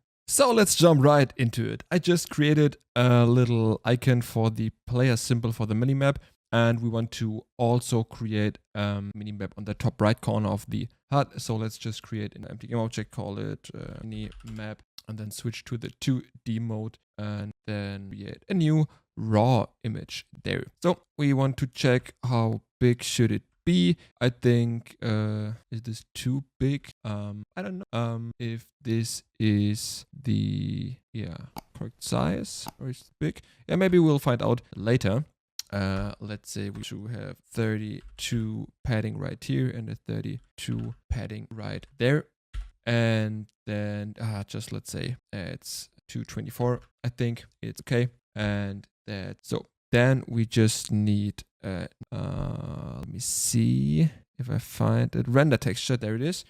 I just created a little icon for the player symbol for the minimap. And we want to also create a minimap on the top right corner of the HUD. So let's just create an empty game object, call it minimap, and then switch to the 2D mode and then create a new raw image there. So we want to check how big should it be. I think, is this too big? I don't know if this is the correct size, or is it big? Yeah, maybe we'll find out later. Let's say we should have 32 padding right here and a 32 padding right there. And then just let's say it's 224. I think it's okay. And that, so then we just need, let me see if I find it, render texture. There it is.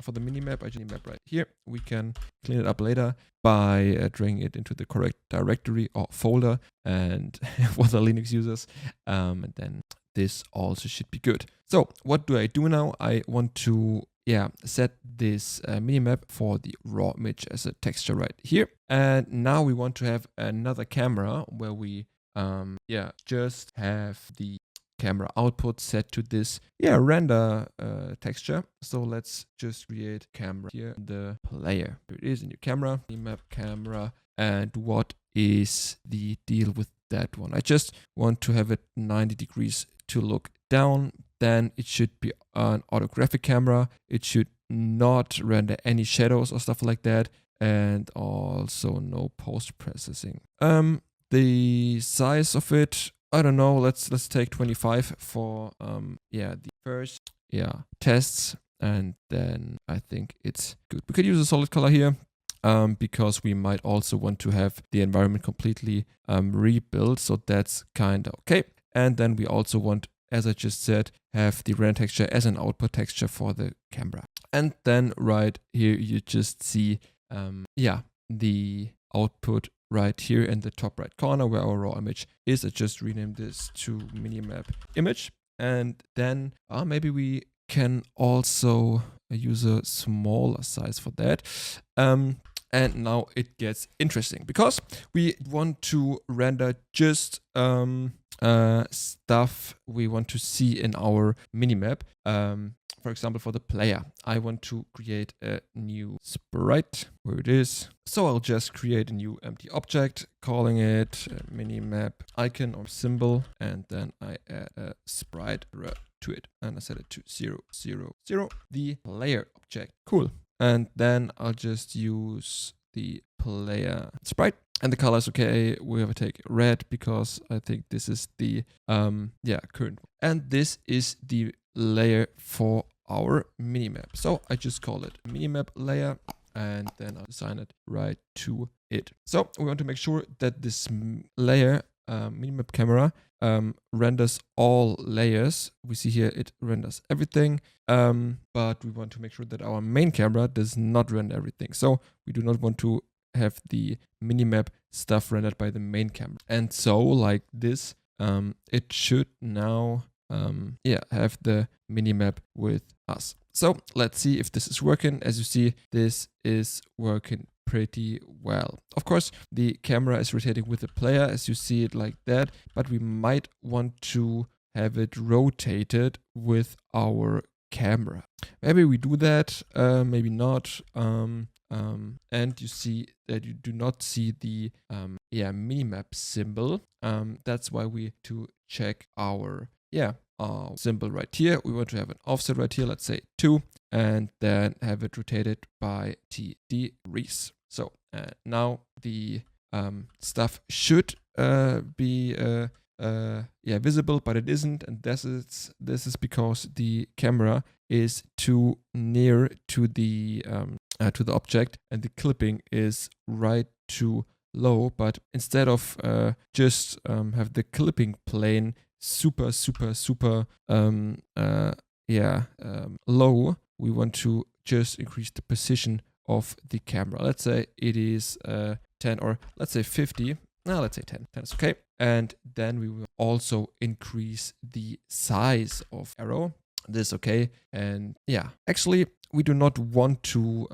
For the minimap, I just map right here. We can clean it up later by dragging it into the correct directory or folder and for the Linux users. And then this also should be good. So what do I do now? I want to set this minimap for the raw image as a texture right here. And now we want to have another camera where we just have the camera output set to this render texture. So let's just create camera here, the player. Here it is, a new camera, minimap camera. And what is the deal with that one? I just want to have it 90 degrees to look down. Then it should be an autographic camera. It should not render any shadows or stuff like that, and also no post-processing. The size of it, I don't know, let's take 25 for the first tests, and then I think it's good. We could use a solid color here because we might also want to have the environment completely rebuilt, so that's kind of okay. And then we also want, as I just said, have the render texture as an output texture for the camera. And then right here you just see the output right here in the top right corner where our raw image is. I just renamed this to minimap image. And then maybe we can also use a smaller size for that. And now it gets interesting because we want to render just stuff we want to see in our minimap. For example, for the player, I want to create a new sprite, where it is. So I'll just create a new empty object, calling it minimap icon or symbol, and then I add a sprite to it, and I set it to 0, 0, 0, the player object. Cool. And then I'll just use the player sprite. And the color is okay. We have to take red because I think this is the current one. And this is the layer for our minimap. So I just call it minimap layer, and then I'll assign it right to it. So we want to make sure that this layer, minimap camera, renders all layers. We see here it renders everything, but we want to make sure that our main camera does not render everything. So we do not want to have the minimap stuff rendered by the main camera. And so like this, it should now have the minimap with us. So let's see if this is working. As you see, this is working pretty well. Of course, the camera is rotating with the player, as you see it like that, but we might want to have it rotated with our camera. Maybe we do that, maybe not. and you see that you do not see the minimap symbol. That's why we to check our symbol right here. We want to have an offset right here, let's say 2, and then have it rotated by t degrees. So now the stuff should be visible, but it isn't, and this is because the camera is too near to the object, and the clipping is right too low. But instead of just have the clipping plane super low, we want to just increase the precision of the camera. Let's say it is 10, or let's say 50. No, let's say 10. 10 is okay. And then we will also increase the size of arrow. This is okay. And yeah, actually, we do not want to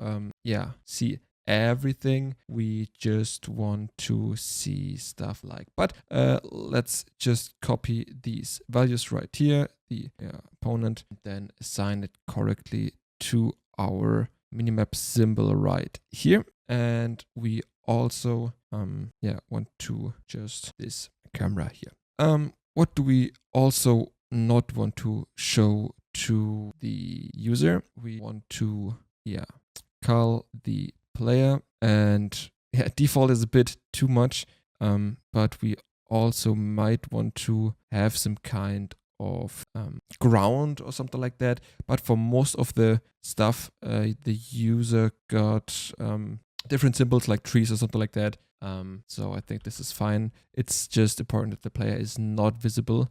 see everything. We just want to see stuff like, but let's just copy these values right here, the opponent, then assign it correctly to our minimap symbol right here. And we also want to just this camera here. What do we also not want to show to the user? We want to call the player, and default is a bit too much, but we also might want to have some kind of ground or something like that. But for most of the stuff, the user got different symbols like trees or something like that. So I think this is fine. It's just important that the player is not visible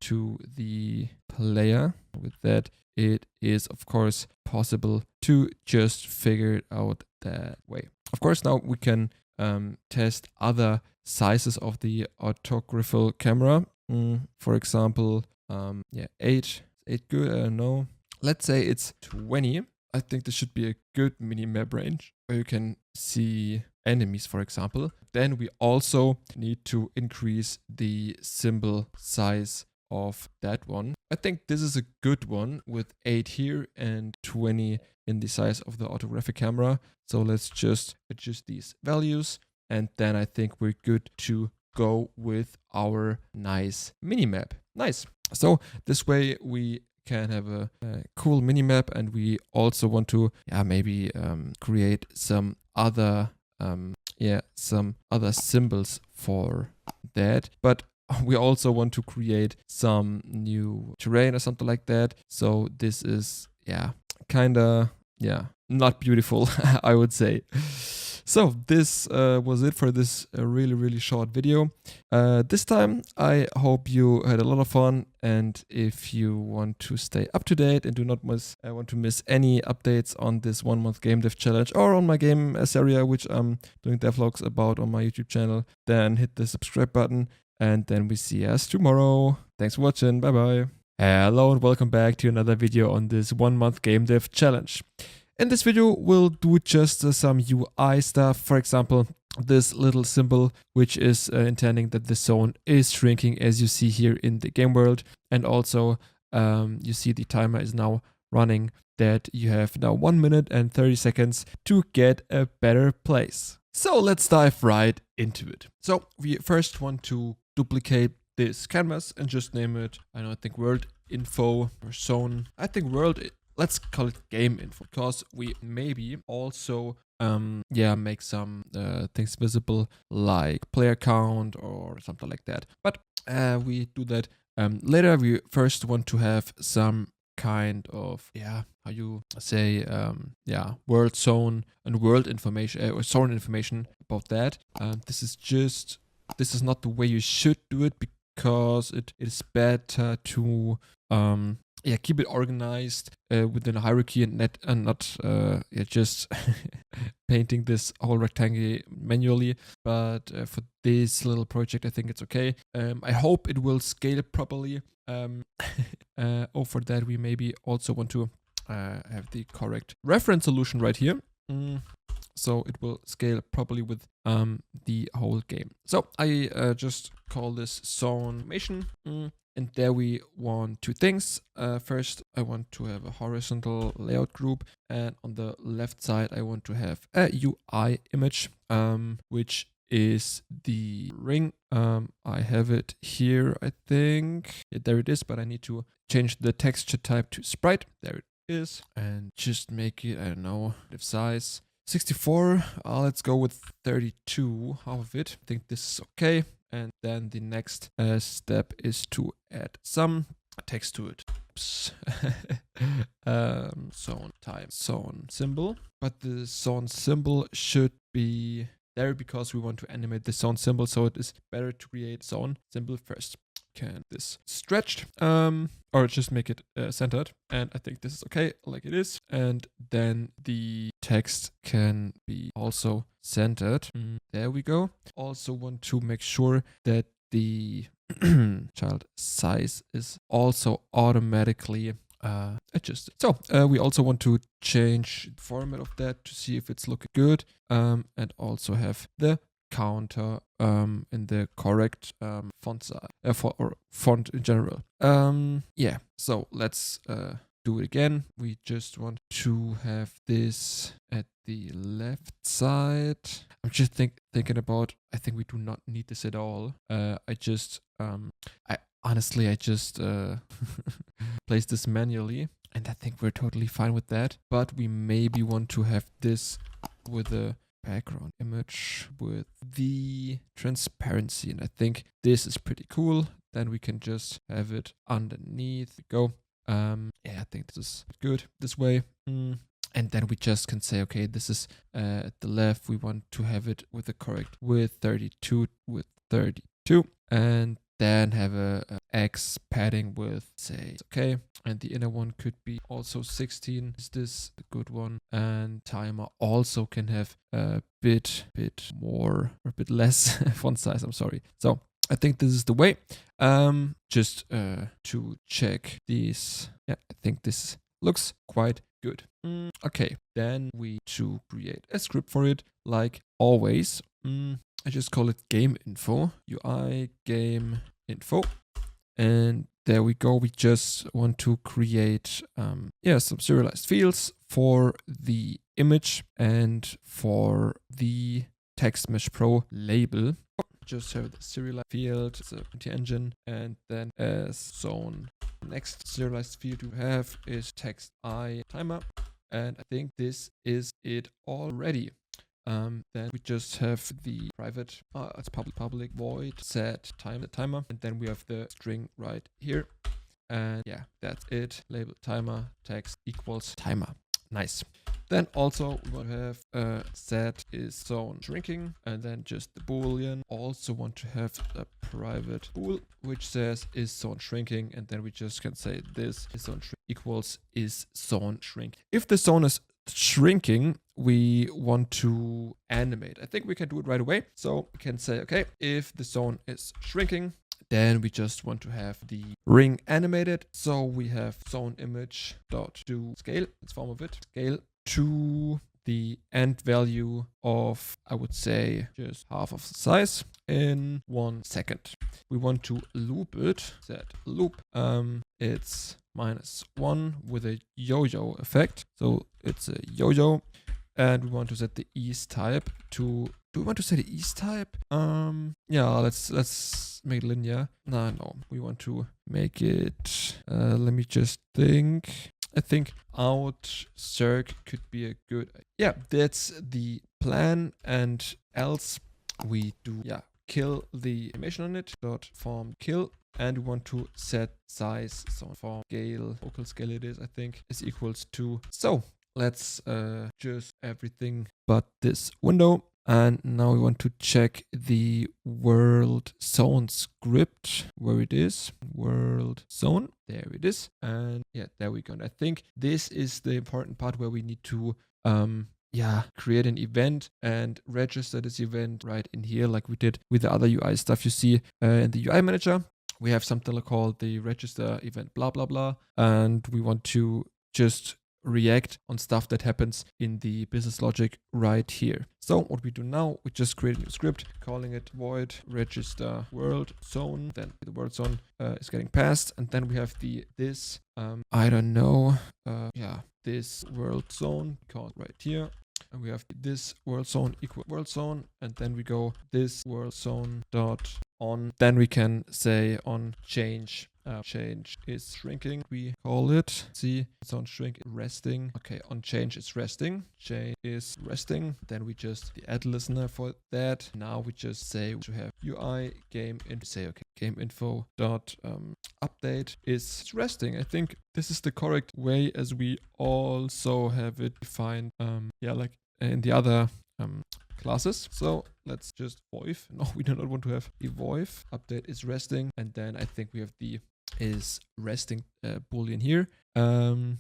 to the player. With that, it is of course possible to just figure it out that way. Of course, now we can test other sizes of the orthographical camera. For example, 8 good, I don't know. Let's say it's 20. I think this should be a good minimap range where you can see enemies, for example. Then we also need to increase the symbol size of that one. I think this is a good one with 8 here and 20 in the size of the orthographic camera. So let's just adjust these values, and then I think we're good to go with our nice minimap. Nice. So this way we can have a cool minimap, and we also want to maybe create some other symbols for that. But we also want to create some new terrain or something like that. So this is kinda not beautiful, I would say. So this was it for this really short video. This time I hope you had a lot of fun, and if you want to stay up to date and do not want to miss any updates on this 1 month game dev challenge or on my game area, which I'm doing devlogs about on my YouTube channel, then hit the subscribe button, and then we see us tomorrow. Thanks for watching. Bye bye. Hello and welcome back to another video on this 1 month game dev challenge. In this video, we'll do just some UI stuff. For example, this little symbol, which is intending that the zone is shrinking, as you see here in the game world. And also, you see the timer is now running, that you have now 1 minute and 30 seconds to get a better place. So let's dive right into it. So we first want to duplicate this canvas and just name it, I think world info or zone. I think let's call it game info, because we maybe also make some things visible like player count or something like that. But we do that later. We first want to have some kind of world zone and world information or zone information about that. This is not the way you should do it, because it is better to keep it organized within a hierarchy and not just painting this whole rectangle manually. But for this little project, I think it's okay. I hope it will scale properly. For that, we maybe also want to have the correct reference solution right here. So it will scale properly with the whole game. So I just call this zone information. And there we want two things. First, I want to have a horizontal layout group, and on the left side, I want to have a UI image, which is the ring. I have it here, I think. Yeah, there it is, but I need to change the texture type to sprite. There it is. And just make it, I don't know, div size 64. Let's go with 32, half of it. I think this is okay. And then the next step is to add some text to it. Oops. Zone type, zone symbol. But the zone symbol should be there because we want to animate the zone symbol. So it is better to create zone symbol first. Can this stretched or just make it centered, and I think this is okay like it is. And then the text can be also centered. There we go. Also want to make sure that the child size is also automatically adjusted. So we also want to change the format of that to see if it's looking good, and also have the counter in the correct font size or font in general. Yeah, so let's do it again. We just want to have this at the left side. I'm just thinking about, I think we do not need this at all. I honestly just placed this manually, and I think we're totally fine with that. But we maybe want to have this with a background image with the transparency, and I think this is pretty cool. Then we can just have it underneath. Go. Yeah, I think this is good this way. And then we just can say, okay, this is at the left. We want to have it with the correct width, 32 with 32, and then have a X padding with, say, okay. And the inner one could be also 16. Is this the good one? And timer also can have a bit more or a bit less font size. I'm sorry. So I think this is the way. Just to check these. Yeah, I think this looks quite good. Okay, then we to create a script for it, like always. I just call it game info, UI game info. And there we go. We just want to create some serialized fields for the image and for the Text Mesh Pro label. Just have the serialized field, the engine, and then as zone. Next serialized field we have is text I timer, and I think this is it already. Then we just have the private, it's public void set timer, and then we have the string right here. And yeah, that's it. Label timer text equals timer. Nice. Then also we want to have set is zone shrinking, and then just the boolean. Also want to have a private bool which says is zone shrinking, and then we just can say this is zone equals is zone shrink. If the zone is shrinking, we want to animate. I think we can do it right away. So we can say, okay, if the zone is shrinking, then we just want to have the ring animated. So we have zone image dot do scale. It's form of it. Scale to the end value of, I would say, just half of the size in 1 second. We want to loop it. Set loop. It's -1 with a yo-yo effect. So it's a yo-yo. And we want to set the ease type to, do we want to set the ease type? Yeah, let's make it linear. No, we want to make it, let me just think. I think out circ could be a good, yeah, that's the plan. And else we do, yeah, kill the animation on it, dot form kill. And we want to set size, so form scale, local scale it is, I think, is equals to. So let's just everything but this window. And now we want to check the world zone script, where it is, world zone, there it is. And yeah, there we go. And I think this is the important part where we need to create an event and register this event right in here, like we did with the other UI stuff you see in the UI manager. We have something called the register event blah blah blah, and we want to just react on stuff that happens in the business logic right here. So what we do now, we just create a new script, calling it void register world zone. Then the world zone is getting passed, and then we have this I don't know, this world zone called right here. And we have this world zone equal world zone, and then we go this world zone dot on. Then we can say on change. Change is shrinking, we call it. See, it's on shrink resting. Okay, on change is resting. Change is resting. Then we just the add listener for that. Now we just say to have UI game info. Say okay, game info dot update is resting. I think this is the correct way, as we also have it defined. Like in the other classes. So let's just voiv. No, we do not want to have the voiv. Update is resting, and then I think we have the is resting boolean here, and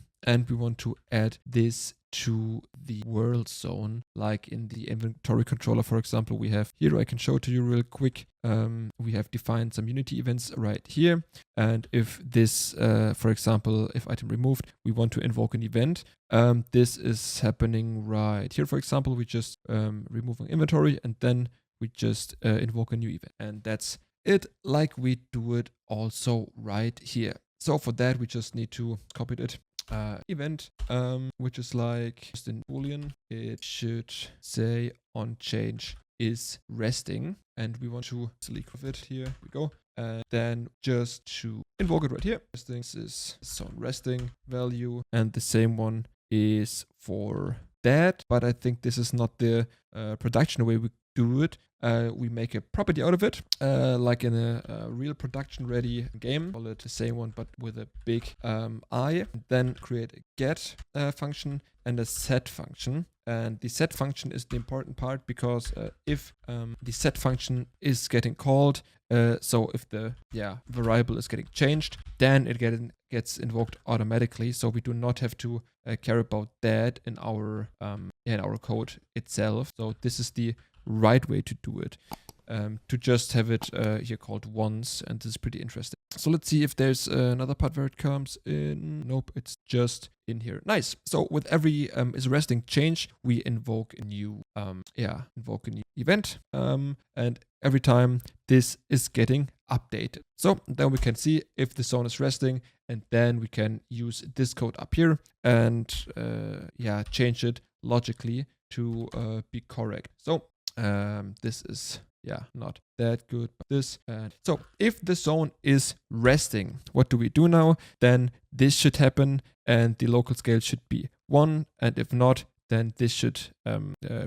we want to add this to the world zone, like in the inventory controller, for example. We have here, I can show it to you real quick. We have defined some Unity events right here, and if this, for example, if item removed, we want to invoke an event. This is happening right here. For example, we just removing inventory, and then we just invoke a new event, and that's it, like we do it also right here. So for that, we just need to copy it. Event, which is like just in boolean, it should say on change is resting, and we want to select with it. Here we go, and then just to invoke it right here. Resting is on resting value, and the same one is for that. But I think this is not the production way we do it. We make a property out of it, like in a real production ready game. Call it the same one, but with a big I. Then create a get function and a set function. And the set function is the important part, because if the set function is getting called, so if the variable is getting changed, then it gets invoked automatically. So we do not have to care about that in our code itself. So this is the right way to do it, to just have it here called once, and this is pretty interesting. So let's see if there's another part where it comes in. Nope, it's just in here. Nice. So with every is resting change, we invoke a new event, and every time this is getting updated. So then we can see if the zone is resting, and then we can use this code up here and change it logically to be correct. So this is not that good, but this. So if the zone is resting, what do we do now? Then this should happen, and the local scale should be 1, and if not, then this should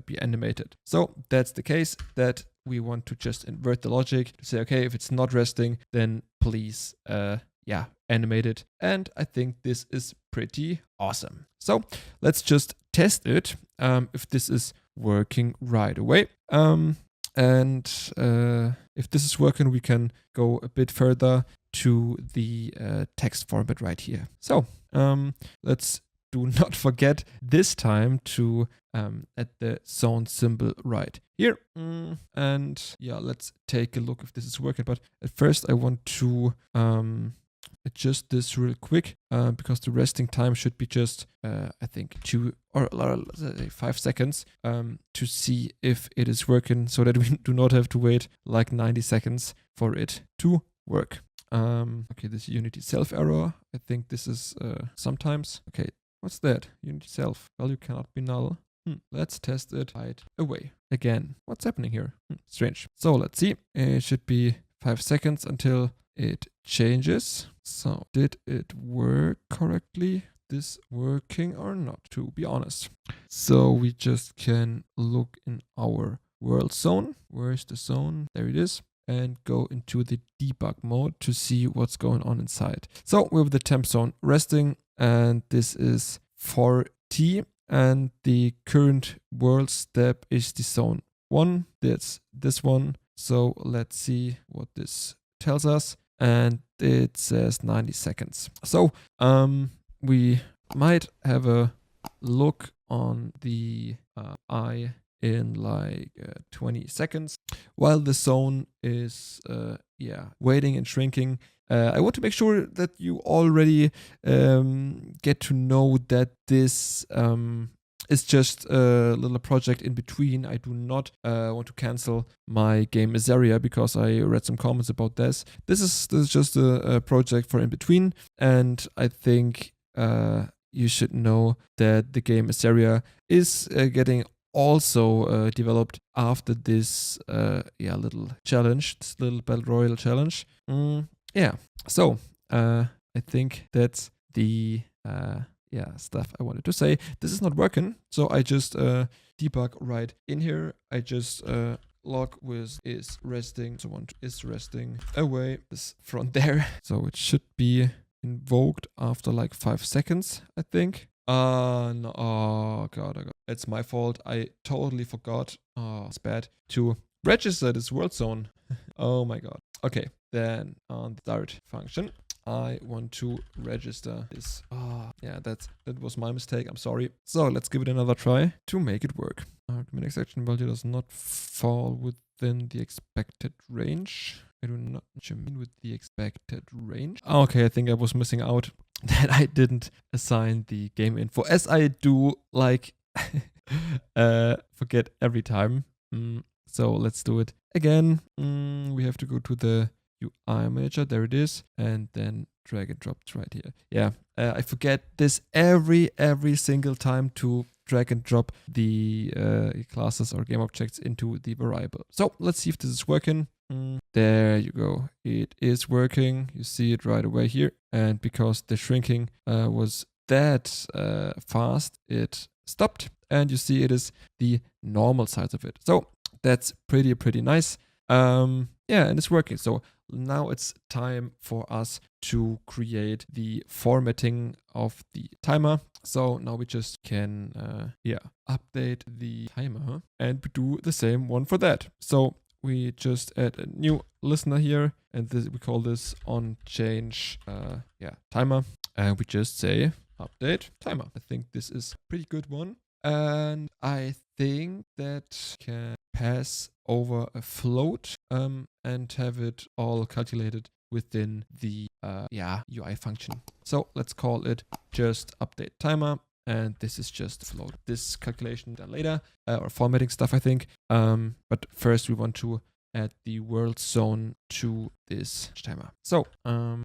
be animated. So that's the case that we want to just invert the logic to say, okay, if it's not resting, then please animate it. And I think this is pretty awesome. So let's just test it if this is working right away. And if this is working, we can go a bit further to the text format right here. So let's do not forget this time to add the zone symbol right here. And let's take a look if this is working. But at first I want to adjust this real quick, because the resting time should be just I think 2 or 5 seconds to see if it is working, so that we do not have to wait like 90 seconds for it to work. Okay, this Unity self error. I think this is sometimes. Okay, what's that? Unity self value cannot be null. Let's test it right away. Again, what's happening here? Strange. So let's see. It should be 5 seconds until it changes. So did it work correctly? This working or not, to be honest? So we just can look in our world zone. Where is the zone? There it is. And go into the debug mode to see what's going on inside. So we have the temp zone resting, and this is 4T, and the current world step is the zone 1. That's this one. So let's see what this tells us. And it says 90 seconds. So we might have a look on the eye in like 20 seconds while the zone is waiting and shrinking. I want to make sure that you already get to know that this is just a little project in between. I do not want to cancel my game Azaria because I read some comments about this. This is just a project for in between, and I think you should know that the game Azaria is getting also developed after this little challenge, this little Battle Royale challenge. Yeah, so I think that's the stuff I wanted to say. This is not working, so I just debug right in here. I just log with is resting, so one is resting away this front there. So it should be invoked after like 5 seconds, I think. No, oh god, it's my fault. I totally forgot. Oh, it's bad to register this world zone. Oh my god. Okay, then on the start function, I want to register this. Yeah, that was my mistake. I'm sorry. So let's give it another try to make it work. Argument action value does not fall within the expected range. I do not know what you mean with the expected range. Okay, I think I was missing out that I didn't assign the game info, as I do like forget every time. So let's do it again. We have to go to the UI manager, there it is, and then drag and drop right here. Yeah, I forget this every single time to drag and drop the classes or game objects into the variable. So let's see if this is working. There you go, it is working. You see it right away here, and because the shrinking was that fast, it stopped, and you see it is the normal size of it. So that's pretty nice. Yeah, and it's working. So now it's time for us to create the formatting of the timer. So now we just can update the timer and do the same one for that. So we just add a new listener here, and we call this on change timer, and we just say update timer. I think this is a pretty good one, and I think that can pass over a float and have it all calculated within the UI function. So let's call it just update timer, and this is just float. This calculation done later, or formatting stuff, I think. But first we want to add the world zone to this timer. So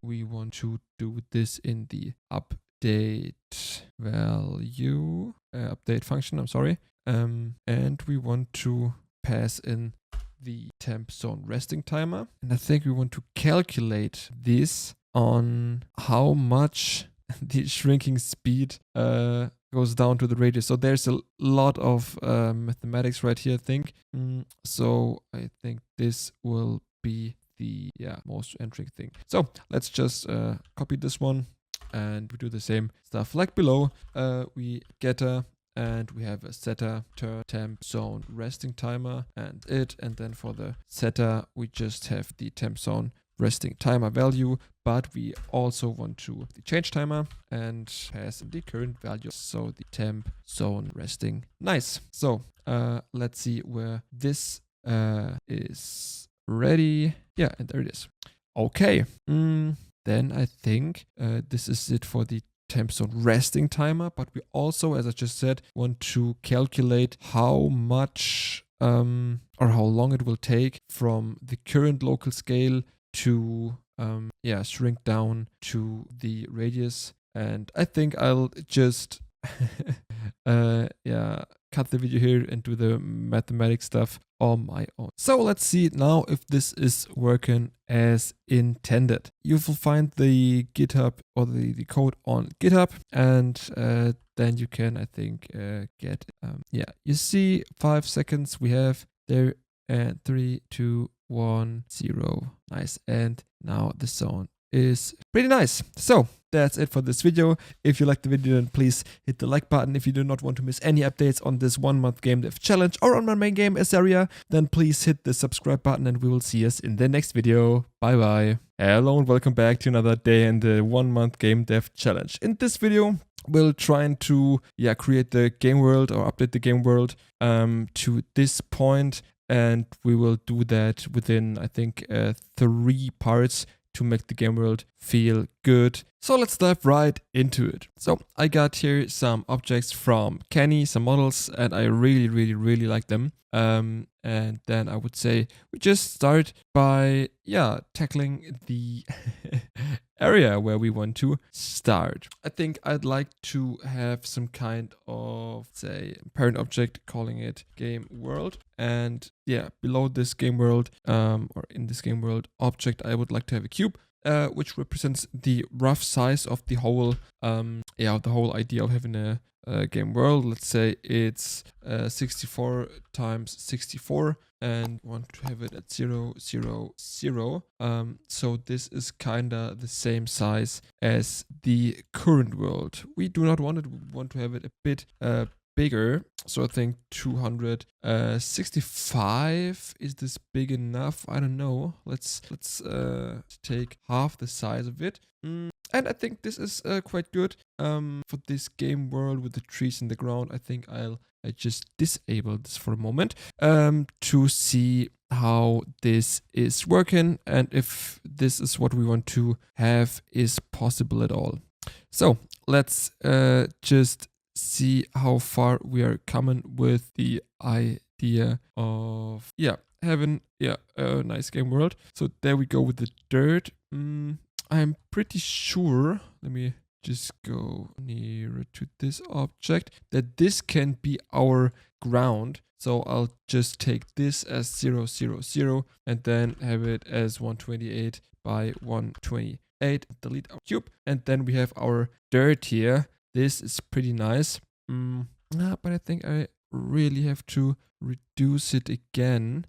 we want to do this in the update value, update function, I'm sorry. And we want to pass in the temp zone resting timer. And I think we want to calculate this on how much the shrinking speed goes down to the radius. So there's a lot of mathematics right here, I think. So I think this will be the most interesting thing. So let's just copy this one, and we do the same stuff like below. We getter, and we have a setter, temp zone resting timer, and then for the setter we just have the temp zone resting timer value, but we also want to the change timer and pass the current value, so the temp zone resting. Nice. So let's see where this is ready. Yeah, and there it is. Okay. Then I think this is it for the temp zone resting timer, but we also, as I just said, want to calculate how much or how long it will take from the current local scale to shrink down to the radius. And I think I'll just cut the video here and do the mathematics stuff on my own. So let's see now if this is working as intended. You will find the GitHub or the code on GitHub, and then you can, I think, get you see 5 seconds we have there, and 3, 2, 1, 0. Nice. And now the zone is pretty nice. So that's it for this video. If you liked the video, then please hit the like button. If you do not want to miss any updates on this 1 month game dev challenge or on my main game Azaria, then please hit the subscribe button, and we will see us in the next video. Bye bye. Hello and welcome back to another day in the 1 month game dev challenge. In this video, we'll try to create the game world or update the game world to this point, and we will do that within, I think, 3 parts to make the game world feel good. So let's dive right into it. So I got here some objects from Kenny, some models, and I really like them. And then I would say we just start by, tackling the area where we want to start. I think I'd like to have some kind of, say, parent object, calling it game world. And below this game world, or in this game world object, I would like to have a cube. Which represents the rough size of the whole, the whole idea of having a game world. Let's say it's 64 times 64, and want to have it at 0, 0, 0. So this is kinda the same size as the current world. We do not want it. We want to have it a bit bigger. So I think 265, is this big enough? I don't know. Let's take half the size of it. And I think this is quite good for this game world with the trees in the ground. I think I just disable this for a moment to see how this is working and if this is what we want to have is possible at all. So let's just see how far we are coming with the idea of having a nice game world. So there we go with the dirt. I'm pretty sure, let me just go nearer to this object, that this can be our ground. So I'll just take this as 0, 0, 0 and then have it as 128 by 128. Delete our cube, and then we have our dirt here. This is pretty nice, but I think I really have to reduce it again.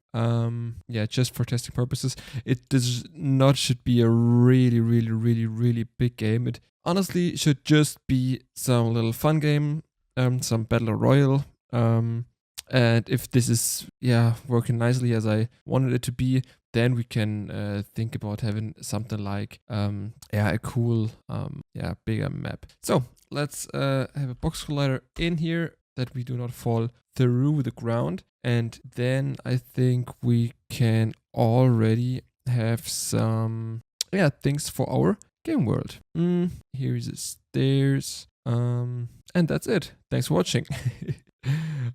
Just for testing purposes. It does not should be a really big game. It honestly should just be some little fun game, some battle royale. And if this is working nicely as I wanted it to be, then we can think about having something like a cool bigger map. So let's have a box collider in here that we do not fall through the ground. And then I think we can already have some things for our game world. Here is the stairs. And that's it. Thanks for watching.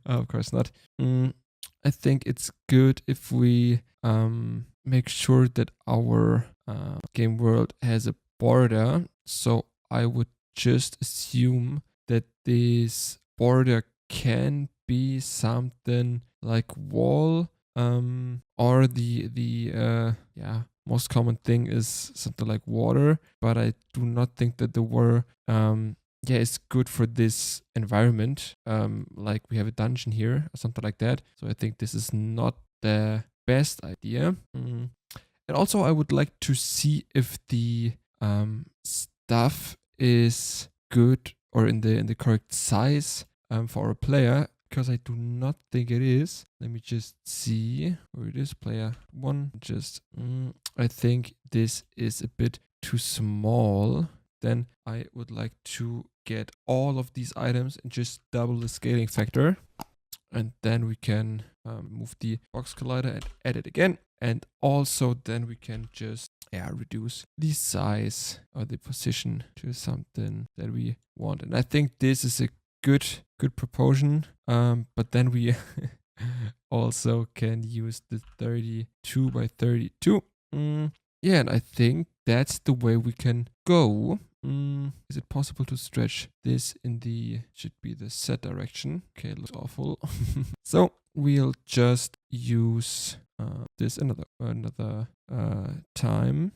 Of course not. I think it's good if we make sure that our game world has a border. So I would just assume that this border can be something like wall, or the most common thing is something like water, but I do not think that the water is good for this environment. Like we have a dungeon here or something like that. So I think this is not the best idea. And also I would like to see if the stuff is good or in the correct size for our player, because I do not think it is. Let me just see where it is. Player 1. I think this is a bit too small. Then I would like to get all of these items and just double the scaling factor. And then we can move the box collider and add it again. And also then we can just reduce the size or the position to something that we want. And I think this is a good proportion. But then we also can use the 32 by 32. And I think that's the way we can go. Is it possible to stretch this in the, should be the Z direction? Okay, it looks awful. So we'll just use this another time.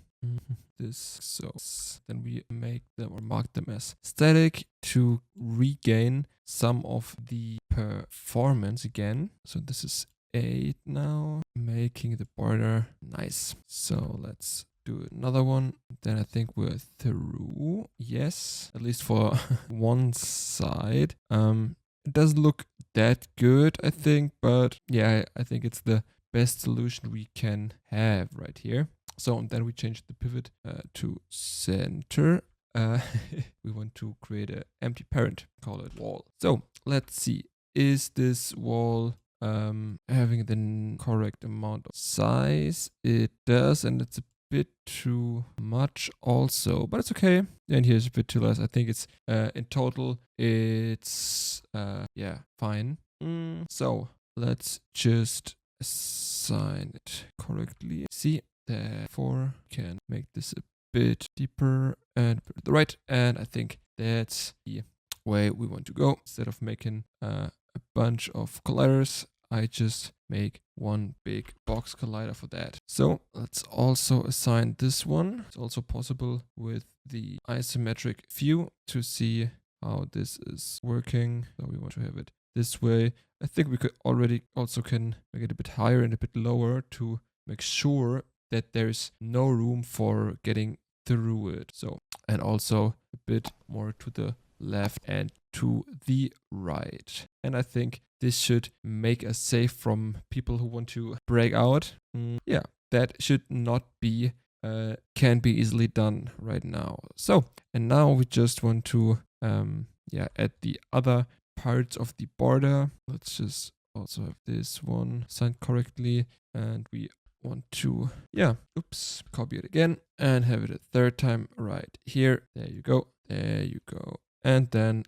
This, so then we make them or mark them as static to regain some of the performance again. So this is 8 now, making the border nice. So let's do another one. Then I think we're through. Yes, at least for one side. It doesn't look that good, I think, but I think it's the best solution we can have right here. So and then we change the pivot to center. We want to create an empty parent, call it wall. So let's see, is this wall having the correct amount of size? It does, and it's a bit too much also, but it's okay. And here's a bit too less. I think it's in total it's yeah, fine. So let's just assign it correctly. See, therefore can make this a bit deeper and put it the right, and I think that's the way we want to go. Instead of making a bunch of colliders, I just make one big box collider for that. So let's also assign this one. It's also possible with the isometric view to see how this is working. So we want to have it this way. I think we could already also can make it a bit higher and a bit lower to make sure that there's no room for getting through it. So, and also a bit more to the left and to the right. And I think this should make us safe from people who want to break out. Yeah, that should not be, can be easily done right now. So, and now we just want to, yeah, add the other parts of the border. Let's just also have this one signed correctly, and we want to, yeah, oops, copy it again and have it a third time right here. There you go. There you go. And then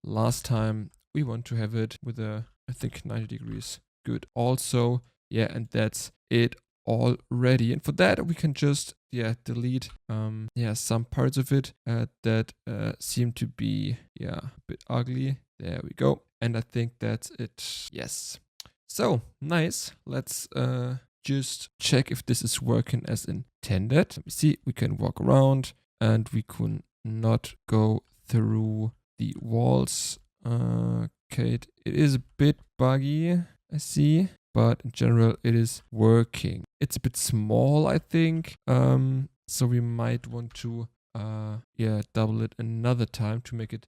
last time we want to have it with a, I think 90 degrees. Good. Also, yeah, and that's it already. And for that we can just, yeah, delete yeah, some parts of it that seem to be, yeah, a bit ugly. There we go. And I think that's it. Yes. So nice. Let's just check if this is working as intended. Let me see. We can walk around and we can not go through the walls. Okay, it is a bit buggy, I see, but in general it is working. It's a bit small, I think. So we might want to yeah, double it another time to make it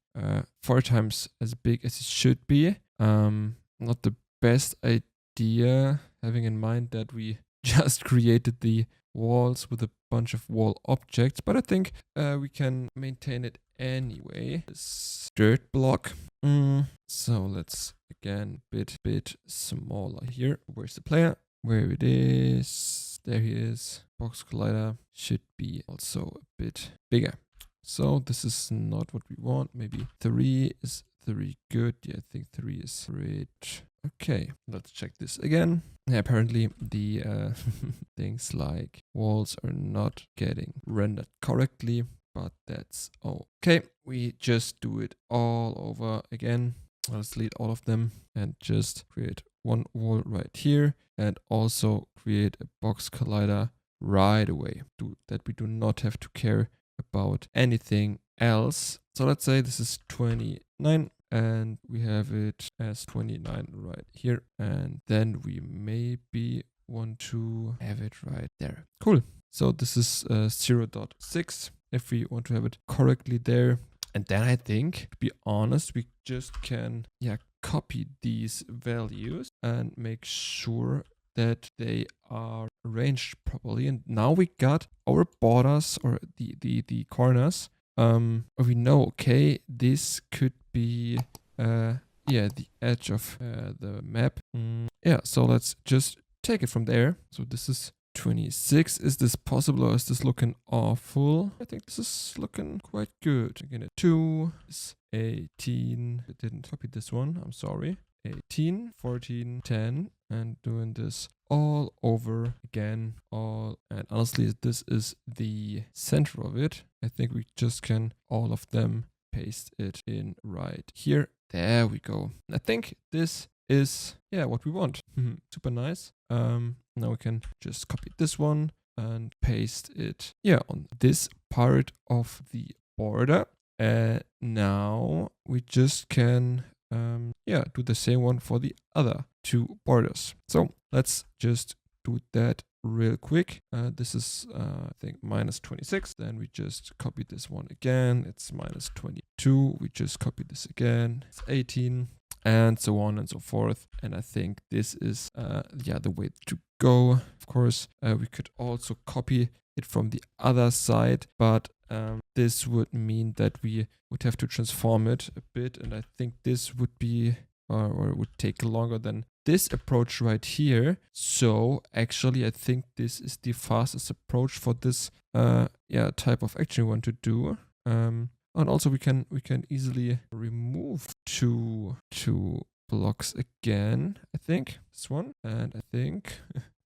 4 times as big as it should be. Not the best idea, having in mind that we just created the walls with a bunch of wall objects, but I think we can maintain it anyway. This dirt block. So let's again bit smaller here. Where's the player? Where it is? There he is. Box collider should be also a bit bigger. So this is not what we want. Maybe 3 is 3 good. Yeah, I think 3 is great. Okay, let's check this again. Yeah, apparently the things like walls are not getting rendered correctly, but that's okay. We just do it all over again. Let's delete all of them and just create one wall right here, and also create a box collider right away, that we do not have to care about anything else. So let's say this is 29 and we have it as 29 right here, and then we maybe want to have it right there. Cool. So this is 0.6 if we want to have it correctly there. And then I think, to be honest, we just can, yeah, copy these values and make sure that they are arranged properly. And now we got our borders, or the corners. We know, okay, this could be yeah, the edge of the map. Yeah, so let's just take it from there. So this is 26. Is this possible, or is this looking awful? I think this is looking quite good. Again, 2 is 18. I didn't copy this one, I'm sorry. 18, 14, 10, and doing this all over again. And honestly, this is the center of it. I think we just can all of them paste it in right here. There we go. I think this is, yeah, what we want. Super nice. Now we can just copy this one and paste it, yeah, on this part of the border. Now we just can yeah, do the same one for the other 2 borders. So let's just do that real quick. This is I think -26. Then we just copy this one again. It's -22. We just copy this again. It's 18. And so on and so forth. And I think this is yeah, the way to go. Of course, we could also copy it from the other side, but this would mean that we would have to transform it a bit, and I think this would be or would take longer than this approach right here. So actually, I think this is the fastest approach for this type of action we want to do. And also we can easily remove two blocks again. I think this one, and I think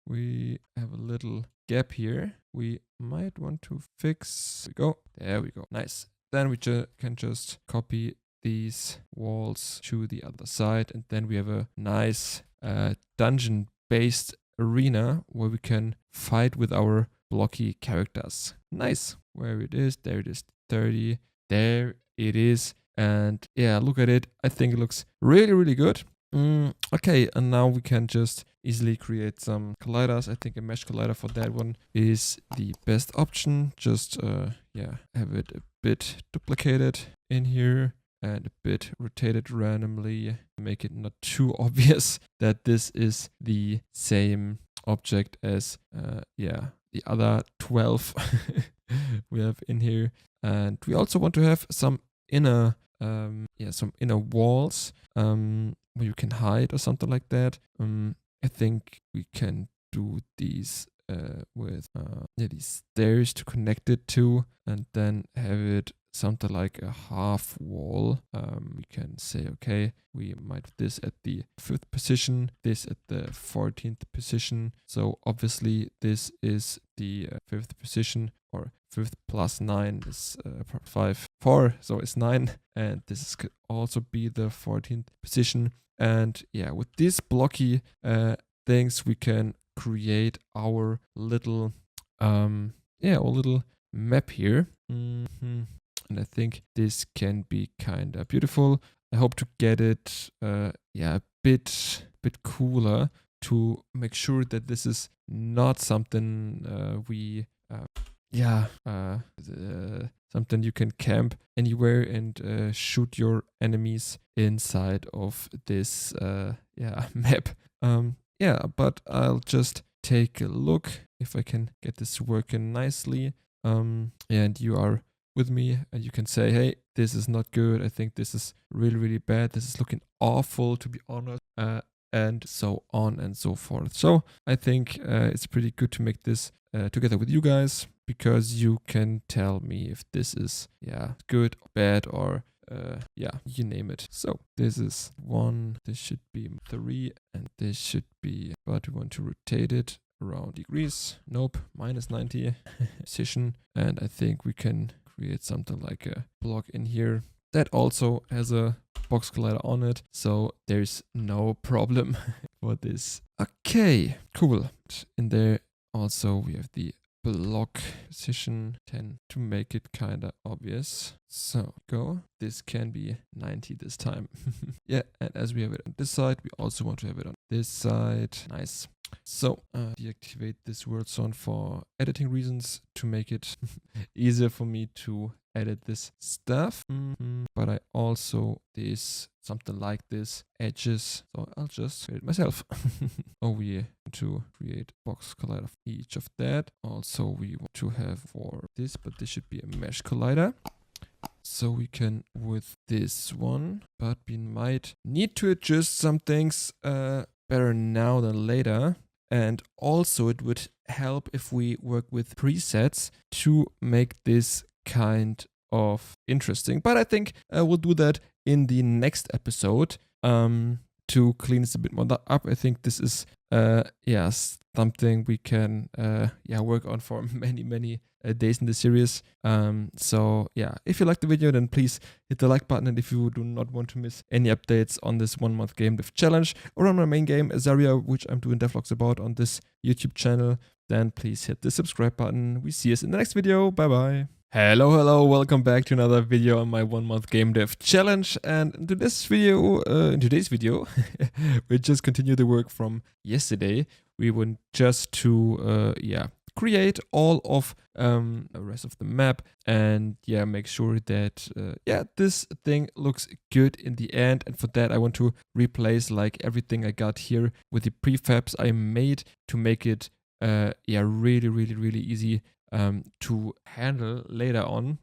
we have a little gap here. We might want to fix. There we go. Nice. Then we can just copy these walls to the other side, and then we have a nice dungeon-based arena where we can fight with our blocky characters. Nice. Where it is? There it is. 30. There it is. And yeah, look at it. I think it looks really, really good. Okay, and now we can just easily create some colliders. I think a mesh collider for that one is the best option. Just have it a bit duplicated in here and a bit rotated randomly. Make it not too obvious that this is the same object as the other 12 we have in here. And we also want to have some inner walls where you can hide or something like that. I think we can do these with these stairs to connect it to, and then have it something like a half wall. We can say, okay, we might have this at the 5th position, this at the 14th position. So obviously this is the 5th position, or 5th plus 9 is 4, so it's 9. And this could also be the 14th position. And yeah, with these blocky things, we can create our little map here. And I think this can be kind of beautiful. I hope to get it a bit cooler, to make sure that this is not something something you can camp anywhere and shoot your enemies inside of this map. But I'll just take a look if I can get this working nicely. And you are with me, and you can say, hey, this is not good. I think this is really, really bad. This is looking awful, to be honest. And so on and so forth. So I think it's pretty good to make this together with you guys, because you can tell me if this is good or bad, or you name it. So this is 1, this should be 3, and this should be, but we want to rotate it around degrees. Nope, minus 90 position. And I think we can create something like a block in here that also has a box collider on it, so there's no problem for this. Okay, cool. In there also we have the block position 10 to make it kind of obvious. So this can be 90 this time. Yeah, and as we have it on this side, we also want to have it on this side. Nice. So deactivate this word zone for editing reasons, to make it easier for me to edit this stuff. But I also something like this edges, so I'll just create it myself. We want to create box collider for each of that. Also we want to have for this, but this should be a mesh collider. So we can with this one, but we might need to adjust some things better now than later. And also it would help if we work with presets to make this kind of interesting. But I think we'll do that in the next episode to clean this a bit more up. I think this is something we can work on for many days in the series. So yeah, if you liked the video, then please hit the like button, and if you do not want to miss any updates on this 1 month game dev challenge or on my main game Azaria, which I'm doing devlogs about on this YouTube channel, then please hit the subscribe button. We see us in the next video. Bye bye. Hello, welcome back to another video on my 1 month game dev challenge. And in today's video, we just continue the work from yesterday. We went just to create all of the rest of the map, and make sure that this thing looks good in the end. And for that I want to replace like everything I got here with the prefabs I made to make it really easy to handle later on.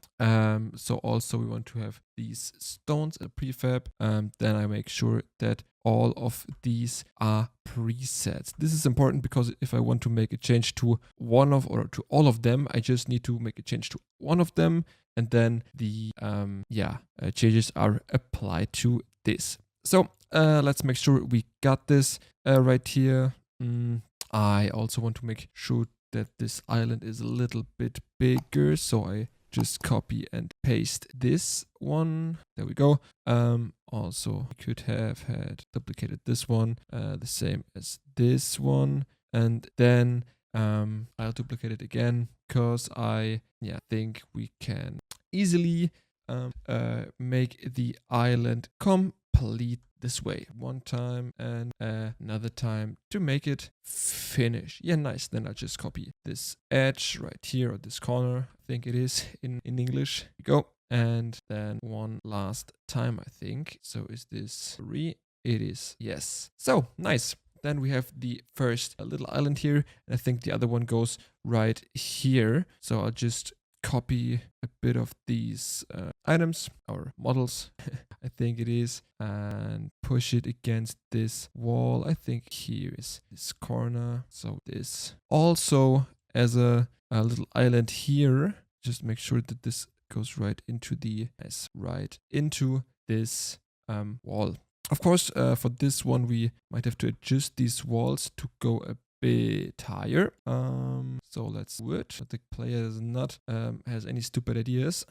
So also we want to have these stones a prefab. Then I make sure that all of these are presets. This is important because if I want to make a change to one of or to all of them, I just need to make a change to one of them, and then the changes are applied to this. So let's make sure we got this right here. I also want to make sure that this island is a little bit bigger, so I just copy and paste this one. There we go. Also, we could have had duplicated this one, the same as this one, and then I'll duplicate it again because I think we can easily make the island complete this way. One time and another time to make it finish. Yeah, nice. Then I'll just copy this edge right here, or this corner, I think it is in English. Here we go. And then one last time, I think. So is this 3? It is. Yes. So nice. Then we have the first little island here, and I think the other one goes right here. So I'll just copy a bit of these items or models, I think it is, and push it against this wall. I think here is this corner. So this also as a little island here. Just make sure that this goes right into this wall. Of course, for this one we might have to adjust these walls to go a bit higher. So let's do it. The player is not has any stupid ideas.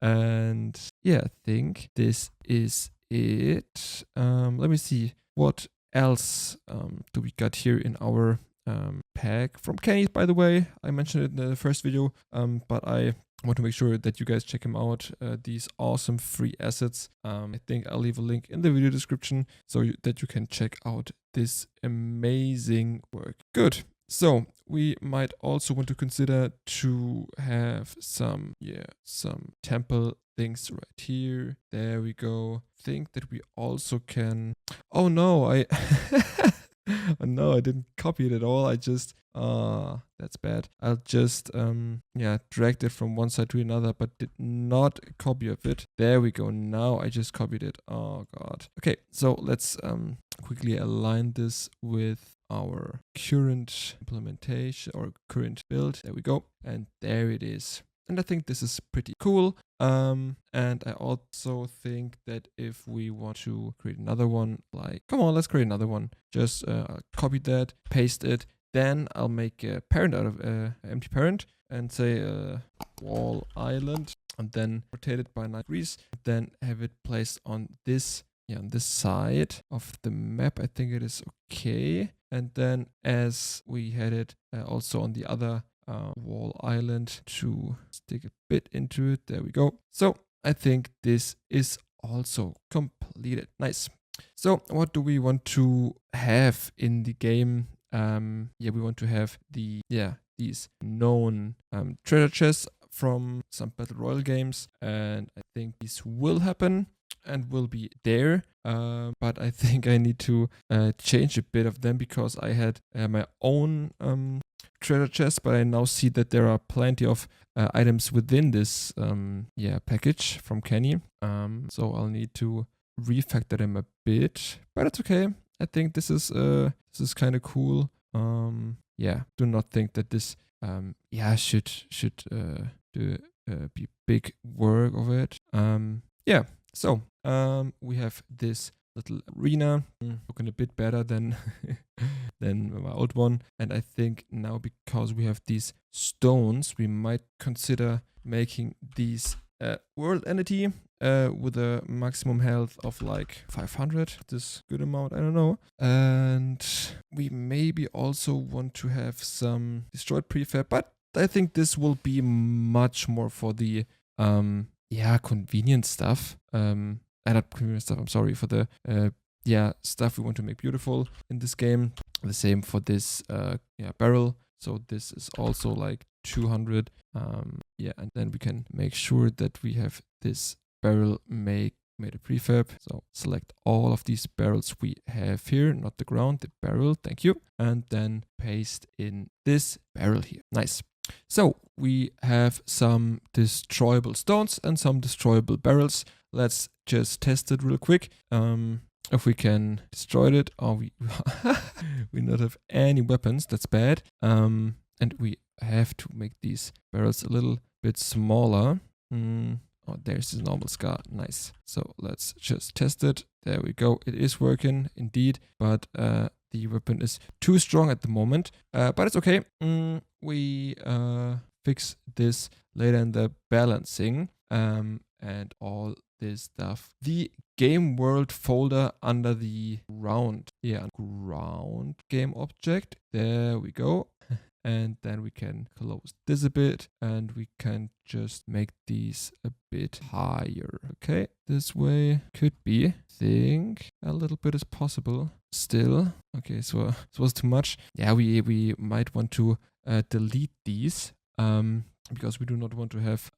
And yeah, I think this is it. Let me see what else do we got here in our pack from Kenny, by the way. I mentioned it in the first video, but I want to make sure that you guys check him out. These awesome free assets. I think I'll leave a link in the video description so that you can check out this amazing work. Good. So we might also want to consider to have some temple things right here. There we go. Think that we also can. Oh no, I oh no, I didn't copy it at all. I just that's bad. I'll just dragged it from one side to another, but did not copy of it. There we go. Now I just copied it. Oh god. Okay, so let's quickly align this with our current implementation or current build. There we go. And there it is. And I think this is pretty cool. And I also think that if we want to create another one, like, come on, let's create another one. Just copy that, paste it. Then I'll make a parent out of empty parent and say wall island, and then rotate it by 9 degrees. Then have it placed on this side of the map. I think it is okay. And then as we had it also on the other wall island to stick a bit into it. There we go. So I think this is also completed. Nice. So what do we want to have in the game? We want to have these known treasure chests from some battle royale games, and I think this will happen and will be there, but I think I need to change a bit of them because I had my own treasure chest, but I now see that there are plenty of items within this package from Kenny, so I'll need to refactor them a bit, but it's okay. I think this is kind of cool. Do not think that this should be big work of it. So we have this little arena looking a bit better than than my old one, and I think now because we have these stones, we might consider making these world entity with a maximum health of like 500. This good amount, I don't know. And we maybe also want to have some destroyed prefab, but I think this will be much more for the convenient stuff. Not convenient stuff, I'm sorry, for the stuff we want to make beautiful in this game. The same for this barrel. So this is also like 200. And then we can make sure that we have this barrel made a prefab. So select all of these barrels we have here, not the ground, the barrel, thank you. And then paste in this barrel here. Nice. So we have some destroyable stones and some destroyable barrels. Let's just test it real quick. If we can destroy it, or we not have any weapons. That's bad. And we have to make these barrels a little bit smaller. Oh, there's the normal scar. Nice. So let's just test it. There we go. It is working indeed, but the weapon is too strong at the moment. But it's okay. We fix this later in the balancing and all this stuff. The game world folder under the ground game object. There we go. And then we can close this a bit and we can just make these a bit higher. Okay, this way could be. I think a little bit is possible still. Okay, so this was too much. Yeah, we might want to delete these because we do not want to have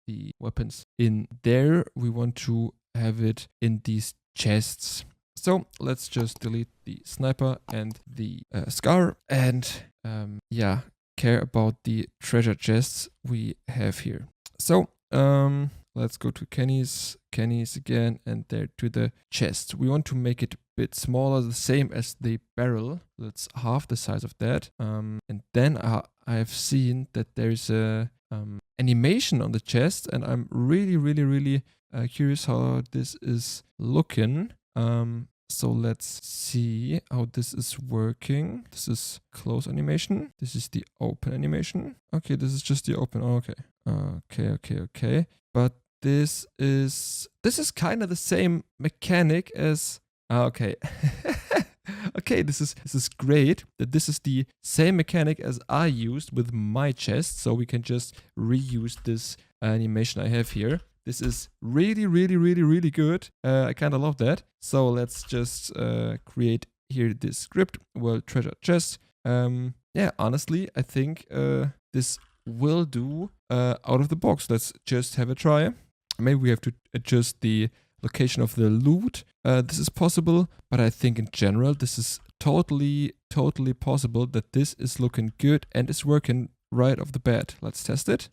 the weapons in there. We want to have it in these chests. So let's just delete the sniper and the scar and yeah, care about the treasure chests we have here. So let's go to Kenny's again and there to the chest. We want to make it a bit smaller, the same as the barrel. That's half the size of that. And then I've seen that there's a animation on the chest and I'm really curious how this is looking. So let's see how this is working. This is close animation. This is the open animation. Okay, this is just the open. Oh, okay. But this is kind of the same mechanic as okay. Okay, this is great that this is the same mechanic as I used with my chest, so we can just reuse this animation I have here. This is really good. I kind of love that. So let's just create here this script, world treasure chest. Yeah, honestly, I think this will do out of the box. Let's just have a try. Maybe we have to adjust the location of the loot. This is possible, but I think in general, this is totally possible that this is looking good and is working right off the bat. Let's test it.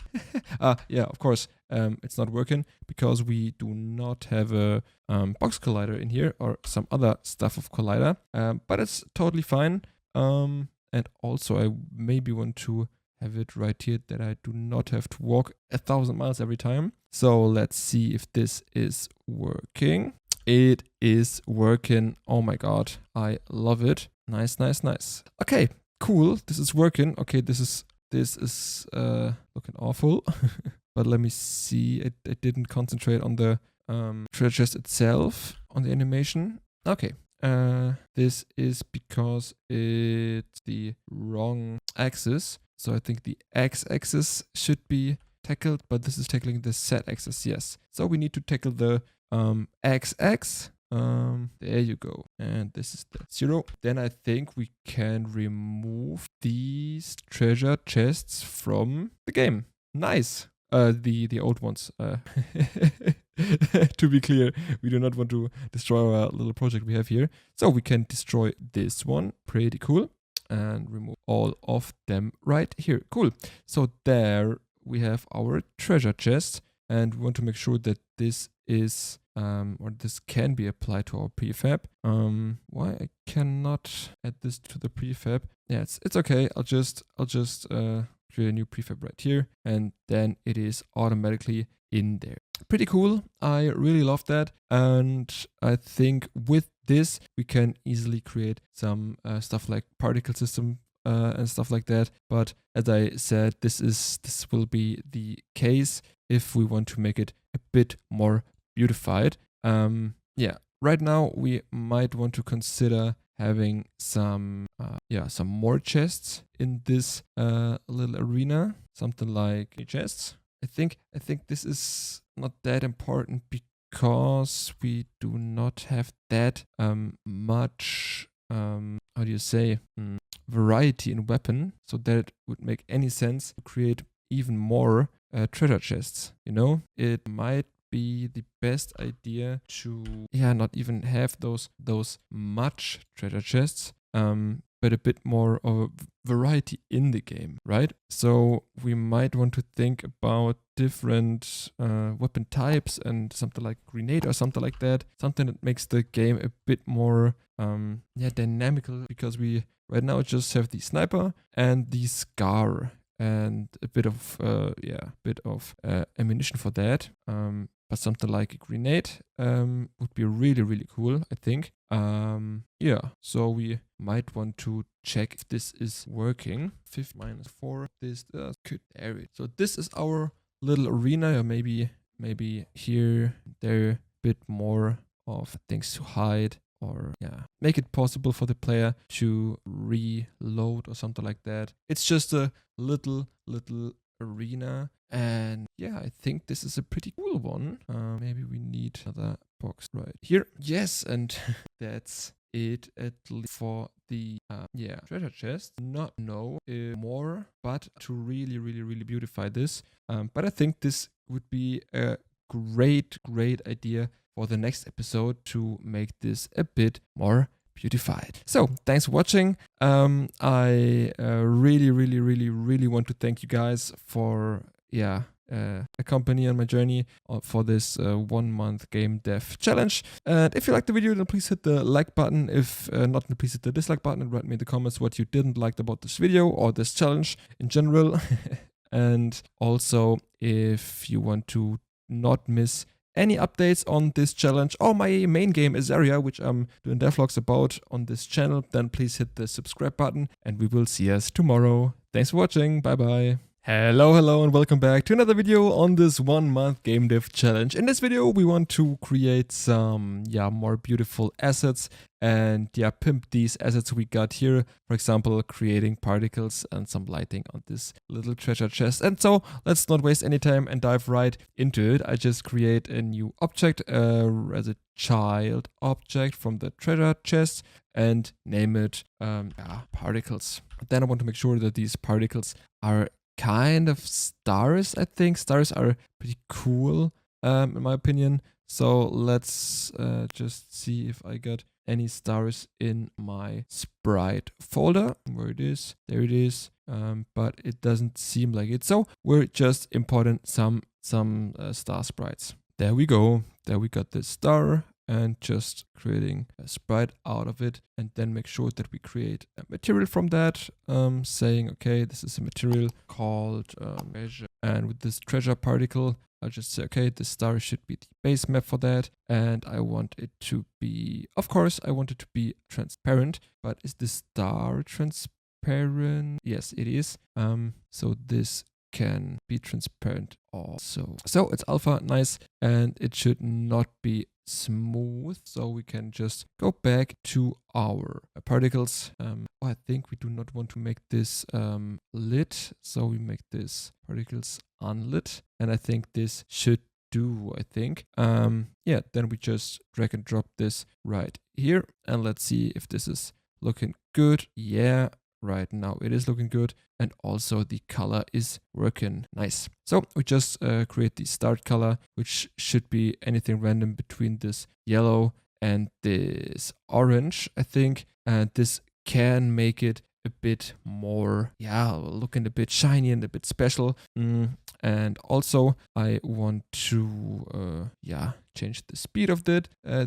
Yeah, of course, it's not working because we do not have a box collider in here or some other stuff of collider, but it's totally fine. And also I maybe want to have it right here that I do not have to walk 1,000 miles every time. So let's see if this is working. It is working. Oh my god, I love it. Nice. Okay, cool. This is working. Okay, this is looking awful. But let me see. I didn't concentrate on the treasure chest itself, on the animation. Okay. This is because it's the wrong axis. So I think the x-axis should be tackled, but this is tackling the z-axis, yes. So we need to tackle the x-axis. There you go. And this is the 0. Then I think we can remove these treasure chests from the game. Nice. The old ones. To be clear, we do not want to destroy our little project we have here. So we can destroy this one. Pretty cool. And remove all of them right here. Cool. So there we have our treasure chest. And we want to make sure that this is or this can be applied to our prefab. Why I cannot add this to the prefab? Yeah, it's okay. I'll just create a new prefab right here, and then it is automatically in there. Pretty cool. I really love that, and I think with this we can easily create some stuff like particle system and stuff like that. But as I said, this will be the case if we want to make it a bit more beautified. Yeah, right now we might want to consider having some more chests in this little arena, something like chests. I think this is not that important because we do not have that much how do you say variety in weapon, so that it would make any sense to create even more treasure chests. You know, it might be the best idea to not even have those much treasure chests. but a bit more of variety in the game, right? So we might want to think about different weapon types and something like grenade or something like that. Something that makes the game a bit more dynamical, because we right now just have the sniper and the scar and a bit of ammunition for that. But something like a grenade would be really, really cool, I think. So we might want to check if this is working. 50 minus 4, this could vary. So this is our little arena, or maybe here, there, a bit more of things to hide, or make it possible for the player to reload or something like that. It's just a little arena, and I think this is a pretty cool one. Maybe we need another box right here. Yes, and that's it, at least for the treasure chest. Not know more, but to really beautify this. But I think this would be a great idea for the next episode to make this a bit more beautified. So thanks for watching. I really want to thank you guys for accompany on my journey for this 1 month game dev challenge. And if you liked the video, then please hit the like button. If not, then please hit the dislike button and write me in the comments what you didn't like about this video or this challenge in general. And also, if you want to not miss any updates on this challenge or my main game Azaria, which I'm doing devlogs about on this channel, then please hit the subscribe button, and we will see us tomorrow. Thanks for watching. Bye bye. Hello and welcome back to another video on this 1 month game dev challenge. In this video we want to create some more beautiful assets and pimp these assets we got here. For example, creating particles and some lighting on this little treasure chest. And so let's not waste any time and dive right into it. I just create a new object as a child object from the treasure chest and name it particles. Then I want to make sure that these particles are kind of stars. I think stars are pretty cool in my opinion. So let's just see if I got any stars in my sprite folder. Where it is, there it is. But it doesn't seem like it. So we're just importing some star sprites. There we go. There we got this star. And just creating a sprite out of it, and then make sure that we create a material from that, saying, okay, this is a material called treasure. And with this treasure particle, I'll just say, okay, the star should be the base map for that. And I want it to be, of course, I want it to be transparent, but is the star transparent? Yes, it is. So this can be transparent also. So it's alpha, nice, and it should not be smooth, so we can just go back to our particles. I think we do not want to make this lit, so we make this particles unlit, and I think this should do, I think. Then we just drag and drop this right here, and let's see if this is looking good. Right now it is looking good, and also the color is working nice. So we just create the start color, which should be anything random between this yellow and this orange, I think. And this can make it a bit more, looking a bit shiny and a bit special. And also I want to change the speed of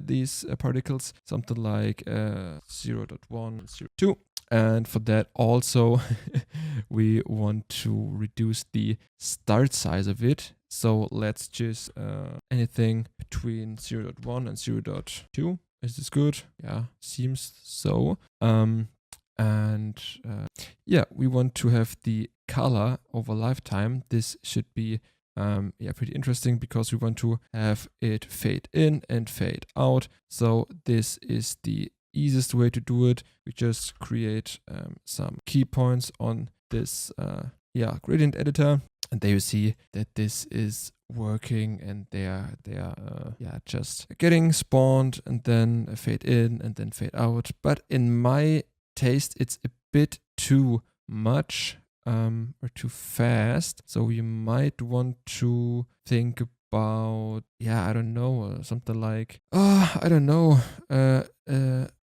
these particles, something like 0.1, 0.2. And for that also we want to reduce the start size of it. So let's just anything between 0.1 and 0.2. Is this good? Yeah, seems so. We want to have the color over lifetime. This should be pretty interesting, because we want to have it fade in and fade out. So this is the easiest way to do it. We just create some key points on this gradient editor, and there you see that this is working, and they are just getting spawned and then fade in and then fade out. But in my taste, it's a bit too much or too fast, so we might want to think about, yeah, I don't know, something like, I don't know,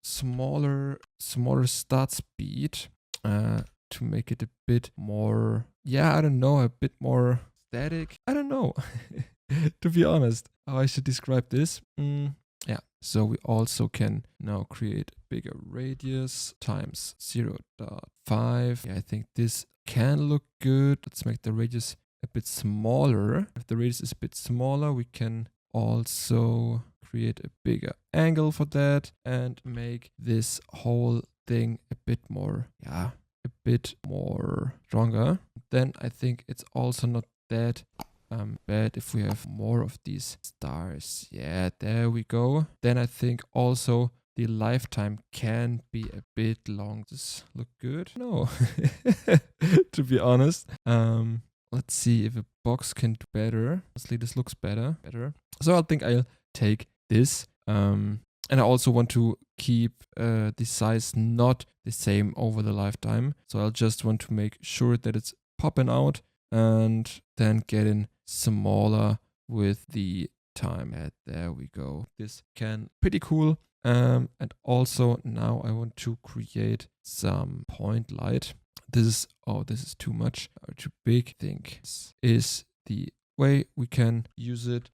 smaller start speed, to make it a bit more, yeah, I don't know, a bit more static. I don't know, to be honest, how I should describe this. Yeah, so we also can now create a bigger radius times 0.5. Yeah, I think this can look good. Let's make the radius a bit smaller. If the radius is a bit smaller, we can also create a bigger angle for that and make this whole thing a bit more, yeah, a bit more stronger. Then I think it's also not that bad if we have more of these stars. Yeah, there we go. Then I think also the lifetime can be a bit long. Does this look good? No, to be honest. Let's see if a box can do better. Honestly, this looks better. So I think I'll take this. And I also want to keep the size not the same over the lifetime. So I'll just want to make sure that it's popping out and then getting smaller with the time. And there we go. This can pretty cool. And also now I want to create some point light. This is too much or too big. I think this is the way we can use it.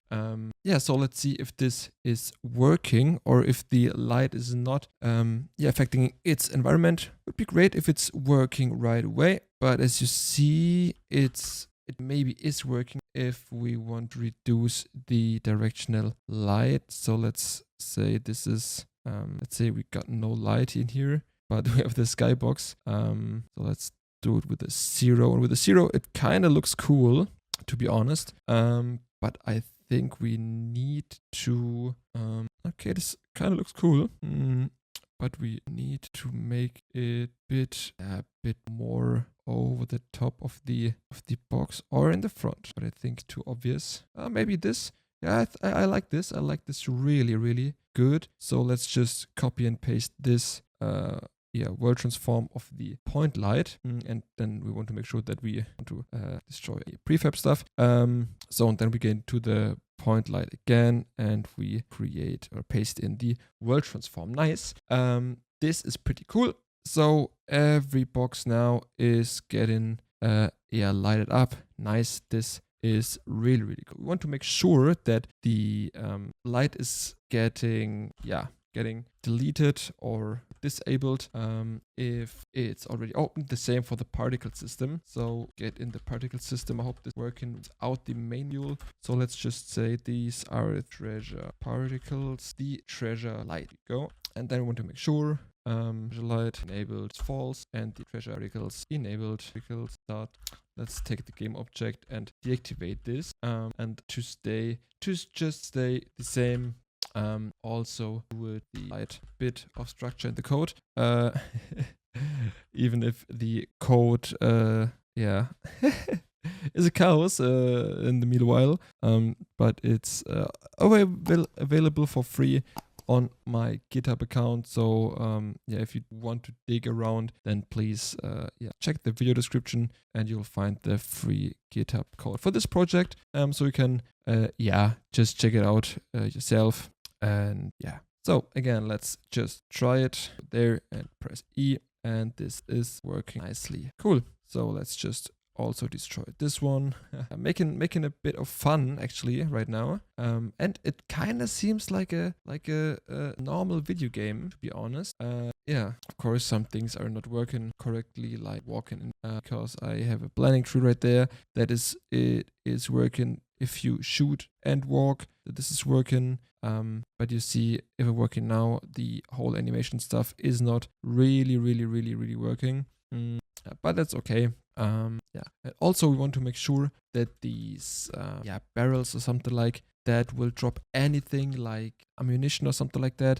Yeah, so let's see if this is working or if the light is not affecting its environment. Would be great if it's working right away, but as you see, it maybe is working if we want to reduce the directional light. So let's say this is let's say we got no light in here, but we have the skybox. So let's do it with a 0. And with a 0, it kind of looks cool, to be honest. But I think we need to... okay, this kind of looks cool. But we need to make it a bit more over the top of the box or in the front. But I think too obvious. Maybe this. Yeah, I like this. I like this really, really good. So let's just copy and paste this world transform of the point light, and then we want to make sure that we want to destroy prefab stuff. So then we get into the point light again and we create or paste in the world transform. Nice. This is pretty cool. So every box now is getting lighted up. Nice. This is really, really cool. We want to make sure that the light is getting deleted or disabled if it's already opened. The same for the particle system. So get in the particle system. I hope this is working without the manual. So let's just say these are the treasure particles, the treasure light. Go. And then we want to make sure treasure light enabled false and the treasure particles enabled. Let's take the game object and deactivate this. And to just stay the same. Also with the light bit of structure in the code, even if the code is a chaos in the meanwhile, but it's available for free on my GitHub account. So if you want to dig around, then please check the video description and you'll find the free GitHub code for this project. So you can just check it out yourself. And so again, let's just try it there and press E, and this is working nicely. Cool. So let's just also destroy this one. making a bit of fun actually right now. And it kind of seems like a normal video game, to be honest. Of course some things are not working correctly, like walking in, because I have a blending tree right there. It is working if you shoot and walk. This is working. But you see, if I'm working now, the whole animation stuff is not really working. But that's okay. And also we want to make sure that these barrels or something like that will drop anything like ammunition or something like that.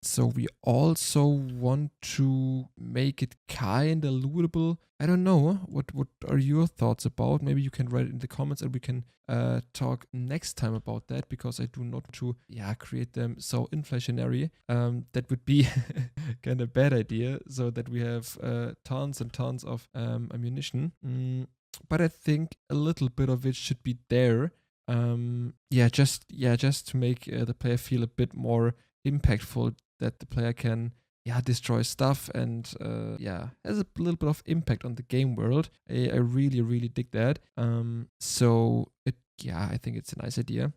So we also want to make it kind of lootable. I don't know. What are your thoughts about? Maybe you can write it in the comments and we can talk next time about that, because I do not want to create them so inflationary. That would be kind of bad idea, so that we have tons and tons of ammunition. But I think a little bit of it should be there. just to make the player feel a bit more impactful, that the player can destroy stuff and has a little bit of impact on the game world. I really dig that. So I think it's a nice idea.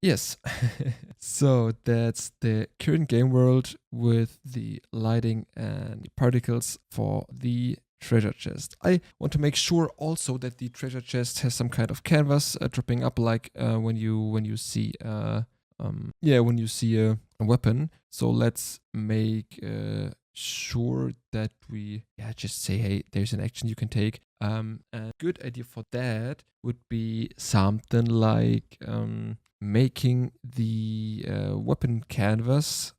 Yes. So that's the current game world with the lighting and particles for the treasure chest. I want to make sure also that the treasure chest has some kind of canvas dropping up, like when you see a weapon. So let's make sure that we just say, hey, there's an action you can take. And a good idea for that would be something like making the weapon canvas,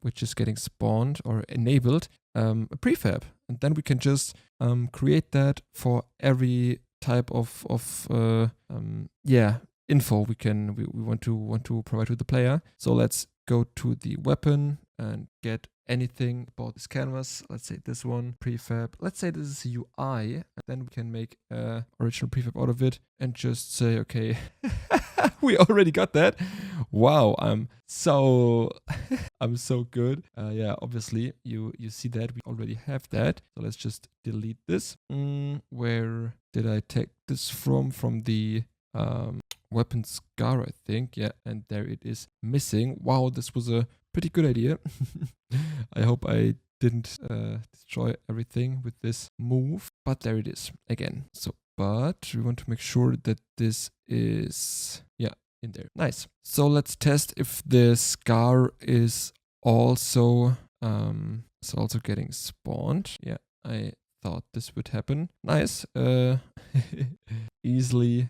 which is getting spawned or enabled, a prefab, and then we can just create that for every type of info we want to provide to the player. So let's go to the weapon and get anything about this canvas. Let's say this one, prefab. Let's say this is UI, and then we can make a original prefab out of it and just say, okay, we already got that. Wow, I'm so good. Obviously you see that we already have that. So let's just delete this. Where did I take this from? From the weapon scar, I think. Yeah, and there it is missing. Wow, this was a pretty good idea. I hope I didn't destroy everything with this move, but there it is again. So, but we want to make sure that this is in there. Nice. So let's test if the scar is also getting spawned. Yeah, I thought this would happen. Nice. Easily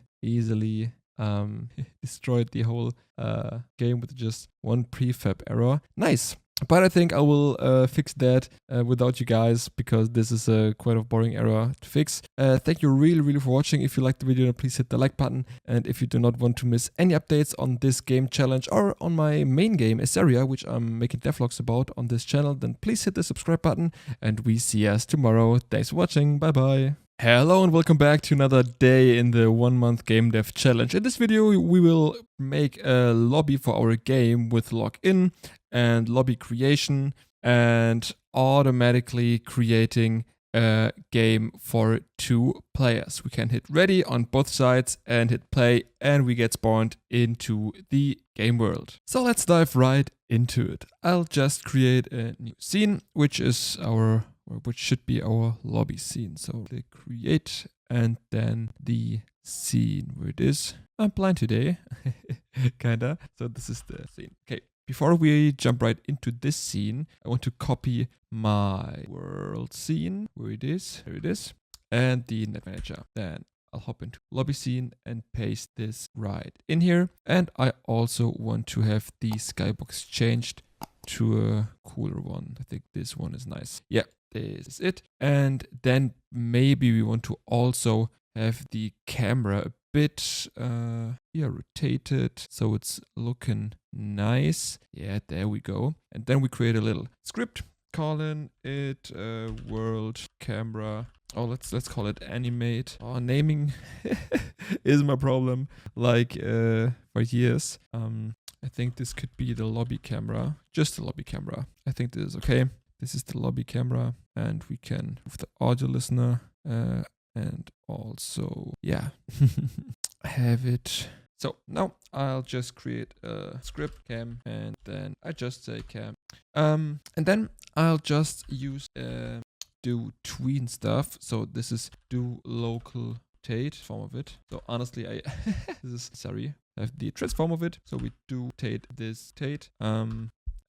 destroyed the whole game with just one prefab error. Nice. But I think I will fix that without you guys, because this is a quite a boring error to fix. Thank you really for watching. If you liked the video, please hit the like button. And if you do not want to miss any updates on this game challenge or on my main game, Azaria, which I'm making devlogs about on this channel, then please hit the subscribe button. And we see us tomorrow. Thanks for watching. Bye bye. Hello and welcome back to another day in the 1 month game dev challenge. In this video we will make a lobby for our game with login and lobby creation and automatically creating a game for 2 players. We can hit ready on both sides and hit play, and we get spawned into the game world. So let's dive right into it. I'll just create a new scene, which should be our lobby scene. So click create and then the scene, where it is. I'm blind today, kinda. So this is the scene. Okay, before we jump right into this scene, I want to copy my world scene, where it is. Here it is. And the net manager. Then I'll hop into lobby scene and paste this right in here. And I also want to have the skybox changed to a cooler one. I think this one is nice. Yeah. This is it. And then maybe we want to also have the camera a bit rotated so it's looking nice. Yeah, there we go. And then we create a little script calling it world camera. Oh, let's call it animate. Oh, naming is my problem, like for years. I think this could be the lobby camera, just the lobby camera. I think this is okay. This is the lobby camera, and we can move the audio listener and also, have it. So now I'll just create a script cam, and then I just say cam. And then I'll just use do tween stuff. So this is do local rotate form of it. So honestly, I have the transform of it. So we do rotate this rotate.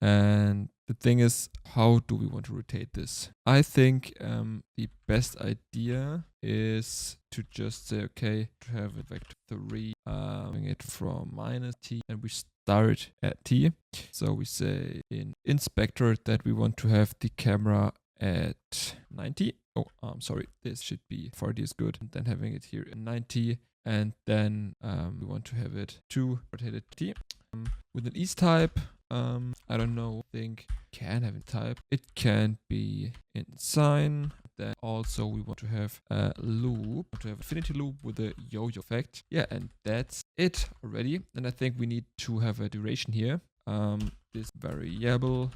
And the thing is, how do we want to rotate this? I think the best idea is to just say, okay, to have it vector 3, moving it from -t, and we start at t. So we say in inspector that we want to have the camera at 90. Oh, I'm sorry, this should be 40 is good. And then having it here at 90, and then we want to have it to rotate it t. With an ease type, I don't know, I think can have a type. It can be in sign, then also we want to have a loop, to have infinity loop with a yo-yo effect. Yeah, and that's it already. And I think we need to have a duration here. This variable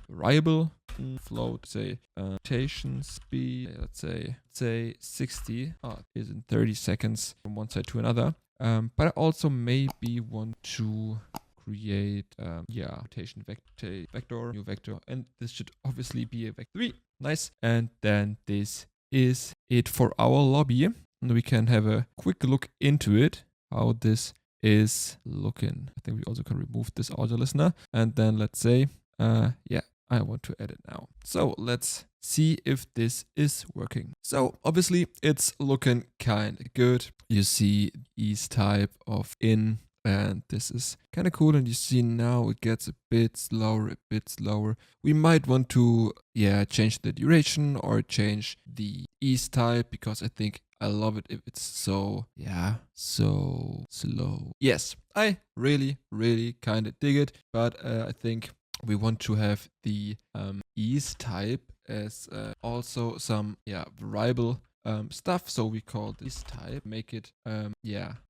float, say rotation speed, let's say 60 is in 30 seconds from one side to another. But I also maybe want to create rotation vector, new vector, and this should obviously be a vector 3. Nice. And then this is it for our lobby, and we can have a quick look into it, how this is looking. I think we also can remove this audio listener, and then let's say I want to edit now. So let's see if this is working. So obviously it's looking kind of good. You see ease type of in, and this is kind of cool. And you see now it gets a bit slower. We might want to change the duration or change the ease type, because I think I love it if it's so slow. Yes, I really kind of dig it, but I think we want to have the ease type as also some variable stuff. So we call this type, make it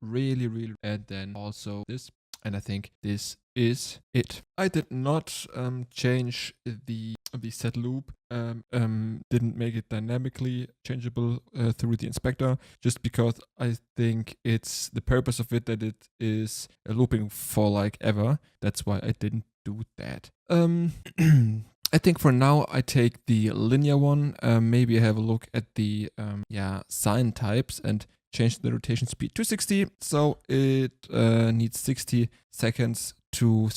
really, and then also this. And I think this is it. I did not change the set loop, didn't make it dynamically changeable through the inspector, just because I think it's the purpose of it that it is looping for like ever. That's why I didn't do that. I think for now I take the linear one. Maybe I have a look at the sine types and change the rotation speed to 60. So it needs 60 seconds to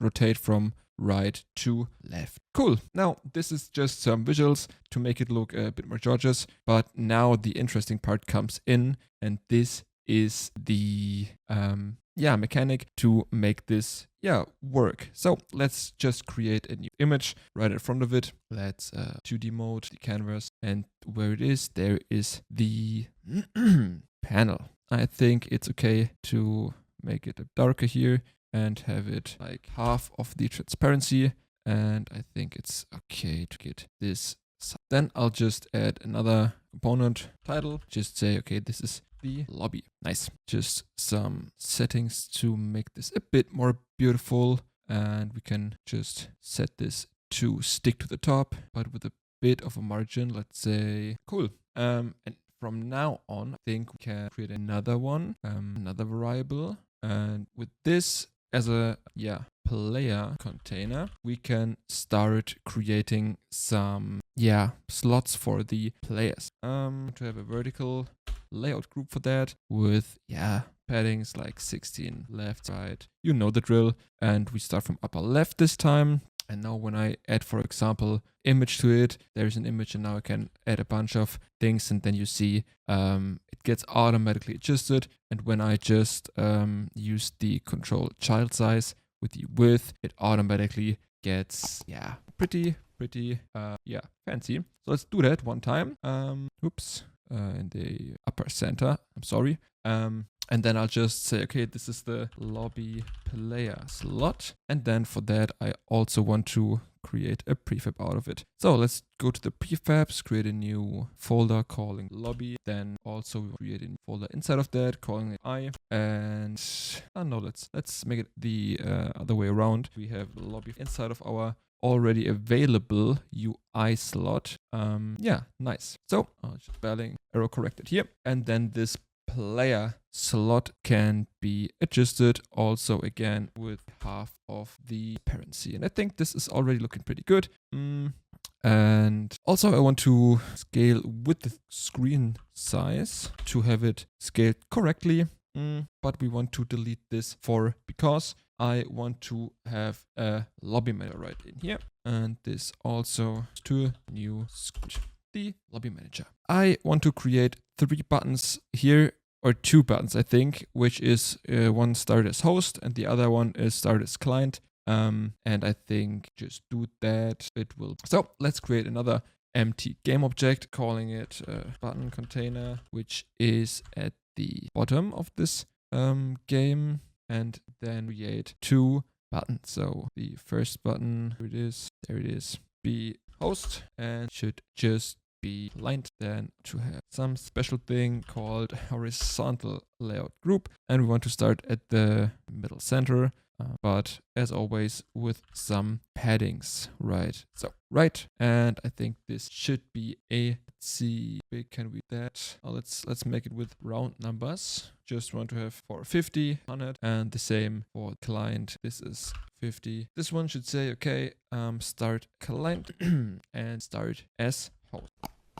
rotate from right to left. Cool. Now this is just some visuals to make it look a bit more gorgeous. But now the interesting part comes in, and this is the mechanic to make this work. So let's just create a new image right in front of it. Let's 2D mode the canvas, and where it is, there is the panel. I think it's okay to make it a darker here and have it like half of the transparency, and I think it's okay to get this. Then I'll just add another component title, just say okay, this is the lobby. Nice. Just some settings to make this a bit more beautiful, and we can just set this to stick to the top, but with a bit of a margin. Let's say cool. And from now on, I think we can create another one, another variable, and with this as a player container, we can start creating some slots for the players. To have a vertical layout group for that with paddings like 16 left, right, you know the drill. And we start from upper left this time. And now when I add, for example, image to it, there's an image, and now I can add a bunch of things, and then you see it gets automatically adjusted. And when I just use the control child size with the width, it automatically gets pretty fancy. So let's do that one time. In the upper center, I'm sorry. And then I'll just say, okay, this is the lobby player slot. And then for that, I also want to create a prefab out of it. So let's go to the prefabs, create a new folder calling lobby. Then also create a new folder inside of that calling it I. And let's make it the other way around. We have lobby inside of our already available UI slot. Nice. So just spelling error corrected here. And then this player slot can be adjusted also again with half of the transparency. And I think this is already looking pretty good. And also I want to scale with the screen size to have it scaled correctly. But we want to delete this because I want to have a lobby manager right in here. And this also to new script, the lobby manager. I want to create 3 buttons here, or 2 buttons, I think, which is one start as host and the other one is start as client. And I think just do that. It will. So let's create another empty game object, calling it button container, which is at the bottom of this game, and then create 2 buttons. So the first button, there it is, be host, and should just be aligned, then to have some special thing called horizontal layout group, and we want to start at the middle center, but as always with some paddings, right? So right, and I think this should be a, let's see, big can we do that? Let's make it with round numbers. Just want to have for 50, 100, and the same for the client. This is 50. This one should say, okay, start client and start as host.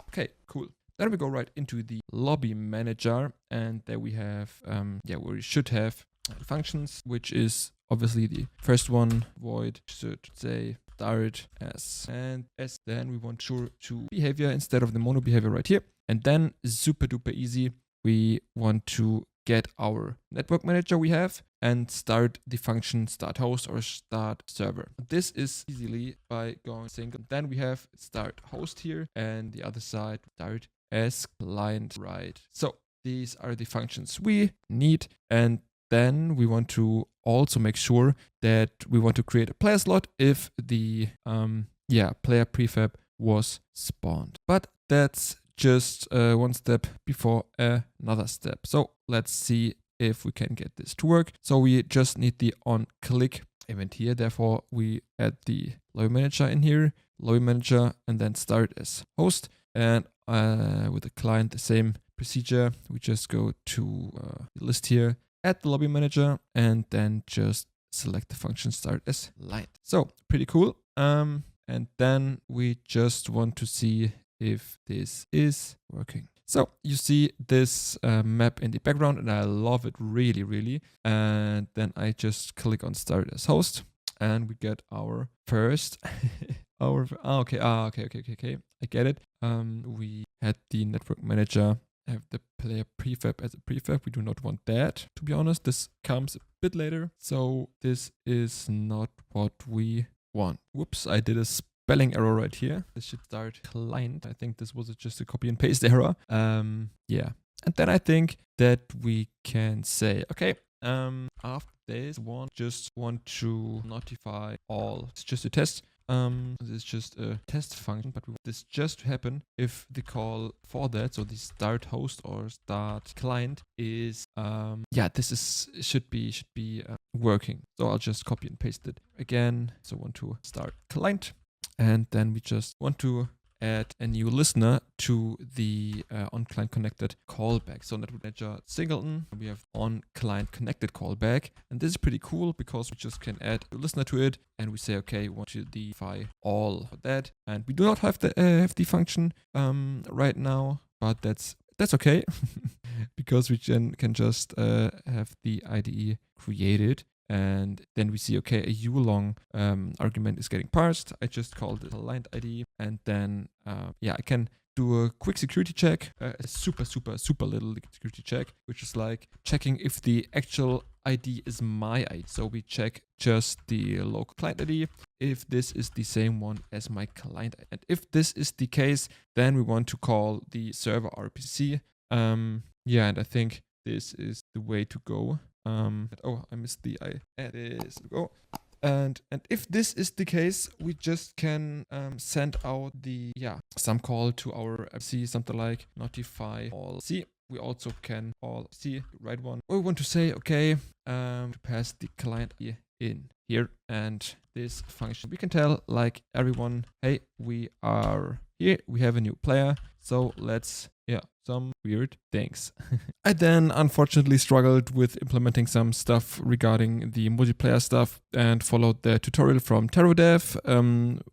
Okay, cool. Then we go right into the lobby manager, and there we have, we should have functions, which is obviously the first one, void should say start as, and as, then we want sure to behavior instead of the mono behavior right here. And then super duper easy, we want to get our network manager we have and start the function start host or start server. This is easily by going single. Then we have start host here, and the other side start as client, right? So these are the functions we need, and then we want to also make sure that we want to create a player slot if the player prefab was spawned. But that's just one step before another step. So let's see if we can get this to work. So we just need the on click event here. Therefore, we add the lobby manager in here, lobby manager, and then start as host. And with the client, the same procedure. We just go to the list here, add the lobby manager, and then just select the function start as line. So pretty cool. And then we just want to see if this is working. So you see this map in the background, and I love it really, really. And then I just click on start as host, and we get our first okay. I get it. We had the network manager have the player prefab as a prefab. We do not want that, to be honest. This comes a bit later. So this is not what we want. Whoops, I did a spelling error right here. This should start client. I think this was just a copy and paste error. Yeah. And then I think that we can say, okay, after this one, just want to notify all. It's just a test. This is just a test function, but we want this just to happen if the call for that, so the start host or start client is, should be working. So I'll just copy and paste it again. So want to start client, and then we just want to add a new listener to the on client connected callback. So network manager singleton, we have on client connected callback, and this is pretty cool because we just can add a listener to it, and we say, okay, we want to defy all for that, and we do not have the function right now, but that's okay because we can just have the IDE created. And then we see, okay, a ulong argument is getting parsed. I just called it a line ID, and then I can do a quick security check, a super little security check, which is like checking if the actual ID is my ID. So we check just the local client ID, if this is the same one as my client ID. And if this is the case, then we want to call the server RPC. And I think this is the way to go. I missed the I. There is go. And if this is the case, we just can send out the some call to our FC, something like notify all C. We also can all C, right one. Or we want to say, okay, to pass the client in here, and this function we can tell like everyone, hey, we are here, we have a new player, so let's some weird things. I then unfortunately struggled with implementing some stuff regarding the multiplayer stuff and followed the tutorial from gamedev,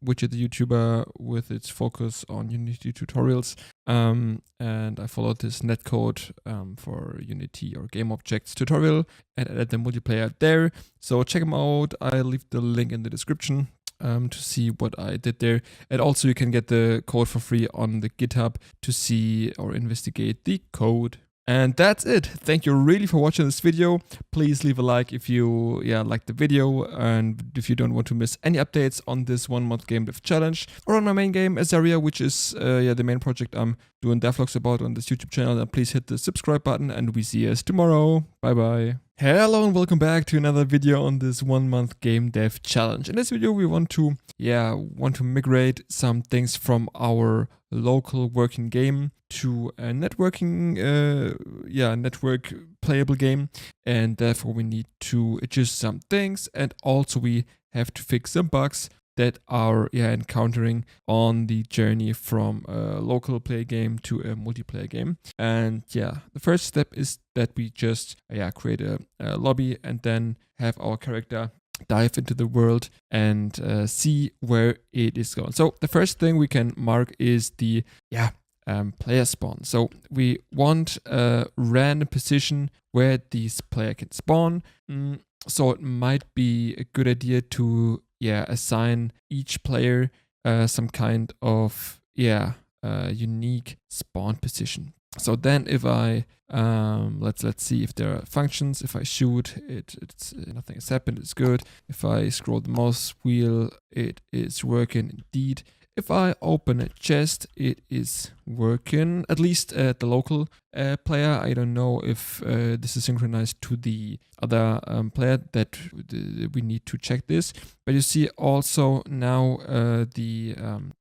which is a YouTuber with its focus on Unity tutorials. And I followed this netcode for Unity or game objects tutorial and added the multiplayer there. So check them out. I'll leave the link in the description to see what I did there. And also you can get the code for free on the GitHub to see or investigate the code. And that's it. Thank you really for watching this video. Please leave a like if you like the video, and if you don't want to miss any updates on this 1 month game dev challenge or on my main game Azaria, which is the main project I'm doing devlogs about on this YouTube channel. And please hit the subscribe button, and we see us tomorrow. Bye bye. Hello and welcome back to another video on this 1 month game dev challenge. In this video we want to migrate some things from our local working game to a networking network playable game, and therefore we need to adjust some things, and also we have to fix some bugs that are encountering on the journey from a local play game to a multiplayer game. And the first step is that we just create a lobby and then have our character dive into the world and see where it is going. So the first thing we can mark is the player spawn. So we want a random position where this player can spawn. So it might be a good idea to assign each player some kind of unique spawn position. So then if I let's see if there are functions. If I shoot it's nothing has happened, it's good. If I scroll the mouse wheel, it is working indeed. If I open a chest, it is working, at least at the local player. I don't know if this is synchronized to the other player, that we need to check this. But you see also now the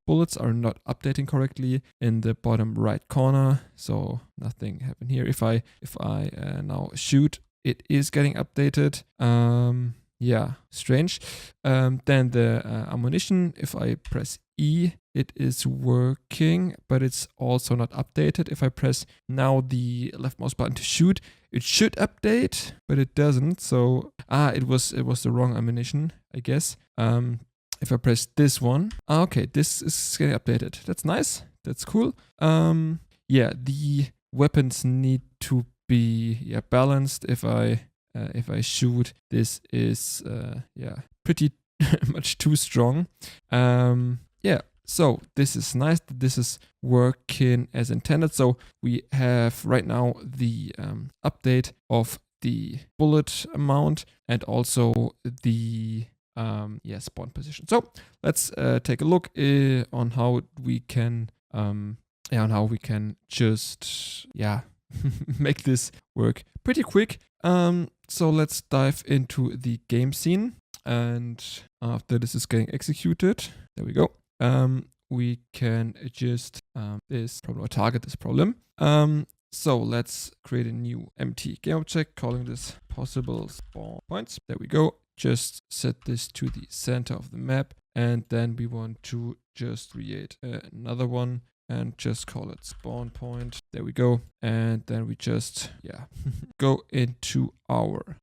bullets are not updating correctly in the bottom right corner, so nothing happened here. If I now shoot, it is getting updated. Strange. Then the ammunition, if I press E, it is working, but it's also not updated. If I press now the left mouse button to shoot, it should update, but it doesn't. So it was the wrong ammunition, I guess. If I press this one, okay, this is getting updated. That's nice. That's cool. The weapons need to be balanced. If I shoot, this is pretty much too strong. So this is nice. This is working as intended. So we have right now the update of the bullet amount and also the spawn position. So let's take a look on how we can just make this work pretty quick. So let's dive into the game scene, and after this is getting executed, there we go. We can adjust this problem or target this problem. So let's create a new empty game object, calling this possible spawn points. There we go. Just set this to the center of the map, and then we want to just create another one and just call it spawn point. There we go. And then we just go into our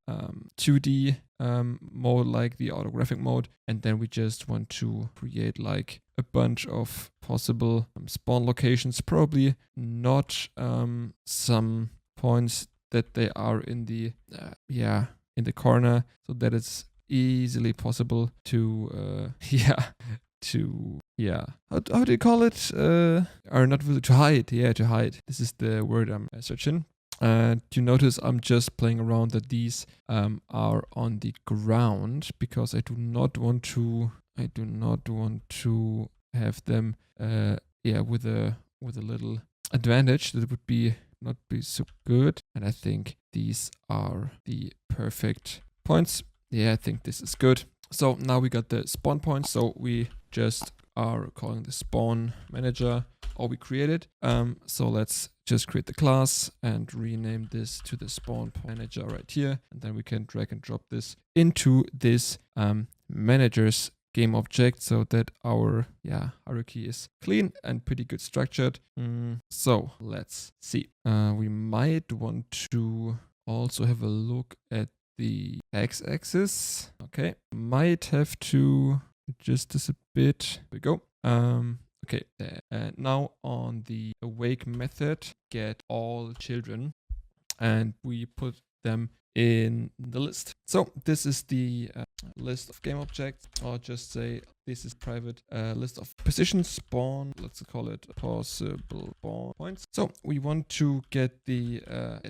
2D mode, like the autographic mode, and then we just want to create like a bunch of possible spawn locations, probably not some points that they are in the in the corner, so that it's easily possible to how do you call it? Or not really, to hide. To hide. This is the word I'm searching. You notice I'm just playing around that these are on the ground, because I do not want to have them with a little advantage. That would be not be so good. And I think these are the perfect points. I think this is good. So now we got the spawn points. So we just are calling the spawn manager, or we created. So let's just create the class and rename this to the spawn manager right here. And then we can drag and drop this into this manager's game object, so that our hierarchy is clean and pretty good structured. So let's see. We might want to also have a look at the x-axis. Okay, might have to adjust this a bit. There we go. Okay, and now on the awake method, get all children, and we put them in the list. So this is the list of game objects, or just say this is private list of position spawn. Let's call it possible spawn points. So we want to get the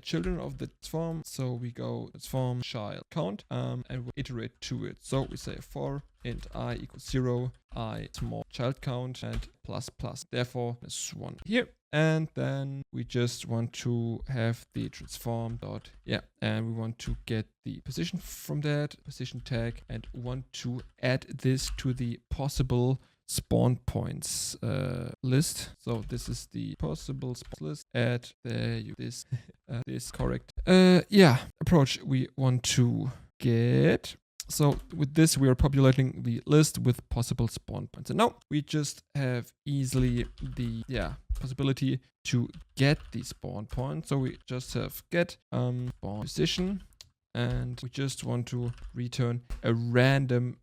children of the transform. So we go transform child count and we iterate to it. So we say for int I equals 0, I small child count and plus plus. Therefore, there's one here. And then we just want to have the transform dot, and we want to get the position from that position tag and want to add this to the possible spawn points list. So this is the possible spawn list. Add this this correct approach we want to get. So with this, we are populating the list with possible spawn points. And now we just have easily the possibility to get the spawn point. So we just have get spawn position, and we just want to return a random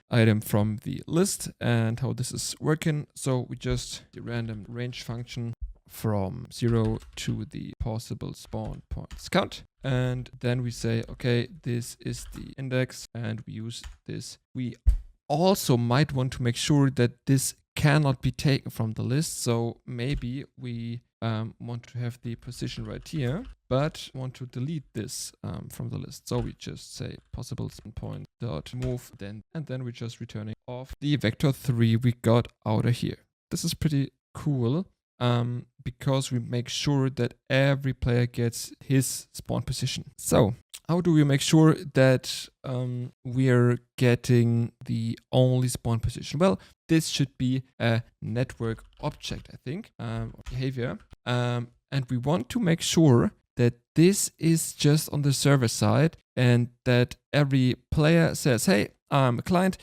item from the list. And how this is working, so we just the random range function from 0 to the possible spawn points count. And then we say, okay, this is the index, and we use this. We also might want to make sure that this cannot be taken from the list. So maybe we want to have the position right here, but want to delete this from the list. So we just say possible spawn point dot move, and then we're just returning off the vector 3 we got out of here. This is pretty cool. Because we make sure that every player gets his spawn position. So how do we make sure that we are getting the only spawn position? Well, this should be a network object, I think, behavior. And we want to make sure that this is just on the server side and that every player says, hey, I'm a client,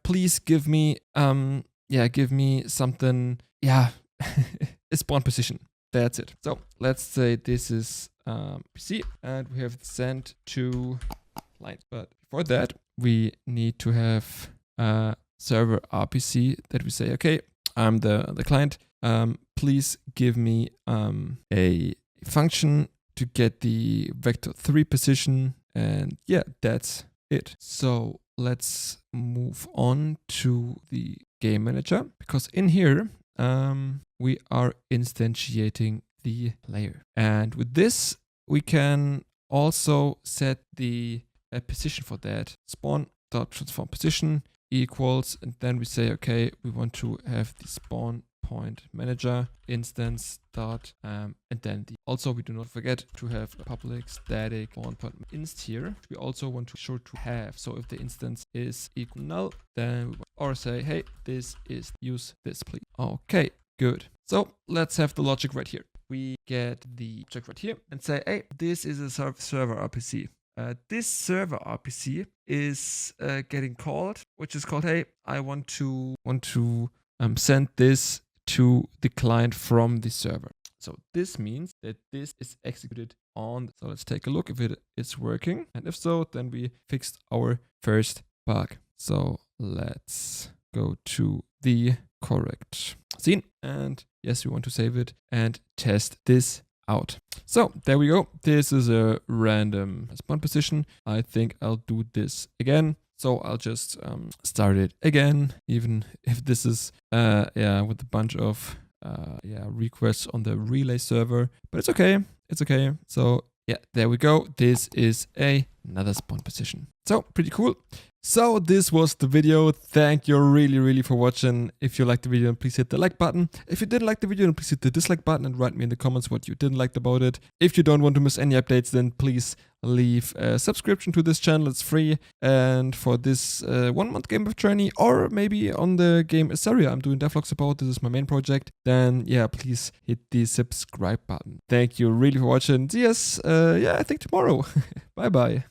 please give me something, a spawn position. That's it. So let's say this is PC, and we have sent to client. But for that, we need to have a server RPC that we say, okay, I'm the client. Please give me a function to get the vector 3 position, and that's it. So let's move on to the game manager, because in here we are instantiating the layer. And with this, we can also set the position for that. Spawn.transform position equals, and then we say, okay, we want to have the spawn point manager instance dot, and then also we do not forget to have a public static spawn point inst here. We also want to be sure to have, so if the instance is equal null, then we or say, hey, this is use this please. Okay, good. So let's have the logic right here. We get the object right here and say, hey, this is a server RPC. This server RPC is getting called, which is called, hey, I want to send this to the client from the server. So this means that this is executed on. So let's take a look if it is working. And if so, then we fixed our first bug. So let's go to the correct scene. And yes, we want to save it and test this out. So there we go. This is a random spawn position. I think I'll do this again. So I'll just start it again, even if this is with a bunch of requests on the relay server, but it's okay. It's okay. So yeah, there we go. This is another spawn position. So pretty cool. So this was the video. Thank you really for watching. If you liked the video, please hit the like button. If you didn't like the video, please hit the dislike button and write me in the comments what you didn't like about it. If you don't want to miss any updates, then please leave a subscription to this channel. It's free. And for this 1 month game of journey, or maybe on the game Azaria I'm doing devlogs about, this is my main project, then yeah, please hit the subscribe button. Thank you really for watching. See us, I think tomorrow. Bye bye.